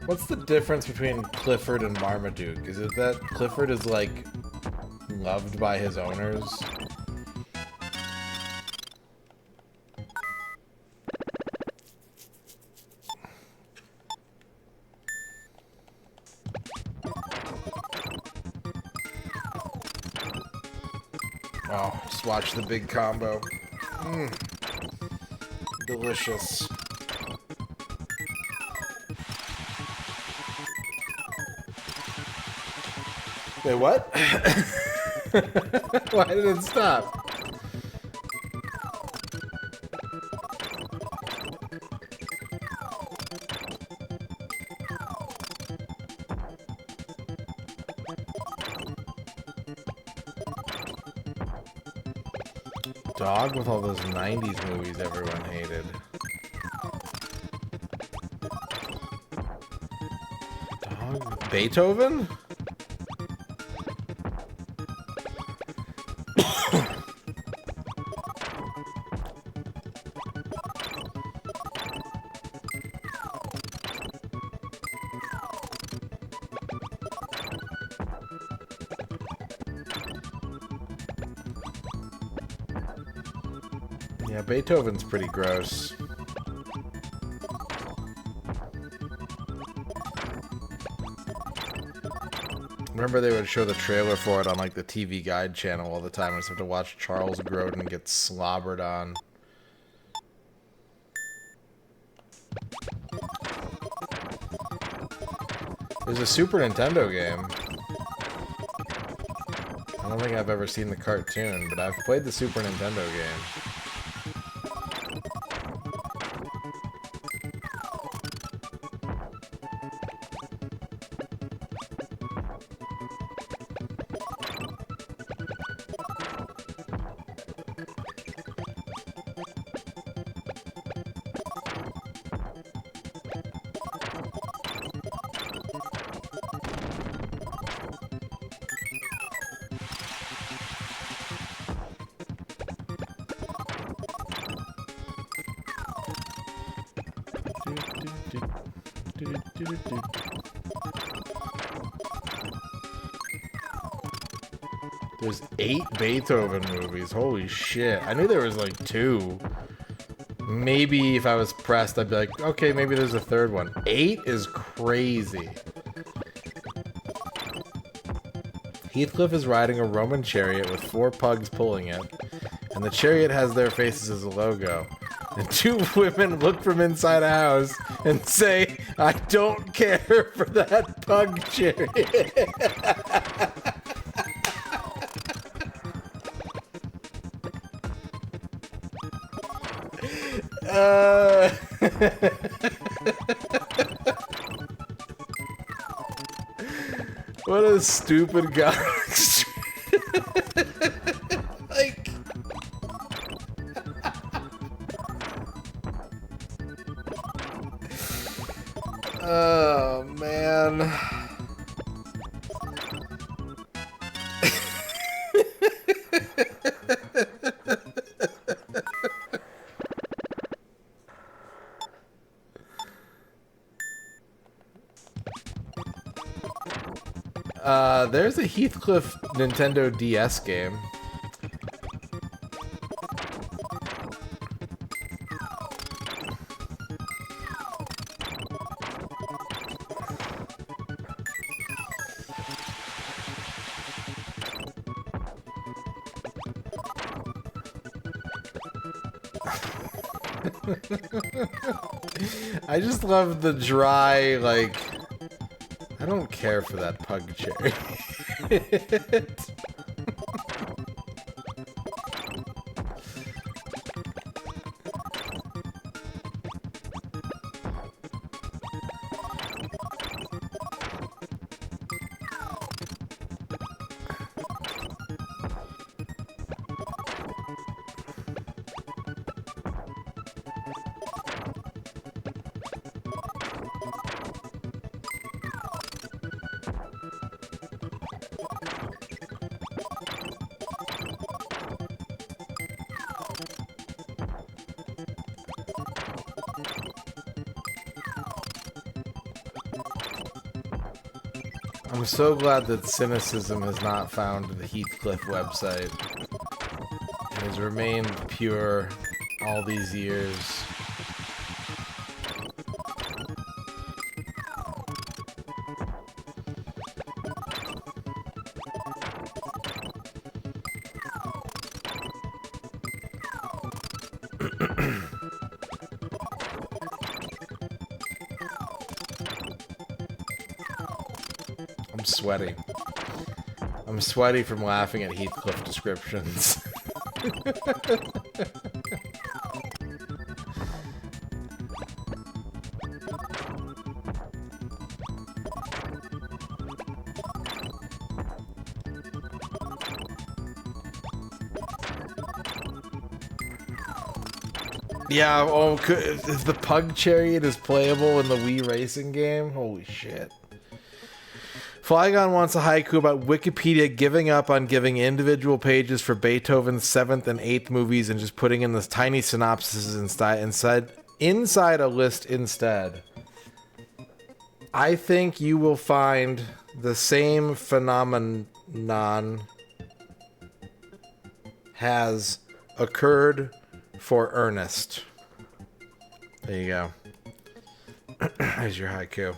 What's the difference between Clifford and Marmaduke? Is it that Clifford is, like, loved by his owners? Oh, just watch the big combo. Delicious. Wait, what? Why did it stop? Dog with all those 90's movies everyone hated. Dog? Beethoven? Yeah, Beethoven's pretty gross. Remember they would show the trailer for it on like the TV Guide channel all the time. I just have to watch Charles Grodin get slobbered on. There's a Super Nintendo game. I don't think I've ever seen the cartoon, but I've played the Super Nintendo game. There's 8 Beethoven movies. Holy shit. I knew there was like 2. Maybe if I was pressed, I'd be like, okay, maybe there's a 3rd one. 8 is crazy. Heathcliff is riding a Roman chariot with 4 pugs pulling it, and the chariot has their faces as a logo. And 2 women look from inside a house and say, I don't care for that pug chariot. What a stupid guy. Like, oh man. There's a Heathcliff Nintendo DS game. I just love the dry, like, I don't care for that pug cherry. I'm so glad that cynicism has not found the Heathcliff website. It has remained pure all these years. Sweaty. I'm sweaty from laughing at Heathcliff descriptions. Yeah, oh, if the pug chariot is playable in the Wii racing game, holy shit. Flygon wants a haiku about Wikipedia giving up on giving individual pages for Beethoven's 7th and 8th movies and just putting in this tiny synopsis inside a list instead. I think you will find the same phenomenon has occurred for Ernest. There you go. There's your haiku.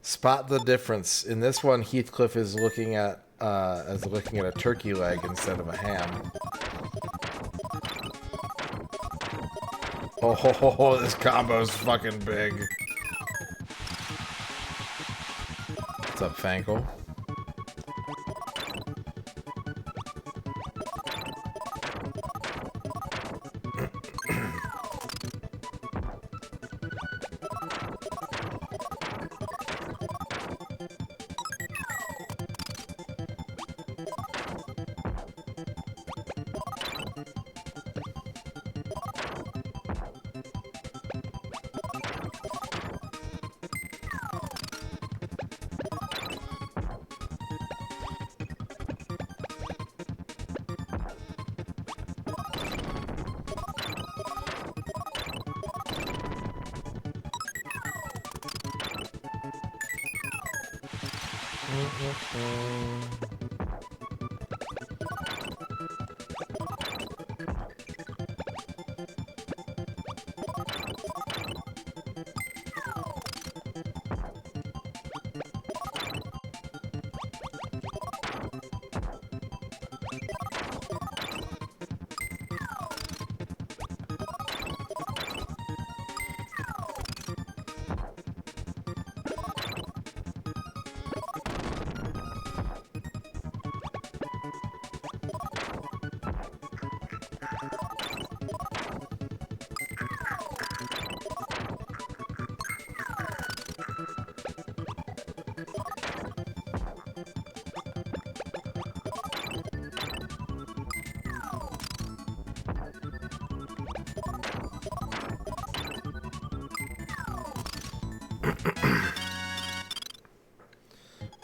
Spot the difference. In this one, Heathcliff is looking at a turkey leg instead of a ham. Oh, this combo's fucking big. What's up, Fankel?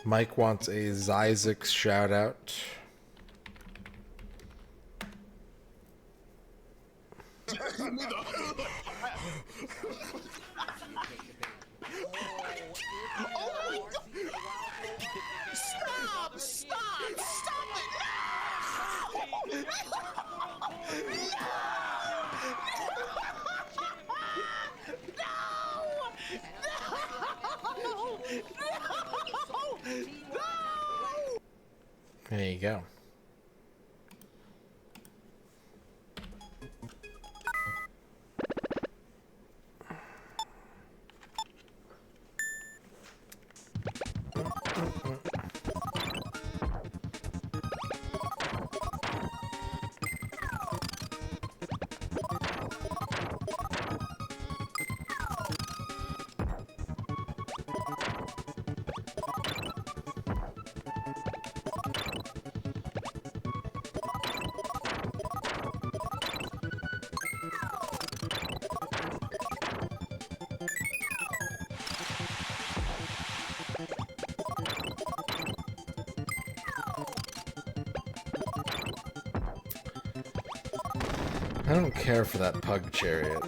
Mike wants a Zyzix shout out. There you go. I don't care for that pug chariot.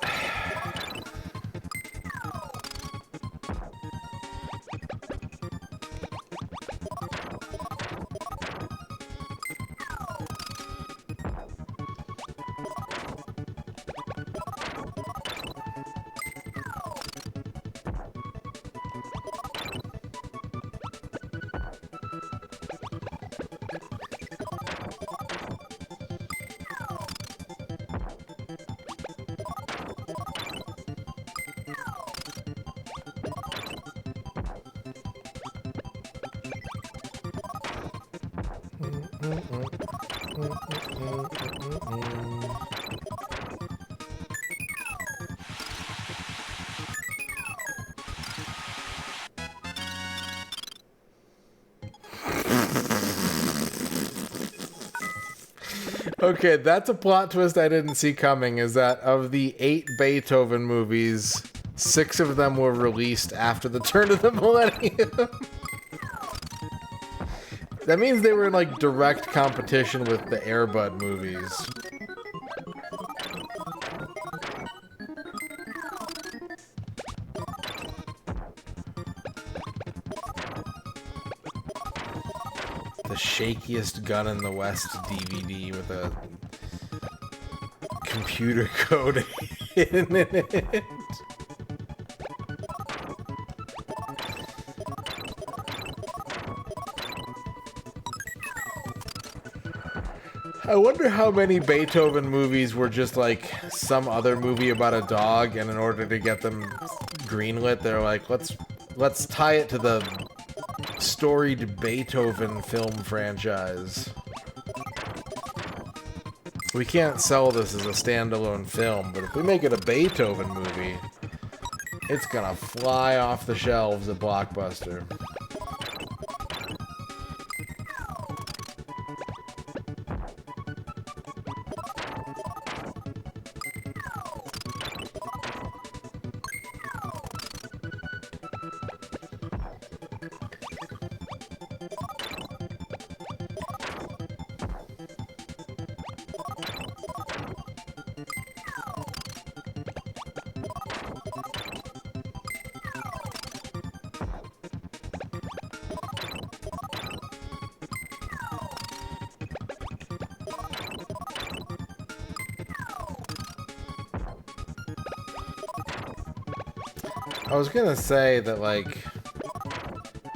Okay, that's a plot twist I didn't see coming, is that of the 8 Beethoven movies, 6 of them were released after the turn of the millennium. That means they were in, like, direct competition with the Air Bud movies. The shakiest gun in the West DVD with a computer code in it. I wonder how many Beethoven movies were just like some other movie about a dog, and in order to get them greenlit, they're like, let's tie it to the storied Beethoven film franchise. We can't sell this as a standalone film, but if we make it a Beethoven movie, it's gonna fly off the shelves at Blockbuster. I was gonna say that, like,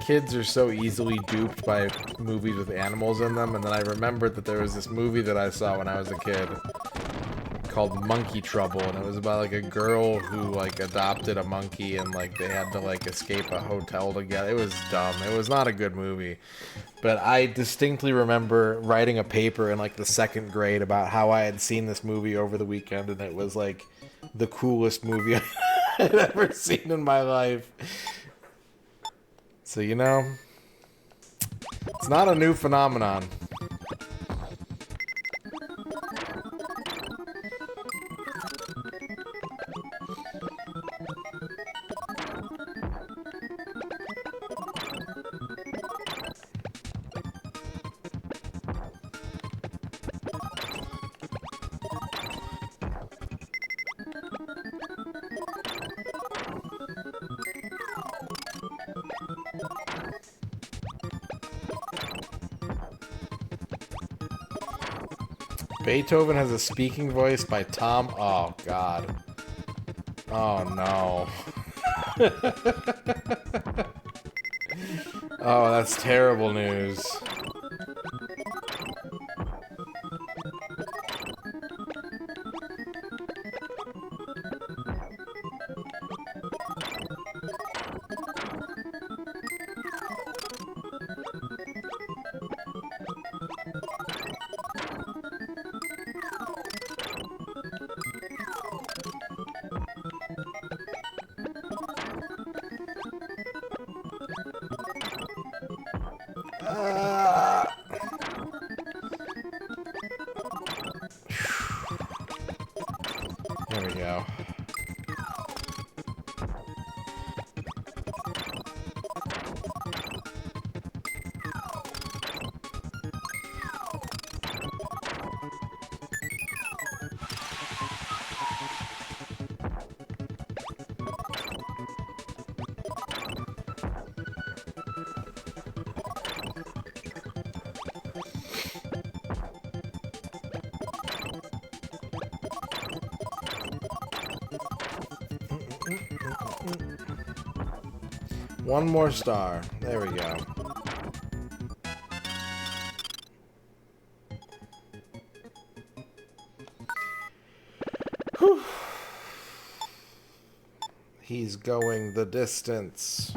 kids are so easily duped by movies with animals in them, and then I remembered that there was this movie that I saw when I was a kid called Monkey Trouble, and it was about, like, a girl who, like, adopted a monkey, and, like, they had to, like, escape a hotel together. It was dumb. It was not a good movie. But I distinctly remember writing a paper in, like, the 2nd grade about how I had seen this movie over the weekend, and it was, like, the coolest movie I'd ever seen in my life. So, you know, it's not a new phenomenon. Beethoven has a speaking voice by Tom. Oh, God. Oh, no. Oh, that's terrible news. There we go. One more star. There we go. Whew. He's going the distance.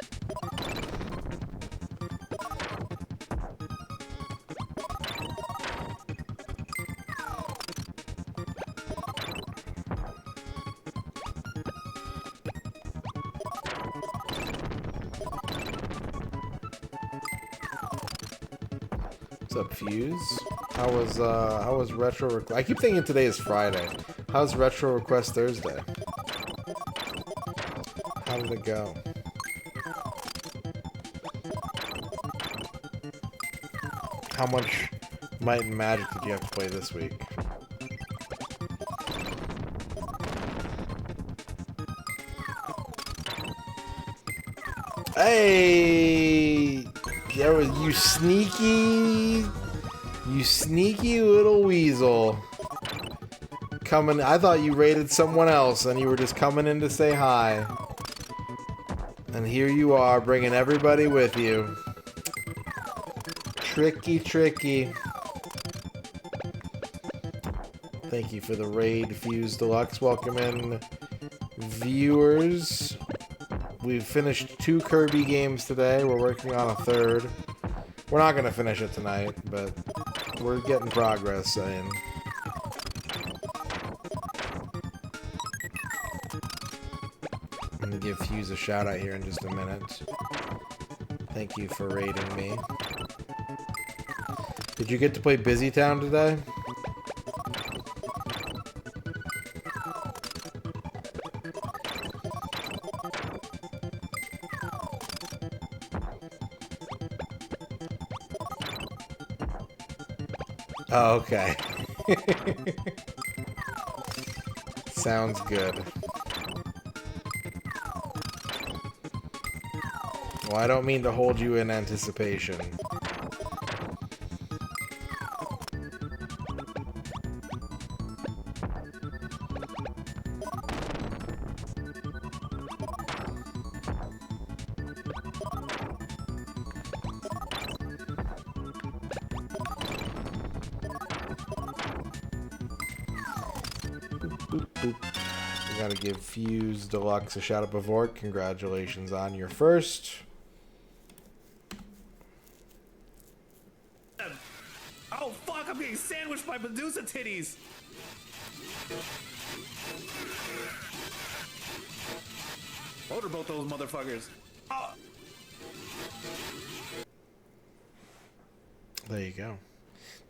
What's up, Fuse? How was Retro Request? I keep thinking today is Friday. How's Retro Request Thursday? How did it go? How much Might and Magic did you have to play this week? Hey! There was you sneaky little weasel. Coming, I thought you raided someone else and you were just coming in to say hi. And here you are, bringing everybody with you. Tricky, tricky. Thank you for the raid, Fuse Deluxe. Welcome in, viewers. We've finished 2 Kirby games today. We're working on a 3rd. We're not going to finish it tonight, but we're getting progress in. I'm going to give Fuse a shout out here in just a minute. Thank you for raiding me. Did you get to play Busy Town today? Oh, okay. Sounds good. Well, I don't mean to hold you in anticipation. Boop, boop. We gotta give Fuse Deluxe a shout out before. Congratulations on your first. Oh fuck, I'm getting sandwiched by Medusa titties! Motorboat those motherfuckers. Oh. There you go.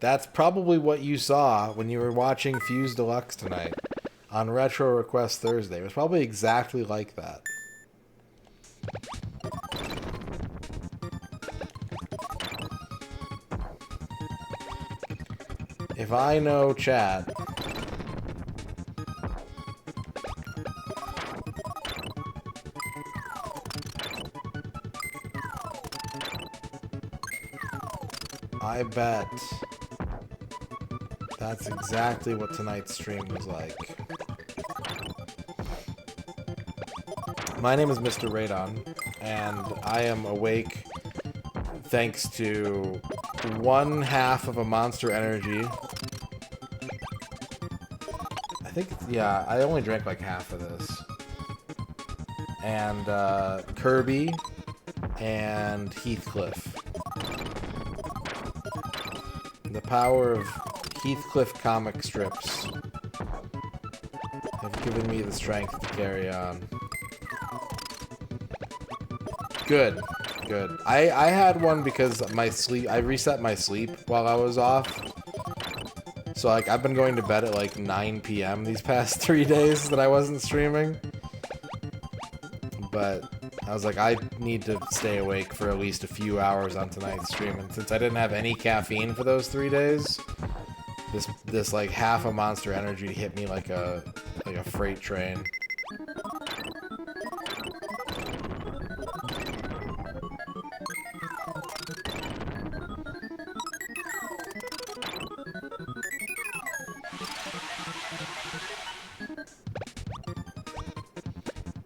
That's probably what you saw when you were watching Fuse Deluxe tonight on Retro Request Thursday. It was probably exactly like that. If I know chat, I bet that's exactly what tonight's stream was like. My name is MisterRadon, and I am awake thanks to 1/2 of a Monster Energy. I think, yeah, I only drank like half of this. And Kirby and Heathcliff. The power of Heathcliff comic strips have given me the strength to carry on. Good. Good. I had one because my sleep, I reset my sleep while I was off. So like I've been going to bed at like 9 p.m. these past 3 days that I wasn't streaming. But I was like, I need to stay awake for at least a few hours on tonight's stream. And since I didn't have any caffeine for those 3 days, this like half a Monster Energy hit me like a freight train.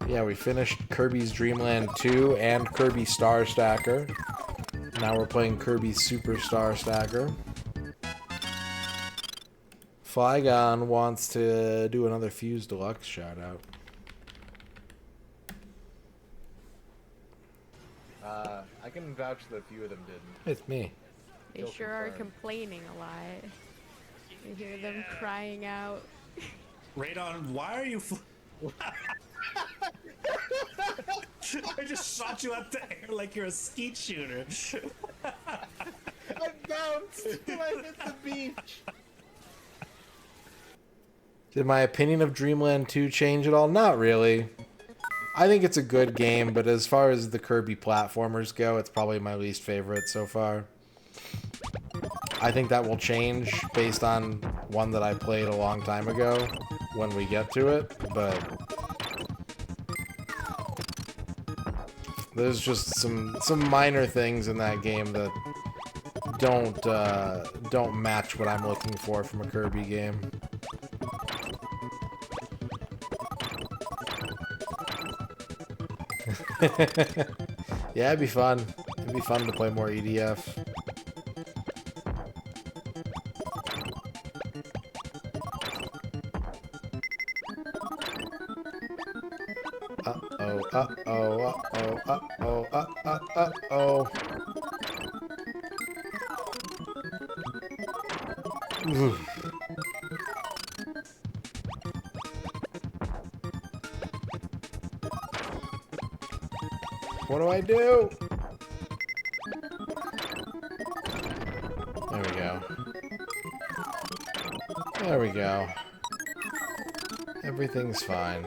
Yeah, we finished Kirby's Dream Land 2 and Kirby Star Stacker. Now we're playing Kirby Super Star Stacker. Flygon wants to do another Fuse Deluxe shout out. I can vouch that a few of them didn't. It's me. They sure are complaining a lot. You hear them crying out. Radon, why are you... I just shot you out the air like you're a skeet shooter. I bounced when I hit the beach. Did my opinion of Dreamland 2 change at all? Not really. I think it's a good game, but as far as the Kirby platformers go, it's probably my least favorite so far. I think that will change based on one that I played a long time ago when we get to it, but there's just some minor things in that game that don't match what I'm looking for from a Kirby game. Yeah, it'd be fun. It'd be fun to play more EDF. Uh-oh, uh-oh, uh-oh, uh-oh, uh-oh. Ooh. What do I do? There we go. There we go. Everything's fine.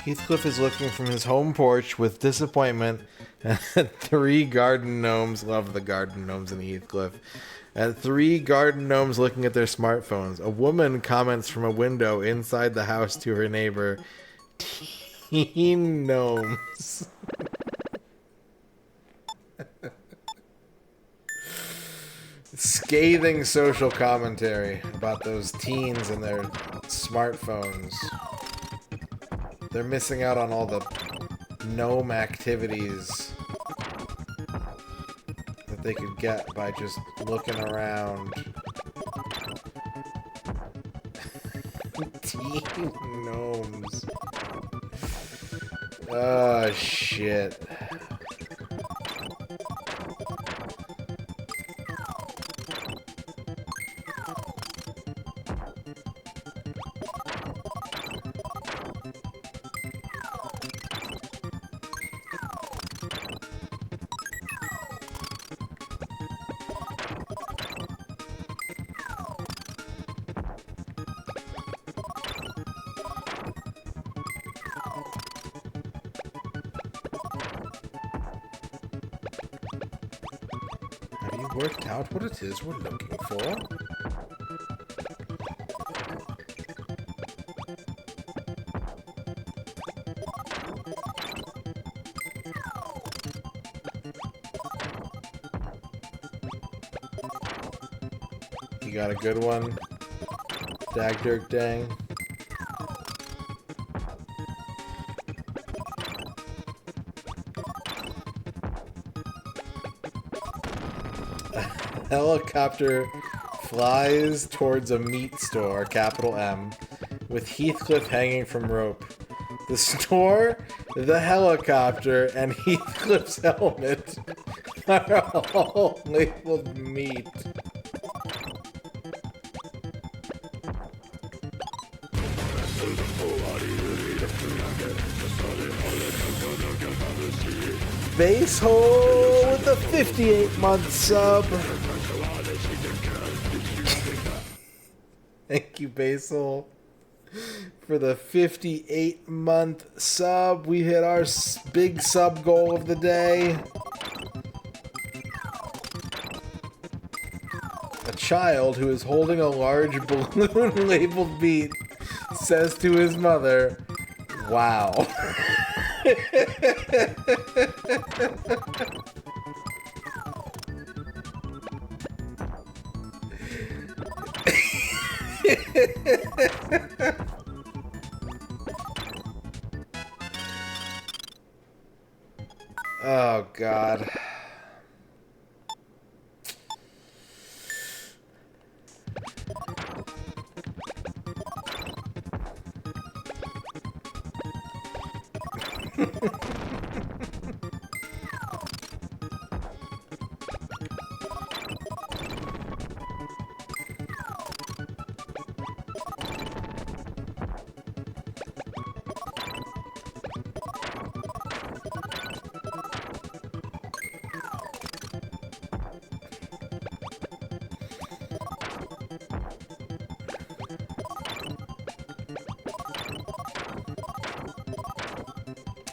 Heathcliff is looking from his home porch with disappointment at 3 garden gnomes. Love the garden gnomes in Heathcliff. At 3 garden gnomes looking at their smartphones. A woman comments from a window inside the house to her neighbor, "Teen gnomes." Scathing social commentary about those teens and their smartphones. They're missing out on all the gnome activities that they could get by just looking around. Teen gnomes. Oh, shit. Worked out what it is we're looking for? You got a good one? Dag Dirk Dang. Helicopter flies towards a meat store, capital M, with Heathcliff hanging from rope. The store, the helicopter, and Heathcliff's helmet are all labeled meat. Base hole with a 58-month sub. Thank you, Basil, for the 58-month sub. We hit our big sub goal of the day. A child who is holding a large balloon labeled meat says to his mother, "Wow." Oh, God.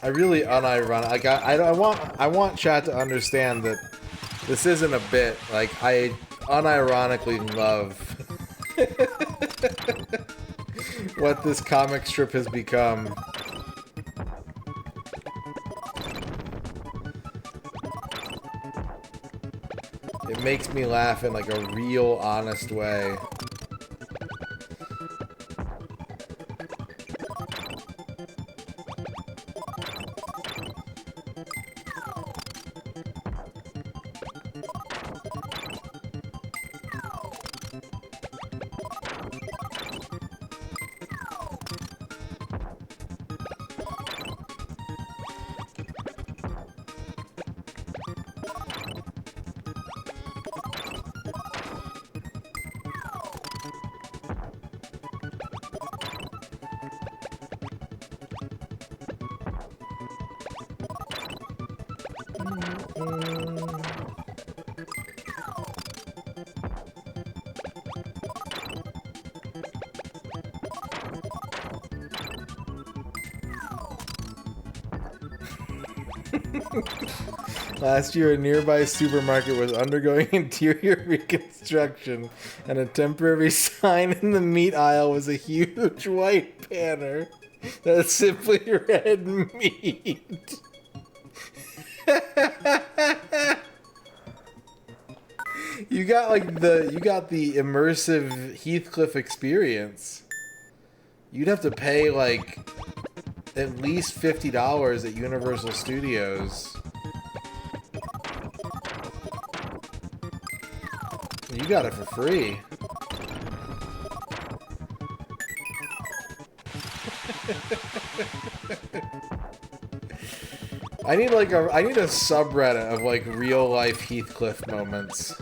I really unironic. I want chat to understand that this isn't a bit. Like, I unironically love what this comic strip has become. It makes me laugh in like a real, honest way. Last year, a nearby supermarket was undergoing interior reconstruction, and a temporary sign in the meat aisle was a huge white banner that simply read meat. You got the immersive Heathcliff experience. You'd have to pay like at least $50 at Universal Studios. You got it for free. I need a subreddit of like real life Heathcliff moments.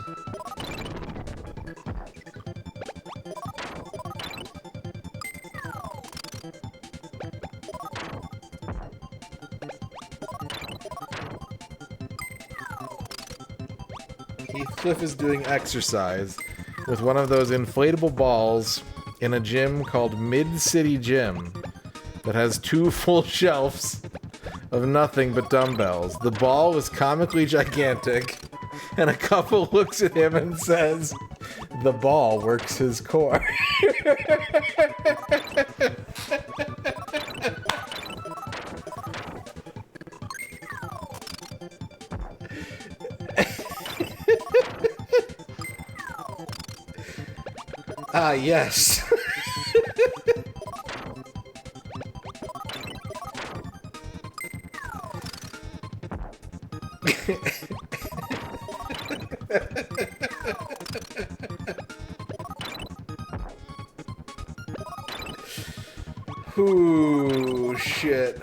Heathcliff is doing exercise with one of those inflatable balls in a gym called Mid-City Gym that has 2 full shelves of nothing but dumbbells. The ball is comically gigantic, and a couple looks at him and says, "The ball works his core." Ah, yes. Ooh, shit.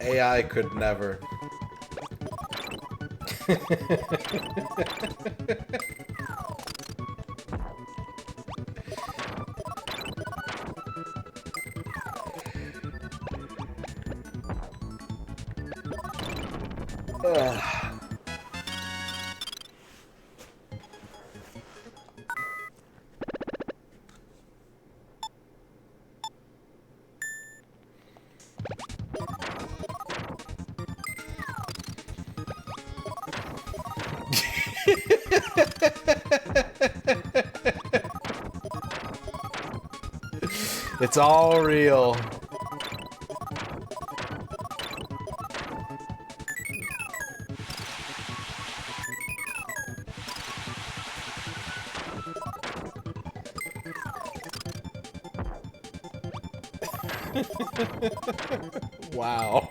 AI could never. Ugh. It's all real. Wow.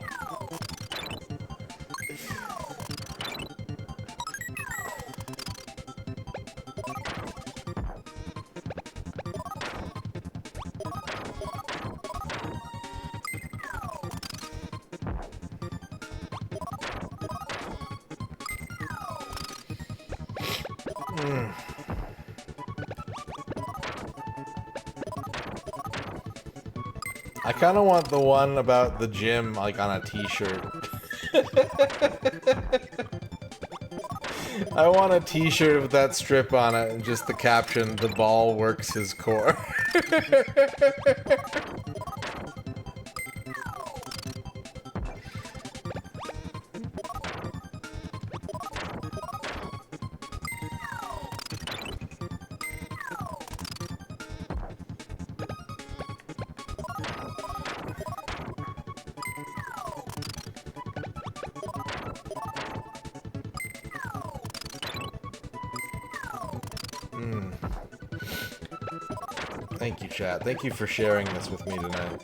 I kind of want the one about the gym, like, on a t-shirt. I want a t-shirt with that strip on it and just the caption, "The ball works his core." Thank you, chat. Thank you for sharing this with me tonight.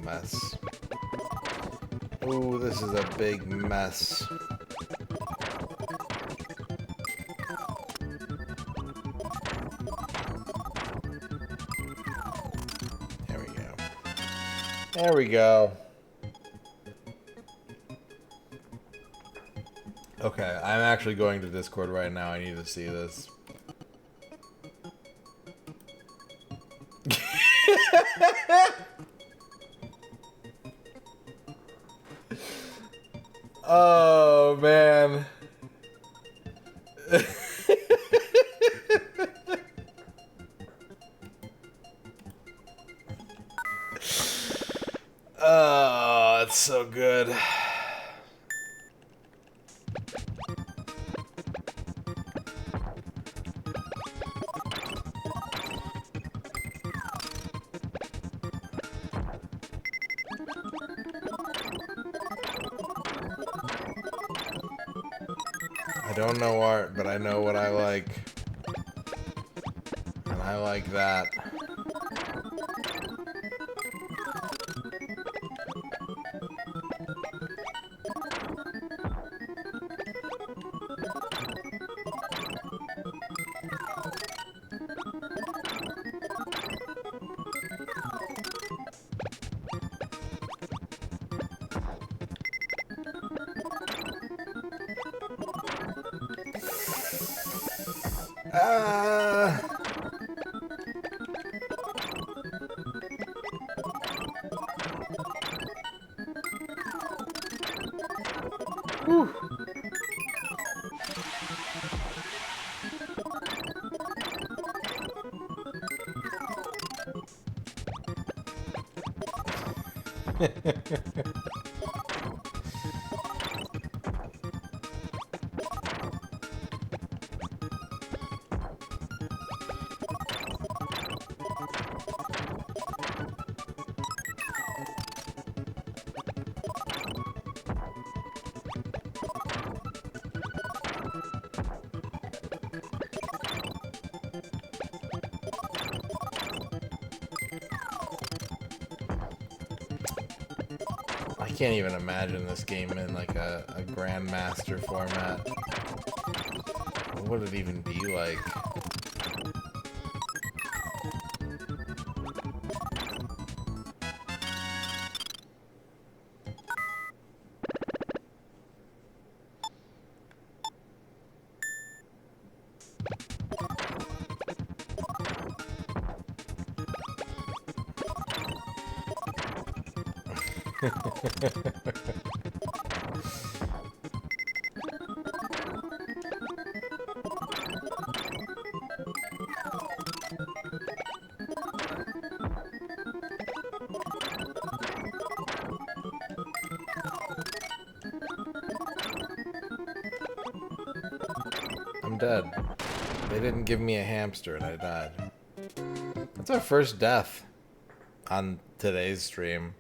mess. Ooh, this is a big mess. There we go. There we go. Okay, I'm actually going to Discord right now. I need to see this. Oh, man. Oh, it's so good. I don't know art, but I know what I like. And I like that. Whew. I can't even imagine this game in like a Grandmaster format. What would it even be like? I'm dead. They didn't give me a hamster and I died. That's our first death on today's stream.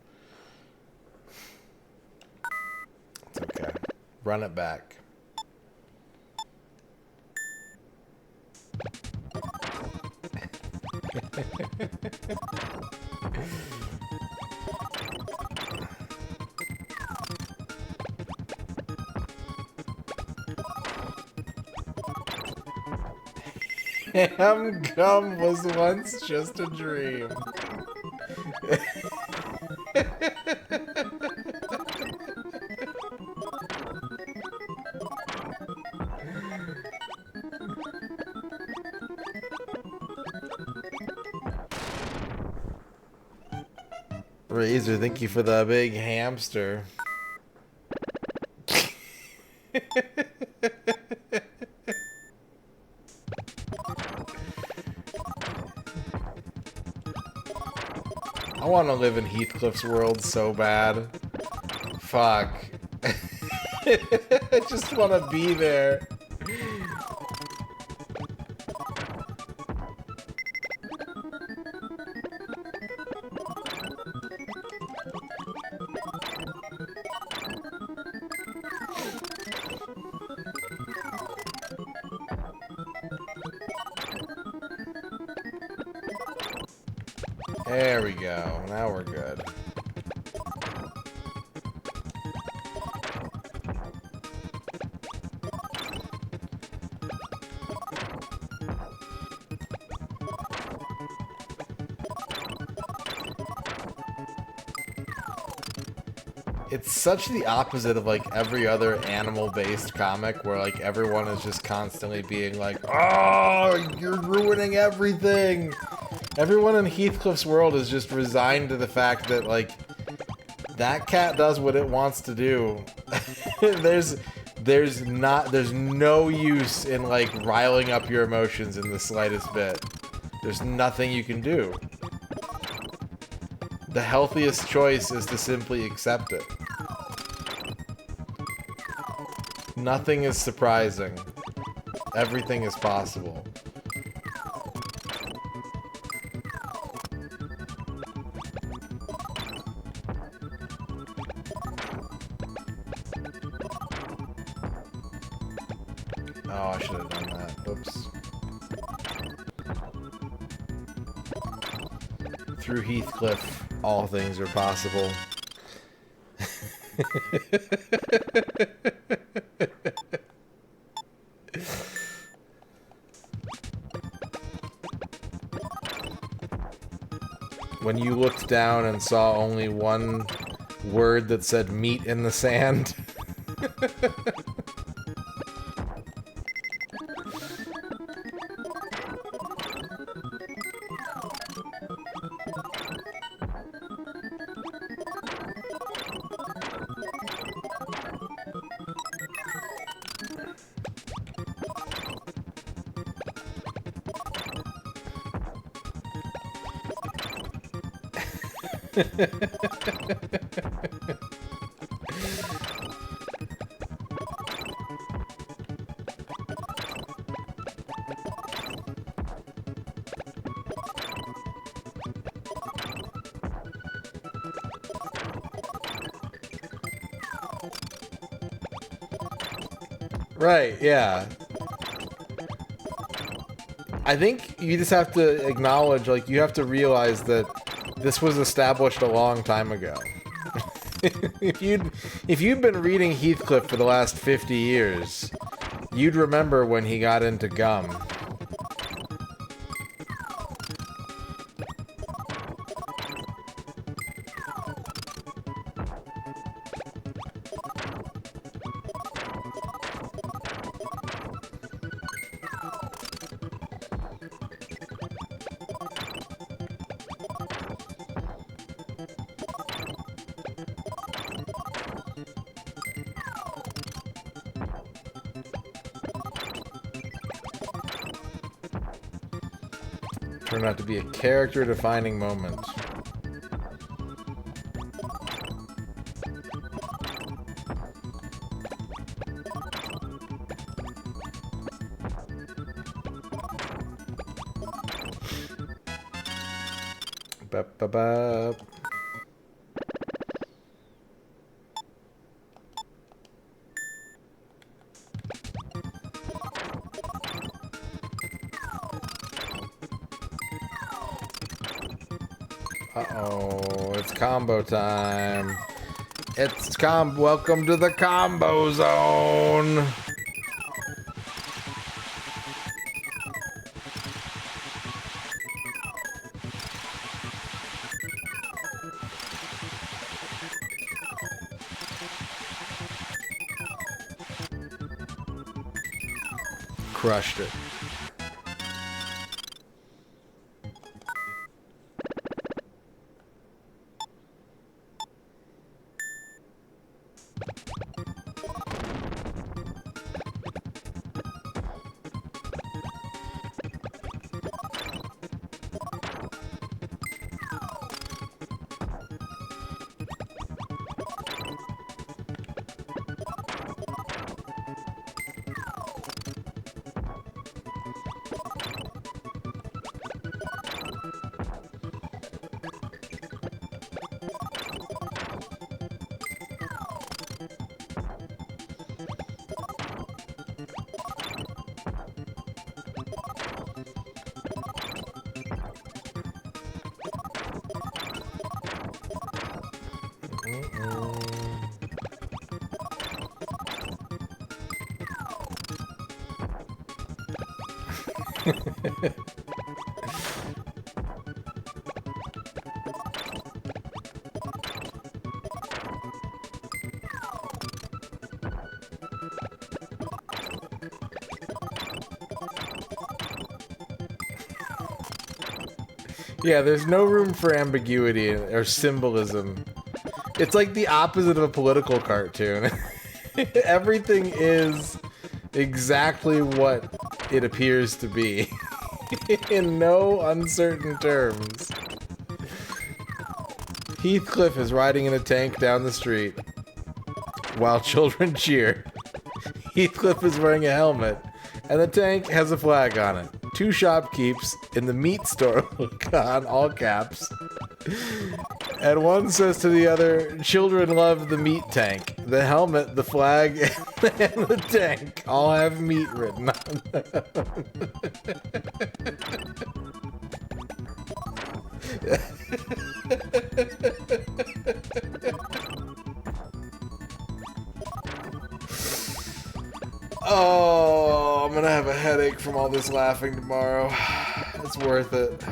It's okay. Run it back. Ham gum was once just a dream. Razor, thank you for the big hamster. I want to live in Heathcliff's world so bad. Fuck. I just want to be there. There we go. Now we're good. It's such the opposite of like every other animal-based comic where like everyone is just constantly being like, "Oh, you're ruining everything." Everyone in Heathcliff's world is just resigned to the fact that like that cat does what it wants to do. there's no use in like riling up your emotions in the slightest bit. There's nothing you can do. The healthiest choice is to simply accept it. Nothing is surprising. Everything is possible. Oh, I should have done that. Oops. Through Heathcliff, all things are possible. When you looked down and saw only one word that said meat in the sand. Right, yeah. I think you just have to acknowledge, like, you have to realize that this was established a long time ago. if you'd been reading Heathcliff for the last 50 years, you'd remember when he got into gum. Turned out to be a character-defining moment. Ba-ba-ba. Uh-oh, it's combo time. Welcome to the combo zone. Crushed it. Yeah, there's no room for ambiguity or symbolism. It's like the opposite of a political cartoon. Everything is exactly what it appears to be. In no uncertain terms. Heathcliff is riding in a tank down the street while children cheer. Heathcliff is wearing a helmet, and the tank has a flag on it. Two shopkeepers in the meat store look on, all caps. And one says to the other, children love the meat tank. The helmet, the flag, and the tank all have meat written on them. Oh, I'm gonna have a headache from all this laughing tomorrow. It's worth it.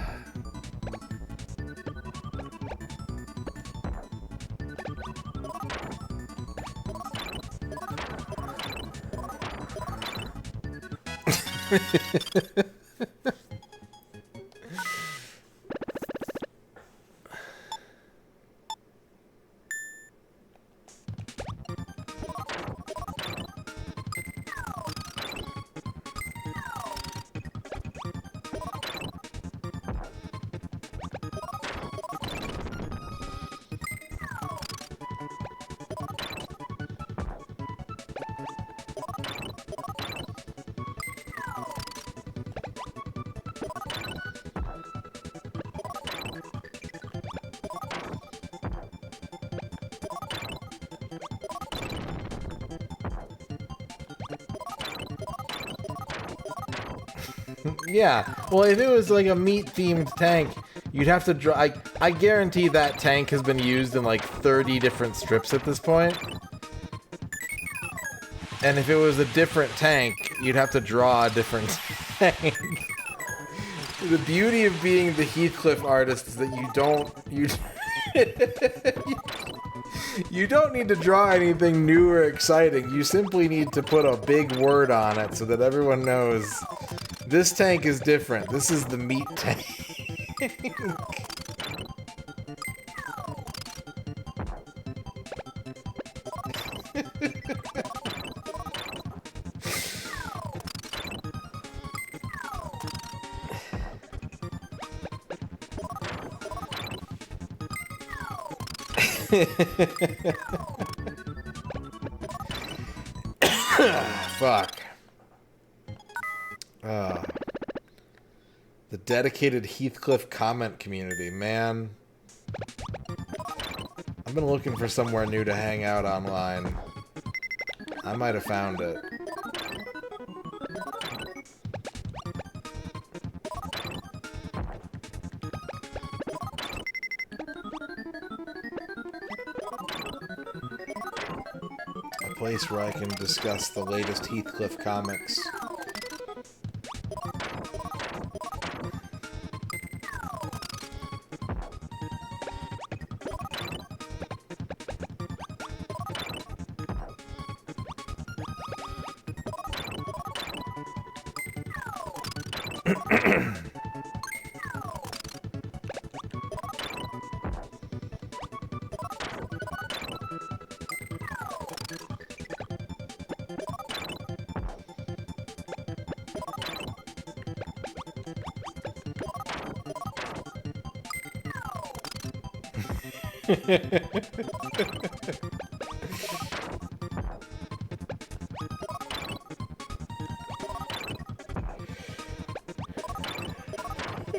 Yeah, well, if it was like a meat-themed tank, you'd have to draw. I guarantee that tank has been used in like 30 different strips at this point. And if it was a different tank, you'd have to draw a different tank. The beauty of being the Heathcliff artist is that you don't need to draw anything new or exciting. You simply need to put a big word on it so that everyone knows this tank is different. This is the meat tank. Fuck. The dedicated Heathcliff comment community, man. I've been looking for somewhere new to hang out online. I might have found it. A place where I can discuss the latest Heathcliff comics.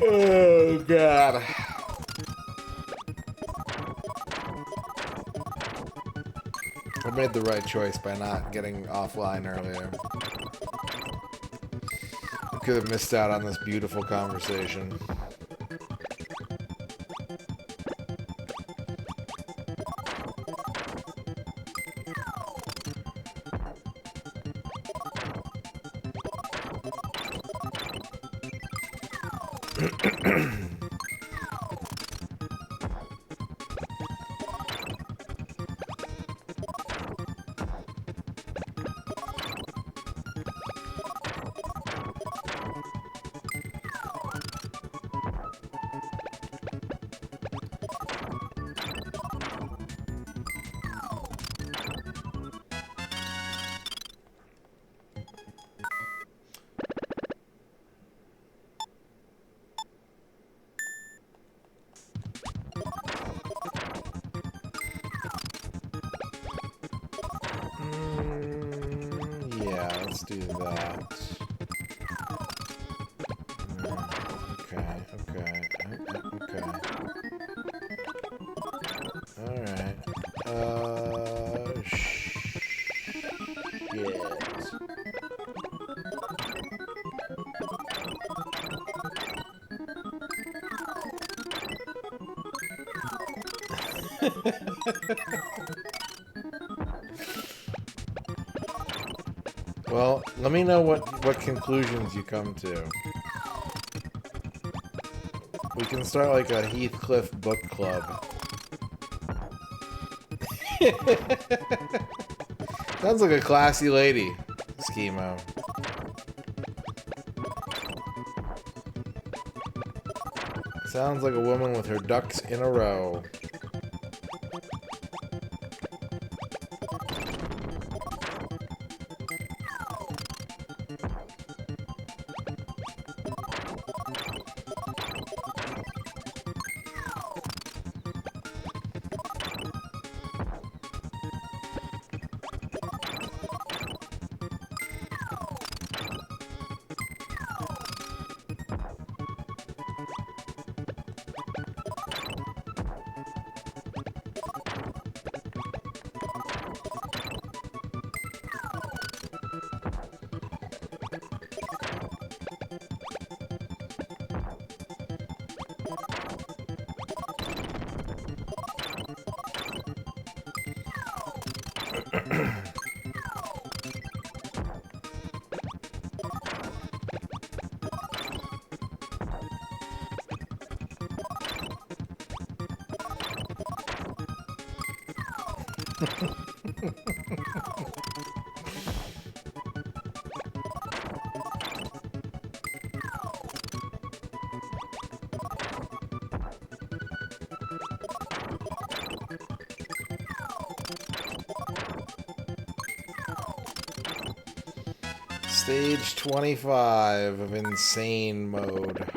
Oh, God. I made the right choice by not getting offline earlier. I could have missed out on this beautiful conversation. let's do that. Okay. Alright. Shit. Well, let me know what conclusions you come to. We can start like a Heathcliff book club. Sounds like a classy lady, Schemo. Sounds like a woman with her ducks in a row. Stage 25 of insane mode.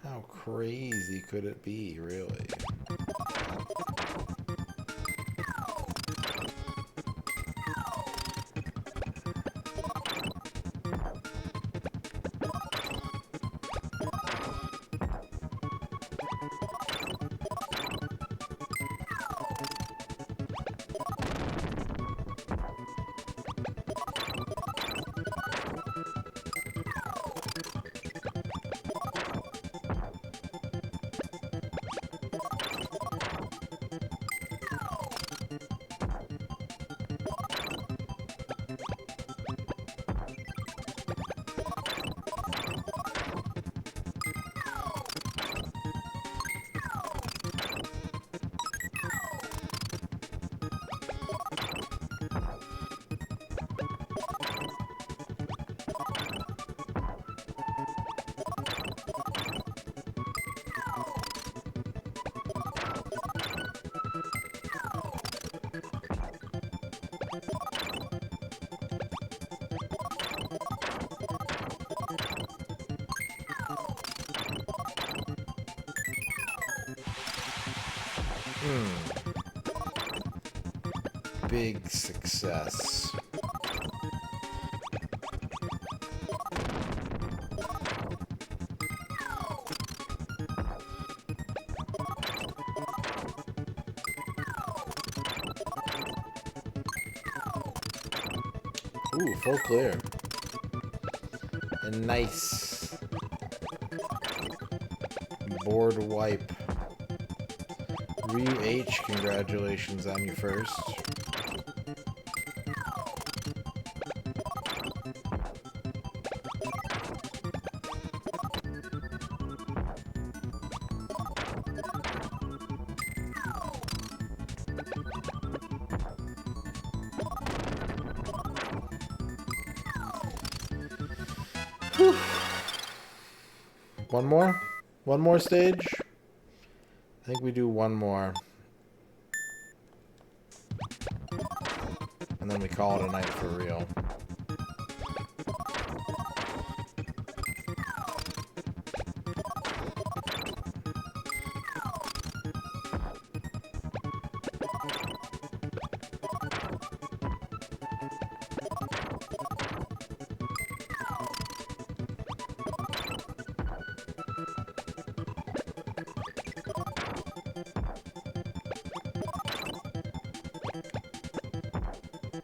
How crazy could it be, really? Big success. Ooh, full clear. And nice. Board wipe. Ryu H, congratulations on your first. Whew. One more? One more stage? I think we do one more. And then we call it a night for real.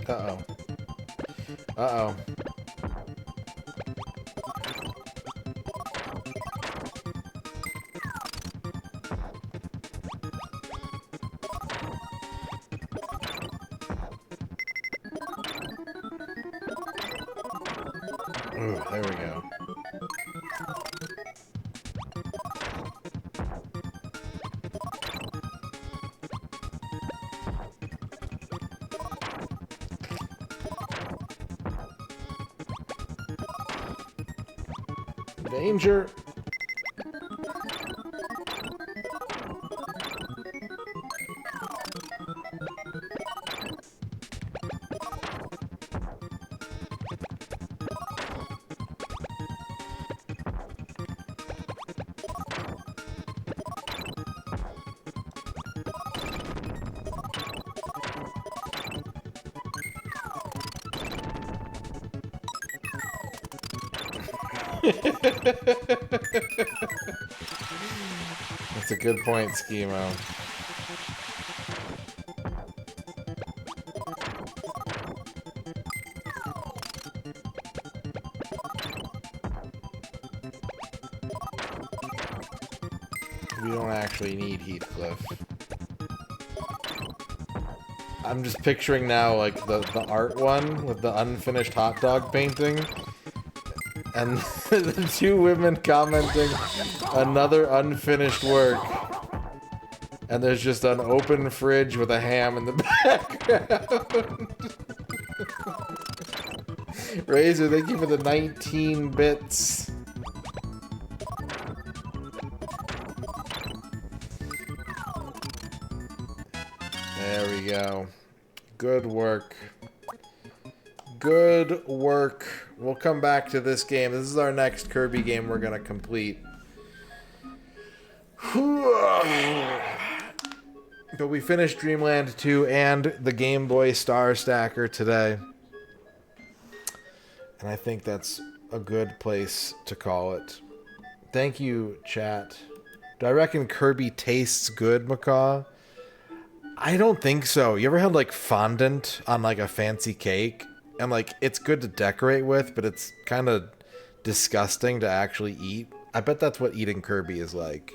Uh-oh. Uh-oh. Ooh, there we go. Danger. That's a good point, Schemo. We don't actually need Heathcliff. I'm just picturing now, like, the art one with the unfinished hot dog painting. And the two women commenting another unfinished work. And there's just an open fridge with a ham in the background. Razor, thank you for the 19 bits. There we go. Good work. Good work. We'll come back to this game. This is our next Kirby game we're gonna complete. But we finished Dreamland 2 and the Game Boy Star Stacker today. And I think that's a good place to call it. Thank you, chat. Do I reckon Kirby tastes good, Macaw? I don't think so. You ever had, like, fondant on, like, a fancy cake? And, like, it's good to decorate with, but it's kind of disgusting to actually eat. I bet that's what eating Kirby is like.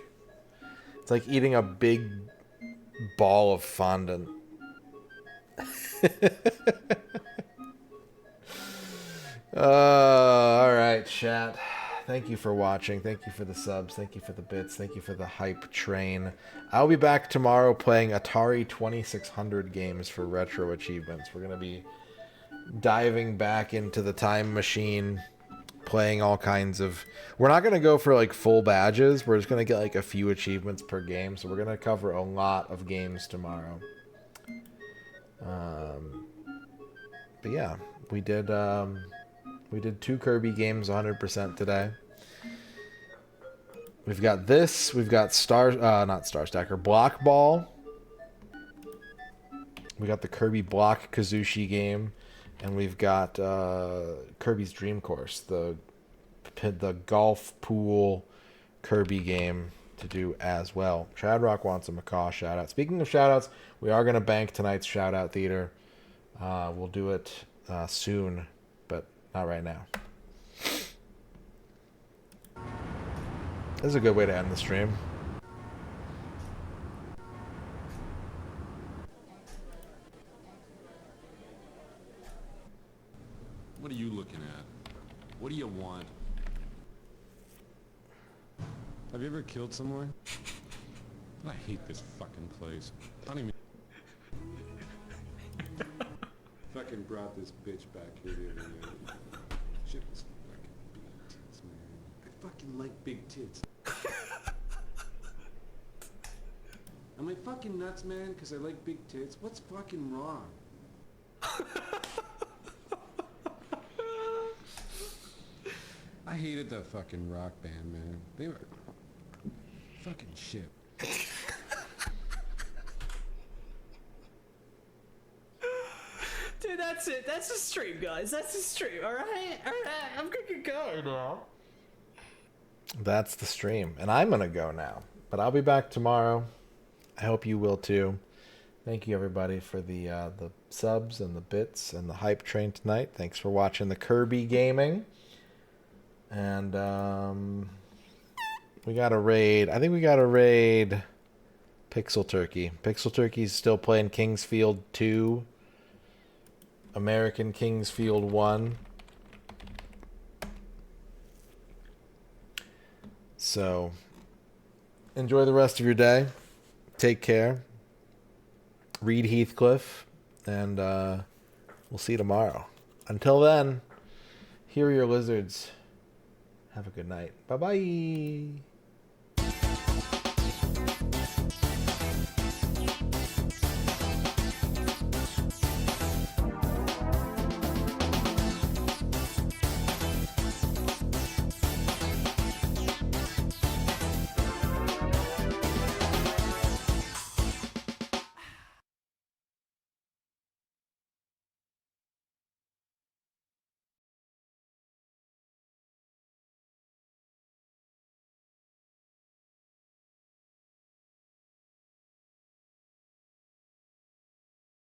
It's like eating a big ball of fondant. Alright, chat. Thank you for watching. Thank you for the subs. Thank you for the bits. Thank you for the hype train. I'll be back tomorrow playing Atari 2600 games for retro achievements. We're going to be diving back into the time machine, playing all kinds of... We're not going to go for, like, full badges. We're just going to get, like, a few achievements per game. So we're going to cover a lot of games tomorrow. But yeah, we did 2 Kirby games 100% today. We've got this. We've got not Star Stacker, Block Ball. We got the Kirby Block Kazushi game. And we've got Kirby's Dream Course, the golf pool Kirby game to do as well. Shadrock wants a Macaw shout out. Speaking of shout outs, we are going to bank tonight's shout out theater. We'll do it soon, but not right now. This is a good way to end the stream. What are you looking at? What do you want? Have you ever killed someone? I hate this fucking place. I don't even... fucking brought this bitch back here the other day. Shit was fucking big tits, man. I fucking like big tits. Am I fucking nuts, man? Because I like big tits? What's fucking wrong? I hated that fucking rock band, man. They were fucking shit. Dude, that's it. That's the stream, guys. That's the stream. Alright? Alright. I'm gonna go now. That's the stream. And I'm gonna go now. But I'll be back tomorrow. I hope you will too. Thank you everybody for the subs and the bits and the hype train tonight. Thanks for watching the Kirby gaming. And we got a raid. I think we got a raid Pixel Turkey. Pixel Turkey's still playing Kingsfield 2. American Kingsfield 1. So enjoy the rest of your day. Take care. Read Heathcliff, and we'll see you tomorrow. Until then, here are your lizards. Have a good night. Bye-bye.